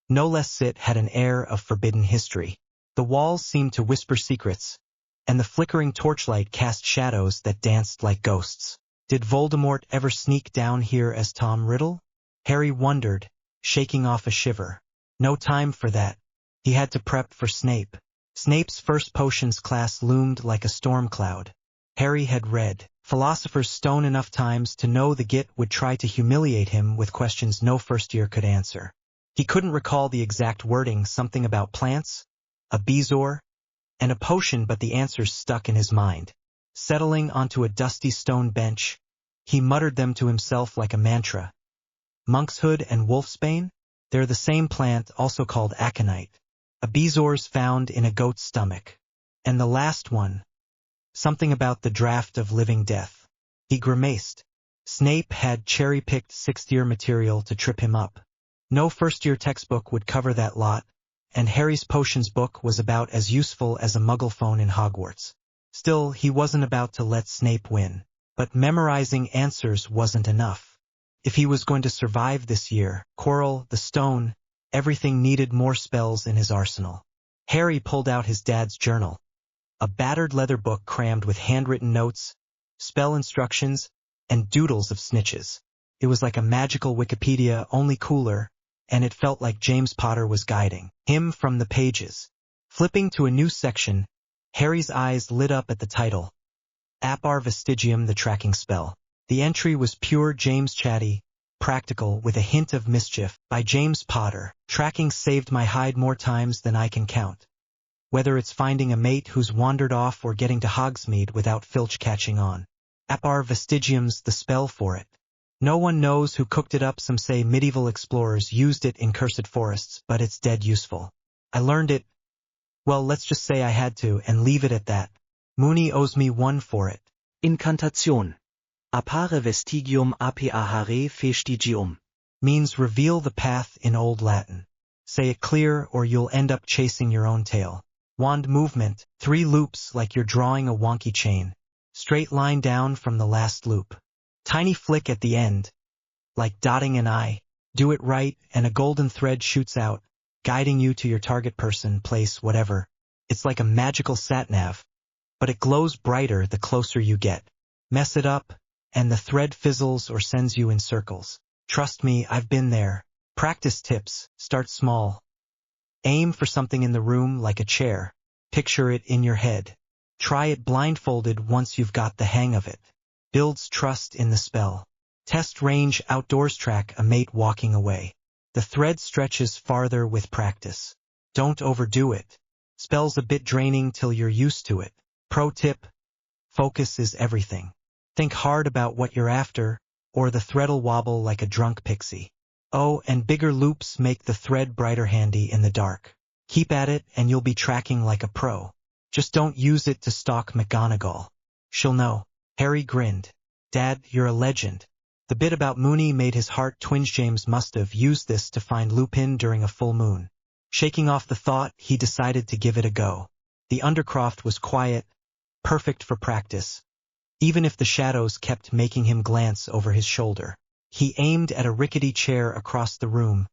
No less it had an air of forbidden history. The walls seemed to whisper secrets, and the flickering torchlight cast shadows that danced like ghosts. Did Voldemort ever sneak down here as Tom Riddle? Harry wondered, shaking off a shiver. No time for that. He had to prep for Snape. Snape's first potions class loomed like a storm cloud. Harry had read Philosopher's Stone enough times to know the Git would try to humiliate him with questions no first year could answer. He couldn't recall the exact wording, something about plants, a bezoar, and a potion, but the answers stuck in his mind. Settling onto a dusty stone bench, he muttered them to himself like a mantra. Monkshood and wolfsbane? They're the same plant, also called aconite. A bezoar's found in a goat's stomach. And the last one, something about the draft of living death. He grimaced. Snape had cherry-picked sixth-year material to trip him up. No first-year textbook would cover that lot, and Harry's potions book was about as useful as a muggle phone in Hogwarts. Still, he wasn't about to let Snape win. But memorizing answers wasn't enough. If he was going to survive this year, Quirrell, the stone, everything needed more spells in his arsenal. Harry pulled out his dad's journal. A battered leather book crammed with handwritten notes, spell instructions, and doodles of snitches. It was like a magical Wikipedia, only cooler, and it felt like James Potter was guiding him from the pages. Flipping to a new section, Harry's eyes lit up at the title, Apar Vestigium, the tracking spell. The entry was pure James chatty, practical with a hint of mischief, by James Potter. Tracking saved my hide more times than I can count. Whether it's finding a mate who's wandered off or getting to Hogsmeade without Filch catching on. Apar Vestigium's the spell for it. No one knows who cooked it up. Some say medieval explorers used it in cursed forests, but it's dead useful. I learned it, well, let's just say I had to, and leave it at that. Mooney owes me one for it. Incantation. Appare vestigium apare vestigium. Means reveal the path in Old Latin. Say it clear or you'll end up chasing your own tail. Wand movement, 3 loops like you're drawing a wonky chain. Straight line down from the last loop. Tiny flick at the end, like dotting an I. Do it right and a golden thread shoots out, guiding you to your target person, place, whatever. It's like a magical sat-nav, but it glows brighter the closer you get. Mess it up, and the thread fizzles or sends you in circles. Trust me, I've been there. Practice tips, start small. Aim for something in the room like a chair. Picture it in your head. Try it blindfolded once you've got the hang of it. Builds trust in the spell. Test range outdoors, track a mate walking away. The thread stretches farther with practice. Don't overdo it. Spell's a bit draining till you're used to it. Pro tip: focus is everything. Think hard about what you're after, or the thread'll wobble like a drunk pixie. Oh, and bigger loops make the thread brighter handy in the dark. Keep at it and you'll be tracking like a pro. Just don't use it to stalk McGonagall. She'll know. Harry grinned. Dad, you're a legend. The bit about Mooney made his heart twinge. James must have used this to find Lupin during a full moon. Shaking off the thought, he decided to give it a go. The Undercroft was quiet, perfect for practice. Even if the shadows kept making him glance over his shoulder. He aimed at a rickety chair across the room,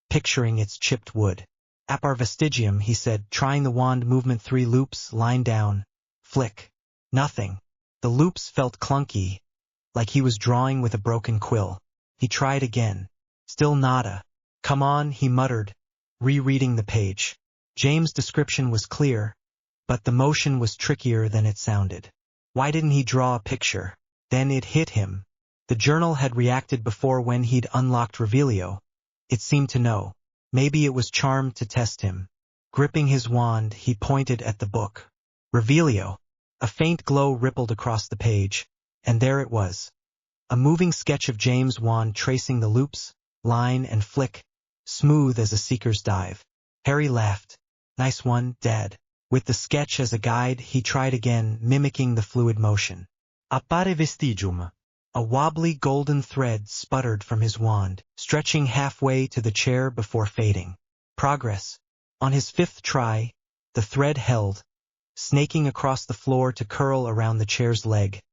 picturing its chipped wood. Apar Vestigium, he said, trying the wand movement, 3 loops, line down, flick. Nothing. The loops felt clunky, like he was drawing with a broken quill. He tried again. Still nada. Come on, he muttered, rereading the page. James' description was clear, but the motion was trickier than it sounded. Why didn't he draw a picture? Then it hit him. The journal had reacted before when he'd unlocked Revelio. It seemed to know. Maybe it was charmed to test him. Gripping his wand, he pointed at the book. Revelio. A faint glow rippled across the page, and there it was. A moving sketch of James' wand tracing the loops, line and flick, smooth as a seeker's dive. Harry laughed. Nice one, Dad. With the sketch as a guide, he tried again, mimicking the fluid motion. Appare vestigium. A wobbly golden thread sputtered from his wand, stretching halfway to the chair before fading. Progress. On his 5th try, the thread held, snaking across the floor to curl around the chair's leg,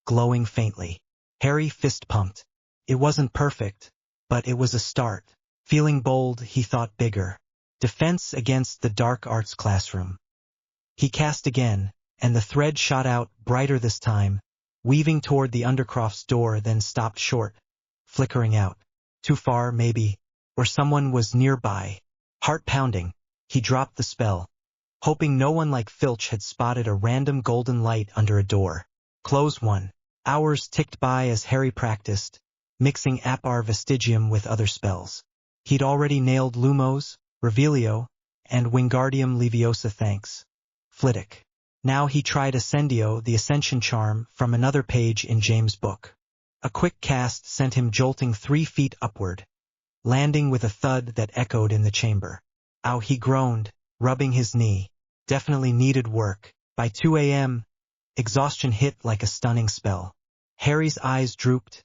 glowing faintly. Harry fist-pumped. It wasn't perfect, but it was a start. Feeling bold, he thought bigger. Defense against the dark arts classroom. He cast again, and the thread shot out, brighter this time, weaving toward the Undercroft's door, then stopped short, flickering out. Too far, maybe, or someone was nearby. Heart pounding, he dropped the spell, hoping no one like Filch had spotted a random golden light under a door. Close one. Hours ticked by as Harry practiced, mixing Apar Vestigium with other spells. He'd already nailed Lumos, Revelio, and Wingardium Leviosa, thanks. Flitwick. Now he tried Ascendio, the Ascension charm, from another page in James' book. A quick cast sent him jolting 3 feet upward, landing with a thud that echoed in the chamber. Ow, he groaned, rubbing his knee. Definitely needed work. By 2 a.m., exhaustion hit like a stunning spell. Harry's eyes drooped,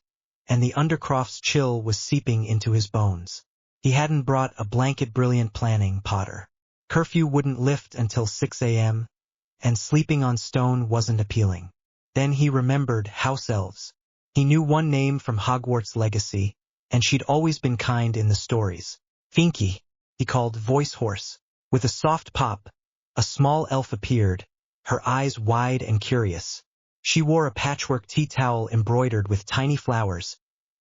and the Undercroft's chill was seeping into his bones. He hadn't brought a blanket. Brilliant planning, Potter. Curfew wouldn't lift until 6 a.m., and sleeping on stone wasn't appealing. Then he remembered house elves. He knew one name from Hogwarts Legacy, and she'd always been kind in the stories. Finky, he called Voice Horse. With a soft pop, a small elf appeared, her eyes wide and curious. She wore a patchwork tea towel embroidered with tiny flowers,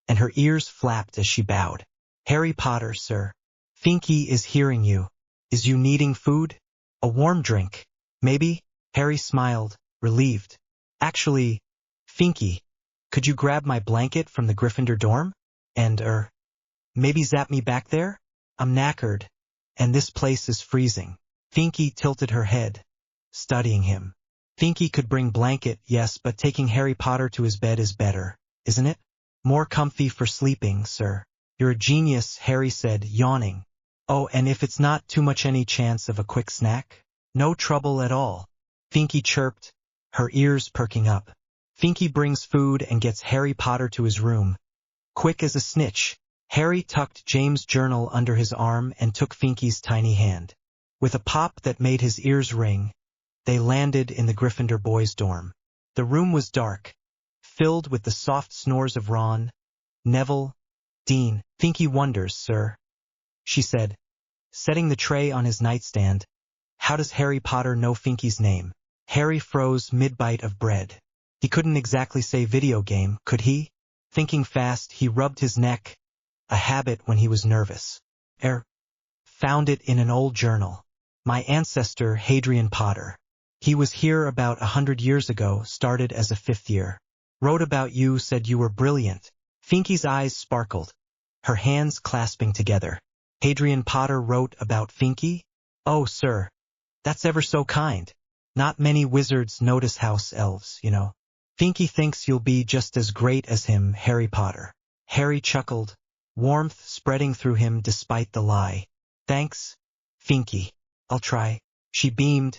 and her ears flapped as she bowed. Harry Potter, sir. Finky is hearing you. Is you needing food? A warm drink? Maybe? Harry smiled, relieved. Actually, Finky, could you grab my blanket from the Gryffindor dorm? And, maybe zap me back there? I'm knackered, and this place is freezing. Finky tilted her head, studying him. Finky could bring blanket, yes, but taking Harry Potter to his bed is better, isn't it? More comfy for sleeping, sir. You're a genius, Harry said, yawning. Oh, and if it's not too much any chance of a quick snack? No trouble at all. Finky chirped, her ears perking up. Finky brings food and gets Harry Potter to his room. Quick as a snitch, Harry tucked James' journal under his arm and took Finky's tiny hand. With a pop that made his ears ring, they landed in the Gryffindor boys' dorm. The room was dark, filled with the soft snores of Ron, Neville, Dean. Finky wonders, sir, she said, setting the tray on his nightstand. How does Harry Potter know Finky's name? Harry froze mid-bite of bread. He couldn't exactly say video game, could he? Thinking fast, he rubbed his neck, a habit when he was nervous. Found it in an old journal. My ancestor, Hadrian Potter. He was here about 100 years ago, started as a 5th year. Wrote about you, said you were brilliant. Finky's eyes sparkled, her hands clasping together. Hadrian Potter wrote about Finky? Oh, sir, that's ever so kind. Not many wizards notice house elves, you know. Finky thinks you'll be just as great as him, Harry Potter. Harry chuckled, warmth spreading through him despite the lie. Thanks, Finky. I'll try. She beamed,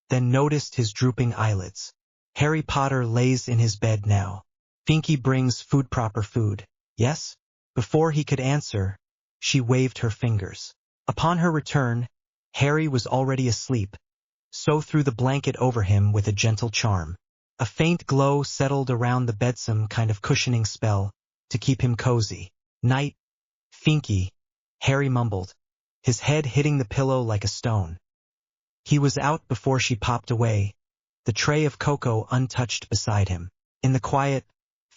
then noticed his drooping eyelids. Harry Potter lays in his bed now. Finky brings proper food. Yes? Before he could answer, she waved her fingers. Upon her return, Harry was already asleep, so threw the blanket over him with a gentle charm. A faint glow settled around the bed, some kind of cushioning spell to keep him cozy. Night, Finky, Harry mumbled, his head hitting the pillow like a stone. He was out before she popped away, the tray of cocoa untouched beside him. In the quiet,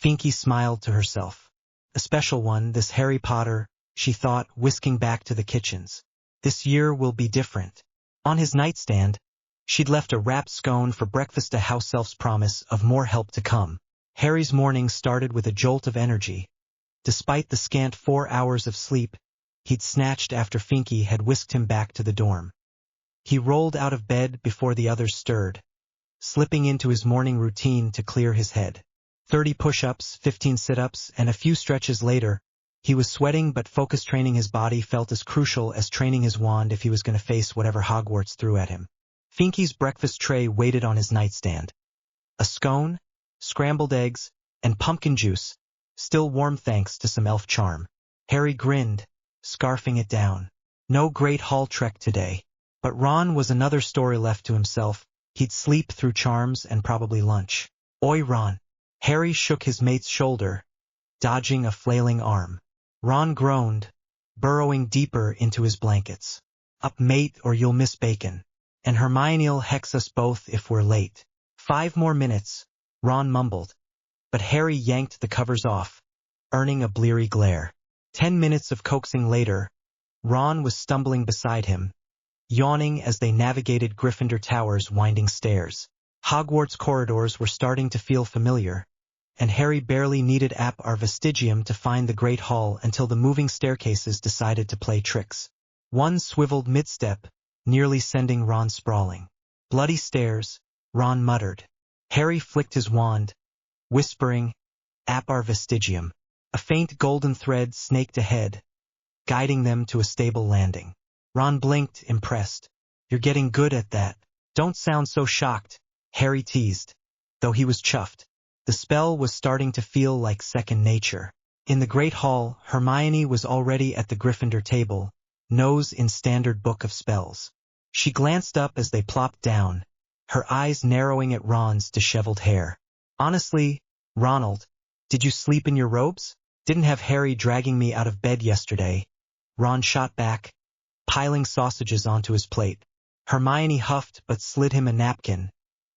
Finky smiled to herself. A special one, this Harry Potter, she thought, whisking back to the kitchens. This year will be different. On his nightstand, she'd left a wrapped scone for breakfast, a house elf's promise of more help to come. Harry's morning started with a jolt of energy. Despite the scant 4 hours of sleep he'd snatched after Finky had whisked him back to the dorm. He rolled out of bed before the others stirred, slipping into his morning routine to clear his head. 30 push-ups, 15 sit-ups, and a few stretches later, he was sweating, but focus training his body felt as crucial as training his wand if he was going to face whatever Hogwarts threw at him. Finky's breakfast tray waited on his nightstand. A scone, scrambled eggs, and pumpkin juice, still warm thanks to some elf charm. Harry grinned, scarfing it down. No great hall trek today. But Ron was another story left to himself. He'd sleep through charms and probably lunch. Oi, Ron. Harry shook his mate's shoulder, dodging a flailing arm. Ron groaned, burrowing deeper into his blankets. Up, mate, or you'll miss bacon. And Hermione'll hex us both if we're late. 5 more minutes, Ron mumbled. But Harry yanked the covers off, earning a bleary glare. 10 minutes of coaxing later, Ron was stumbling beside him, yawning as they navigated Gryffindor Tower's winding stairs. Hogwarts corridors were starting to feel familiar, and Harry barely needed our vestigium to find the Great Hall until the moving staircases decided to play tricks. One swiveled mid-step, nearly sending Ron sprawling. Bloody stairs, Ron muttered. Harry flicked his wand, whispering, our vestigium. A faint golden thread snaked ahead, guiding them to a stable landing. Ron blinked, impressed. You're getting good at that. Don't sound so shocked, Harry teased, though he was chuffed. The spell was starting to feel like second nature. In the Great Hall, Hermione was already at the Gryffindor table, nose in standard book of spells. She glanced up as they plopped down, her eyes narrowing at Ron's disheveled hair. Honestly, Ronald, did you sleep in your robes? Didn't have Harry dragging me out of bed yesterday. Ron shot back, piling sausages onto his plate. Hermione huffed but slid him a napkin,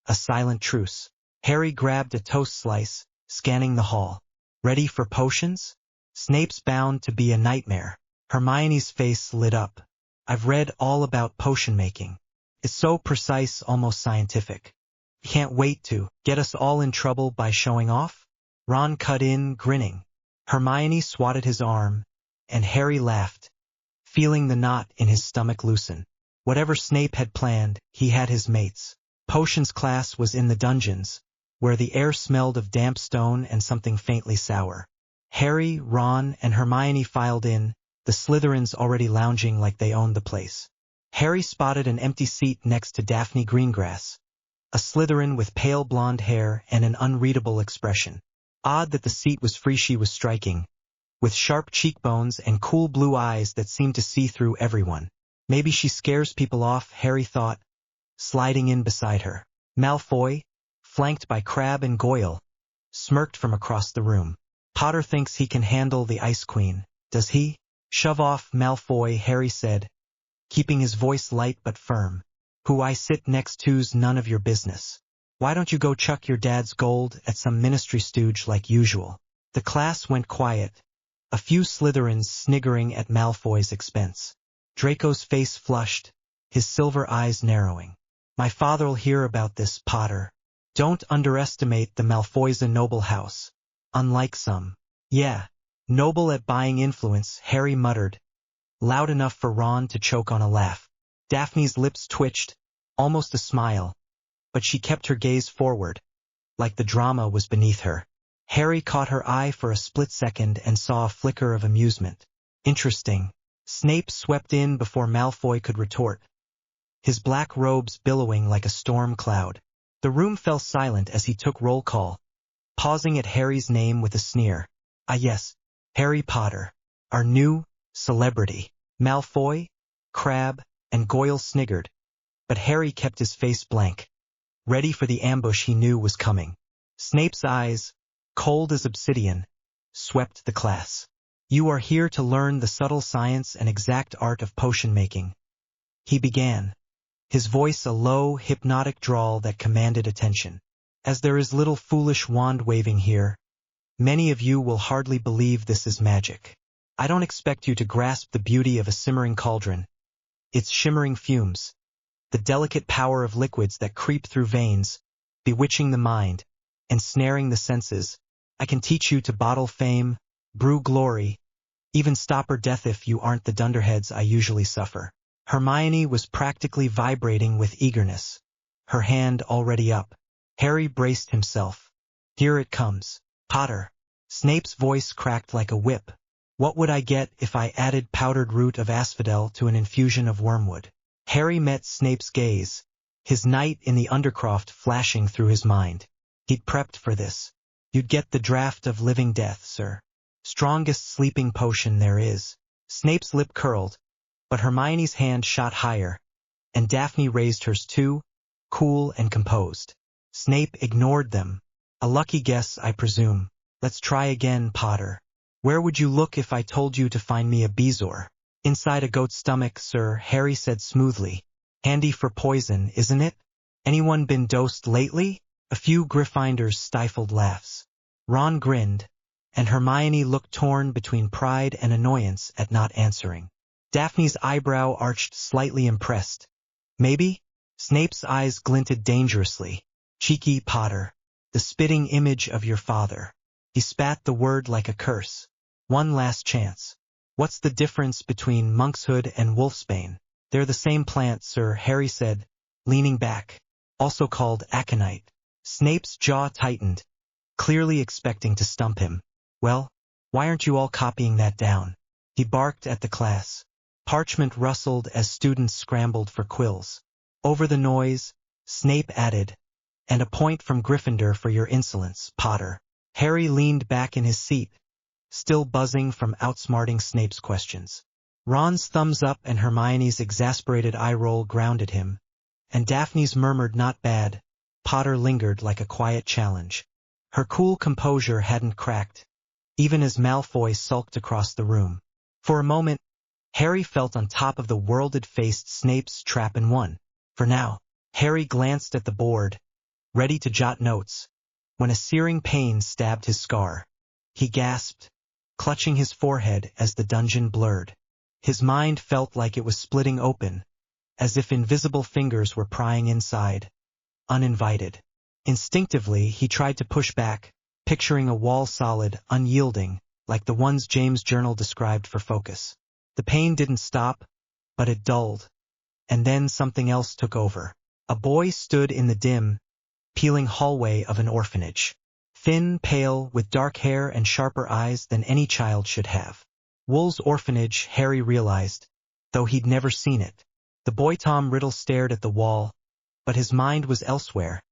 a silent truce. Harry grabbed a toast slice, scanning the hall. Ready for potions? Snape's bound to be a nightmare. Hermione's face lit up. I've read all about potion making. It's so precise, almost scientific. Can't wait to get us all in trouble by showing off? Ron cut in, grinning. Hermione swatted his arm, and Harry laughed, feeling the knot in his stomach loosen. Whatever Snape had planned, he had his mates. Potions class was in the dungeons, where the air smelled of damp stone and something faintly sour. Harry, Ron, and Hermione filed in, the Slytherins already lounging like they owned the place. Harry spotted an empty seat next to Daphne Greengrass, a Slytherin with pale blonde hair and an unreadable expression. Odd that the seat was free. She was striking, with sharp cheekbones and cool blue eyes that seemed to see through everyone. Maybe she scares people off, Harry thought, sliding in beside her. Malfoy, flanked by Crabbe and Goyle, smirked from across the room. Potter thinks he can handle the Ice Queen, does he? Shove off, Malfoy, Harry said, keeping his voice light but firm. Who I sit next to's none of your business. Why don't you go chuck your dad's gold at some ministry stooge like usual? The class went quiet, a few Slytherins sniggering at Malfoy's expense. Draco's face flushed, his silver eyes narrowing. My father'll hear about this, Potter. Don't underestimate the Malfoy's a noble house. Unlike some. Yeah, noble at buying influence, Harry muttered, loud enough for Ron to choke on a laugh. Daphne's lips twitched, almost a smile, but she kept her gaze forward, like the drama was beneath her. Harry caught her eye for a split second and saw a flicker of amusement. Interesting. Snape swept in before Malfoy could retort, his black robes billowing like a storm cloud. The room fell silent as he took roll call, pausing at Harry's name with a sneer. Ah yes, Harry Potter, our new celebrity. Malfoy, Crabbe, and Goyle sniggered, but Harry kept his face blank, ready for the ambush he knew was coming. Snape's eyes, cold as obsidian, swept the class. You are here to learn the subtle science and exact art of potion making, he began, his voice a low, hypnotic drawl that commanded attention. As there is little foolish wand-waving here, many of you will hardly believe this is magic. I don't expect you to grasp the beauty of a simmering cauldron, its shimmering fumes, the delicate power of liquids that creep through veins, bewitching the mind, ensnaring the senses. I can teach you to bottle fame, brew glory, even stopper death if you aren't the dunderheads I usually suffer. Hermione was practically vibrating with eagerness, her hand already up. Harry braced himself. Here it comes. Potter. Snape's voice cracked like a whip. What would I get if I added powdered root of asphodel to an infusion of wormwood? Harry met Snape's gaze, his night in the Undercroft flashing through his mind. He'd prepped for this. You'd get the draught of living death, sir. Strongest sleeping potion there is. Snape's lip curled, but Hermione's hand shot higher, and Daphne raised hers too, cool and composed. Snape ignored them. A lucky guess, I presume. Let's try again, Potter. Where would you look if I told you to find me a bezoar? Inside a goat's stomach, sir, Harry said smoothly. Handy for poison, isn't it? Anyone been dosed lately? A few Gryffindors stifled laughs. Ron grinned, and Hermione looked torn between pride and annoyance at not answering. Daphne's eyebrow arched, slightly impressed. Maybe? Snape's eyes glinted dangerously. Cheeky Potter. The spitting image of your father. He spat the word like a curse. One last chance. What's the difference between monkshood and wolfsbane? They're the same plant, sir, Harry said, leaning back. Also called aconite. Snape's jaw tightened, clearly expecting to stump him. Well, why aren't you all copying that down? He barked at the class. Parchment rustled as students scrambled for quills. Over the noise, Snape added, and a point from Gryffindor for your insolence, Potter. Harry leaned back in his seat, still buzzing from outsmarting Snape's questions. Ron's thumbs up and Hermione's exasperated eye roll grounded him, and Daphne's murmured not bad. Potter lingered like a quiet challenge. Her cool composure hadn't cracked, even as Malfoy sulked across the room. For a moment, Harry felt on top of the world had faced Snape's trap and won. For now, Harry glanced at the board, ready to jot notes, when a searing pain stabbed his scar. He gasped, clutching his forehead as the dungeon blurred. His mind felt like it was splitting open, as if invisible fingers were prying inside, uninvited. Instinctively, he tried to push back, picturing a wall solid, unyielding, like the ones James' journal described for focus. The pain didn't stop, but it dulled. And then something else took over. A boy stood in the dim, peeling hallway of an orphanage. Thin, pale, with dark hair and sharper eyes than any child should have. Wool's orphanage, Harry realized, though he'd never seen it. The boy Tom Riddle stared at the wall, but his mind was elsewhere,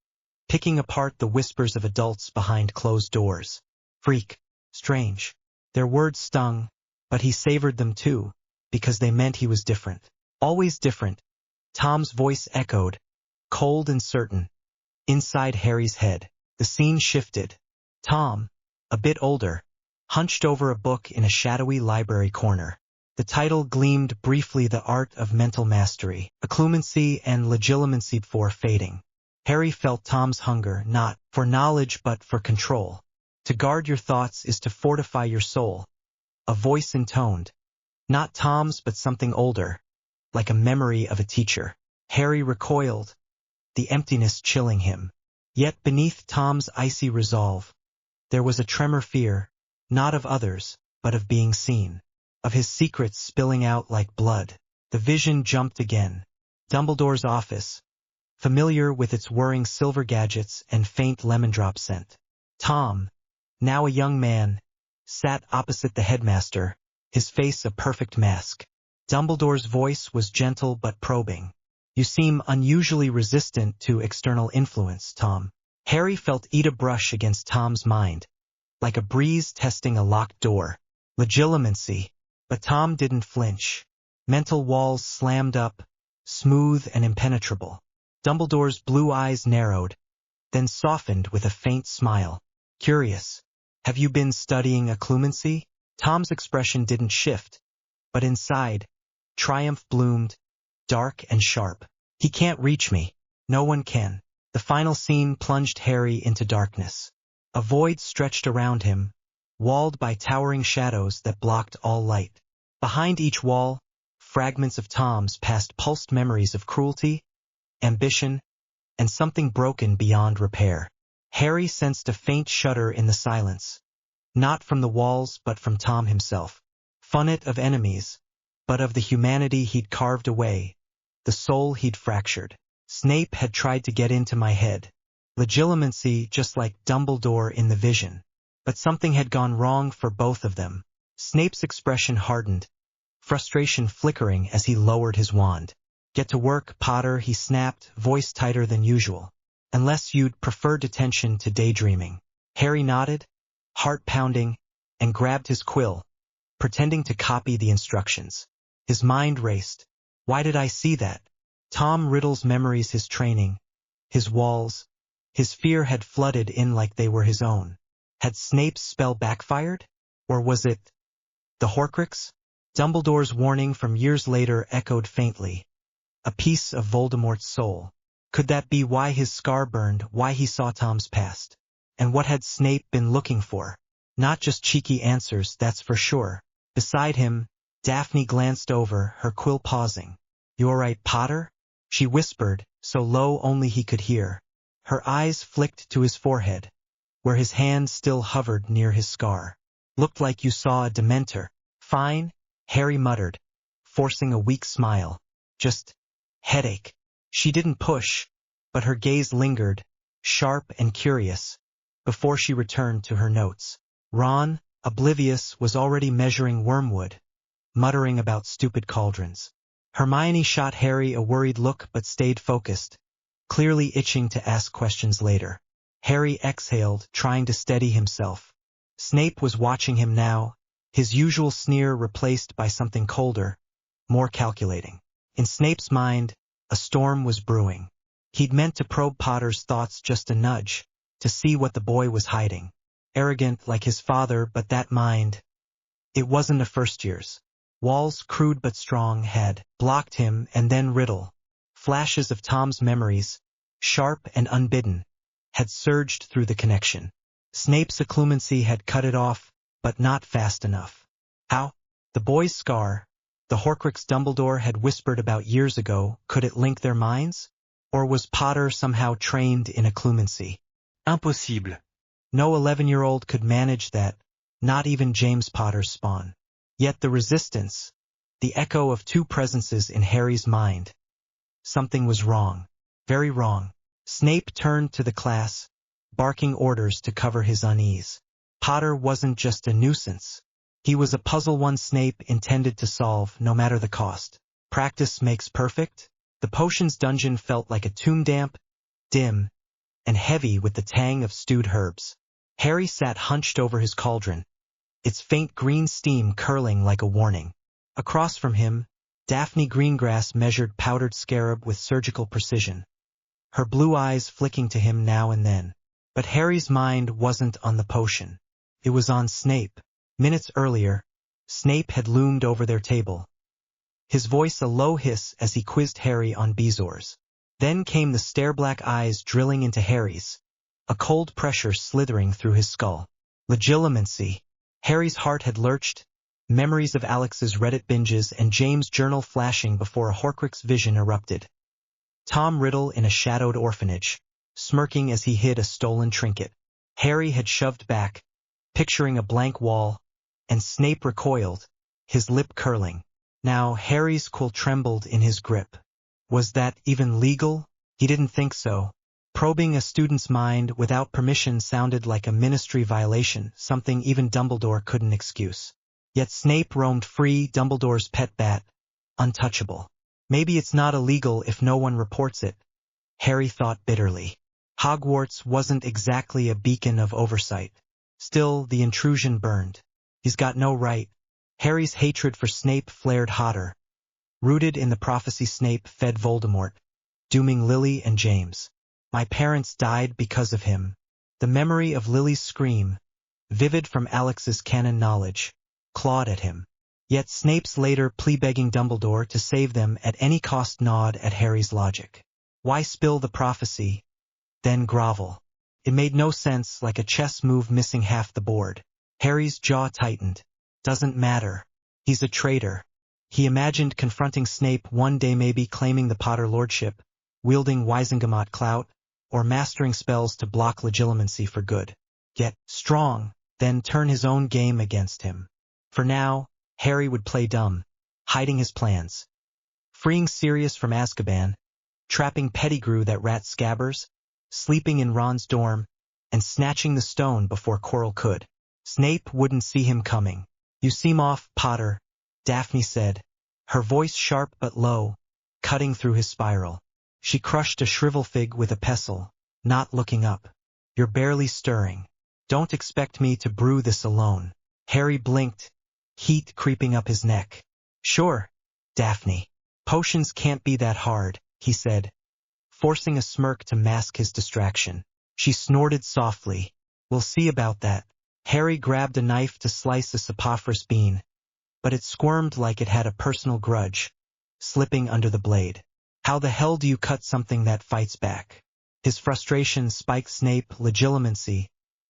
picking apart the whispers of adults behind closed doors. Freak. Strange. Their words stung, but he savored them too, because they meant he was different. Always different. Tom's voice echoed, cold and certain, inside Harry's head. The scene shifted. Tom, a bit older, hunched over a book in a shadowy library corner. The title gleamed briefly: The Art of Mental Mastery, Occlumency and Legitimacy. Before fading, Harry felt Tom's hunger, not for knowledge but for control. To guard your thoughts is to fortify your soul. A voice intoned. Not Tom's but something older, like a memory of a teacher. Harry recoiled, the emptiness chilling him. Yet beneath Tom's icy resolve, there was a tremor: fear, not of others, but of being seen. Of his secrets spilling out like blood. The vision jumped again. Dumbledore's office, familiar with its whirring silver gadgets and faint lemon drop scent. Tom, now a young man, sat opposite the headmaster, his face a perfect mask. Dumbledore's voice was gentle but probing. You seem unusually resistant to external influence, Tom. Harry felt Ida brush against Tom's mind, like a breeze testing a locked door. Legitimacy. But Tom didn't flinch. Mental walls slammed up, smooth and impenetrable. Dumbledore's blue eyes narrowed, then softened with a faint smile. Curious. Have you been studying occlumency? Tom's expression didn't shift, but inside, triumph bloomed, dark and sharp. He can't reach me. No one can. The final scene plunged Harry into darkness. A void stretched around him, walled by towering shadows that blocked all light. Behind each wall, fragments of Tom's past pulsed memories of cruelty, ambition, and something broken beyond repair. Harry sensed a faint shudder in the silence, not from the walls but from Tom himself. Funnet of enemies, but of the humanity he'd carved away, the soul he'd fractured. Snape had tried to get into my head. Legitimacy, just like Dumbledore in the vision. But something had gone wrong for both of them. Snape's expression hardened, frustration flickering as he lowered his wand. Get to work, Potter, he snapped, voice tighter than usual. Unless you'd prefer detention to daydreaming. Harry nodded, heart pounding, and grabbed his quill, pretending to copy the instructions. His mind raced. Why did I see that? Tom Riddle's memories, his training, his walls, his fear had flooded in like they were his own. Had Snape's spell backfired? Or was it the Horcrux? Dumbledore's warning from years later echoed faintly. A piece of Voldemort's soul. Could that be why his scar burned, why he saw Tom's past? And what had Snape been looking for? Not just cheeky answers, that's for sure. Beside him, Daphne glanced over, her quill pausing. You all right, Potter? She whispered, so low only he could hear. Her eyes flicked to his forehead, where his hand still hovered near his scar. Looked like you saw a Dementor. Fine, Harry muttered, forcing a weak smile. Just headache. She didn't push, but her gaze lingered, sharp and curious, before she returned to her notes. Ron, oblivious, was already measuring wormwood, muttering about stupid cauldrons. Hermione shot Harry a worried look but stayed focused, clearly itching to ask questions later. Harry exhaled, trying to steady himself. Snape was watching him now, his usual sneer replaced by something colder, more calculating. In Snape's mind, a storm was brewing. He'd meant to probe Potter's thoughts just a nudge, to see what the boy was hiding. Arrogant like his father, but that mind, it wasn't a first year's. Walls, crude but strong, had blocked him, and then Riddle. Flashes of Tom's memories, sharp and unbidden, had surged through the connection. Snape's occlumency had cut it off, but not fast enough. How? The boy's scar, The Horcrux Dumbledore had whispered about years ago, could it link their minds? Or was Potter somehow trained in occlumency? Impossible. No 11-year-old could manage that, not even James Potter's spawn. Yet the resistance, the echo of two presences in Harry's mind. Something was wrong. Very wrong. Snape turned to the class, barking orders to cover his unease. Potter wasn't just a nuisance. He was a puzzle one Snape intended to solve, no matter the cost. Practice makes perfect. The potions dungeon felt like a tomb, damp, dim, and heavy with the tang of stewed herbs. Harry sat hunched over his cauldron, its faint green steam curling like a warning. Across from him, Daphne Greengrass measured powdered scarab with surgical precision, her blue eyes flicking to him now and then. But Harry's mind wasn't on the potion. It was on Snape. Minutes earlier, Snape had loomed over their table, his voice a low hiss as he quizzed Harry on Bezoars. Then came the stare-black eyes drilling into Harry's, a cold pressure slithering through his skull. Legilimency. Harry's heart had lurched, memories of Alex's Reddit binges and James' journal flashing before a Horcrux vision erupted. Tom Riddle in a shadowed orphanage, smirking as he hid a stolen trinket. Harry had shoved back, picturing a blank wall, and Snape recoiled, his lip curling. Now Harry's quill trembled in his grip. Was that even legal? He didn't think so. Probing a student's mind without permission sounded like a ministry violation, something even Dumbledore couldn't excuse. Yet Snape roamed free, Dumbledore's pet bat, untouchable. Maybe it's not illegal if no one reports it, Harry thought bitterly. Hogwarts wasn't exactly a beacon of oversight. Still, the intrusion burned. He's got no right. Harry's hatred for Snape flared hotter. Rooted in the prophecy Snape fed Voldemort, dooming Lily and James. My parents died because of him. The memory of Lily's scream, vivid from Alex's canon knowledge, clawed at him. Yet Snape's later plea-begging Dumbledore to save them at any cost gnawed at Harry's logic. Why spill the prophecy, then grovel? It made no sense, like a chess move missing half the board. Harry's jaw tightened. Doesn't matter. He's a traitor. He imagined confronting Snape one day, maybe claiming the Potter lordship, wielding Wisengamot clout, or mastering spells to block legilimency for good. Get strong, then turn his own game against him. For now, Harry would play dumb, hiding his plans. Freeing Sirius from Azkaban, trapping Pettigrew, that rat Scabbers, sleeping in Ron's dorm, and snatching the stone before Quirrell could. Snape wouldn't see him coming. You seem off, Potter, Daphne said, her voice sharp but low, cutting through his spiral. She crushed a shrivel fig with a pestle, not looking up. You're barely stirring. Don't expect me to brew this alone. Harry blinked, heat creeping up his neck. Sure, Daphne. Potions can't be that hard, he said, forcing a smirk to mask his distraction. She snorted softly. We'll see about that. Harry grabbed a knife to slice a saprophyros bean, but it squirmed like it had a personal grudge, slipping under the blade. How the hell do you cut something that fights back? His frustration spiked. Snape, legilimency,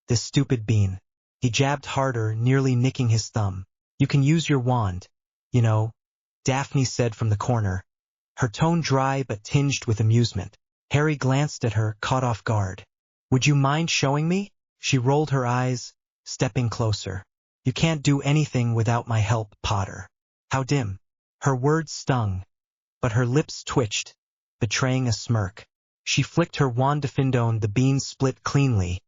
this stupid bean. He jabbed harder, nearly nicking his thumb. You can use your wand, you know, Daphne said from the corner, her tone dry but tinged with amusement. Harry glanced at her, caught off guard. Would you mind showing me? She rolled her eyes, stepping closer. You can't do anything without my help, Potter. How dim. Her words stung, but her lips twitched, betraying a smirk. She flicked her wand. Diffindone, the bean split cleanly,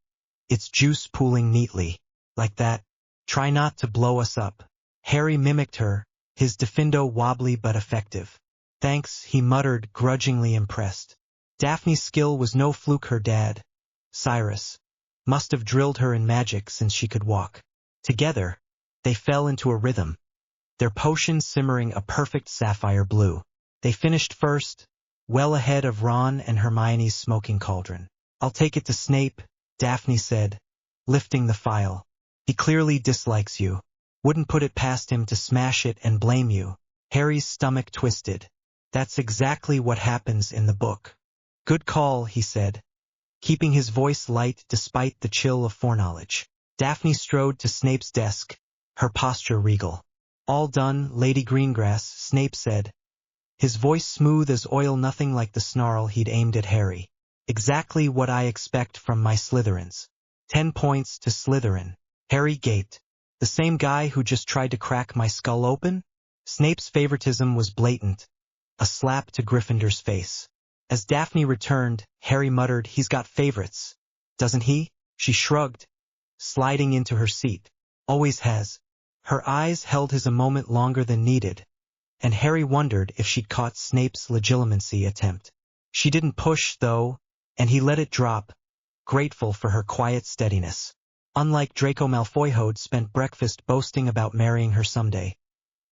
its juice pooling neatly. Like that. Try not to blow us up. Harry mimicked her, his Diffindo wobbly but effective. Thanks, he muttered, grudgingly impressed. Daphne's skill was no fluke. Her dad, Cyrus, must have drilled her in magic since she could walk. Together, they fell into a rhythm, their potion simmering a perfect sapphire blue. They finished first, well ahead of Ron and Hermione's smoking cauldron. I'll take it to Snape, Daphne said, lifting the phial. He clearly dislikes you. Wouldn't put it past him to smash it and blame you. Harry's stomach twisted. That's exactly what happens in the book. Good call, he said, keeping his voice light despite the chill of foreknowledge. Daphne strode to Snape's desk, her posture regal. All done, Lady Greengrass, Snape said, his voice smooth as oil, nothing like the snarl he'd aimed at Harry. Exactly what I expect from my Slytherins. 10 points to Slytherin. Harry gaped. The same guy who just tried to crack my skull open? Snape's favoritism was blatant. A slap to Gryffindor's face. As Daphne returned, Harry muttered, he's got favorites. Doesn't he? She shrugged, sliding into her seat. Always has. Her eyes held his a moment longer than needed, and Harry wondered if she'd caught Snape's legitimacy attempt. She didn't push, though, and he let it drop, grateful for her quiet steadiness. Unlike Draco Malfoy, who'd spent breakfast boasting about marrying her someday.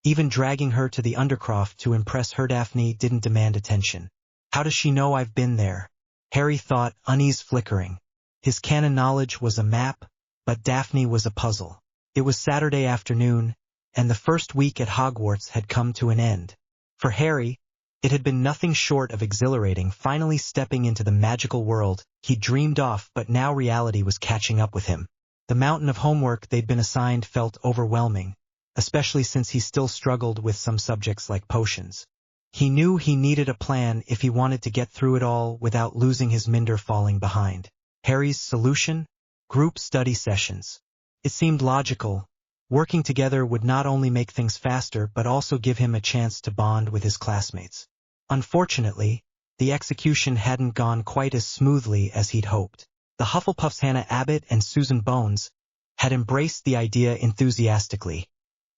Even dragging her to the Undercroft to impress her, Daphne didn't demand attention. How does she know I've been there? Harry thought, unease flickering. His canon knowledge was a map, but Daphne was a puzzle. It was Saturday afternoon, and the first week at Hogwarts had come to an end. For Harry, it had been nothing short of exhilarating, finally stepping into the magical world he dreamed of, but now reality was catching up with him. The mountain of homework they'd been assigned felt overwhelming, especially since he still struggled with some subjects like potions. He knew he needed a plan if he wanted to get through it all without losing his Minder falling behind. Harry's solution? Group study sessions. It seemed logical. Working together would not only make things faster but also give him a chance to bond with his classmates. Unfortunately, the execution hadn't gone quite as smoothly as he'd hoped. The Hufflepuffs, Hannah Abbott and Susan Bones, had embraced the idea enthusiastically,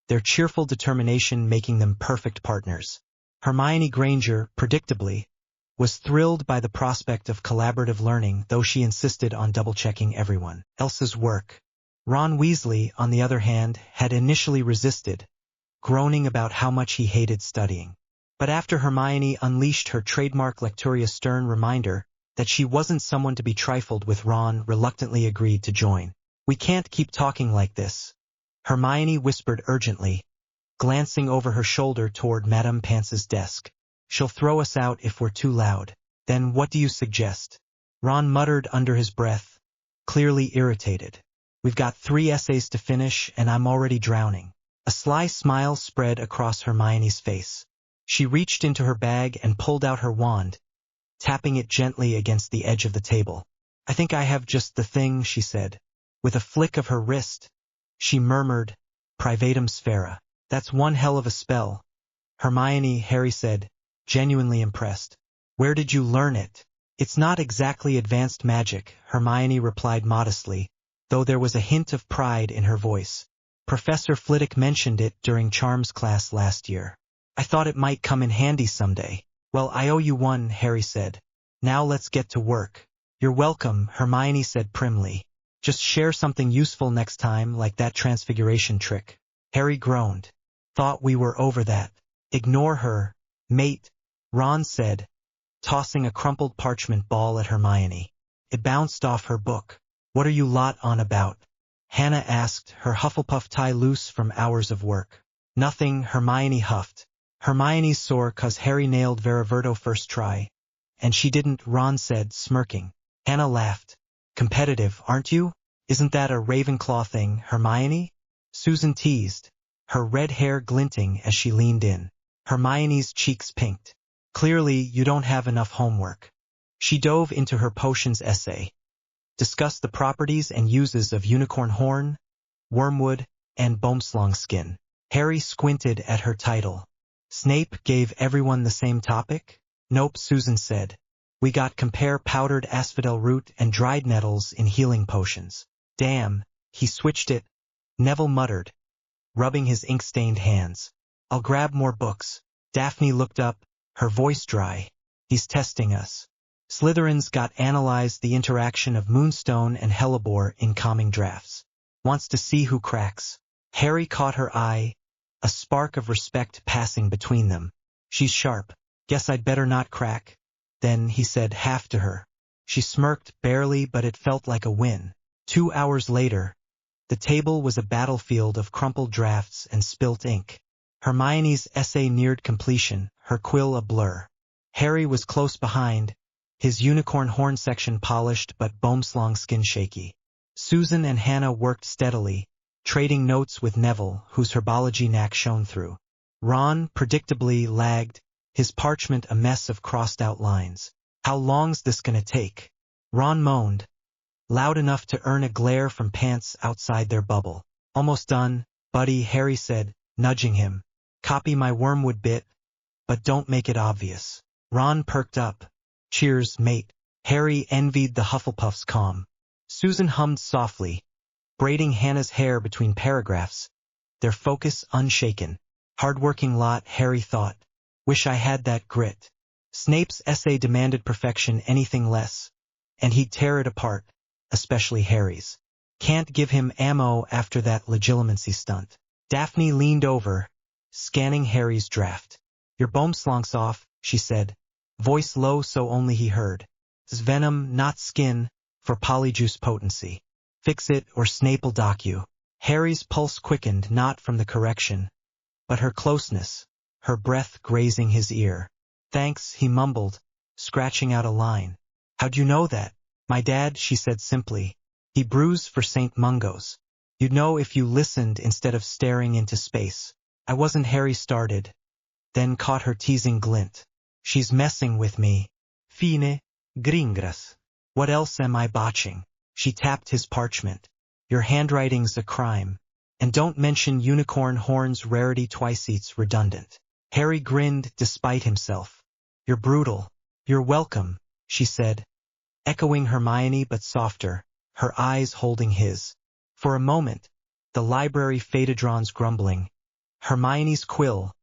their cheerful determination making them perfect partners. Hermione Granger, predictably, was thrilled by the prospect of collaborative learning, though she insisted on double-checking everyone else's work. Ron Weasley, on the other hand, had initially resisted, groaning about how much he hated studying. But after Hermione unleashed her trademark Lecturia stern reminder that she wasn't someone to be trifled with, Ron reluctantly agreed to join. We can't keep talking like this, Hermione whispered urgently, glancing over her shoulder toward Madame Pance's desk. She'll throw us out if we're too loud. Then what do you suggest? Ron muttered under his breath, clearly irritated. We've got 3 essays to finish, and I'm already drowning. A sly smile spread across Hermione's face. She reached into her bag and pulled out her wand, tapping it gently against the edge of the table. I think I have just the thing, she said. With a flick of her wrist, she murmured, Privatum Sphera. That's one hell of a spell. Hermione, Harry said, genuinely impressed. Where did you learn it? It's not exactly advanced magic, Hermione replied modestly, though there was a hint of pride in her voice. Professor Flitwick mentioned it during Charms class last year. I thought it might come in handy someday. Well, I owe you one, Harry said. Now let's get to work. You're welcome, Hermione said primly. Just share something useful next time, like that transfiguration trick. Harry groaned. Thought we were over that. Ignore her, mate, Ron said, tossing a crumpled parchment ball at Hermione. It bounced off her book. What are you lot on about? Hannah asked, her Hufflepuff tie loose from hours of work. Nothing, Hermione huffed. Hermione's sore 'cause Harry nailed Veriverto first try. And she didn't, Ron said, smirking. Hannah laughed. Competitive, aren't you? Isn't that a Ravenclaw thing, Hermione? Susan teased, her red hair glinting as she leaned in. Hermione's cheeks pinked. Clearly, you don't have enough homework. She dove into her potions essay. Discussed the properties and uses of unicorn horn, wormwood, and boomslong skin. Harry squinted at her title. Snape gave everyone the same topic? Nope, Susan said. We got compare powdered asphodel root and dried nettles in healing potions. Damn, he switched it, Neville muttered, rubbing his ink-stained hands. I'll grab more books. Daphne looked up, her voice dry. He's testing us. Slytherins got analyzed the interaction of Moonstone and Hellebore in calming drafts. Wants to see who cracks. Harry caught her eye, a spark of respect passing between them. She's sharp. Guess I'd better not crack. Then he said half to her. She smirked barely, but it felt like a win. 2 hours later, the table was a battlefield of crumpled drafts and spilt ink. Hermione's essay neared completion, her quill a blur. Harry was close behind, his unicorn horn section polished but boomslong skin shaky. Susan and Hannah worked steadily, trading notes with Neville, whose herbology knack shone through. Ron predictably lagged, his parchment a mess of crossed-out lines. How long's this gonna take? Ron moaned, loud enough to earn a glare from pants outside their bubble. Almost done, buddy, Harry said, nudging him. Copy my wormwood bit, but don't make it obvious. Ron perked up. Cheers, mate. Harry envied the Hufflepuff's calm. Susan hummed softly, braiding Hannah's hair between paragraphs, their focus unshaken. Hard-working lot, Harry thought. Wish I had that grit. Snape's essay demanded perfection, anything less, and he'd tear it apart, especially Harry's. Can't give him ammo after that legitimacy stunt. Daphne leaned over, scanning Harry's draft. Your bombslunks off, she said, voice low so only he heard. It's venom, not skin, for polyjuice potency. Fix it or Snape'll dock you. Harry's pulse quickened, not from the correction, but her closeness, her breath grazing his ear. Thanks, he mumbled, scratching out a line. How'd you know that? My dad, she said simply. He brews for St. Mungo's. You'd know if you listened instead of staring into space. I wasn't. Harry started, then caught her teasing glint. She's messing with me. Fine, gringras. What else am I botching? She tapped his parchment. Your handwriting's a crime. And don't mention unicorn horns rarity twice eats redundant. Harry grinned despite himself. You're brutal. You're welcome, she said, echoing Hermione but softer, her eyes holding his. For a moment, the library phadodrons grumbling. Hermione's quill,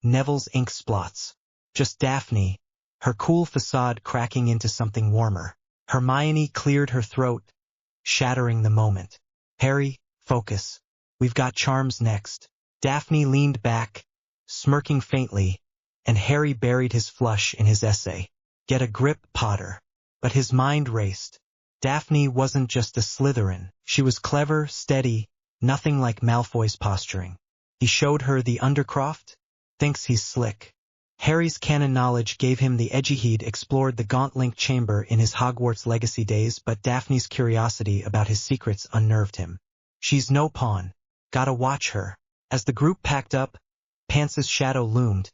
Neville's ink splots. Just Daphne, her cool facade cracking into something warmer. Hermione cleared her throat, shattering the moment. Harry, focus. We've got charms next. Daphne leaned back, smirking faintly, and Harry buried his flush in his essay. Get a grip, Potter. But his mind raced. Daphne wasn't just a Slytherin. She was clever, steady, nothing like Malfoy's posturing. He showed her the Undercroft? Thinks he's slick. Harry's canon knowledge gave him the edgy. He'd explored the Gauntlet chamber in his Hogwarts legacy days, but Daphne's curiosity about his secrets unnerved him. She's no pawn. Gotta watch her. As the group packed up, Pance's shadow loomed,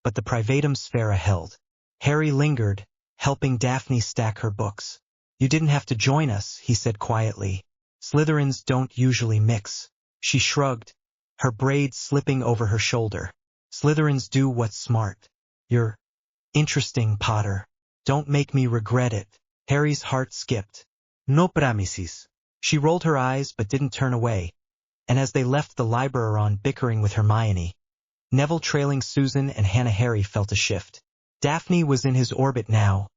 but the Privatum Sphera held. Harry lingered, helping Daphne stack her books. You didn't have to join us, he said quietly. Slytherins don't usually mix. She shrugged, her braids slipping over her shoulder. Slytherins do what's smart. You're interesting, Potter. Don't make me regret it. Harry's heart skipped. No promises. She rolled her eyes but didn't turn away, and as they left the library bickering with Hermione, Neville trailing Susan and Hannah, Harry felt a shift. Daphne was in his orbit now,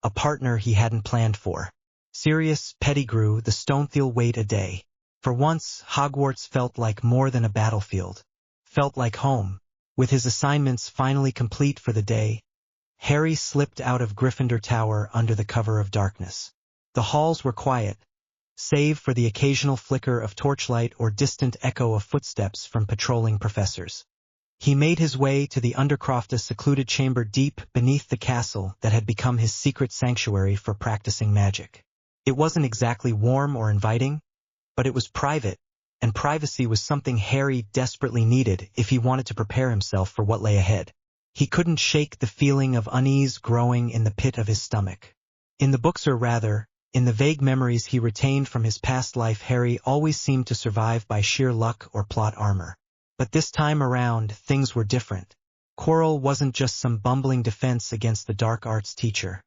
a partner he hadn't planned for. Sirius, Pettigrew, the Stonetheel wait a day. For once, Hogwarts felt like more than a battlefield. Felt like home. With his assignments finally complete for the day, Harry slipped out of Gryffindor Tower under the cover of darkness. The halls were quiet, save for the occasional flicker of torchlight or distant echo of footsteps from patrolling professors. He made his way to the Undercroft, a secluded chamber deep beneath the castle that had become his secret sanctuary for practicing magic. It wasn't exactly warm or inviting, but it was private, and privacy was something Harry desperately needed if he wanted to prepare himself for what lay ahead. He couldn't shake the feeling of unease growing in the pit of his stomach. In the books, or rather, in the vague memories he retained from his past life, Harry always seemed to survive by sheer luck or plot armor. But this time around, things were different. Quirrell wasn't just some bumbling defense against the dark arts teacher.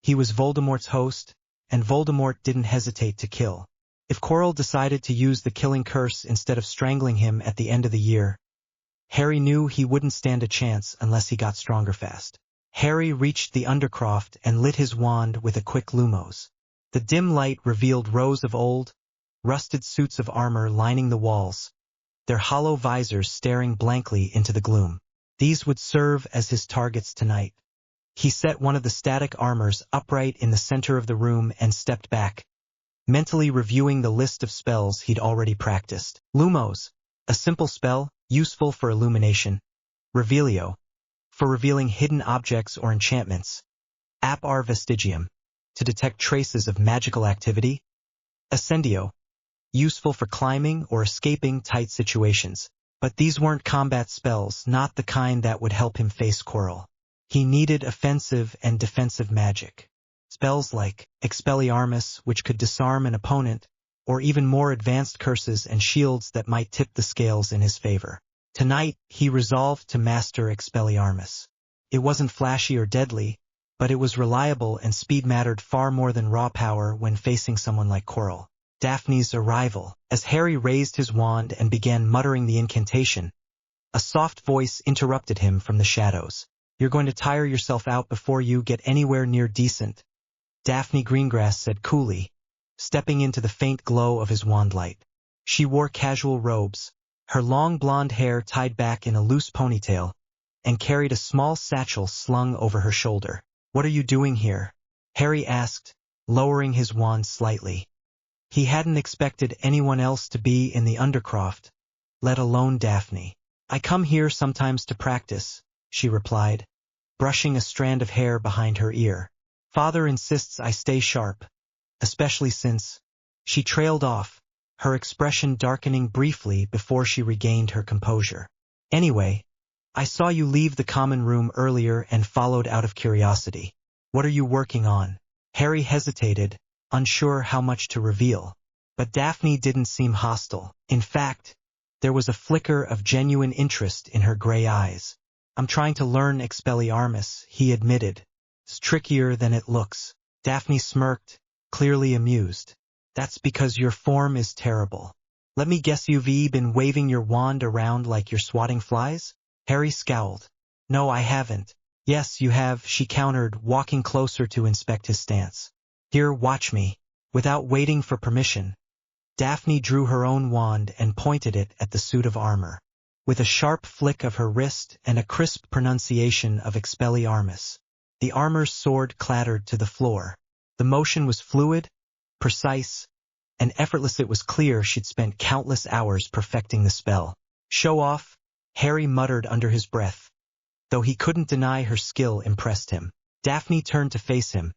He was Voldemort's host, and Voldemort didn't hesitate to kill. If Quirrell decided to use the killing curse instead of strangling him at the end of the year, Harry knew he wouldn't stand a chance unless he got stronger fast. Harry reached the Undercroft and lit his wand with a quick lumos. The dim light revealed rows of old, rusted suits of armor lining the walls, their hollow visors staring blankly into the gloom. These would serve as his targets tonight. He set one of the static armors upright in the center of the room and stepped back, mentally reviewing the list of spells he'd already practiced. Lumos, a simple spell, useful for illumination. Revelio, for revealing hidden objects or enchantments. Appar Vestigium, to detect traces of magical activity. Ascendio, useful for climbing or escaping tight situations. But these weren't combat spells, not the kind that would help him face Quirrell. He needed offensive and defensive magic. Spells like Expelliarmus, which could disarm an opponent, or even more advanced curses and shields that might tip the scales in his favor. Tonight, he resolved to master Expelliarmus. It wasn't flashy or deadly, but it was reliable, and speed mattered far more than raw power when facing someone like Quirrell. Daphne's arrival. As Harry raised his wand and began muttering the incantation, a soft voice interrupted him from the shadows. "You're going to tire yourself out before you get anywhere near decent," Daphne Greengrass said coolly, stepping into the faint glow of his wand light. She wore casual robes, her long blonde hair tied back in a loose ponytail, and carried a small satchel slung over her shoulder. "What are you doing here?" Harry asked, lowering his wand slightly. He hadn't expected anyone else to be in the Undercroft, let alone Daphne. "I come here sometimes to practice," she replied, brushing a strand of hair behind her ear. "Father insists I stay sharp, especially since—" She trailed off, her expression darkening briefly before she regained her composure. "Anyway, I saw you leave the common room earlier and followed out of curiosity. What are you working on?" Harry hesitated, unsure how much to reveal. But Daphne didn't seem hostile. In fact, there was a flicker of genuine interest in her gray eyes. "I'm trying to learn Expelliarmus," he admitted. "It's trickier than it looks." Daphne smirked, clearly amused. "That's because your form is terrible. Let me guess, you've been waving your wand around like you're swatting flies?" Harry scowled. "No, I haven't." "Yes, you have," she countered, walking closer to inspect his stance. "Here, watch me." Without waiting for permission, Daphne drew her own wand and pointed it at the suit of armor. With a sharp flick of her wrist and a crisp pronunciation of Expelliarmus, the armor's sword clattered to the floor. The motion was fluid, precise, and effortless. It was clear she'd spent countless hours perfecting the spell. "Show off," Harry muttered under his breath. Though he couldn't deny her skill impressed him. Daphne turned to face him,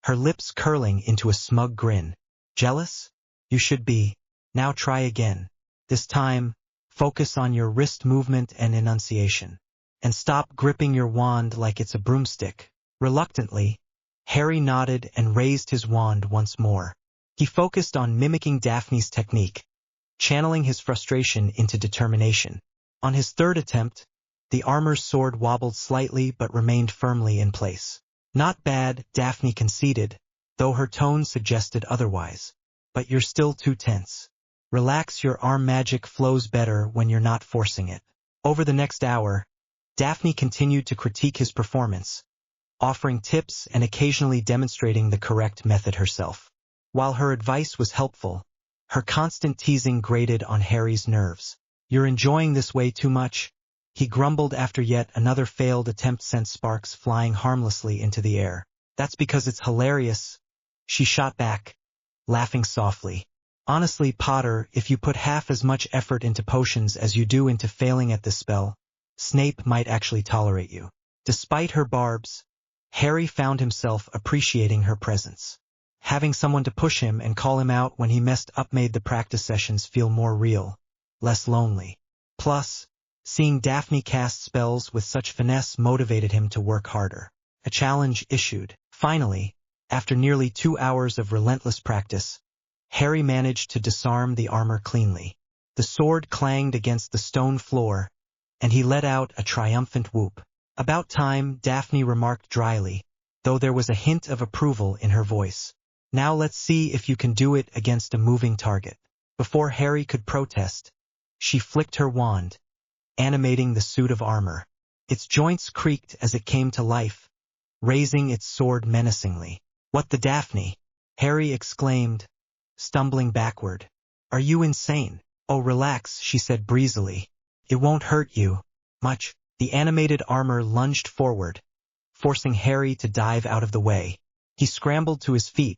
her lips curling into a smug grin. "Jealous? You should be. Now try again. This time, focus on your wrist movement and enunciation. And stop gripping your wand like it's a broomstick." Reluctantly, Harry nodded and raised his wand once more. He focused on mimicking Daphne's technique, channeling his frustration into determination. On his third attempt, the armor's sword wobbled slightly but remained firmly in place. "Not bad," Daphne conceded, though her tone suggested otherwise. "But you're still too tense. Relax, your arm magic flows better when you're not forcing it." Over the next hour, Daphne continued to critique his performance, offering tips and occasionally demonstrating the correct method herself. While her advice was helpful, her constant teasing grated on Harry's nerves. "You're enjoying this way too much," he grumbled after yet another failed attempt sent sparks flying harmlessly into the air. "That's because it's hilarious," she shot back, laughing softly. "Honestly, Potter, if you put half as much effort into potions as you do into failing at this spell, Snape might actually tolerate you." Despite her barbs, Harry found himself appreciating her presence. Having someone to push him and call him out when he messed up made the practice sessions feel more real, less lonely. Plus, seeing Daphne cast spells with such finesse motivated him to work harder. A challenge issued. Finally, after nearly 2 hours of relentless practice, Harry managed to disarm the armor cleanly. The sword clanged against the stone floor, and he let out a triumphant whoop. "About time," Daphne remarked dryly, though there was a hint of approval in her voice. "Now let's see if you can do it against a moving target." Before Harry could protest, she flicked her wand, animating the suit of armor. Its joints creaked as it came to life, raising its sword menacingly. "What the Daphne?" Harry exclaimed, stumbling backward. "Are you insane?" "Oh, relax," she said breezily. "It won't hurt you much." The animated armor lunged forward, forcing Harry to dive out of the way. He scrambled to his feet,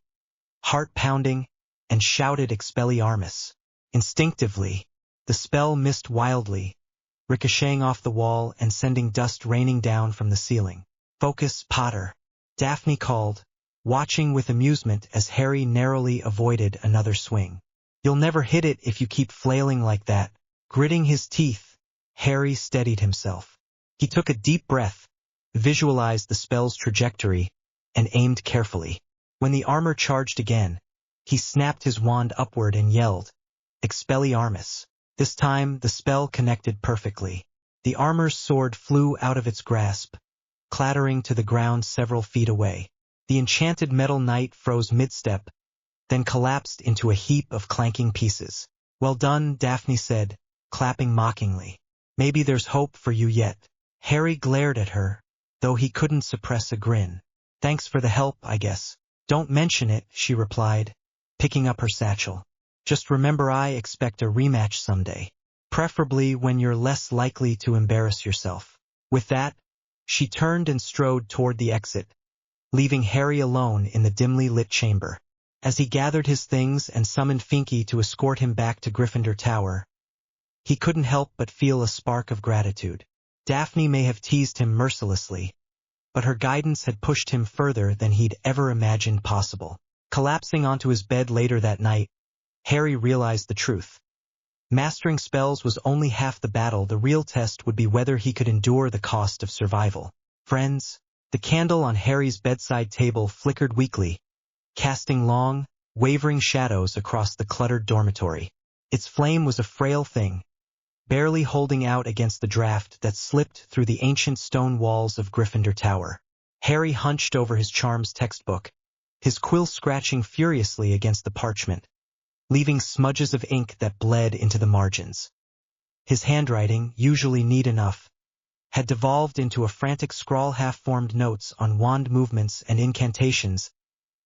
heart pounding, and shouted Expelliarmus. Instinctively, the spell missed wildly, ricocheting off the wall and sending dust raining down from the ceiling. "Focus, Potter," Daphne called, watching with amusement as Harry narrowly avoided another swing. You'll never hit it if you keep flailing like that. Gritting his teeth, Harry steadied himself. He took a deep breath, visualized the spell's trajectory, and aimed carefully. When the armor charged again, he snapped his wand upward and yelled, Expelliarmus. This time, the spell connected perfectly. The armor's sword flew out of its grasp, clattering to the ground several feet away. The enchanted metal knight froze mid-step, then collapsed into a heap of clanking pieces. Well done, Daphne said, clapping mockingly. Maybe there's hope for you yet. Harry glared at her, though he couldn't suppress a grin. Thanks for the help, I guess. Don't mention it, she replied, picking up her satchel. Just remember I expect a rematch someday. Preferably when you're less likely to embarrass yourself. With that, she turned and strode toward the exit, leaving Harry alone in the dimly lit chamber. As he gathered his things and summoned Finky to escort him back to Gryffindor Tower, he couldn't help but feel a spark of gratitude. Daphne may have teased him mercilessly, but her guidance had pushed him further than he'd ever imagined possible. Collapsing onto his bed later that night, Harry realized the truth. Mastering spells was only half the battle. The real test would be whether he could endure the cost of survival. Friends, the candle on Harry's bedside table flickered weakly, casting long, wavering shadows across the cluttered dormitory. Its flame was a frail thing, barely holding out against the draft that slipped through the ancient stone walls of Gryffindor Tower. Harry hunched over his charms textbook, his quill scratching furiously against the parchment, leaving smudges of ink that bled into the margins. His handwriting, usually neat enough, had devolved into a frantic scrawl, half-formed notes on wand movements and incantations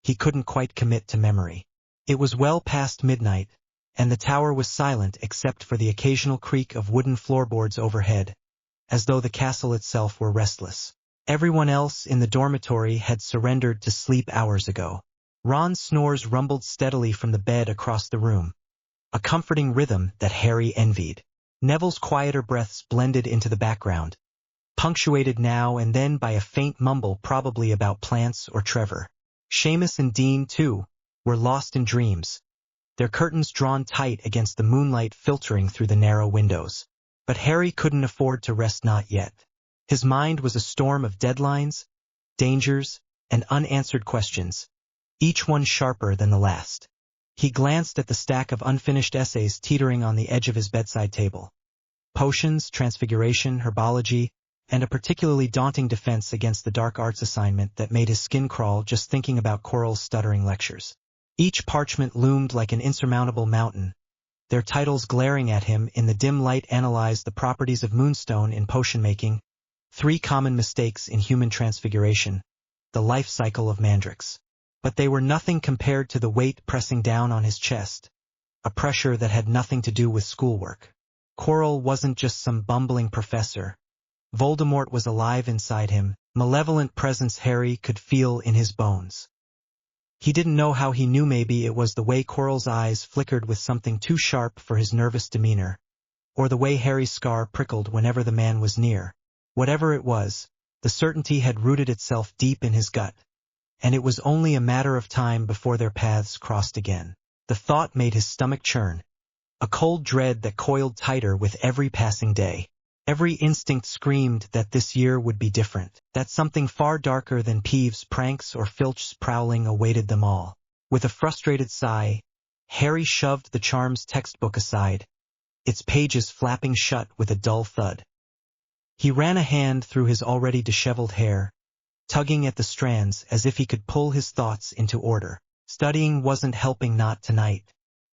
he couldn't quite commit to memory. It was well past midnight, and the tower was silent except for the occasional creak of wooden floorboards overhead, as though the castle itself were restless. Everyone else in the dormitory had surrendered to sleep hours ago. Ron's snores rumbled steadily from the bed across the room, a comforting rhythm that Harry envied. Neville's quieter breaths blended into the background, punctuated now and then by a faint mumble probably about plants or Trevor. Seamus and Dean, too, were lost in dreams, their curtains drawn tight against the moonlight filtering through the narrow windows. But Harry couldn't afford to rest, not yet. His mind was a storm of deadlines, dangers, and unanswered questions, each one sharper than the last. He glanced at the stack of unfinished essays teetering on the edge of his bedside table. Potions, transfiguration, herbology, and a particularly daunting defense against the dark arts assignment that made his skin crawl just thinking about Coral's stuttering lectures. Each parchment loomed like an insurmountable mountain, their titles glaring at him in the dim light. Analyzed the properties of moonstone in potion making, 3 common mistakes in human transfiguration, the life cycle of mandrakes. But they were nothing compared to the weight pressing down on his chest, a pressure that had nothing to do with schoolwork. Quirrell wasn't just some bumbling professor. Voldemort was alive inside him, malevolent presence Harry could feel in his bones. He didn't know how he knew. Maybe it was the way Quirrell's eyes flickered with something too sharp for his nervous demeanor, or the way Harry's scar prickled whenever the man was near. Whatever it was, the certainty had rooted itself deep in his gut, and it was only a matter of time before their paths crossed again. The thought made his stomach churn, a cold dread that coiled tighter with every passing day. Every instinct screamed that this year would be different, that something far darker than Peeves' pranks or Filch's prowling awaited them all. With a frustrated sigh, Harry shoved the charms textbook aside, its pages flapping shut with a dull thud. He ran a hand through his already disheveled hair, tugging at the strands as if he could pull his thoughts into order. Studying wasn't helping, not tonight.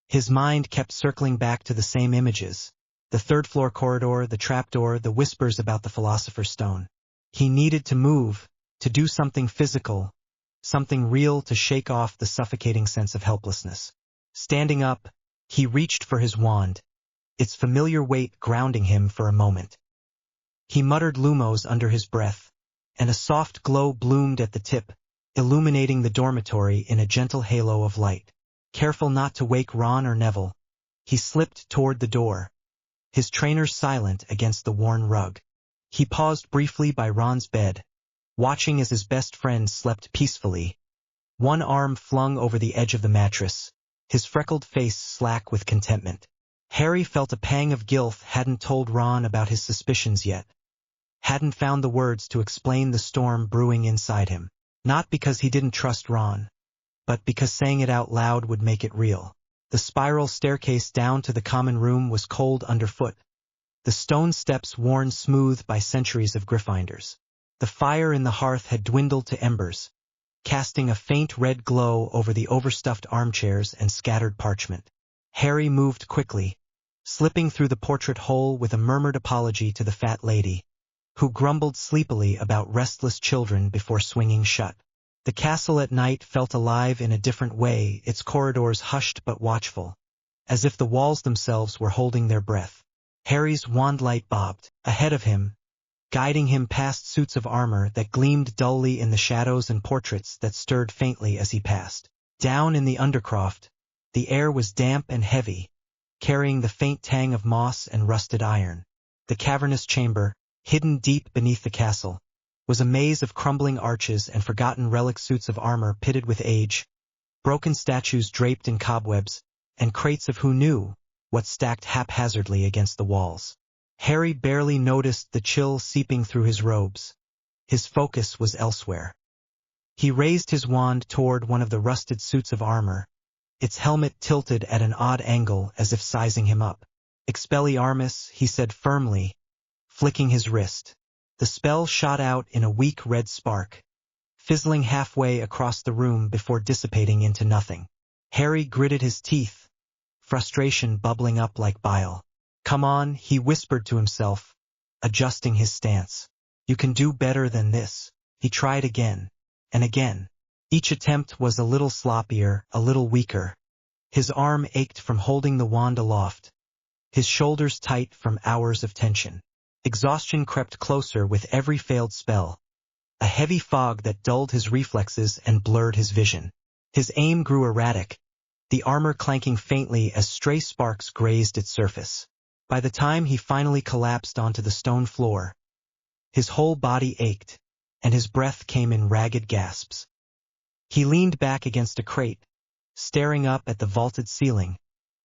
His mind kept circling back to the same images. The third-floor corridor, the trapdoor, the whispers about the Philosopher's Stone. He needed to move, to do something physical, something real to shake off the suffocating sense of helplessness. Standing up, he reached for his wand, its familiar weight grounding him for a moment. He muttered lumos under his breath, and a soft glow bloomed at the tip, illuminating the dormitory in a gentle halo of light. Careful not to wake Ron or Neville, he slipped toward the door, his trainers silent against the worn rug. He paused briefly by Ron's bed, watching as his best friend slept peacefully, one arm flung over the edge of the mattress, his freckled face slack with contentment. Harry felt a pang of guilt hadn't told Ron about his suspicions yet. Hadn't found the words to explain the storm brewing inside him. Not because he didn't trust Ron, but because saying it out loud would make it real. The spiral staircase down to the common room was cold underfoot, the stone steps worn smooth by centuries of Gryffindors. The fire in the hearth had dwindled to embers, casting a faint red glow over the overstuffed armchairs and scattered parchment. Harry moved quickly, slipping through the portrait hole with a murmured apology to the fat lady, who grumbled sleepily about restless children before swinging shut. The castle at night felt alive in a different way, its corridors hushed but watchful, as if the walls themselves were holding their breath. Harry's wand light bobbed ahead of him, guiding him past suits of armor that gleamed dully in the shadows and portraits that stirred faintly as he passed. Down in the undercroft, the air was damp and heavy, carrying the faint tang of moss and rusted iron. The cavernous chamber, hidden deep beneath the castle, was a maze of crumbling arches and forgotten relic suits of armor pitted with age, broken statues draped in cobwebs, and crates of who knew what stacked haphazardly against the walls. Harry barely noticed the chill seeping through his robes. His focus was elsewhere. He raised his wand toward one of the rusted suits of armor, its helmet tilted at an odd angle as if sizing him up. Expelliarmus, he said firmly, flicking his wrist. The spell shot out in a weak red spark, fizzling halfway across the room before dissipating into nothing. Harry gritted his teeth, frustration bubbling up like bile. "Come on," he whispered to himself, adjusting his stance. "You can do better than this." He tried again, and again. Each attempt was a little sloppier, a little weaker. His arm ached from holding the wand aloft, his shoulders tight from hours of tension. Exhaustion crept closer with every failed spell, a heavy fog that dulled his reflexes and blurred his vision. His aim grew erratic, the armor clanking faintly as stray sparks grazed its surface. By the time he finally collapsed onto the stone floor, his whole body ached, and his breath came in ragged gasps. He leaned back against a crate, staring up at the vaulted ceiling,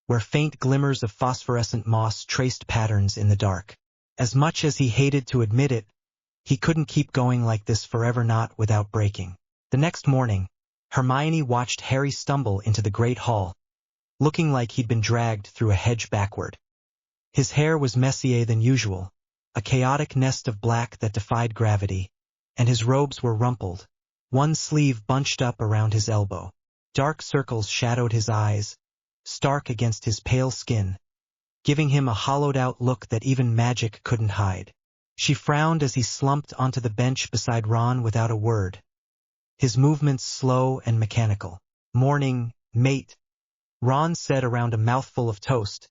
where faint glimmers of phosphorescent moss traced patterns in the dark. As much as he hated to admit it, he couldn't keep going like this forever, not without breaking. The next morning, Hermione watched Harry stumble into the great hall, looking like he'd been dragged through a hedge backward. His hair was messier than usual, a chaotic nest of black that defied gravity, and his robes were rumpled, one sleeve bunched up around his elbow. Dark circles shadowed his eyes, stark against his pale skin, giving him a hollowed-out look that even magic couldn't hide. She frowned as he slumped onto the bench beside Ron without a word, his movements slow and mechanical. "Morning, mate," Ron said around a mouthful of toast,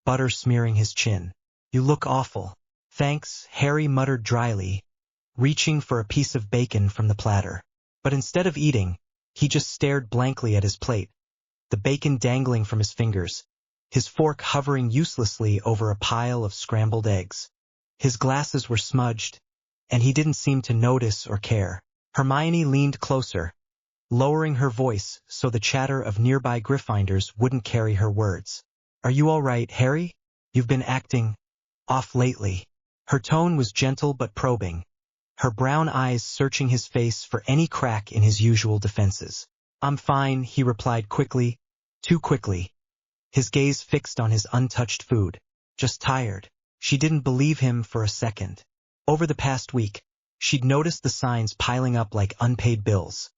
butter smearing his chin. "You look awful." "Thanks," Harry muttered dryly, reaching for a piece of bacon from the platter. But instead of eating, he just stared blankly at his plate, the bacon dangling from his fingers, his fork hovering uselessly over a pile of scrambled eggs. His glasses were smudged, and he didn't seem to notice or care. Hermione leaned closer, lowering her voice so the chatter of nearby Gryffindors wouldn't carry her words. "Are you all right, Harry? You've been acting off lately." Her tone was gentle but probing, her brown eyes searching his face for any crack in his usual defenses. "I'm fine," he replied quickly, too quickly, his gaze fixed on his untouched food. "Just tired." She didn't believe him for a second. Over the past week, she'd noticed the signs piling up like unpaid bills.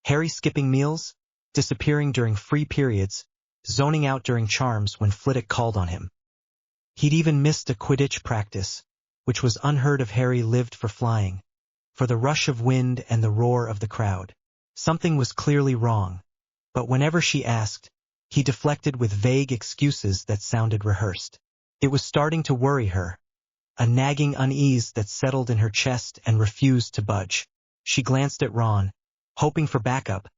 Harry skipping meals, disappearing during free periods, zoning out during charms when Flitwick called on him. He'd even missed a Quidditch practice, which was unheard of. Harry lived for flying, for the rush of wind and the roar of the crowd. Something was clearly wrong, but whenever she asked, he deflected with vague excuses that sounded rehearsed. It was starting to worry her, a nagging unease that settled in her chest and refused to budge. She glanced at Ron, hoping for backup,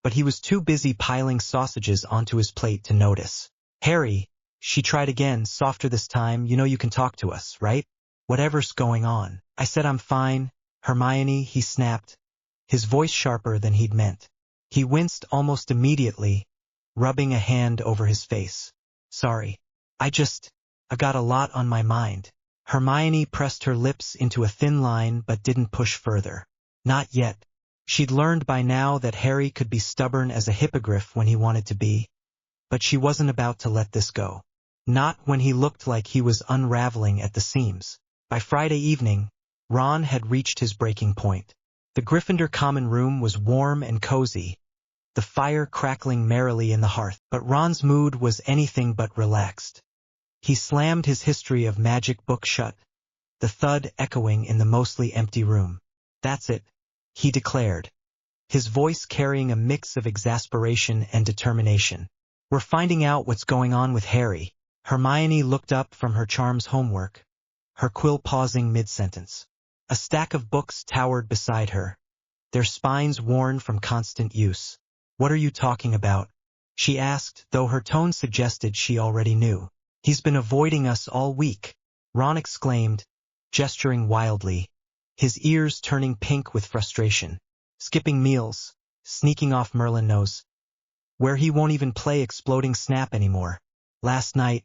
but he was too busy piling sausages onto his plate to notice. "Harry," she tried again, softer this time, "you know you can talk to us, right? Whatever's going on." "I said I'm fine, Hermione," he snapped, his voice sharper than he'd meant. He winced almost immediately, rubbing a hand over his face. Sorry. I got a lot on my mind. Hermione pressed her lips into a thin line but didn't push further. Not yet. She'd learned by now that Harry could be stubborn as a hippogriff when he wanted to be, but she wasn't about to let this go. Not when he looked like he was unraveling at the seams. By Friday evening, Ron had reached his breaking point. The Gryffindor common room was warm and cozy, the fire crackling merrily in the hearth, but Ron's mood was anything but relaxed. He slammed his history of magic book shut, the thud echoing in the mostly empty room. That's it, he declared, his voice carrying a mix of exasperation and determination. We're finding out what's going on with Harry. Hermione looked up from her charms homework, her quill pausing mid-sentence. A stack of books towered beside her, their spines worn from constant use. What are you talking about? She asked, though her tone suggested she already knew. He's been avoiding us all week, Ron exclaimed, gesturing wildly, his ears turning pink with frustration. Skipping meals, sneaking off Merlin knows where he won't even play Exploding Snap anymore. Last night,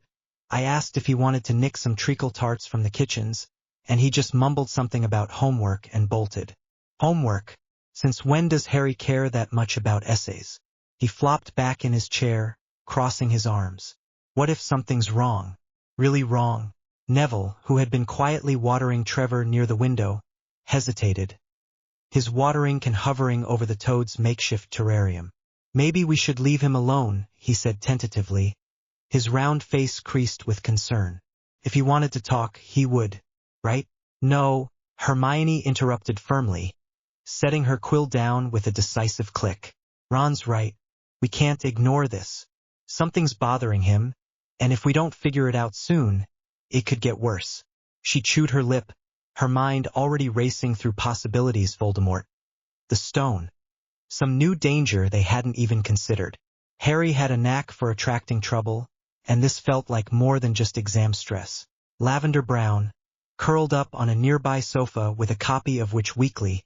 I asked if he wanted to nick some treacle tarts from the kitchens, and he just mumbled something about homework and bolted. Homework? Since when does Harry care that much about essays? He flopped back in his chair, crossing his arms. What if something's wrong? Really wrong? Neville, who had been quietly watering Trevor near the window, hesitated, his watering can hovering over the toad's makeshift terrarium. Maybe we should leave him alone, he said tentatively, his round face creased with concern. If he wanted to talk, he would, right? No, Hermione interrupted firmly, setting her quill down with a decisive click. Ron's right. We can't ignore this. Something's bothering him, and if we don't figure it out soon, it could get worse. She chewed her lip, her mind already racing through possibilities. Voldemort. The stone. Some new danger they hadn't even considered. Harry had a knack for attracting trouble, and this felt like more than just exam stress. Lavender Brown, curled up on a nearby sofa with a copy of Which Weekly,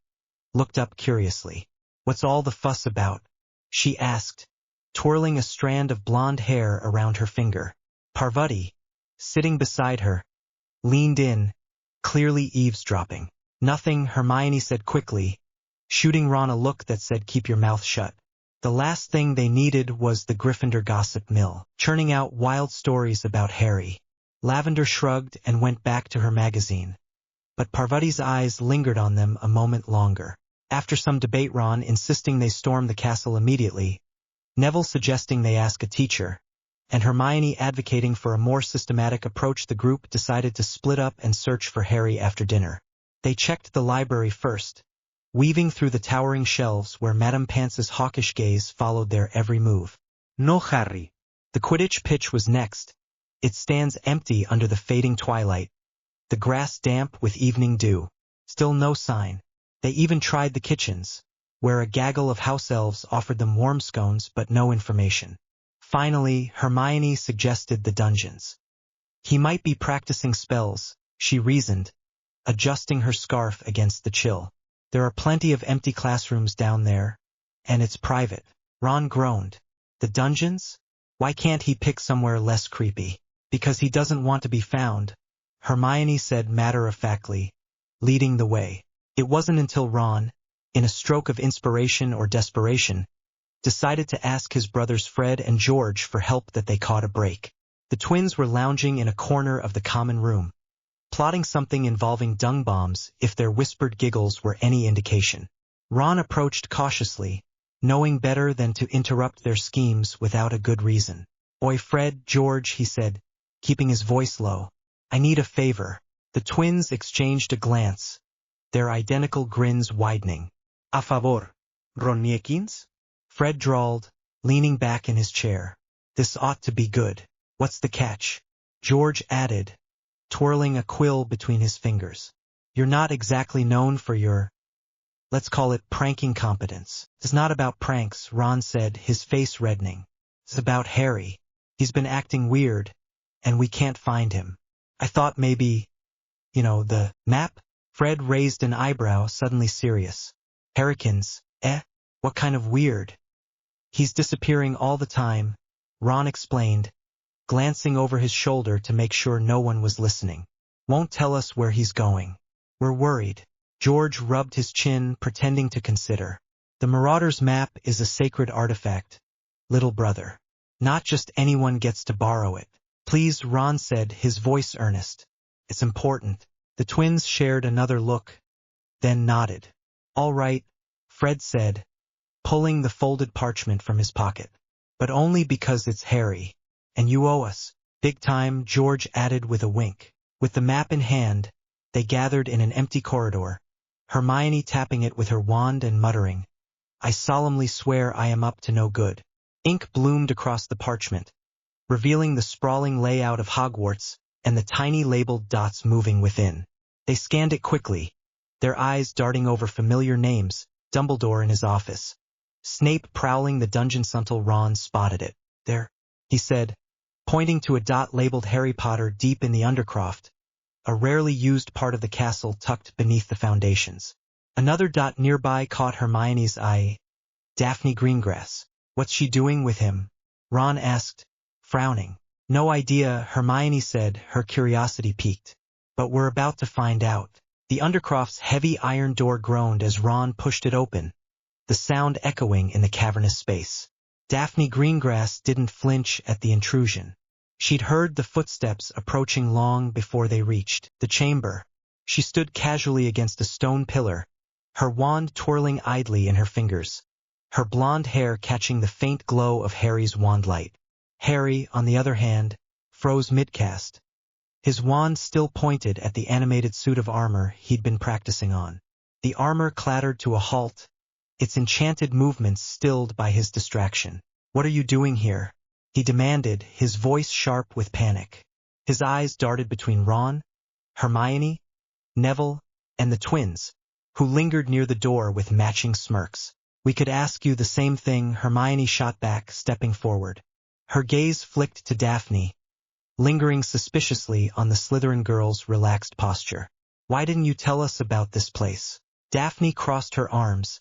looked up curiously. What's all the fuss about? She asked, twirling a strand of blonde hair around her finger. Parvati, sitting beside her, leaned in, clearly eavesdropping. Nothing, Hermione said quickly, shooting Ron a look that said keep your mouth shut. The last thing they needed was the Gryffindor gossip mill, churning out wild stories about Harry. Lavender shrugged and went back to her magazine, but Parvati's eyes lingered on them a moment longer. After some debate, Ron insisting they storm the castle immediately, Neville suggesting they ask a teacher, and Hermione advocating for a more systematic approach, the group decided to split up and search for Harry after dinner. They checked the library first, weaving through the towering shelves where Madame Pance's hawkish gaze followed their every move. No Harry. The Quidditch pitch was next. It stands empty under the fading twilight, the grass damp with evening dew. Still no sign. They even tried the kitchens, where a gaggle of house elves offered them warm scones but no information. Finally, Hermione suggested the dungeons. He might be practicing spells, she reasoned, adjusting her scarf against the chill. There are plenty of empty classrooms down there, and it's private. Ron groaned. The dungeons? Why can't he pick somewhere less creepy? Because he doesn't want to be found, Hermione said matter-of-factly, leading the way. It wasn't until Ron, in a stroke of inspiration or desperation, decided to ask his brothers Fred and George for help that they caught a break. The twins were lounging in a corner of the common room, plotting something involving dung bombs if their whispered giggles were any indication. Ron approached cautiously, knowing better than to interrupt their schemes without a good reason. Oi Fred, George, he said, keeping his voice low. I need a favor. The twins exchanged a glance, their identical grins widening. A favor, Ron Niekins? Fred drawled, leaning back in his chair. This ought to be good. What's the catch? George added, twirling a quill between his fingers. You're not exactly known for your, let's call it pranking competence. It's not about pranks, Ron said, his face reddening. It's about Harry. He's been acting weird, and we can't find him. I thought maybe, the map? Fred raised an eyebrow, suddenly serious. Harrykins, what kind of weird? He's disappearing all the time, Ron explained, glancing over his shoulder to make sure no one was listening. Won't tell us where he's going. We're worried. George rubbed his chin, pretending to consider. The Marauder's map is a sacred artifact, little brother. Not just anyone gets to borrow it. Please, Ron said, his voice earnest. It's important. The twins shared another look, then nodded. All right, Fred said, pulling the folded parchment from his pocket. But only because it's Harry. And you owe us. Big time, George added with a wink. With the map in hand, they gathered in an empty corridor, Hermione tapping it with her wand and muttering, I solemnly swear I am up to no good. Ink bloomed across the parchment, revealing the sprawling layout of Hogwarts and the tiny labeled dots moving within. They scanned it quickly, their eyes darting over familiar names, Dumbledore in his office, Snape prowling the dungeon until Ron spotted it. There, he said, pointing to a dot labeled Harry Potter deep in the Undercroft, a rarely used part of the castle tucked beneath the foundations. Another dot nearby caught Hermione's eye. Daphne Greengrass. What's she doing with him? Ron asked, frowning. No idea, Hermione said, her curiosity piqued. But we're about to find out. The Undercroft's heavy iron door groaned as Ron pushed it open, the sound echoing in the cavernous space. Daphne Greengrass didn't flinch at the intrusion. She'd heard the footsteps approaching long before they reached the chamber. She stood casually against a stone pillar, her wand twirling idly in her fingers, her blonde hair catching the faint glow of Harry's wand light. Harry, on the other hand, froze mid-cast, his wand still pointed at the animated suit of armor he'd been practicing on. The armor clattered to a halt, its enchanted movements stilled by his distraction. What are you doing here? He demanded, his voice sharp with panic. His eyes darted between Ron, Hermione, Neville, and the twins, who lingered near the door with matching smirks. We could ask you the same thing, Hermione shot back, stepping forward. Her gaze flicked to Daphne, lingering suspiciously on the Slytherin girl's relaxed posture. Why didn't you tell us about this place? Daphne crossed her arms,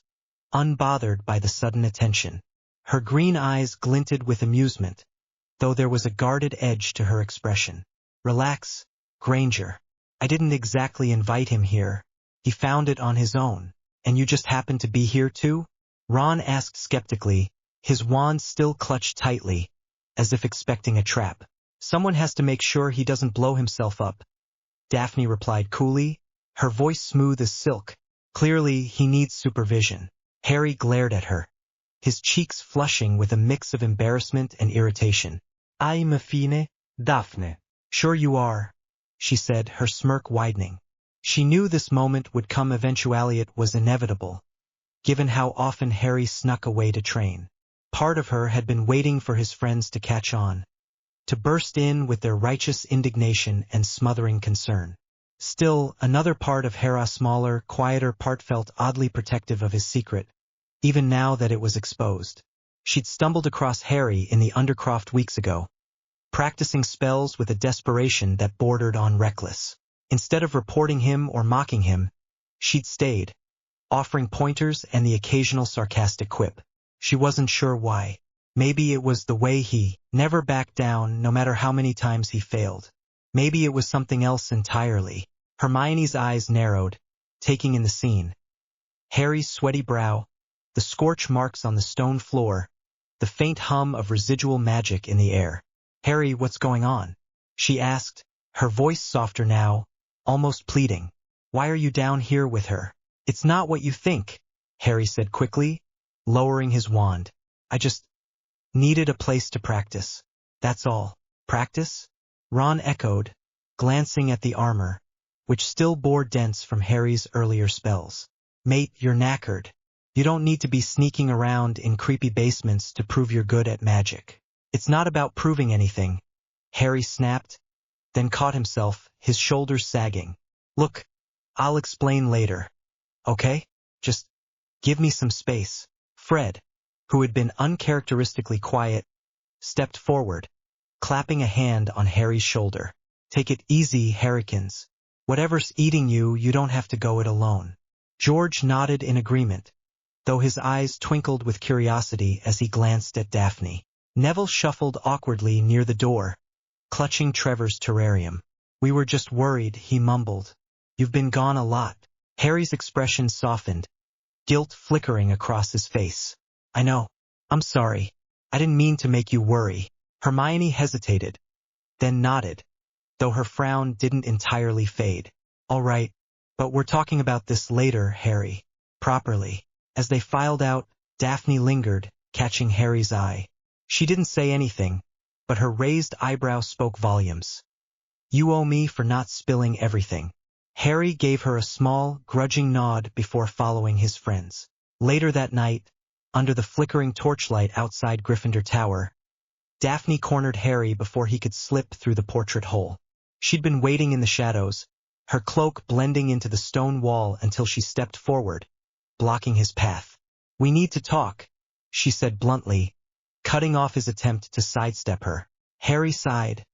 unbothered by the sudden attention. Her green eyes glinted with amusement, though there was a guarded edge to her expression. Relax, Granger. I didn't exactly invite him here. He found it on his own. And you just happened to be here too? Ron asked skeptically, his wand still clutched tightly, as if expecting a trap. Someone has to make sure he doesn't blow himself up. Daphne replied coolly, her voice smooth as silk. Clearly, he needs supervision. Harry glared at her, his cheeks flushing with a mix of embarrassment and irritation. I'm fine, Daphne. Sure you are, she said, her smirk widening. She knew this moment would come eventually. It was inevitable, given how often Harry snuck away to train. Part of her had been waiting for his friends to catch on, to burst in with their righteous indignation and smothering concern. Still, another part of Harry's smaller, quieter part felt oddly protective of his secret, even now that it was exposed. She'd stumbled across Harry in the Undercroft weeks ago, practicing spells with a desperation that bordered on reckless. Instead of reporting him or mocking him, she'd stayed, offering pointers and the occasional sarcastic quip. She wasn't sure why. Maybe it was the way he never backed down no matter how many times he failed. Maybe it was something else entirely. Hermione's eyes narrowed, taking in the scene. Harry's sweaty brow, the scorch marks on the stone floor, the faint hum of residual magic in the air. Harry, what's going on? She asked, her voice softer now, almost pleading. Why are you down here with her? It's not what you think, Harry said quickly, lowering his wand. I just needed a place to practice. That's all. Practice? Ron echoed, glancing at the armor, which still bore dents from Harry's earlier spells. Mate, you're knackered. You don't need to be sneaking around in creepy basements to prove you're good at magic. It's not about proving anything, Harry snapped, then caught himself, his shoulders sagging. Look, I'll explain later. Okay? Just give me some space. Fred, who had been uncharacteristically quiet, stepped forward, clapping a hand on Harry's shoulder. Take it easy, Harrykins. Whatever's eating you, you don't have to go it alone. George nodded in agreement, though his eyes twinkled with curiosity as he glanced at Daphne. Neville shuffled awkwardly near the door, clutching Trevor's terrarium. "We were just worried," he mumbled. "You've been gone a lot." Harry's expression softened, guilt flickering across his face. "I know. I'm sorry. I didn't mean to make you worry." Hermione hesitated, then nodded, though her frown didn't entirely fade. "All right, but we're talking about this later, Harry. Properly." As they filed out, Daphne lingered, catching Harry's eye. She didn't say anything, but her raised eyebrow spoke volumes. "You owe me for not spilling everything." Harry gave her a small, grudging nod before following his friends. Later that night, under the flickering torchlight outside Gryffindor Tower, Daphne cornered Harry before he could slip through the portrait hole. She'd been waiting in the shadows, her cloak blending into the stone wall until she stepped forward, blocking his path. "We need to talk," she said bluntly, cutting off his attempt to sidestep her. Harry sighed,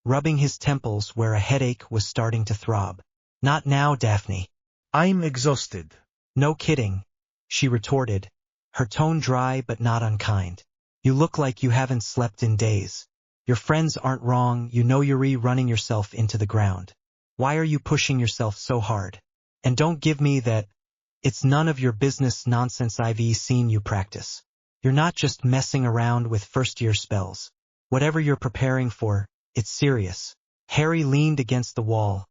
rubbing his temples where a headache was starting to throb. "Not now, Daphne." I'm exhausted. "No kidding," she retorted, her tone dry but not unkind. "You look like you haven't slept in days. Your friends aren't wrong, you know you're running yourself into the ground. Why are you pushing yourself so hard? And don't give me that 'it's none of your business' nonsense. I've seen you practice. You're not just messing around with first-year spells. Whatever you're preparing for, it's serious." Harry leaned against the wall,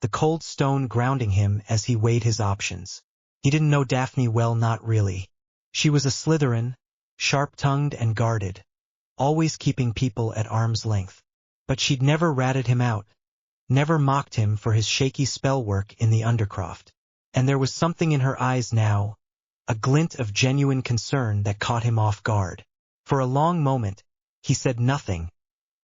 the cold stone grounding him as he weighed his options. He didn't know Daphne well, not really. She was a Slytherin, sharp-tongued and guarded, always keeping people at arm's length. But she'd never ratted him out, never mocked him for his shaky spell work in the Undercroft. And there was something in her eyes now, a glint of genuine concern that caught him off guard. For a long moment, he said nothing,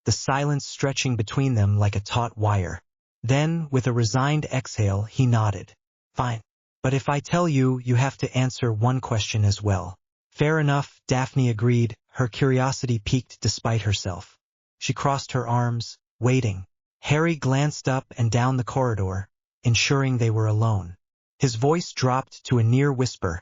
the silence stretching between them like a taut wire. Then, with a resigned exhale, he nodded. "Fine. But if I tell you, you have to answer one question as well." "Fair enough," Daphne agreed, her curiosity piqued despite herself. She crossed her arms, waiting. Harry glanced up and down the corridor, ensuring they were alone. His voice dropped to a near whisper,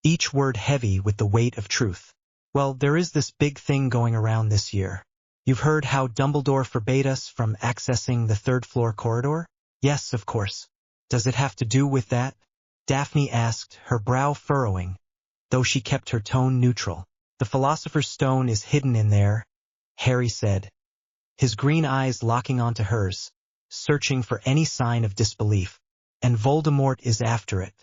each word heavy with the weight of truth. "Well, there is this big thing going around this year. You've heard how Dumbledore forbade us from accessing the third-floor corridor?" "Yes, of course. Does it have to do with that?" Daphne asked, her brow furrowing, though she kept her tone neutral. "The Philosopher's Stone is hidden in there," Harry said, his green eyes locking onto hers, searching for any sign of disbelief. "And Voldemort is after it.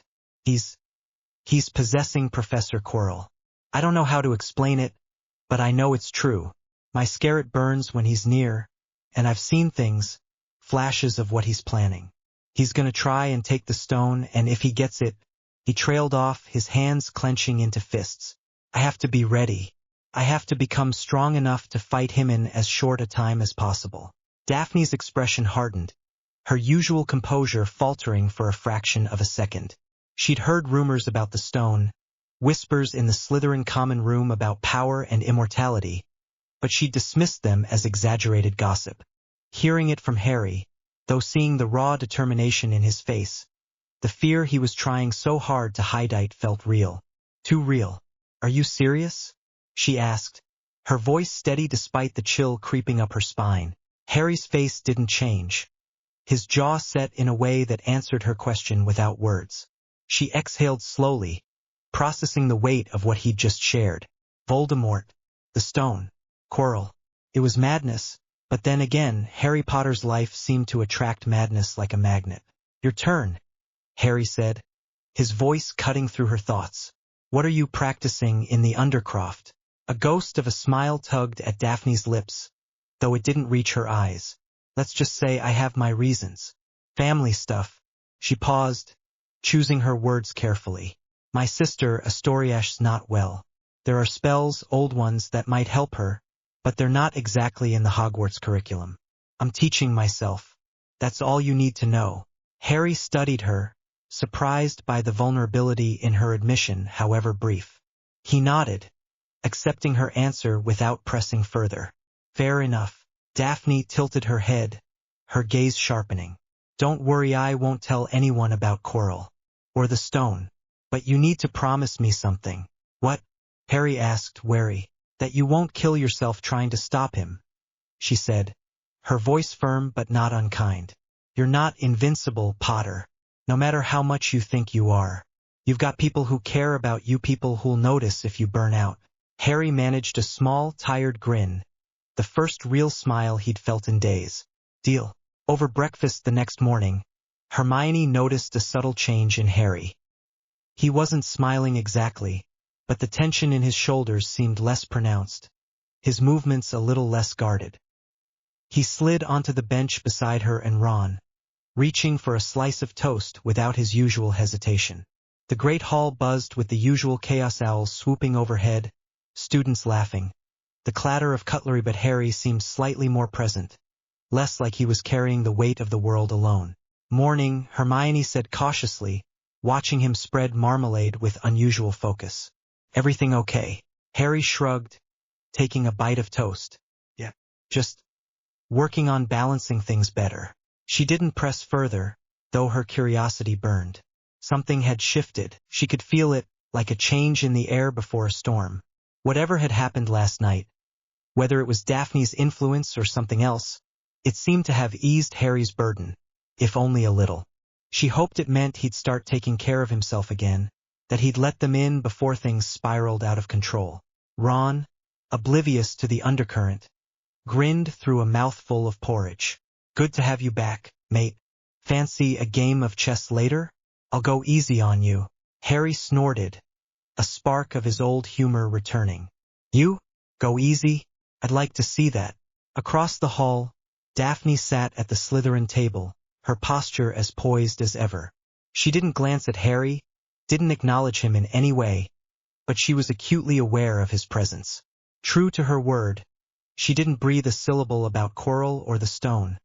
He's possessing Professor Quirrell. I don't know how to explain it, but I know it's true. My scarlet burns when he's near, and I've seen things, flashes of what he's planning. He's gonna try and take the stone, and if he gets it..." He trailed off, his hands clenching into fists. "I have to be ready. I have to become strong enough to fight him in as short a time as possible." Daphne's expression hardened, her usual composure faltering for a fraction of a second. She'd heard rumors about the stone, whispers in the Slytherin common room about power and immortality, but she dismissed them as exaggerated gossip. Hearing it from Harry, though seeing the raw determination in his face, the fear he was trying so hard to hide felt real. Too real. "Are you serious?" she asked, her voice steady despite the chill creeping up her spine. Harry's face didn't change, his jaw set in a way that answered her question without words. She exhaled slowly, processing the weight of what he'd just shared. Voldemort, the stone, Quirrell. It was madness, but then again, Harry Potter's life seemed to attract madness like a magnet. "Your turn," Harry said, his voice cutting through her thoughts. "What are you practicing in the Undercroft?" A ghost of a smile tugged at Daphne's lips, though it didn't reach her eyes. "Let's just say I have my reasons. Family stuff." She paused, choosing her words carefully. "My sister Astoriash's not well. There are spells, old ones, that might help her, but they're not exactly in the Hogwarts curriculum. I'm teaching myself. That's all you need to know." Harry studied her, surprised by the vulnerability in her admission, however brief. He nodded, accepting her answer without pressing further. "Fair enough." Daphne tilted her head, her gaze sharpening. "Don't worry, I won't tell anyone about Quirrell. Or the stone. But you need to promise me something. What? Harry asked, wary. That you won't kill yourself trying to stop him, she said, her voice firm but not unkind. You're not invincible, Potter. No matter how much you think you are. You've got people who care about you, people who'll notice if you burn out. Harry managed a small, tired grin, the first real smile he'd felt in days. Deal. Over breakfast the next morning, Hermione noticed a subtle change in Harry. He wasn't smiling exactly, but the tension in his shoulders seemed less pronounced, his movements a little less guarded. He slid onto the bench beside her and Ron, reaching for a slice of toast without his usual hesitation. The great hall buzzed with the usual chaos owls swooping overhead, students laughing, the clatter of cutlery, but Harry seemed slightly more present, less like he was carrying the weight of the world alone. Morning, Hermione said cautiously, watching him spread marmalade with unusual focus. Everything okay? Harry shrugged, taking a bite of toast. Yeah. Just working on balancing things better. She didn't press further, though her curiosity burned. Something had shifted. She could feel it, like a change in the air before a storm. Whatever had happened last night, whether it was Daphne's influence or something else, it seemed to have eased Harry's burden, if only a little. She hoped it meant he'd start taking care of himself again, that he'd let them in before things spiraled out of control. Ron, oblivious to the undercurrent, grinned through a mouthful of porridge. Good to have you back, mate. Fancy a game of chess later? I'll go easy on you. Harry snorted, a spark of his old humor returning. You? Go easy? I'd like to see that. Across the hall, Daphne sat at the Slytherin table, her posture as poised as ever. She didn't glance at Harry, didn't acknowledge him in any way, but she was acutely aware of his presence. True to her word, she didn't breathe a syllable about Quirrell or the stone,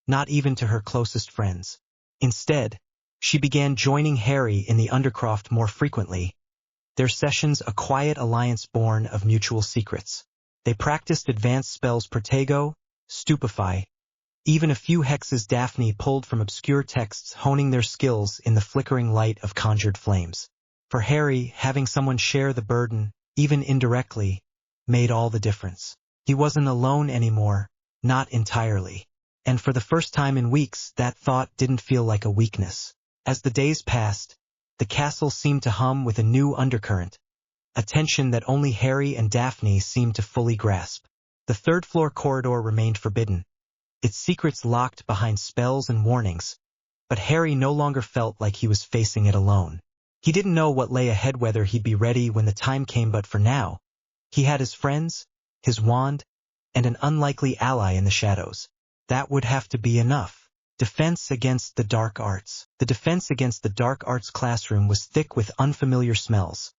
not even to her closest friends. Instead, she began joining Harry in the Undercroft more frequently, their sessions a quiet alliance born of mutual secrets. They practiced advanced spells Protego, Stupefy, even a few hexes Daphne pulled from obscure texts, honing their skills in the flickering light of conjured flames. For Harry, having someone share the burden, even indirectly, made all the difference. He wasn't alone anymore, not entirely. And for the first time in weeks, that thought didn't feel like a weakness. As the days passed, the castle seemed to hum with a new undercurrent, a tension that only Harry and Daphne seemed to fully grasp. The third-floor corridor remained forbidden, its secrets locked behind spells and warnings, but Harry no longer felt like he was facing it alone. He didn't know what lay ahead, whether he'd be ready when the time came, but for now, he had his friends, his wand, and an unlikely ally in the shadows. That would have to be enough. Defense against the dark arts. The defense against the dark arts classroom was thick with unfamiliar smells,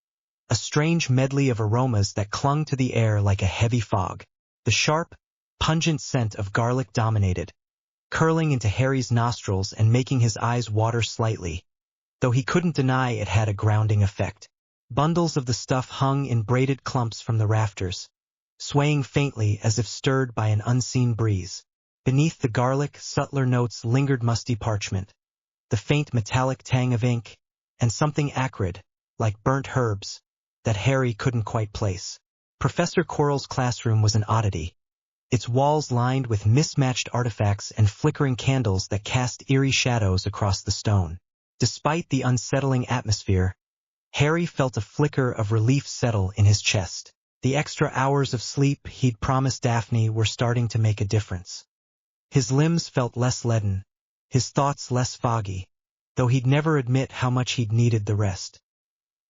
a strange medley of aromas that clung to the air like a heavy fog. The sharp, pungent scent of garlic dominated, curling into Harry's nostrils and making his eyes water slightly, though he couldn't deny it had a grounding effect. Bundles of the stuff hung in braided clumps from the rafters, swaying faintly as if stirred by an unseen breeze. Beneath the garlic, subtler notes lingered: musty parchment, the faint metallic tang of ink, and something acrid, like burnt herbs, that Harry couldn't quite place. Professor Quirrell's classroom was an oddity, its walls lined with mismatched artifacts and flickering candles that cast eerie shadows across the stone. Despite the unsettling atmosphere, Harry felt a flicker of relief settle in his chest. The extra hours of sleep he'd promised Daphne were starting to make a difference. His limbs felt less leaden, his thoughts less foggy, though he'd never admit how much he'd needed the rest.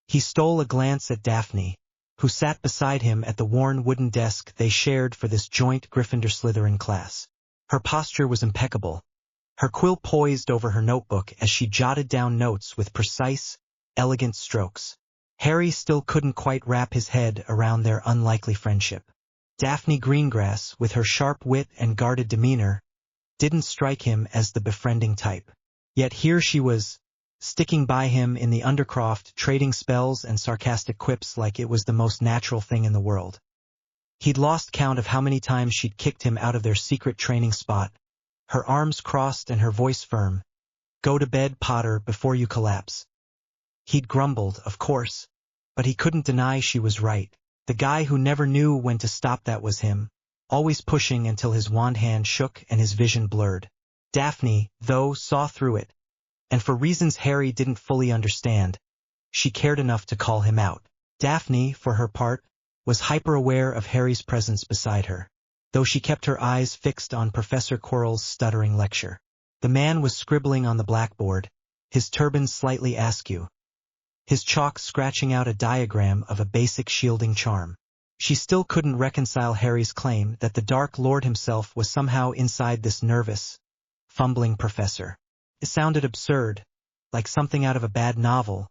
He stole a glance at Daphne, who sat beside him at the worn wooden desk they shared for this joint Gryffindor-Slytherin class. Her posture was impeccable, her quill poised over her notebook as she jotted down notes with precise, elegant strokes. Harry still couldn't quite wrap his head around their unlikely friendship. Daphne Greengrass, with her sharp wit and guarded demeanor, didn't strike him as the befriending type. Yet here she was, sticking by him in the Undercroft, trading spells and sarcastic quips like it was the most natural thing in the world. He'd lost count of how many times she'd kicked him out of their secret training spot, her arms crossed and her voice firm. Go to bed, Potter, before you collapse. He'd grumbled, of course, but he couldn't deny she was right. The guy who never knew when to stop, that was him, always pushing until his wand hand shook and his vision blurred. Daphne, though, saw through it, and for reasons Harry didn't fully understand, she cared enough to call him out. Daphne, for her part, was hyper-aware of Harry's presence beside her, though she kept her eyes fixed on Professor Quirrell's stuttering lecture. The man was scribbling on the blackboard, his turban slightly askew, his chalk scratching out a diagram of a basic shielding charm. She still couldn't reconcile Harry's claim that the Dark Lord himself was somehow inside this nervous, fumbling professor. It sounded absurd, like something out of a bad novel,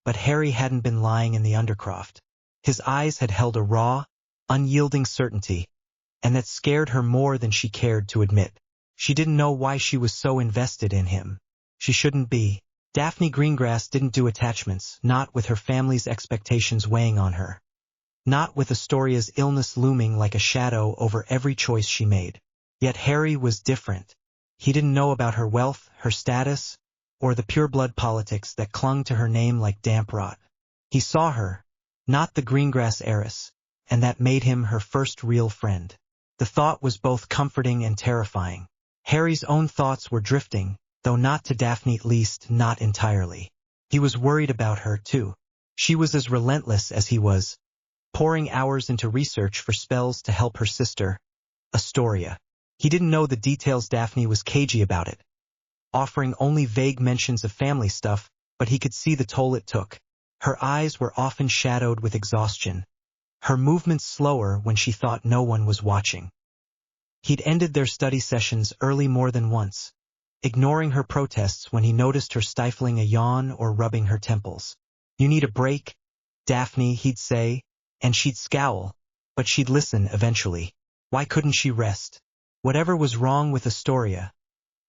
but Harry hadn't been lying in the Undercroft. His eyes had held a raw, unyielding certainty, and that scared her more than she cared to admit. She didn't know why she was so invested in him. She shouldn't be. Daphne Greengrass didn't do attachments, not with her family's expectations weighing on her. Not with Astoria's illness looming like a shadow over every choice she made. Yet Harry was different. He didn't know about her wealth, her status, or the pureblood politics that clung to her name like damp rot. He saw her, not the Greengrass heiress, and that made him her first real friend. The thought was both comforting and terrifying. Harry's own thoughts were drifting, though not to Daphne, at least not entirely. He was worried about her, too. She was as relentless as he was, pouring hours into research for spells to help her sister, Astoria. He didn't know the details. Daphne was cagey about it, offering only vague mentions of family stuff, but he could see the toll it took. Her eyes were often shadowed with exhaustion, her movements slower when she thought no one was watching. He'd ended their study sessions early more than once, ignoring her protests when he noticed her stifling a yawn or rubbing her temples. "You need a break, Daphne," he'd say, and she'd scowl, but she'd listen eventually. Why couldn't she rest? Whatever was wrong with Astoria,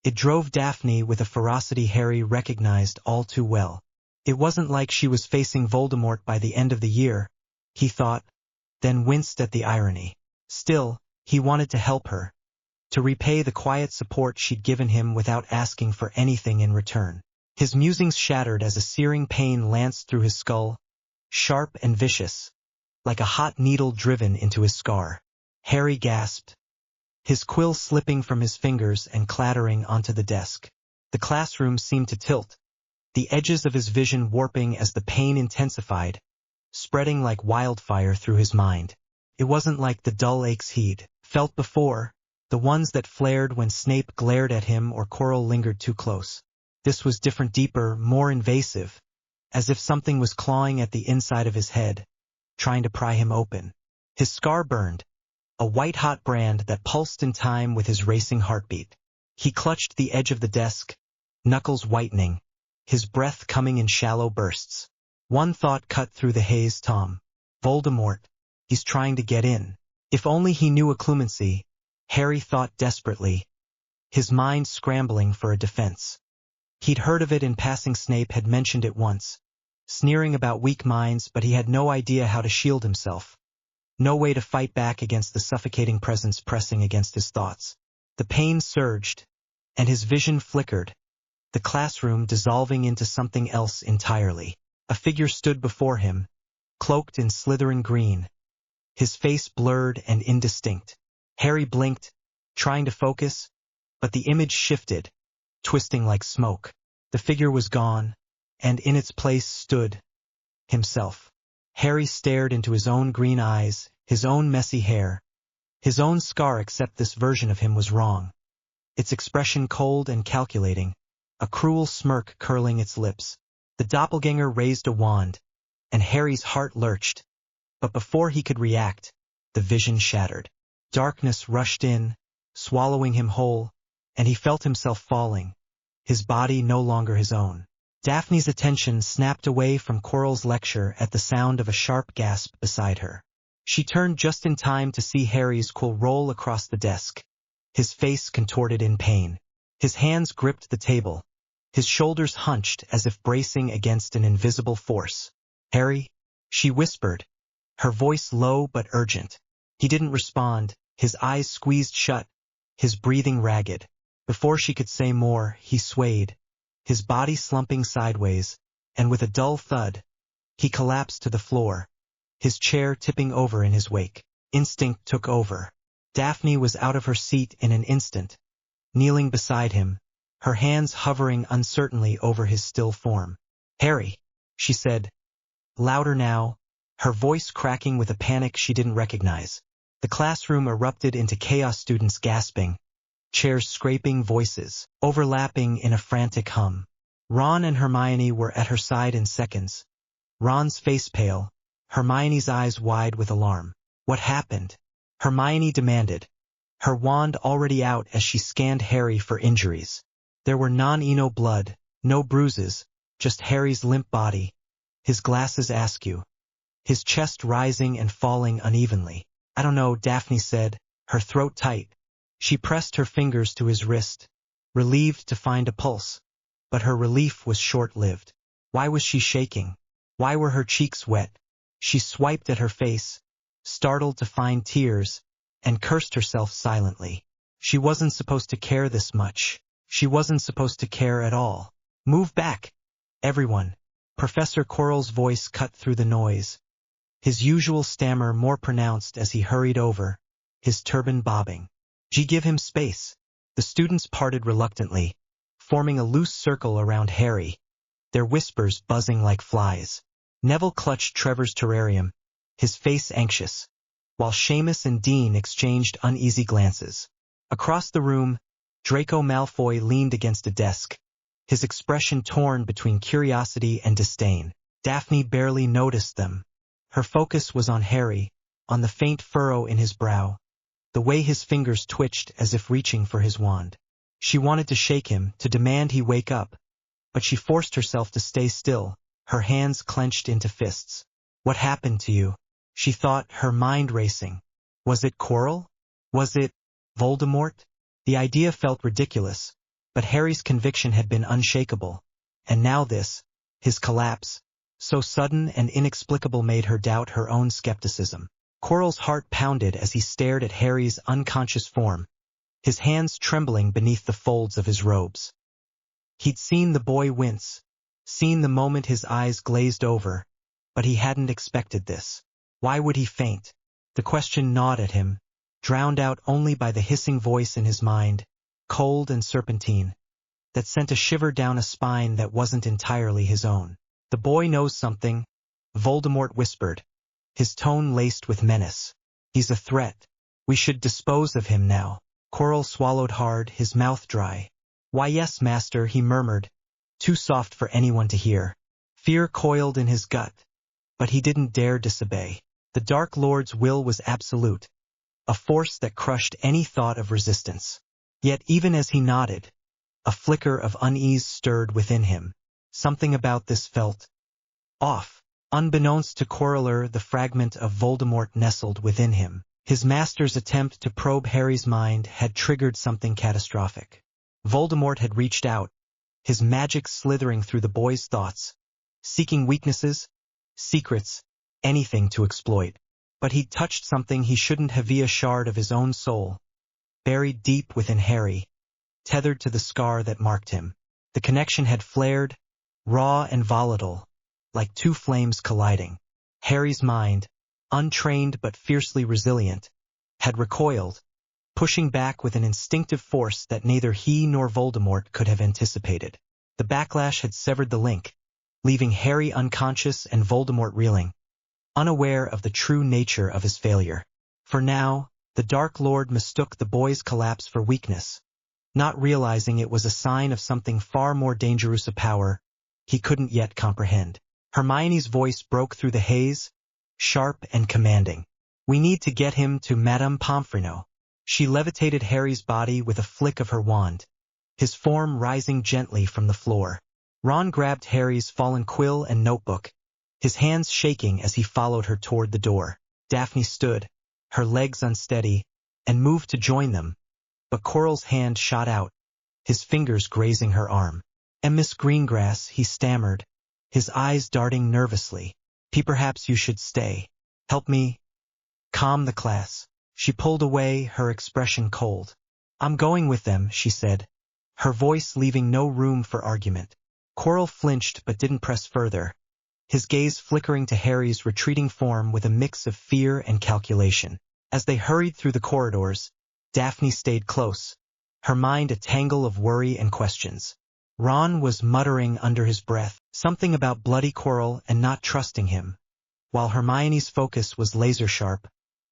it drove Daphne with a ferocity Harry recognized all too well. It wasn't like she was facing Voldemort by the end of the year, he thought, then winced at the irony. Still, he wanted to help her, to repay the quiet support she'd given him without asking for anything in return. His musings shattered as a searing pain lanced through his skull, sharp and vicious, like a hot needle driven into his scar. Harry gasped, his quill slipping from his fingers and clattering onto the desk. The classroom seemed to tilt, the edges of his vision warping as the pain intensified, spreading like wildfire through his mind. It wasn't like the dull aches he'd felt before, the ones that flared when Snape glared at him or Quirrell lingered too close. This was different, deeper, more invasive, as if something was clawing at the inside of his head, trying to pry him open. His scar burned, a white-hot brand that pulsed in time with his racing heartbeat. He clutched the edge of the desk, knuckles whitening, his breath coming in shallow bursts. One thought cut through the haze: Voldemort, he's trying to get in. If only he knew occlumency, Harry thought desperately, his mind scrambling for a defense. He'd heard of it in passing. Snape had mentioned it once, sneering about weak minds, but he had no idea how to shield himself. No way to fight back against the suffocating presence pressing against his thoughts. The pain surged, and his vision flickered, the classroom dissolving into something else entirely. A figure stood before him, cloaked in slithering green, his face blurred and indistinct. Harry blinked, trying to focus, but the image shifted, twisting like smoke. The figure was gone, and in its place stood himself. Harry stared into his own green eyes, his own messy hair, his own scar, except this version of him was wrong. Its expression cold and calculating, a cruel smirk curling its lips. The doppelganger raised a wand, and Harry's heart lurched, but before he could react, the vision shattered. Darkness rushed in, swallowing him whole, and he felt himself falling, his body no longer his own. Daphne's attention snapped away from Quirrell's lecture at the sound of a sharp gasp beside her. She turned just in time to see Harry's quill roll across the desk, his face contorted in pain. His hands gripped the table, his shoulders hunched as if bracing against an invisible force. "Harry?" she whispered, her voice low but urgent. He didn't respond, his eyes squeezed shut, his breathing ragged. Before she could say more, he swayed, his body slumping sideways, and with a dull thud, he collapsed to the floor, his chair tipping over in his wake. Instinct took over. Daphne was out of her seat in an instant, kneeling beside him, her hands hovering uncertainly over his still form. "Harry," she said, louder now, her voice cracking with a panic she didn't recognize. The classroom erupted into chaos, students gasping, chairs scraping, voices overlapping in a frantic hum. Ron and Hermione were at her side in seconds. Ron's face pale, Hermione's eyes wide with alarm. "What happened?" Hermione demanded, her wand already out as she scanned Harry for injuries. There were no blood, no bruises, just Harry's limp body, his glasses askew, his chest rising and falling unevenly. "I don't know," Daphne said, her throat tight. She pressed her fingers to his wrist, relieved to find a pulse. But her relief was short-lived. Why was she shaking? Why were her cheeks wet? She swiped at her face, startled to find tears, and cursed herself silently. She wasn't supposed to care this much. She wasn't supposed to care at all. "Move back, everyone." Professor Quirrell's voice cut through the noise, his usual stammer more pronounced as he hurried over, his turban bobbing. Give him space." The students parted reluctantly, forming a loose circle around Harry, their whispers buzzing like flies. Neville clutched Trevor's terrarium, his face anxious, while Seamus and Dean exchanged uneasy glances. Across the room, Draco Malfoy leaned against a desk, his expression torn between curiosity and disdain. Daphne barely noticed them. Her focus was on Harry, on the faint furrow in his brow, the way his fingers twitched as if reaching for his wand. She wanted to shake him, to demand he wake up, but she forced herself to stay still, her hands clenched into fists. "What happened to you?" she thought, her mind racing. Was it Quirrell? Was it Voldemort? The idea felt ridiculous, but Harry's conviction had been unshakable. And now this, his collapse, so sudden and inexplicable, made her doubt her own skepticism. Quirrell's heart pounded as he stared at Harry's unconscious form, his hands trembling beneath the folds of his robes. He'd seen the boy wince, seen the moment his eyes glazed over, but he hadn't expected this. Why would he faint? The question gnawed at him, drowned out only by the hissing voice in his mind, cold and serpentine, that sent a shiver down a spine that wasn't entirely his own. "The boy knows something," Voldemort whispered, his tone laced with menace. "He's a threat. We should dispose of him now." Quirrell swallowed hard, his mouth dry. "Why, yes, master," he murmured, too soft for anyone to hear. Fear coiled in his gut, but he didn't dare disobey. The Dark Lord's will was absolute, a force that crushed any thought of resistance. Yet even as he nodded, a flicker of unease stirred within him. Something about this felt off. Unbeknownst to Quirrell, the fragment of Voldemort nestled within him. His master's attempt to probe Harry's mind had triggered something catastrophic. Voldemort had reached out, his magic slithering through the boy's thoughts, seeking weaknesses, secrets, anything to exploit. But he'd touched something he shouldn't have, a shard of his own soul, buried deep within Harry, tethered to the scar that marked him. The connection had flared, raw and volatile, like two flames colliding. Harry's mind, untrained but fiercely resilient, had recoiled, pushing back with an instinctive force that neither he nor Voldemort could have anticipated. The backlash had severed the link, leaving Harry unconscious and Voldemort reeling, unaware of the true nature of his failure. For now, the Dark Lord mistook the boy's collapse for weakness, not realizing it was a sign of something far more dangerous, a power he couldn't yet comprehend. Hermione's voice broke through the haze, sharp and commanding. "We need to get him to Madame Pomfrey." She levitated Harry's body with a flick of her wand, his form rising gently from the floor. Ron grabbed Harry's fallen quill and notebook, his hands shaking as he followed her toward the door. Daphne stood, her legs unsteady, and moved to join them, but Quirrell's hand shot out, his fingers grazing her arm. "And Miss Greengrass," he stammered, his eyes darting nervously. Perhaps you should stay. Help me calm the class." She pulled away, her expression cold. "I'm going with them," she said, her voice leaving no room for argument. Quirrell flinched but didn't press further, his gaze flickering to Harry's retreating form with a mix of fear and calculation. As they hurried through the corridors, Daphne stayed close, her mind a tangle of worry and questions. Ron was muttering under his breath, something about bloody Quirrell and not trusting him, while Hermione's focus was laser-sharp,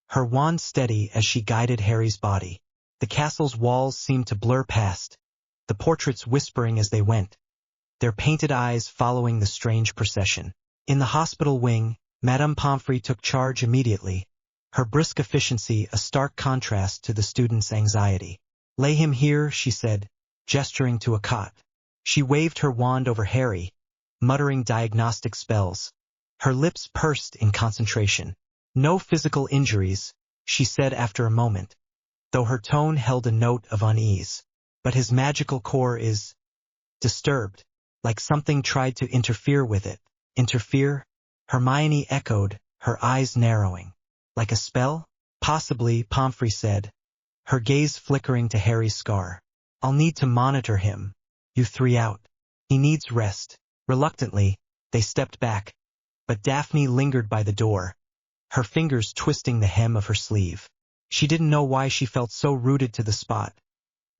her wand steady as she guided Harry's body. The castle's walls seemed to blur past, the portraits whispering as they went, their painted eyes following the strange procession. In the hospital wing, Madame Pomfrey took charge immediately, her brisk efficiency a stark contrast to the student's anxiety. "Lay him here," she said, gesturing to a cot. She waved her wand over Harry, muttering diagnostic spells. Her lips pursed in concentration. "No physical injuries," she said after a moment, though her tone held a note of unease. "But his magical core is disturbed, like something tried to interfere with it." "Interfere?" Hermione echoed, her eyes narrowing. "Like a spell?" "Possibly," Pomfrey said, her gaze flickering to Harry's scar. "I'll need to monitor him. You three out. He needs rest." Reluctantly, they stepped back, but Daphne lingered by the door, her fingers twisting the hem of her sleeve. She didn't know why she felt so rooted to the spot,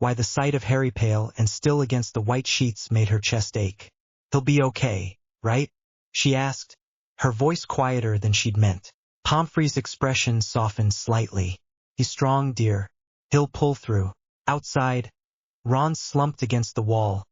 why the sight of Harry pale and still against the white sheets made her chest ache. "He'll be okay, right?" she asked, her voice quieter than she'd meant. Pomfrey's expression softened slightly. "He's strong, dear. He'll pull through." Outside, Ron slumped against the wall,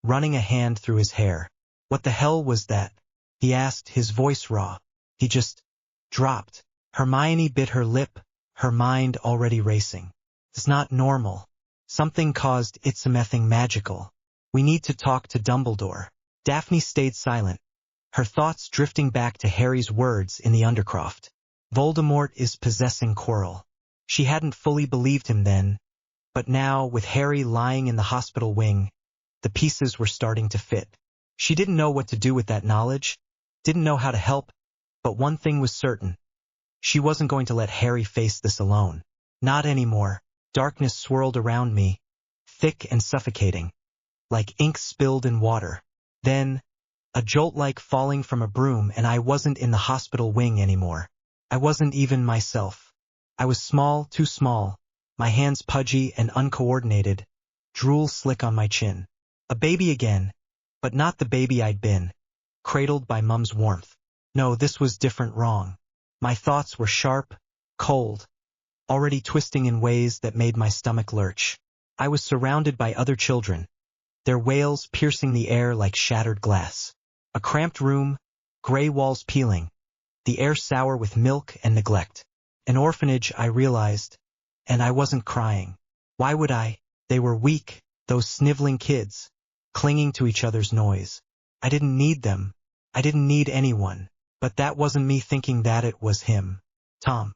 running a hand through his hair. "What the hell was that?" he asked, his voice raw. "He just dropped." Hermione bit her lip, her mind already racing. "It's not normal. Something caused it, something magical. We need to talk to Dumbledore." Daphne stayed silent, her thoughts drifting back to Harry's words in the Undercroft. Voldemort is possessing Quirrell. She hadn't fully believed him then, but now, with Harry lying in the hospital wing, the pieces were starting to fit. She didn't know what to do with that knowledge, didn't know how to help, but one thing was certain. She wasn't going to let Harry face this alone. Not anymore. Darkness swirled around me, thick and suffocating, like ink spilled in water. Then, a jolt like falling from a broom, and I wasn't in the hospital wing anymore. I wasn't even myself. I was small, too small, my hands pudgy and uncoordinated, drool slick on my chin. A baby again, but not the baby I'd been, cradled by Mum's warmth. No, this was different, wrong. My thoughts were sharp, cold, already twisting in ways that made my stomach lurch. I was surrounded by other children, their wails piercing the air like shattered glass. A cramped room, gray walls peeling, the air sour with milk and neglect. An orphanage, I realized, and I wasn't crying. Why would I? They were weak, those sniveling kids, clinging to each other's noise. I didn't need them. I didn't need anyone. But that wasn't me thinking that, it was him. Tom.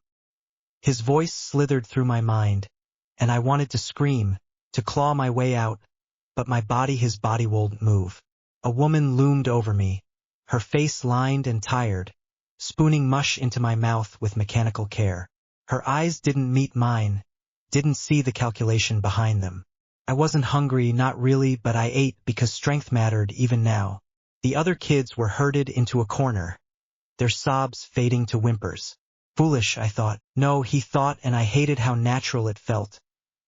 His voice slithered through my mind, and I wanted to scream, to claw my way out, but his body wouldn't move. A woman loomed over me, her face lined and tired, spooning mush into my mouth with mechanical care. Her eyes didn't meet mine, didn't see the calculation behind them. I wasn't hungry, not really, but I ate because strength mattered even now. The other kids were herded into a corner, their sobs fading to whimpers. Foolish, I thought. No, he thought, and I hated how natural it felt,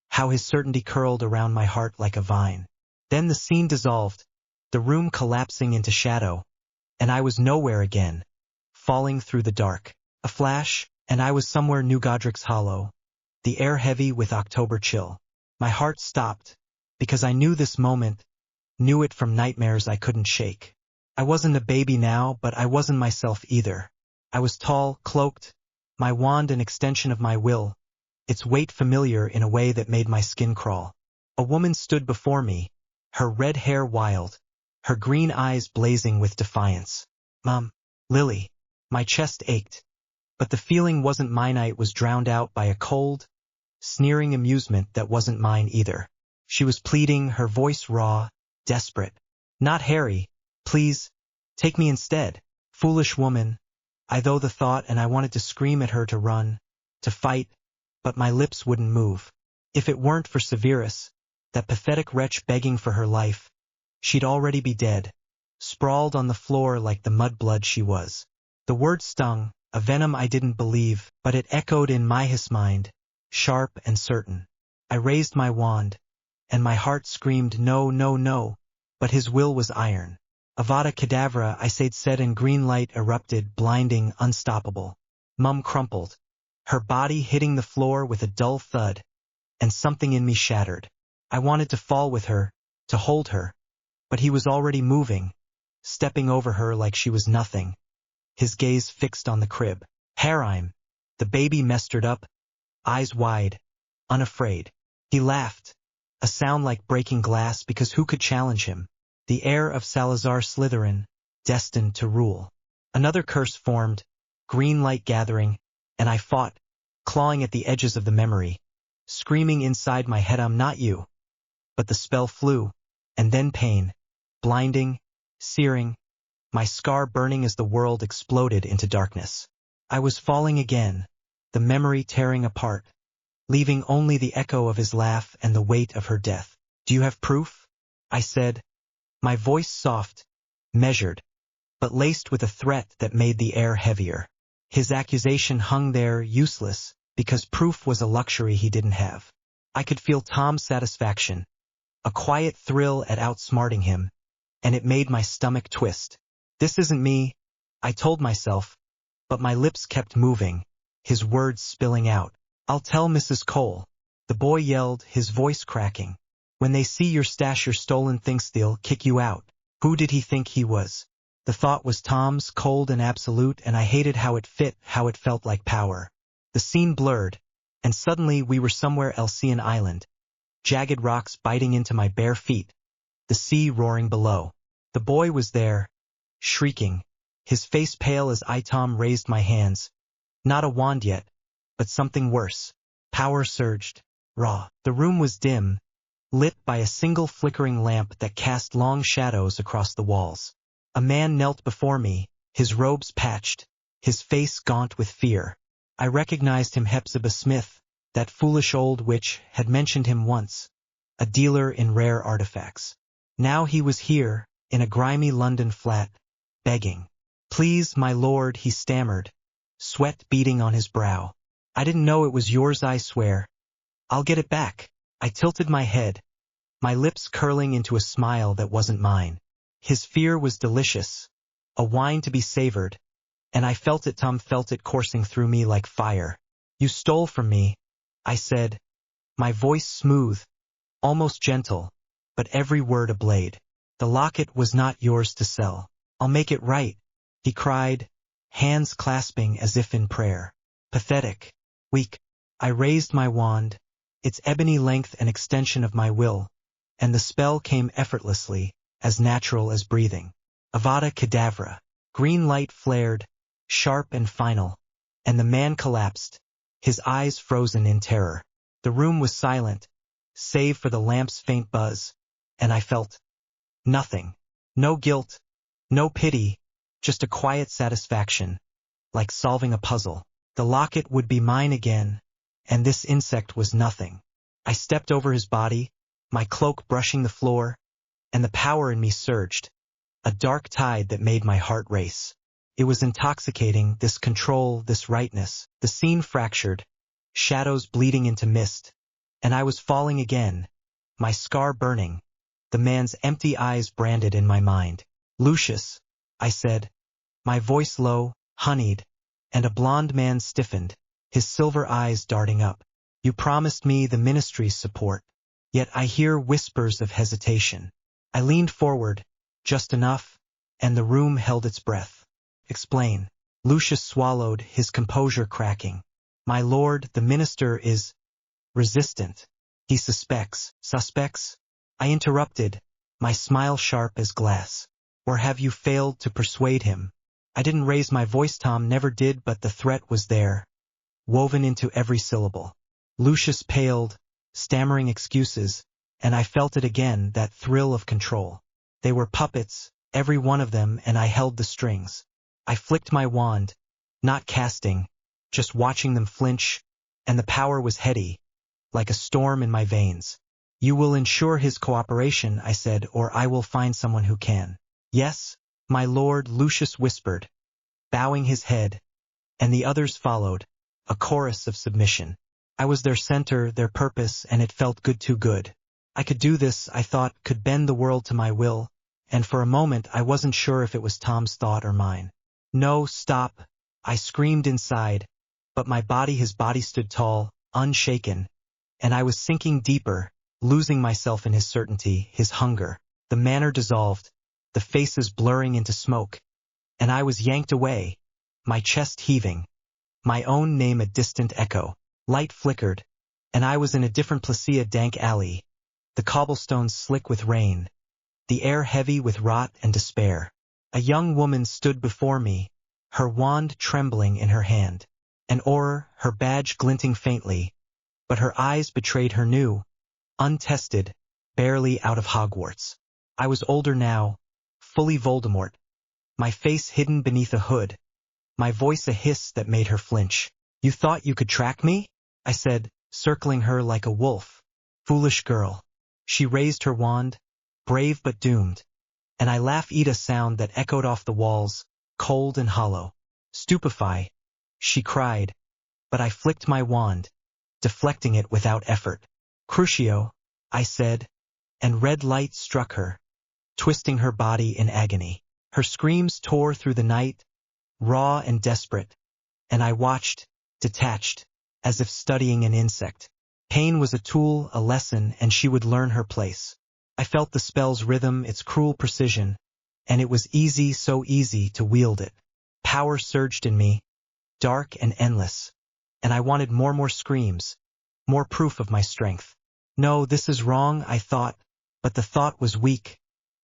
how his certainty curled around my heart like a vine. Then the scene dissolved, the room collapsing into shadow, and I was nowhere again, falling through the dark. A flash, and I was somewhere New Godric's Hollow, the air heavy with October chill. My heart stopped, because I knew this moment, knew it from nightmares I couldn't shake. I wasn't a baby now, but I wasn't myself either. I was tall, cloaked, my wand an extension of my will, its weight familiar in a way that made my skin crawl. A woman stood before me, her red hair wild, her green eyes blazing with defiance. Mom. Lily. My chest ached, but the feeling wasn't mine. It was drowned out by a cold, sneering amusement that wasn't mine either. She was pleading, her voice raw, desperate. Not Harry. Please, take me instead. Foolish woman. I though the thought, and I wanted to scream at her to run, to fight, but my lips wouldn't move. If it weren't for Severus, that pathetic wretch begging for her life, she'd already be dead. sprawled on the floor like the mudblood she was. The word stung, a venom I didn't believe, but it echoed in Mihis' mind, sharp and certain. I raised my wand, and my heart screamed no, no, no, but his will was iron. Avada Kedavra, I said, and green light erupted, blinding, unstoppable. Mum crumpled, her body hitting the floor with a dull thud, and something in me shattered. I wanted to fall with her, to hold her, but he was already moving, stepping over her like she was nothing, his gaze fixed on the crib. Haraim, the baby mestered up, eyes wide, unafraid. He laughed, a sound like breaking glass, because who could challenge him? The heir of Salazar Slytherin, destined to rule. Another curse formed, green light gathering, and I fought, clawing at the edges of the memory, screaming inside my head, I'm not you. But the spell flew, and then pain, blinding, searing, my scar burning as the world exploded into darkness. I was falling again, the memory tearing apart, leaving only the echo of his laugh and the weight of her death. Do you have proof? I said, my voice soft, measured, but laced with a threat that made the air heavier. His accusation hung there, useless, because proof was a luxury he didn't have. I could feel Tom's satisfaction, a quiet thrill at outsmarting him, and it made my stomach twist. This isn't me, I told myself, but my lips kept moving, his words spilling out. I'll tell Mrs. Cole, the boy yelled, his voice cracking. When they see your stash, your stolen things, they'll kick you out. Who did he think he was? The thought was Tom's, cold and absolute, and I hated how it fit, how it felt like power. The scene blurred, and suddenly we were somewhere Elsean Island, jagged rocks biting into my bare feet, the sea roaring below. The boy was there, shrieking, his face pale as Tom raised my hands. Not a wand yet, but something worse. Power surged, raw. The room was dim, lit by a single flickering lamp that cast long shadows across the walls. A man knelt before me, his robes patched, his face gaunt with fear. I recognized him, Hepzibah Smith, that foolish old witch, had mentioned him once, a dealer in rare artifacts. Now he was here, in a grimy London flat, begging. Please, my lord, he stammered, sweat beading on his brow. I didn't know it was yours, I swear. I'll get it back. I tilted my head, my lips curling into a smile that wasn't mine. His fear was delicious, a wine to be savored, and I felt it. Tom felt it coursing through me like fire. You stole from me, I said, my voice smooth, almost gentle, but every word a blade. The locket was not yours to sell. I'll make it right, he cried, hands clasping as if in prayer. Pathetic, weak. I raised my wand, its ebony length an extension of my will, and the spell came effortlessly, as natural as breathing. Avada Kedavra. Green light flared, sharp and final, and the man collapsed, his eyes frozen in terror. The room was silent, save for the lamp's faint buzz, and I felt nothing. No guilt, no pity, just a quiet satisfaction, like solving a puzzle. The locket would be mine again, and this insect was nothing. I stepped over his body, my cloak brushing the floor, and the power in me surged, a dark tide that made my heart race. It was intoxicating, this control, this rightness. The scene fractured, shadows bleeding into mist, and I was falling again, my scar burning, the man's empty eyes branded in my mind. Lucius, I said, my voice low, honeyed, and a blond man stiffened, his silver eyes darting up. You promised me the ministry's support, yet I hear whispers of hesitation. I leaned forward, just enough, and the room held its breath. Explain. Lucius swallowed, his composure cracking. My lord, the minister is resistant. He suspects. Suspects? I interrupted, my smile sharp as glass. Or have you failed to persuade him? I didn't raise my voice, Tom never did, but the threat was there, woven into every syllable. Lucius paled, stammering excuses, and I felt it again, that thrill of control. They were puppets, every one of them, and I held the strings. I flicked my wand, not casting, just watching them flinch, and the power was heady, like a storm in my veins. You will ensure his cooperation, I said, or I will find someone who can. Yes, my lord, Lucius whispered, bowing his head, and the others followed, a chorus of submission. I was their center, their purpose, and it felt good, too good. I could do this, I thought, could bend the world to my will, and for a moment I wasn't sure if it was Tom's thought or mine. No, stop, I screamed inside, but his body stood tall, unshaken, and I was sinking deeper, losing myself in his certainty, his hunger. The manner dissolved, the faces blurring into smoke, and I was yanked away, my chest heaving, my own name a distant echo. Light flickered, and I was in a different Placia dank alley, the cobblestones slick with rain, the air heavy with rot and despair. A young woman stood before me, her wand trembling in her hand, an auror, her badge glinting faintly, but her eyes betrayed her new, untested, barely out of Hogwarts. I was older now, fully Voldemort, my face hidden beneath a hood, my voice a hiss that made her flinch. You thought you could track me? I said, circling her like a wolf. Foolish girl. She raised her wand, brave but doomed, and I laughed a sound that echoed off the walls, cold and hollow. Stupefy, she cried, but I flicked my wand, deflecting it without effort. Crucio, I said, and red light struck her, twisting her body in agony. Her screams tore through the night, raw and desperate, and I watched, detached, as if studying an insect. Pain was a tool, a lesson, and she would learn her place. I felt the spell's rhythm, its cruel precision, and it was easy, so easy to wield it. Power surged in me, dark and endless, and I wanted more screams, more proof of my strength. No, this is wrong, I thought, but the thought was weak,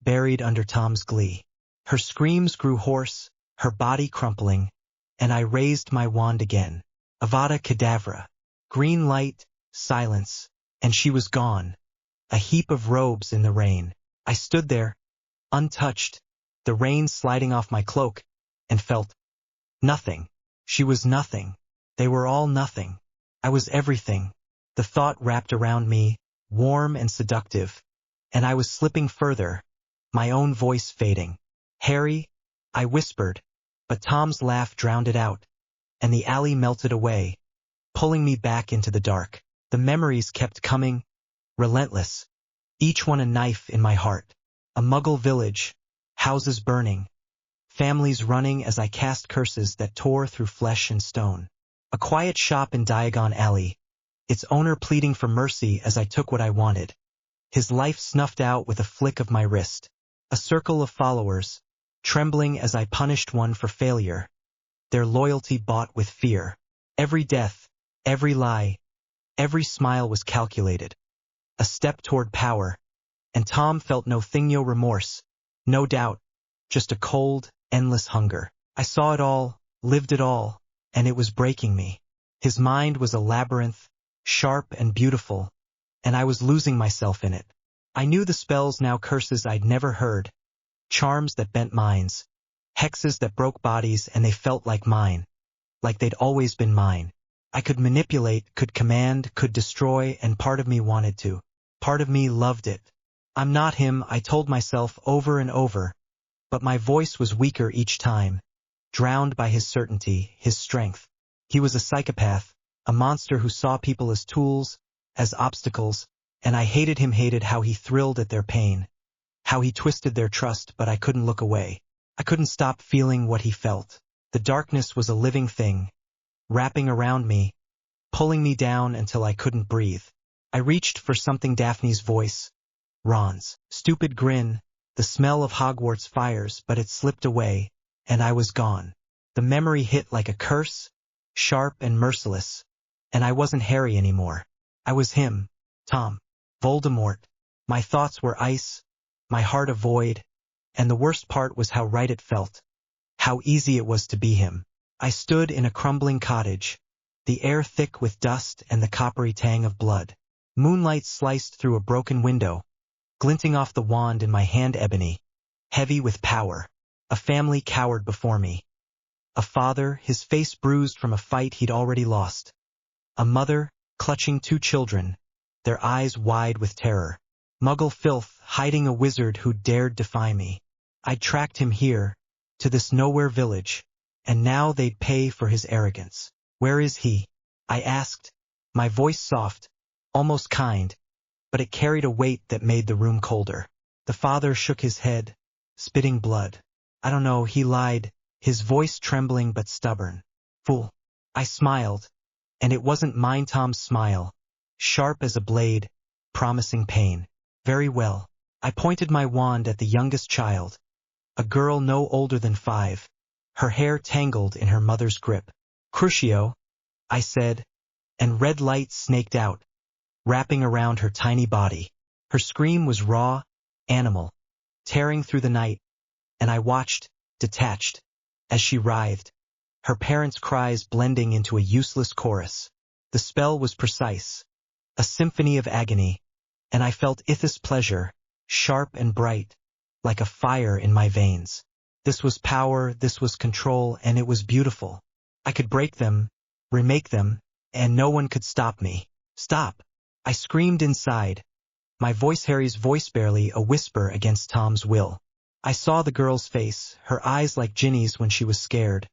buried under Tom's glee. Her screams grew hoarse, her body crumpling, and I raised my wand again. Avada Kedavra. Green light, silence, and she was gone, a heap of robes in the rain. I stood there, untouched, the rain sliding off my cloak, and felt nothing. She was nothing. They were all nothing. I was everything. The thought wrapped around me, warm and seductive, and I was slipping further, my own voice fading. Harry, I whispered, but Tom's laugh drowned it out, and the alley melted away, pulling me back into the dark. The memories kept coming, relentless, each one a knife in my heart. A Muggle village, houses burning, families running as I cast curses that tore through flesh and stone. A quiet shop in Diagon Alley, its owner pleading for mercy as I took what I wanted. His life snuffed out with a flick of my wrist. A circle of followers, trembling as I punished one for failure, their loyalty bought with fear. Every death, every lie, every smile was calculated. A step toward power, and Tom felt no remorse, no doubt, just a cold, endless hunger. I saw it all, lived it all, and it was breaking me. His mind was a labyrinth, sharp and beautiful, and I was losing myself in it. I knew the spells, now curses I'd never heard, charms that bent minds, hexes that broke bodies, and they felt like mine, like they'd always been mine. I could manipulate, could command, could destroy, and part of me wanted to. Part of me loved it. I'm not him, I told myself over and over, but my voice was weaker each time, drowned by his certainty, his strength. He was a psychopath, a monster who saw people as tools, as obstacles, and I hated him, hated how he thrilled at their pain, how he twisted their trust, but I couldn't look away. I couldn't stop feeling what he felt. The darkness was a living thing, wrapping around me, pulling me down until I couldn't breathe. I reached for something, Daphne's voice, Ron's stupid grin, the smell of Hogwarts fires, but it slipped away, and I was gone. The memory hit like a curse, sharp and merciless, and I wasn't Harry anymore. I was him, Tom, Voldemort. My thoughts were ice, my heart a void, and the worst part was how right it felt, how easy it was to be him. I stood in a crumbling cottage, the air thick with dust and the coppery tang of blood. Moonlight sliced through a broken window, glinting off the wand in my hand, ebony, heavy with power. A family cowered before me. A father, his face bruised from a fight he'd already lost. A mother, clutching 2 children, their eyes wide with terror. Muggle filth, hiding a wizard who dared defy me. I'd tracked him here, to this nowhere village, and now they'd pay for his arrogance. Where is he? I asked, my voice soft, almost kind, but it carried a weight that made the room colder. The father shook his head, spitting blood. I don't know, he lied, his voice trembling but stubborn. Fool. I smiled, and it wasn't mine. Tom's smile, sharp as a blade, promising pain. Very well. I pointed my wand at the youngest child, a girl no older than 5, her hair tangled in her mother's grip. Crucio, I said, and red light snaked out, wrapping around her tiny body. Her scream was raw, animal, tearing through the night, and I watched, detached, as she writhed, her parents' cries blending into a useless chorus. The spell was precise, a symphony of agony, and I felt Ithis pleasure, sharp and bright, like a fire in my veins. This was power, this was control, and it was beautiful. I could break them, remake them, and no one could stop me. Stop! I screamed inside, my voice Harry's voice barely a whisper against Tom's will. I saw the girl's face, her eyes like Ginny's when she was scared,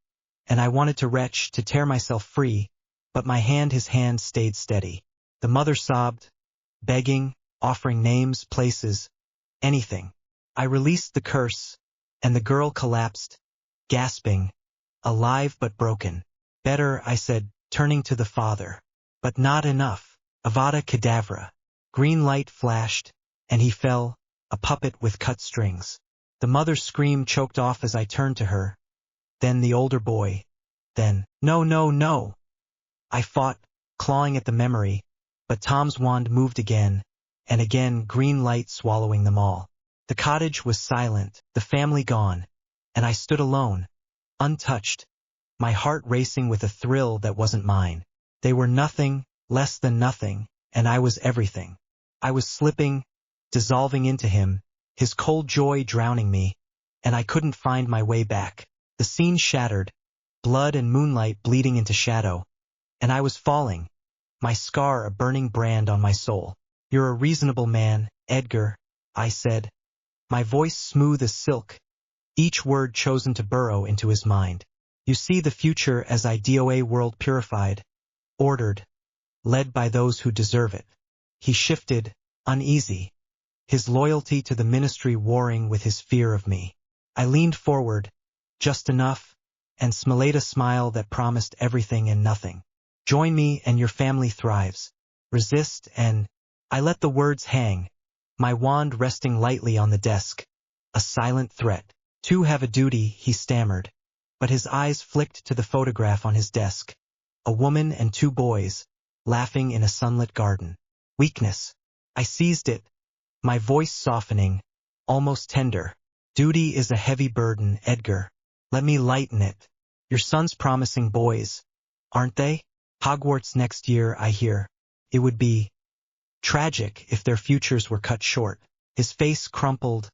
and I wanted to retch, to tear myself free, but his hand stayed steady. The mother sobbed, begging, offering names, places, anything. I released the curse, and the girl collapsed, gasping, alive but broken. Better, I said, turning to the father. But not enough. Avada Kedavra. Green light flashed, and he fell, a puppet with cut strings. The mother's scream choked off as I turned to her. Then the older boy. Then, no, no, no. I fought, clawing at the memory, but Tom's wand moved again, and again, green light swallowing them all. The cottage was silent, the family gone, and I stood alone, untouched, my heart racing with a thrill that wasn't mine. They were nothing, less than nothing, and I was everything. I was slipping, dissolving into him, his cold joy drowning me, and I couldn't find my way back. The scene shattered, blood and moonlight bleeding into shadow, and I was falling, my scar a burning brand on my soul. You're a reasonable man, Edgar, I said, my voice smooth as silk, each word chosen to burrow into his mind. You see the future as IDOA world purified, ordered, led by those who deserve it. He shifted, uneasy, his loyalty to the ministry warring with his fear of me. I leaned forward, just enough, and smiled a smile that promised everything and nothing. Join me and your family thrives. Resist and... I let the words hang, my wand resting lightly on the desk, a silent threat. Two have a duty, he stammered, but his eyes flicked to the photograph on his desk. A woman and 2 boys, laughing in a sunlit garden. Weakness. I seized it, my voice softening, almost tender. Duty is a heavy burden, Edgar. Let me lighten it. Your son's promising boys, aren't they? Hogwarts next year, I hear. It would be tragic if their futures were cut short. His face crumpled,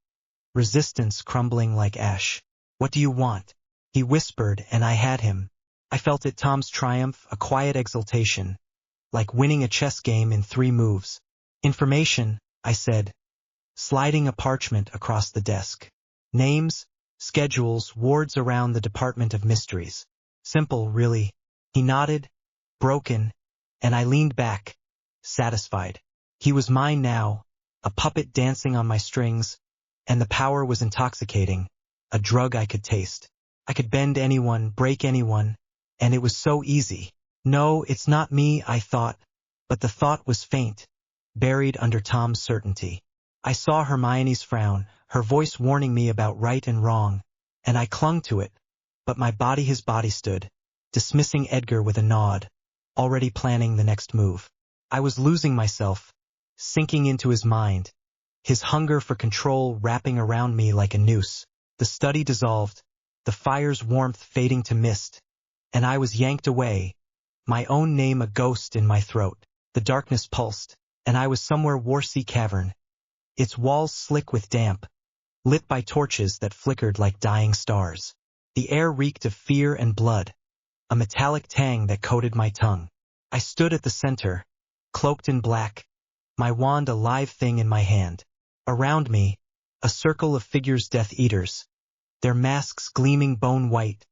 resistance crumbling like ash. What do you want? He whispered, and I had him. I felt it, Tom's triumph, a quiet exultation, like winning a chess game in 3 moves. Information, I said, sliding a parchment across the desk. Names, schedules, wards around the Department of Mysteries. Simple, really. He nodded, broken, and I leaned back, satisfied. He was mine now, a puppet dancing on my strings, and the power was intoxicating, a drug I could taste. I could bend anyone, break anyone, and it was so easy. No, it's not me, I thought, but the thought was faint, buried under Tom's certainty. I saw Hermione's frown, her voice warning me about right and wrong, and I clung to it, but his body stood, dismissing Edgar with a nod, already planning the next move. I was losing myself, sinking into his mind, his hunger for control wrapping around me like a noose. The study dissolved, the fire's warmth fading to mist, and I was yanked away, my own name a ghost in my throat. The darkness pulsed, and I was somewhere Warsea Cavern, its walls slick with damp, lit by torches that flickered like dying stars. The air reeked of fear and blood, a metallic tang that coated my tongue. I stood at the center, cloaked in black, my wand a live thing in my hand. Around me, A circle of figures, Death Eaters, their masks gleaming bone white,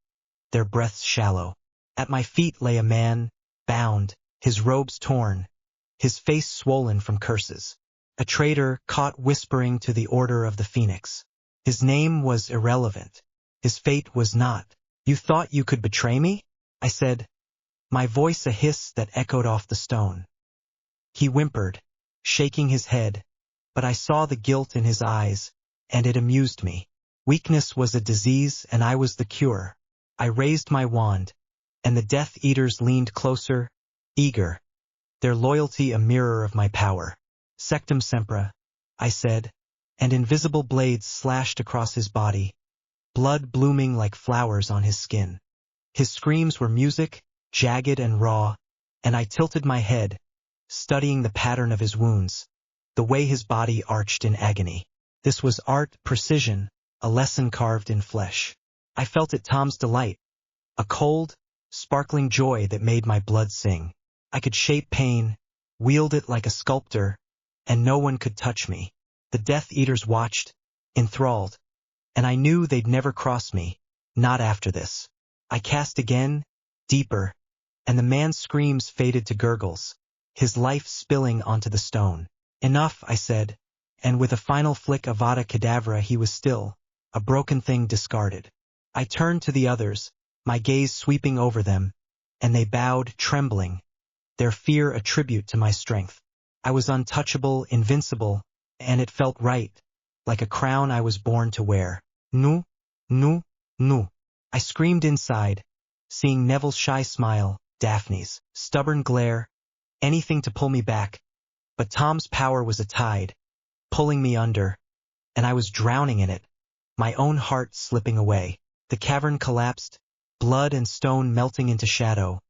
their breaths shallow. At my feet lay a man, bound, his robes torn, his face swollen from curses. A traitor caught whispering to the Order of the Phoenix. His name was irrelevant. His fate was not. You thought you could betray me? I said, my voice a hiss that echoed off the stone. He whimpered, shaking his head, but I saw the guilt in his eyes, and it amused me. Weakness was a disease, and I was the cure. I raised my wand, and the Death Eaters leaned closer, eager, their loyalty a mirror of my power. Sectum Sempra, I said, and invisible blades slashed across his body, blood blooming like flowers on his skin. His screams were music, jagged and raw, and I tilted my head, studying the pattern of his wounds, the way his body arched in agony. This was art, precision, a lesson carved in flesh. I felt it Tom's delight, a cold, sparkling joy that made my blood sing. I could shape pain, wield it like a sculptor, and no one could touch me. The Death Eaters watched, enthralled, and I knew they'd never cross me, not after this. I cast again, deeper, and the man's screams faded to gurgles, his life spilling onto the stone. Enough, I said, and with a final flick of Avada Kedavra he was still, a broken thing discarded. I turned to the others, my gaze sweeping over them, and they bowed, trembling, their fear a tribute to my strength. I was untouchable, invincible, and it felt right, like a crown I was born to wear. Nu, nu, nu. I screamed inside, seeing Neville's shy smile, Daphne's stubborn glare, anything to pull me back. But Tom's power was a tide, pulling me under, and I was drowning in it, my own heart slipping away. The cavern collapsed, blood and stone melting into shadow,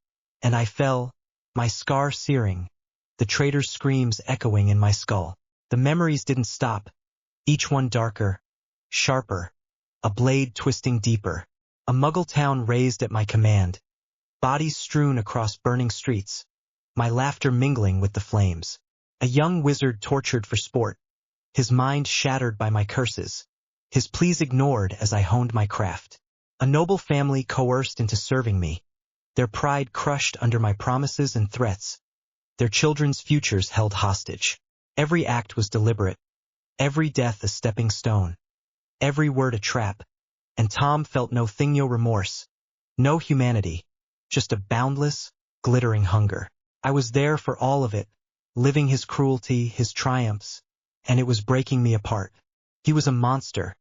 and I fell, my scar searing, the traitor's screams echoing in my skull. The memories didn't stop, each one darker, sharper, a blade twisting deeper. A Muggle town razed at my command, bodies strewn across burning streets, my laughter mingling with the flames. A young wizard tortured for sport, his mind shattered by my curses, his pleas ignored as I honed my craft. A noble family coerced into serving me, their pride crushed under my promises and threats, their children's futures held hostage. Every act was deliberate, every death a stepping stone, every word a trap, and Tom felt no thingno remorse, no humanity, just a boundless, glittering hunger. I was there for all of it, living his cruelty, his triumphs, and it was breaking me apart. He was a monster,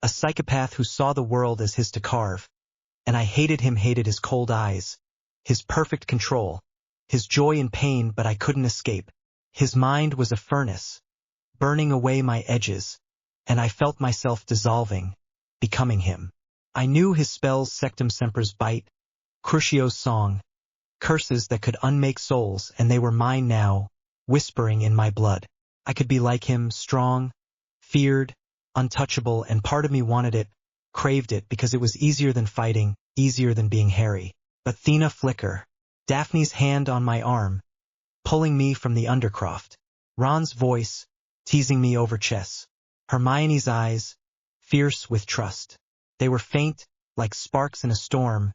a psychopath who saw the world as his to carve, and I hated him, hated his cold eyes, his perfect control, his joy in pain, but I couldn't escape. His mind was a furnace, burning away my edges, and I felt myself dissolving, becoming him. I knew his spells, Sectum Sempra's bite, Crucio's song, curses that could unmake souls, and they were mine now, whispering in my blood. I could be like him, strong, feared, untouchable, and part of me wanted it, craved it, because it was easier than fighting, easier than being Harry. But Thena flicker, Daphne's hand on my arm, pulling me from the undercroft. Ron's voice, teasing me over chess. Hermione's eyes, fierce with trust. They were faint, like sparks in a storm,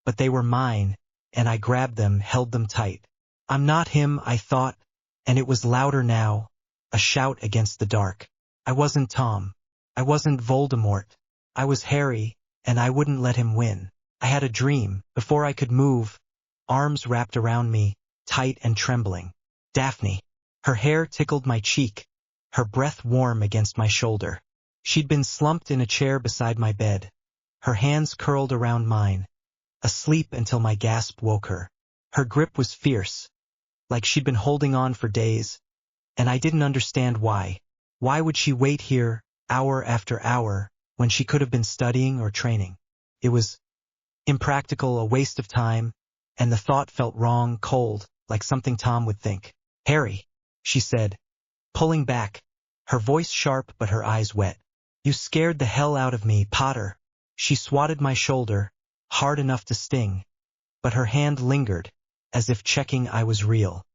but they were mine, and I grabbed them, held them tight. I'm not him, I thought, and it was louder now, a shout against the dark. I wasn't Tom. I wasn't Voldemort. I was Harry, and I wouldn't let him win. I had a dream. Before I could move, arms wrapped around me, tight and trembling. Daphne. Her hair tickled my cheek, her breath warm against my shoulder. She'd been slumped in a chair beside my bed, her hands curled around mine, asleep until my gasp woke her. Her grip was fierce, like she'd been holding on for days, and I didn't understand why. Why would she wait here, hour after hour, when she could have been studying or training? It was impractical, a waste of time, and the thought felt wrong, cold, like something Tom would think. Harry, she said, pulling back, her voice sharp but her eyes wet. You scared the hell out of me, Potter. She swatted my shoulder, hard enough to sting, but her hand lingered, as if checking I was real.